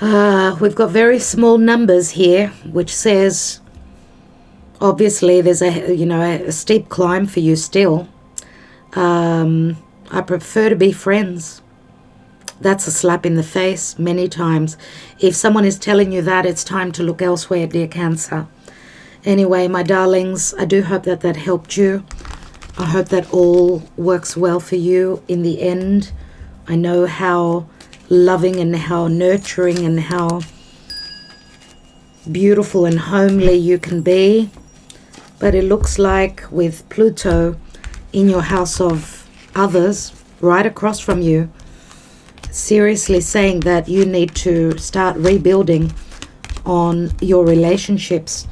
We've got very small numbers here, which says, obviously, there's a steep climb for you still. I prefer to be friends. That's a slap in the face many times. If someone is telling you that, it's time to look elsewhere, dear Cancer. Anyway, my darlings, I do hope that helped you. I hope that all works well for you in the end. I know how loving and how nurturing and how beautiful and homely you can be. But it looks like with Pluto in your house of others, right across from you, seriously saying that you need to start rebuilding on your relationships.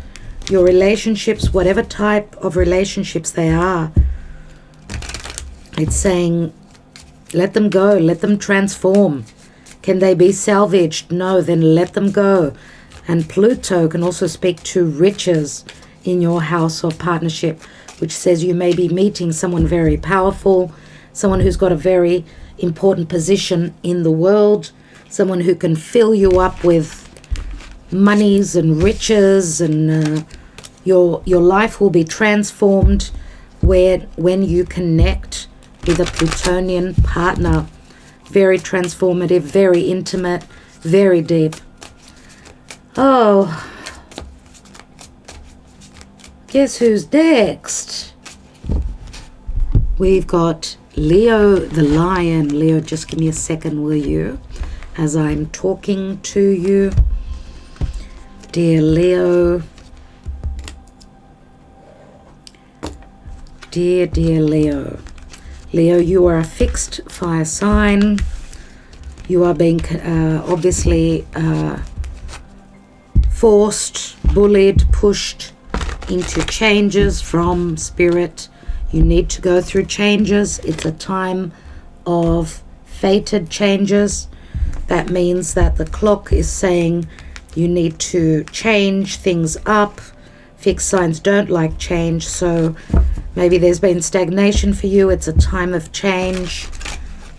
Your relationships, whatever type of relationships they are. It's saying, let them go, let them transform. Can they be salvaged? No, then let them go. And Pluto can also speak to riches in your house of partnership, which says you may be meeting someone very powerful, someone who's got a very important position in the world, someone who can fill you up with monies and riches, and your life will be transformed when you connect with a Plutonian partner. Very transformative, very intimate, very deep. Oh, Guess who's next? We've got Leo the Lion. Leo, just give me a second, will you? As I'm talking to you. Dear Leo. Dear Leo. Leo, you are a fixed fire sign. You are being obviously forced, bullied, pushed into changes from spirit. You need to go through changes. It's a time of fated changes. That means that the clock is saying you need to change things up. Fixed signs don't like change, so maybe there's been stagnation for you. It's a time of change.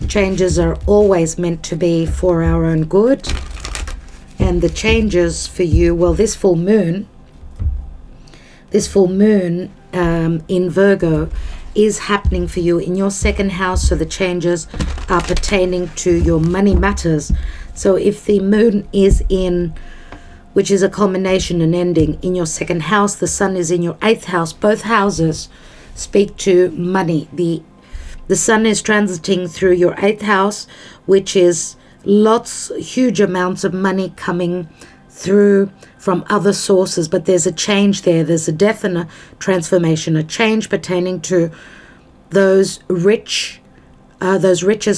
Changes are always meant to be for our own good. And the changes for you, well, this full moon in Virgo is happening for you in your second house. So the changes are pertaining to your money matters. So if the moon is in, which is a culmination and ending, in your second house, the sun is in your 8th house. Both houses speak to money. The sun is transiting through your 8th house, which is huge amounts of money coming through from other sources, but there's a change there. There's a death and a transformation, a change pertaining to those riches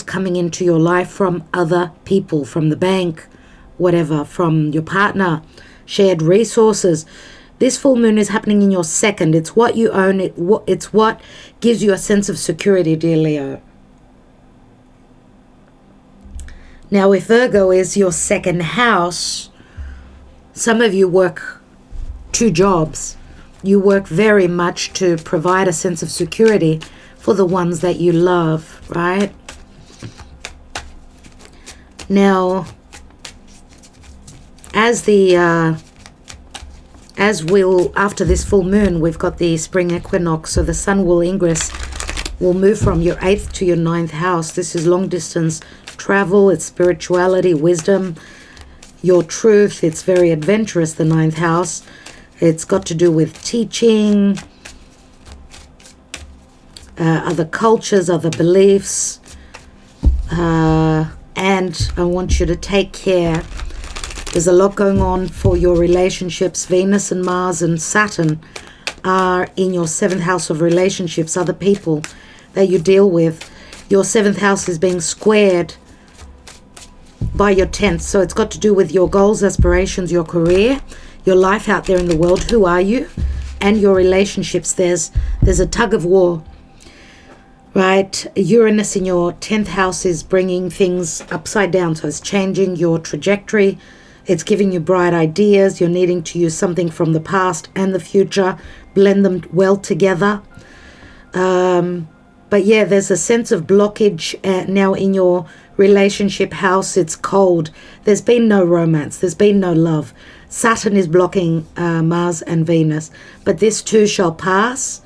coming into your life from other people, from the bank, whatever, from your partner, shared resources. This full moon is happening in your second. It's what you own. It's what gives you a sense of security, dear Leo. Now, if Virgo is your second house, some of you work 2 jobs. You work very much to provide a sense of security for the ones that you love, right? Now, after this full moon, we've got the spring equinox, so the sun will move from your 8th to your 9th house. This is long distance travel, it's spirituality, wisdom, your truth. It's very adventurous, the 9th house. It's got to do with teaching, other cultures, other beliefs, and I want you to take care. There's a lot going on for your relationships. Venus and Mars and Saturn are in your 7th house of relationships, other people that you deal with. Your 7th house is being squared by your 10th. So it's got to do with your goals, aspirations, your career, your life out there in the world. Who are you? And your relationships. There's a tug of war, right? Uranus in your 10th house is bringing things upside down. So it's changing your trajectory. It's giving you bright ideas. You're needing to use something from the past and the future, blend them well together. But yeah, there's a sense of blockage now in your relationship house. It's cold. There's been no romance. There's been no love. Saturn is blocking Mars and Venus. But this too shall pass.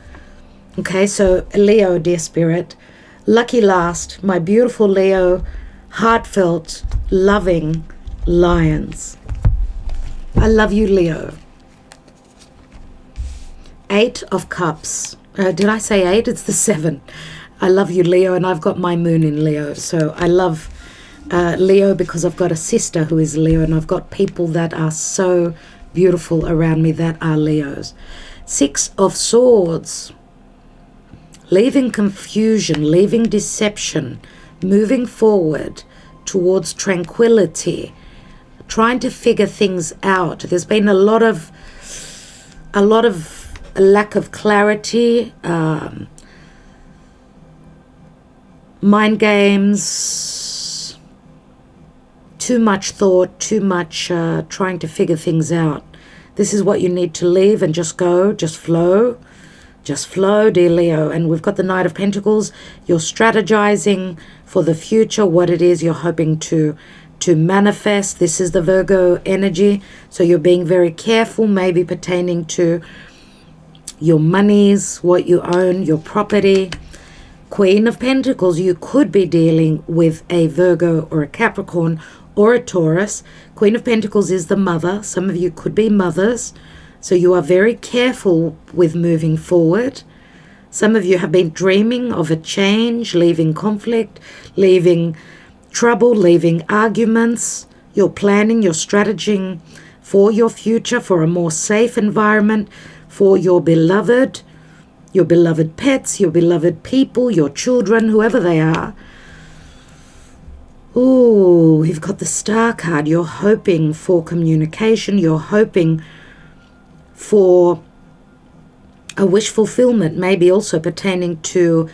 Okay, so Leo, dear spirit, lucky last, my beautiful Leo, heartfelt, loving lions. I love you, Leo. 8 of Cups. Did I say 8? It's the 7. I love you, Leo, and I've got my moon in Leo. So I love Leo because I've got a sister who is Leo, and I've got people that are so beautiful around me that are Leos. 6 of Swords. Leaving confusion, leaving deception, moving forward towards tranquility, trying to figure things out. There's been a lot of lack of clarity, mind games, too much thought, too much trying to figure things out. This is what you need to leave and just go, just flow, dear Leo. And we've got the Knight of Pentacles. You're strategizing for the future, what it is you're hoping to manifest. This is the Virgo energy. So you're being very careful, maybe pertaining to your monies, what you own, your property. Queen of Pentacles, you could be dealing with a Virgo or a Capricorn or a Taurus. Queen of Pentacles is the mother. Some of you could be mothers. So you are very careful with moving forward. Some of you have been dreaming of a change, leaving conflict, leaving trouble, leaving arguments. You're planning, you're strategizing for your future, for a more safe environment, for your beloved pets, your beloved people, your children, whoever they are. Ooh, you've got the Star card. You're hoping for communication. You're hoping for a wish fulfillment, maybe also pertaining to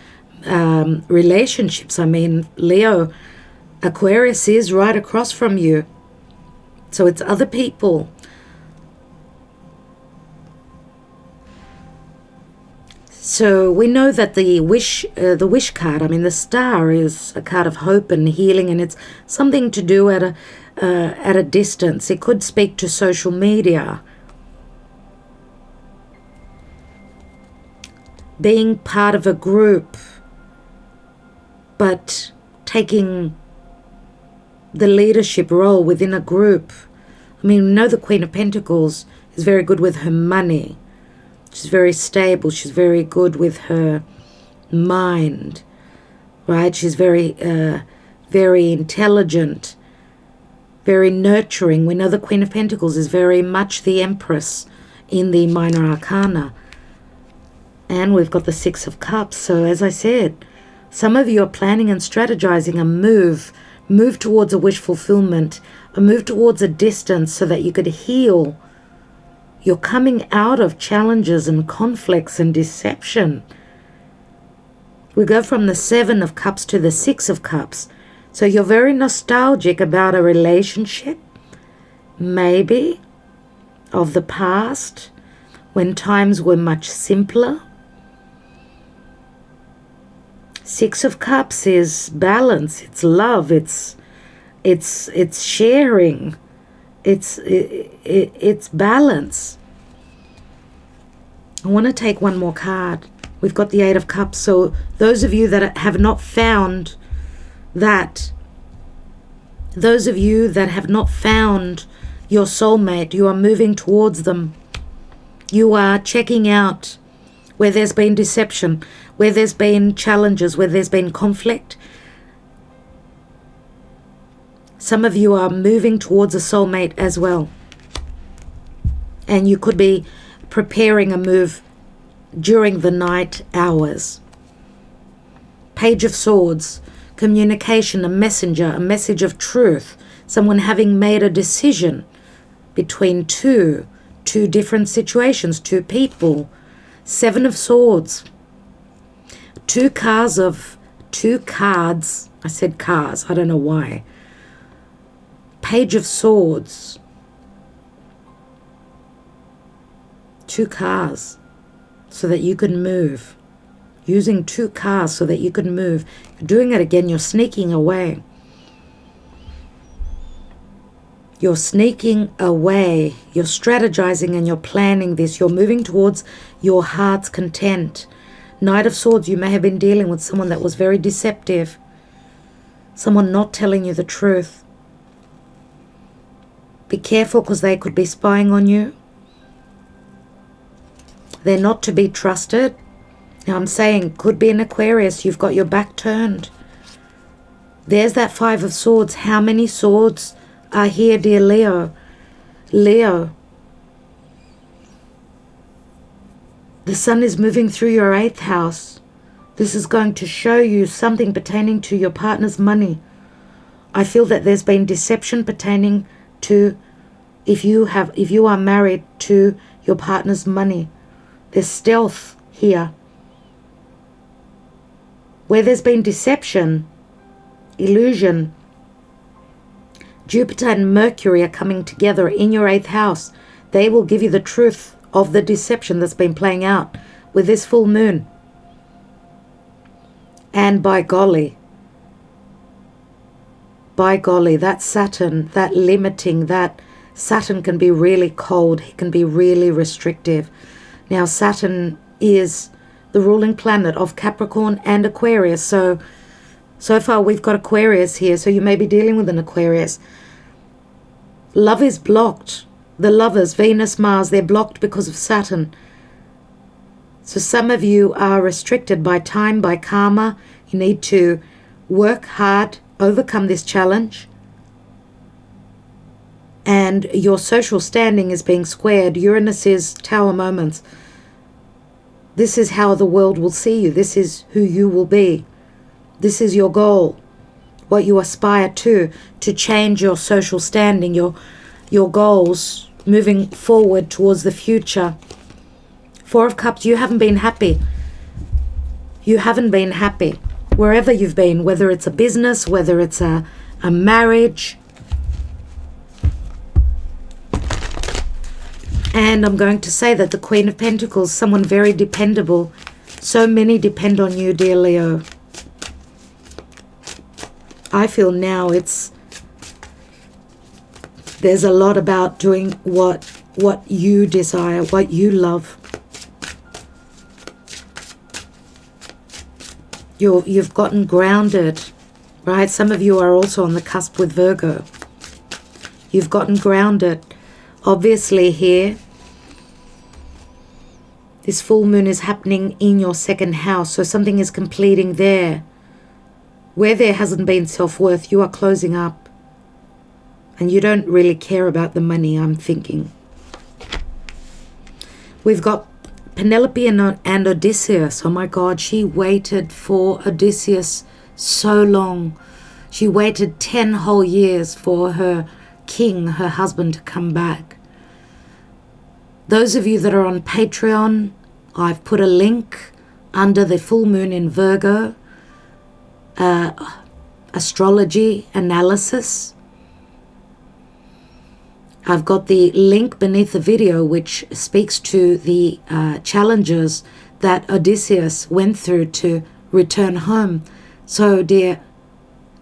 relationships. I mean, Leo, Aquarius is right across from you. So it's other people. So we know that the wish card, I mean, the Star is a card of hope and healing, and it's something to do at a distance. It could speak to social media, being part of a group, but taking the leadership role within a group. I mean, we know the Queen of Pentacles is very good with her money. She's very stable. She's very good with her mind, right? She's very intelligent, very nurturing. We know the Queen of Pentacles is very much the Empress in the Minor Arcana. And we've got the Six of Cups. So as I said, some of you are planning and strategizing a move towards a wish fulfillment, a move towards a distance so that you could heal. You're coming out of challenges and conflicts and deception. We go from the Seven of Cups to the Six of Cups. So you're very nostalgic about a relationship, maybe, of the past, when times were much simpler. Six of Cups is balance, it's love, it's sharing, it's balance. I want to take one more card. We've got the Eight of Cups. So those of you that have not found that, those of you that have not found your soulmate, you are moving towards them. You are checking out where there's been deception, where there's been challenges, where there's been conflict. Some of you are moving towards a soulmate as well. And you could be preparing a move during the night hours. Page of Swords, communication, a messenger, a message of truth. Someone having made a decision between two different situations, two people. Seven of Swords. Two cards. I said cars. I don't know why. Page of Swords. Two cars so that you can move. Using two cars so that you can move. You're doing it again. You're sneaking away. You're sneaking away. You're strategizing and you're planning this. You're moving towards your heart's content. Knight of Swords, you may have been dealing with someone that was very deceptive. Someone not telling you the truth. Be careful because they could be spying on you. They're not to be trusted. Now I'm saying, could be an Aquarius. You've got your back turned. There's that Five of Swords. How many swords are here, dear Leo? Leo. The sun is moving through your 8th house. This is going to show you something pertaining to your partner's money. I feel that there's been deception pertaining to if you are married to your partner's money. There's stealth here. Where there's been deception, illusion, Jupiter and Mercury are coming together in your 8th house. They will give you the truth of the deception that's been playing out with this full moon. And by golly, that Saturn, that limiting, that Saturn can be really cold. He can be really restrictive. Now, Saturn is the ruling planet of Capricorn and Aquarius. So far we've got Aquarius here. So you may be dealing with an Aquarius. Love is blocked. The Lovers, Venus, Mars, they're blocked because of Saturn. So some of you are restricted by time, by karma. You need to work hard, overcome this challenge. And your social standing is being squared. Uranus is Tower moments. This is how the world will see you. This is who you will be. This is your goal, what you aspire to change your social standing, your goals, moving forward towards the future. Four of Cups, you haven't been happy. You haven't been happy. Wherever you've been, whether it's a business, whether it's a marriage. And I'm going to say that the Queen of Pentacles, someone very dependable. So many depend on you, dear Leo. I feel now there's a lot about doing what you desire, what you love. You've gotten grounded, right? Some of you are also on the cusp with Virgo. You've gotten grounded. Obviously here, this full moon is happening in your second house, so something is completing there. Where there hasn't been self-worth, you are closing up. And you don't really care about the money, I'm thinking. We've got Penelope and Odysseus. Oh my God, she waited for Odysseus so long. She waited 10 whole years for her king, her husband, to come back. Those of you that are on Patreon, I've put a link under the full moon in Virgo, astrology analysis. I've got the link beneath the video which speaks to the challenges that Odysseus went through to return home. So dear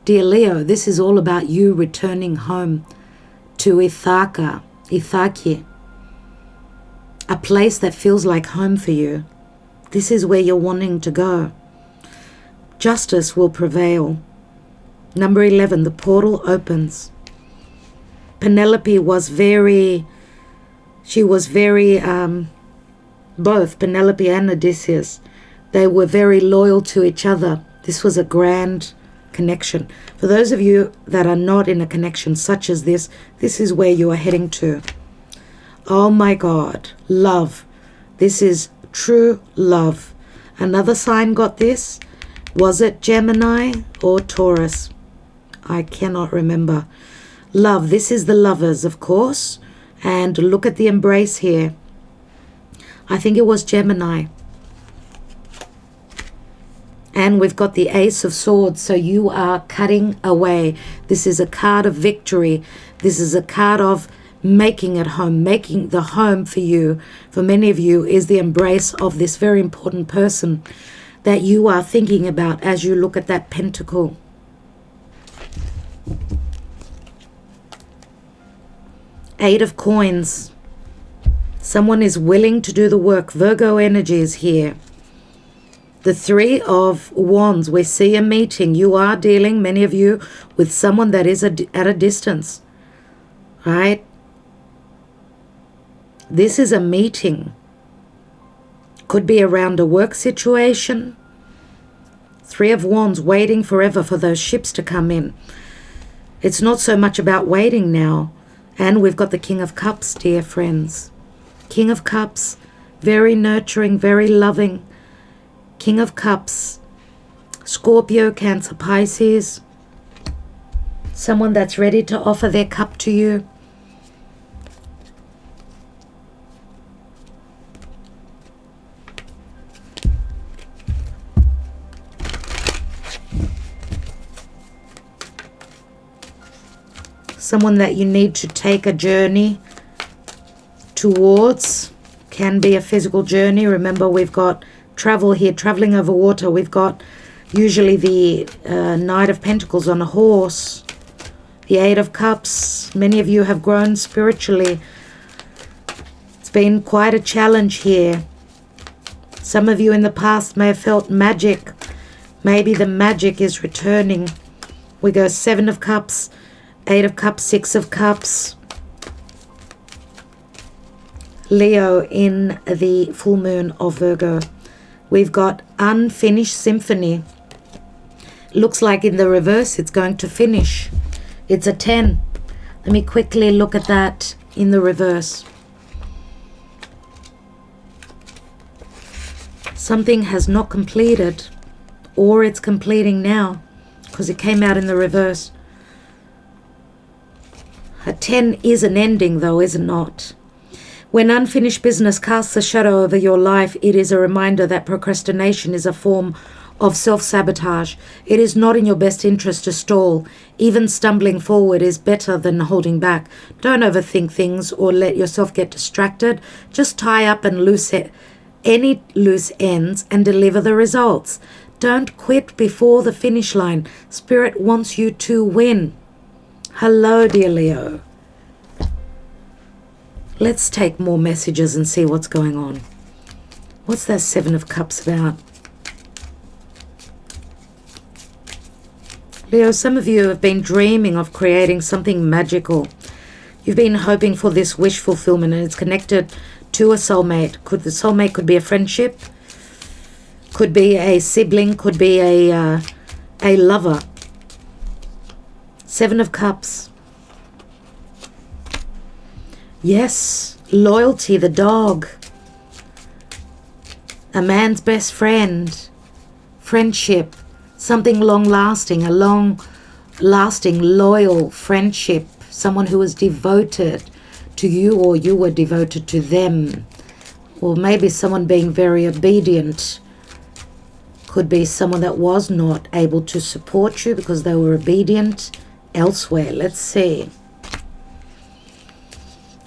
Leo, this is all about you returning home to Ithaca, a place that feels like home for you. This is where you're wanting to go. Justice will prevail. Number 11, the portal opens. Penelope was very, both Penelope and Odysseus, they were very loyal to each other. This was a grand connection. For those of you that are not in a connection such as this is where you are heading to. Oh my God, love. This is true love. Another sign got this. Was it Gemini or Taurus? I cannot remember. Love, this is the Lovers, of course. And look at the embrace here. I think it was Gemini. And we've got the Ace of Swords, so you are cutting away. This is a card of victory. This is a card of making it home, making the home for you. For many of you is the embrace of this very important person that you are thinking about as you look at that pentacle. Eight of Coins. Someone is willing to do the work. Virgo energy is here. The Three of Wands. We see a meeting. You are dealing, many of you, with someone that is at a distance. Right? This is a meeting. Could be around a work situation. Three of Wands, waiting forever for those ships to come in. It's not so much about waiting now. And we've got the King of Cups, dear friends. King of Cups, very nurturing, very loving. King of Cups, Scorpio, Cancer, Pisces. Someone that's ready to offer their cup to you. Someone that you need to take a journey towards. Can be a physical journey. Remember, we've got travel here, traveling over water. We've got usually the Knight of Pentacles on a horse. The Eight of Cups. Many of you have grown spiritually. It's been quite a challenge here. Some of you in the past may have felt magic. Maybe the magic is returning. We go Seven of Cups, Eight of Cups, Six of Cups. Leo in the full moon of Virgo. We've got unfinished symphony. Looks like in the reverse it's going to finish. It's a 10. Let me quickly look at that in the reverse. Something has not completed, or it's completing now, because it came out in the reverse. A 10 is an ending though, is it not? When unfinished business casts a shadow over your life, it is a reminder that procrastination is a form of self-sabotage. It is not in your best interest to stall. Even stumbling forward is better than holding back. Don't overthink things or let yourself get distracted. Just tie up and any loose ends and deliver the results. Don't quit before the finish line. Spirit wants you to win. Hello, dear Leo. Let's take more messages and see what's going on. What's that Seven of Cups about? Leo, some of you have been dreaming of creating something magical. You've been hoping for this wish fulfillment, and it's connected to a soulmate. The soulmate could be a friendship, could be a sibling, could be a lover. Seven of Cups. Yes, loyalty, the dog. A man's best friend. Friendship. Something long-lasting, a long-lasting, loyal friendship. Someone who was devoted to you, or you were devoted to them. Or maybe someone being very obedient. Could be someone that was not able to support you because they were obedient elsewhere. Let's see.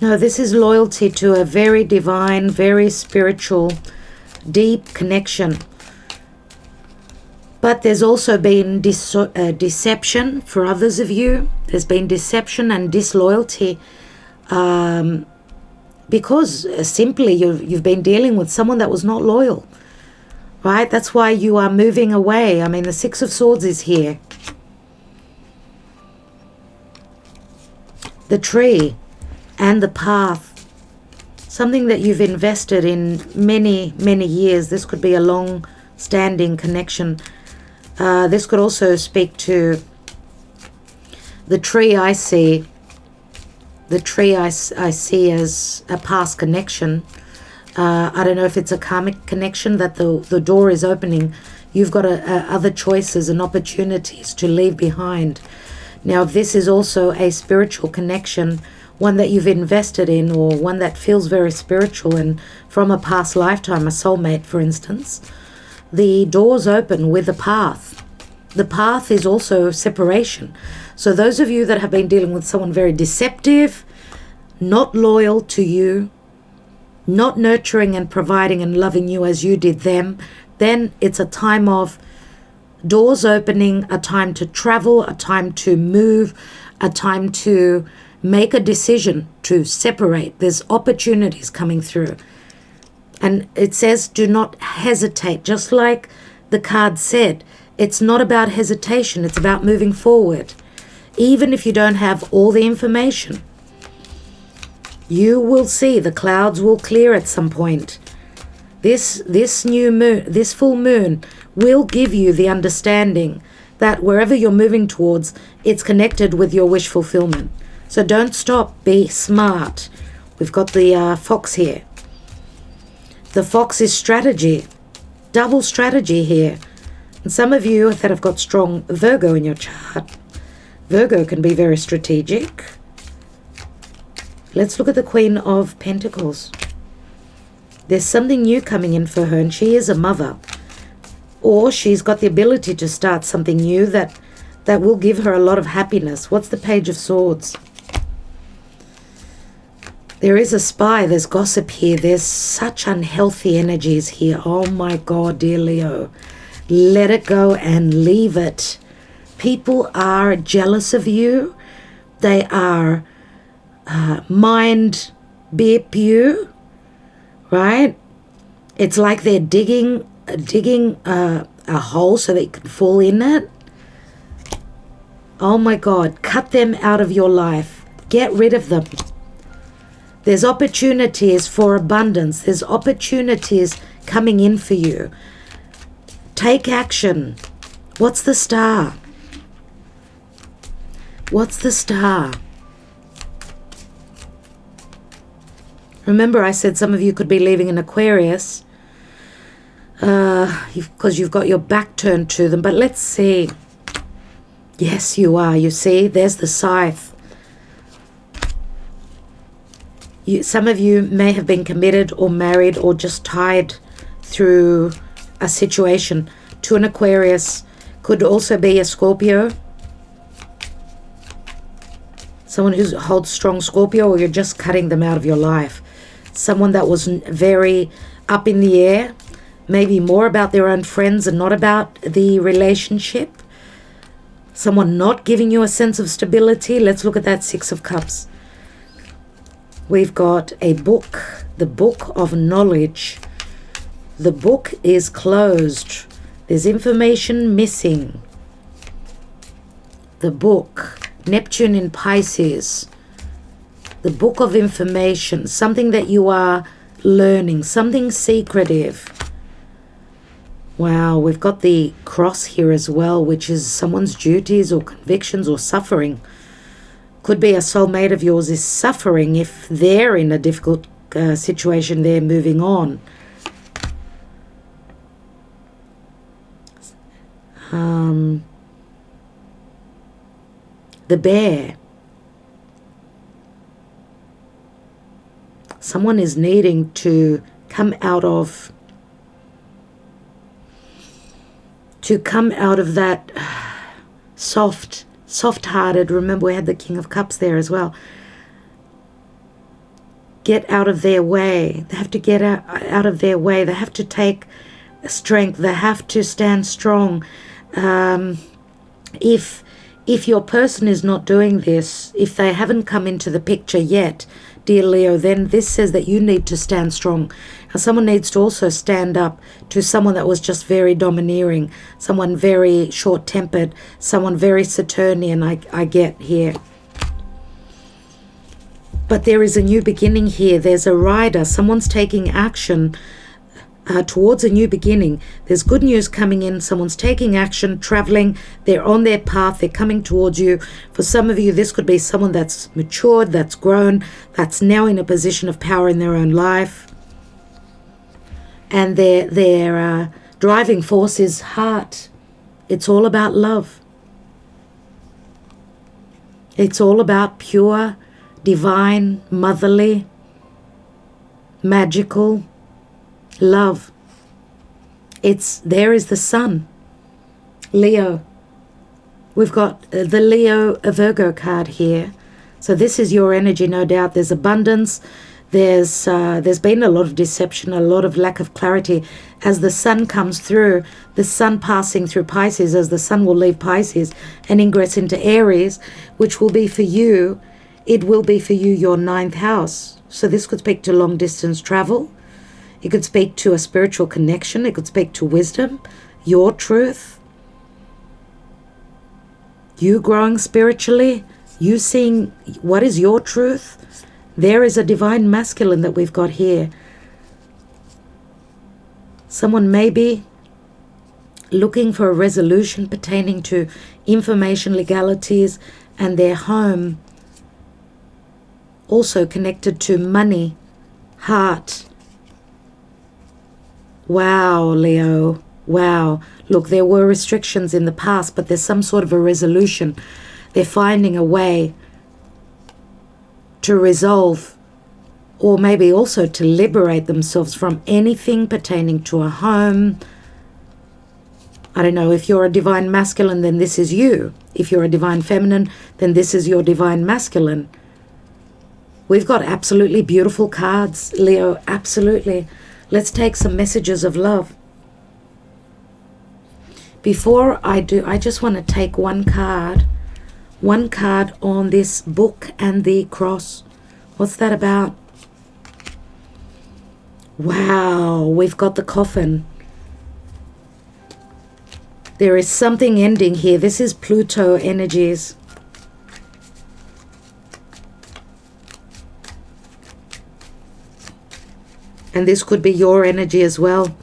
No, this is loyalty to a very divine, very spiritual, deep connection. But there's also been deception for others of you. There's been deception and disloyalty because simply you've been dealing with someone that was not loyal, right? That's why you are moving away. I mean, the Six of Swords is here. The tree and the path. Something that you've invested in many, many years. This could be a long-standing connection. This could also speak to the tree I see. The tree I see as a past connection. I don't know if it's a karmic connection that the door is opening. You've got other choices and opportunities to leave behind. Now, if this is also a spiritual connection, one that you've invested in, or one that feels very spiritual and from a past lifetime, a soulmate, for instance, the doors open with a path. The path is also separation. So those of you that have been dealing with someone very deceptive, not loyal to you, not nurturing and providing and loving you as you did them, then it's a time of doors opening, a time to travel, a time to move, a time to make a decision to separate. There's opportunities coming through. And it says, do not hesitate. Just like the card said, it's not about hesitation. It's about moving forward. Even if you don't have all the information, you will see the clouds will clear at some point. This new moon, this full moon will give you the understanding that wherever you're moving towards, it's connected with your wish fulfillment. So don't stop. Be smart. We've got the fox here. The fox is strategy. Double strategy here. And some of you that have got strong Virgo in your chart, Virgo can be very strategic. Let's look at the Queen of Pentacles. There's something new coming in for her, and she is a mother. Or she's got the ability to start something new that will give her a lot of happiness. What's the Page of Swords? There is a spy. There's gossip here. There's such unhealthy energies here. Oh my God, dear Leo. Let it go and leave it. People are jealous of you. They are mind beep you, right? It's like they're digging a hole so that you can fall in it. Oh my God, cut them out of your life. Get rid of them. There's opportunities for abundance. There's opportunities coming in for you. Take action. What's the star? What's the star? Remember, I said some of you could be leaving an Aquarius because you've got your back turned to them. But let's see. Yes, you are. You see, there's the scythe. Some of you may have been committed or married or just tied through a situation to an Aquarius. Could also be a Scorpio. Someone who holds strong Scorpio, or you're just cutting them out of your life. Someone that was very up in the air, maybe more about their own friends and not about the relationship. Someone not giving you a sense of stability. Let's look at that Six of Cups. We've got a book, the book of knowledge. The book is closed. There's information missing. The book, Neptune in Pisces. The book of information, something that you are learning, something secretive. Wow, we've got the cross here as well, which is someone's duties or convictions or suffering. Could be a soulmate of yours is suffering if they're in a difficult situation, they're moving on. The bear. Someone is needing to come out of that soft-hearted. Remember, we had the King of Cups there as well. Get out of their way. They have to get out of their way. They have to take strength. They have to stand strong. If your person is not doing this, if they haven't come into the picture yet, dear Leo, then this says that you need to stand strong. And someone needs to also stand up to someone that was just very domineering, someone very short-tempered, someone very Saturnian, I get here. But there is a new beginning here. There's a rider. Someone's taking action towards a new beginning. There's good news coming in. Someone's taking action, traveling. They're on their path. They're coming towards you. For some of you, this could be someone that's matured, that's grown, that's now in a position of power in their own life. And their driving force is heart. It's all about love. It's all about pure, divine, motherly, magical love. There is the sun. Leo. We've got the Leo Virgo card here. So this is your energy, no doubt. There's abundance. There's been a lot of deception, a lot of lack of clarity. As the sun comes through, the sun passing through Pisces, as the sun will leave Pisces and ingress into Aries, which will be for you, it will be for you your 9th house. So this could speak to long distance travel. It could speak to a spiritual connection. It could speak to wisdom, your truth, you growing spiritually, you seeing what is your truth. There is a divine masculine that we've got here. Someone may be looking for a resolution pertaining to information, legalities, and their home. Also connected to money, heart. Wow, Leo. Wow. Look, there were restrictions in the past, but there's some sort of a resolution. They're finding a way to resolve, or maybe also to liberate themselves from anything pertaining to a home. I don't know, if you're a divine masculine, then this is you. If you're a divine feminine, then this is your divine masculine. We've got absolutely beautiful cards, Leo, absolutely. Let's take some messages of love. Before I do, I just want to take one card on this book and the cross. What's that about? Wow, we've got the coffin. There is something ending here. This is Pluto energies. And this could be your energy as well.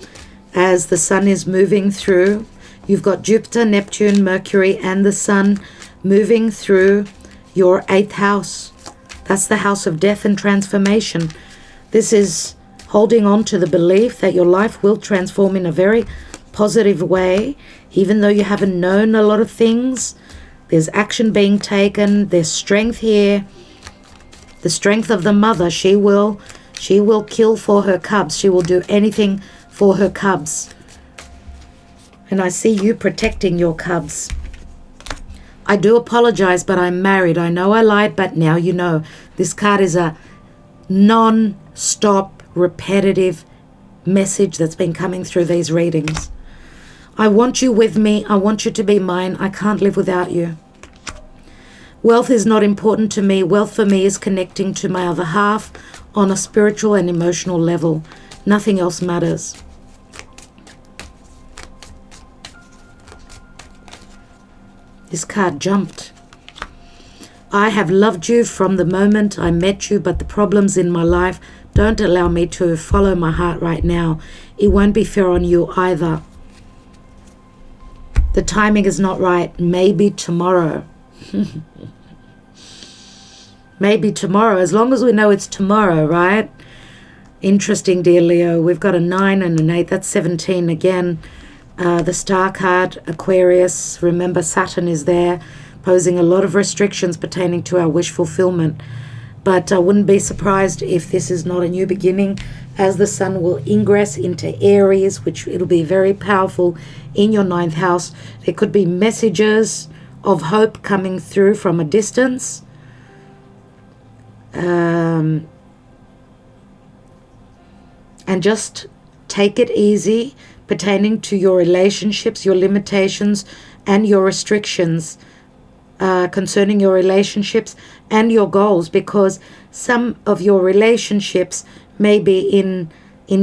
As the sun is moving through, you've got Jupiter, Neptune, Mercury, and the sun moving through your 8th house. That's the house of death and transformation. This is holding on to the belief that your life will transform in a very positive way. Even though you haven't known a lot of things, there's action being taken. There's strength here. The strength of the mother. She will kill for her cubs. She will do anything for her cubs. And I see you protecting your cubs. I do apologize, but I'm married. I know I lied, but now you know. This card is a non-stop, repetitive message that's been coming through these readings. I want you with me. I want you to be mine. I can't live without you. Wealth is not important to me. Wealth for me is connecting to my other half on a spiritual and emotional level. Nothing else matters. This card jumped. I have loved you from the moment I met you, but the problems in my life don't allow me to follow my heart right now. It won't be fair on you either. The timing is not right. Maybe tomorrow. Maybe tomorrow, as long as we know it's tomorrow, right? Interesting, dear Leo. We've got a 9 and an 8. That's 17 again. The star card, Aquarius. Remember, Saturn is there, posing a lot of restrictions pertaining to our wish fulfillment. But I wouldn't be surprised if this is not a new beginning, as the sun will ingress into Aries, which it'll be very powerful in your 9th house. There could be messages of hope coming through from a distance. And just take it easy pertaining to your relationships, your limitations, and your restrictions concerning your relationships and your goals, because some of your relationships may be in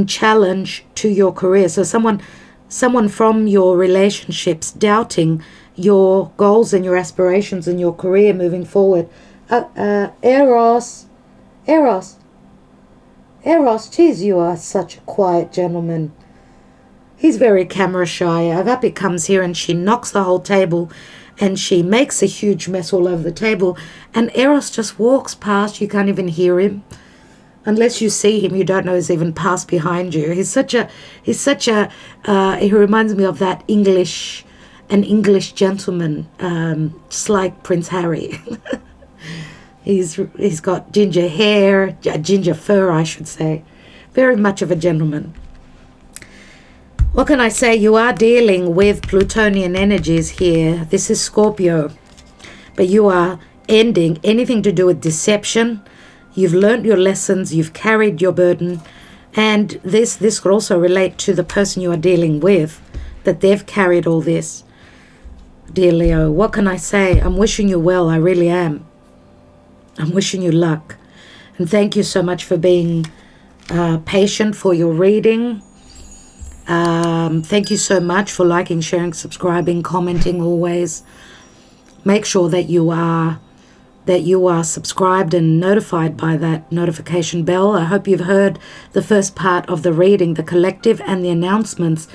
challenge to your career. So someone from your relationships doubting your goals and your aspirations and your career moving forward. Eros, geez, you are such a quiet gentleman. He's very camera shy. Agape comes here and she knocks the whole table and she makes a huge mess all over the table. And Eros just walks past. You can't even hear him. Unless you see him, you don't know he's even passed behind you. He reminds me of that an English gentleman, just like Prince Harry. He's got ginger hair, ginger fur, I should say. Very much of a gentleman. What can I say? You are dealing with Plutonian energies here. This is Scorpio. But you are ending anything to do with deception. You've learned your lessons. You've carried your burden. And this could also relate to the person you are dealing with, that they've carried all this. Dear Leo, what can I say? I'm wishing you well. I really am. I'm wishing you luck. And thank you so much for being patient for your reading. Thank you so much for liking, sharing, subscribing, commenting always. Make sure that you are subscribed and notified by that notification bell. I hope you've heard the first part of the reading, the collective and the announcements.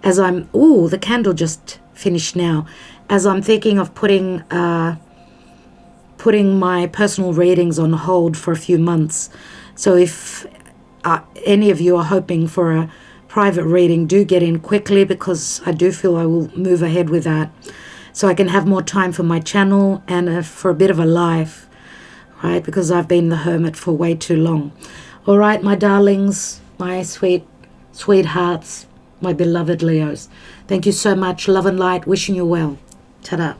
As the candle just finished now. As I'm thinking of putting my personal readings on hold for a few months. So if any of you are hoping for a private reading, do get in quickly, because I do feel I will move ahead with that, so I can have more time for my channel and for a bit of a life, right? Because I've been the hermit for way too long. All right, my darlings, my sweethearts, my beloved Leos. Thank you so much. Love and light. Wishing you well. Ta-da.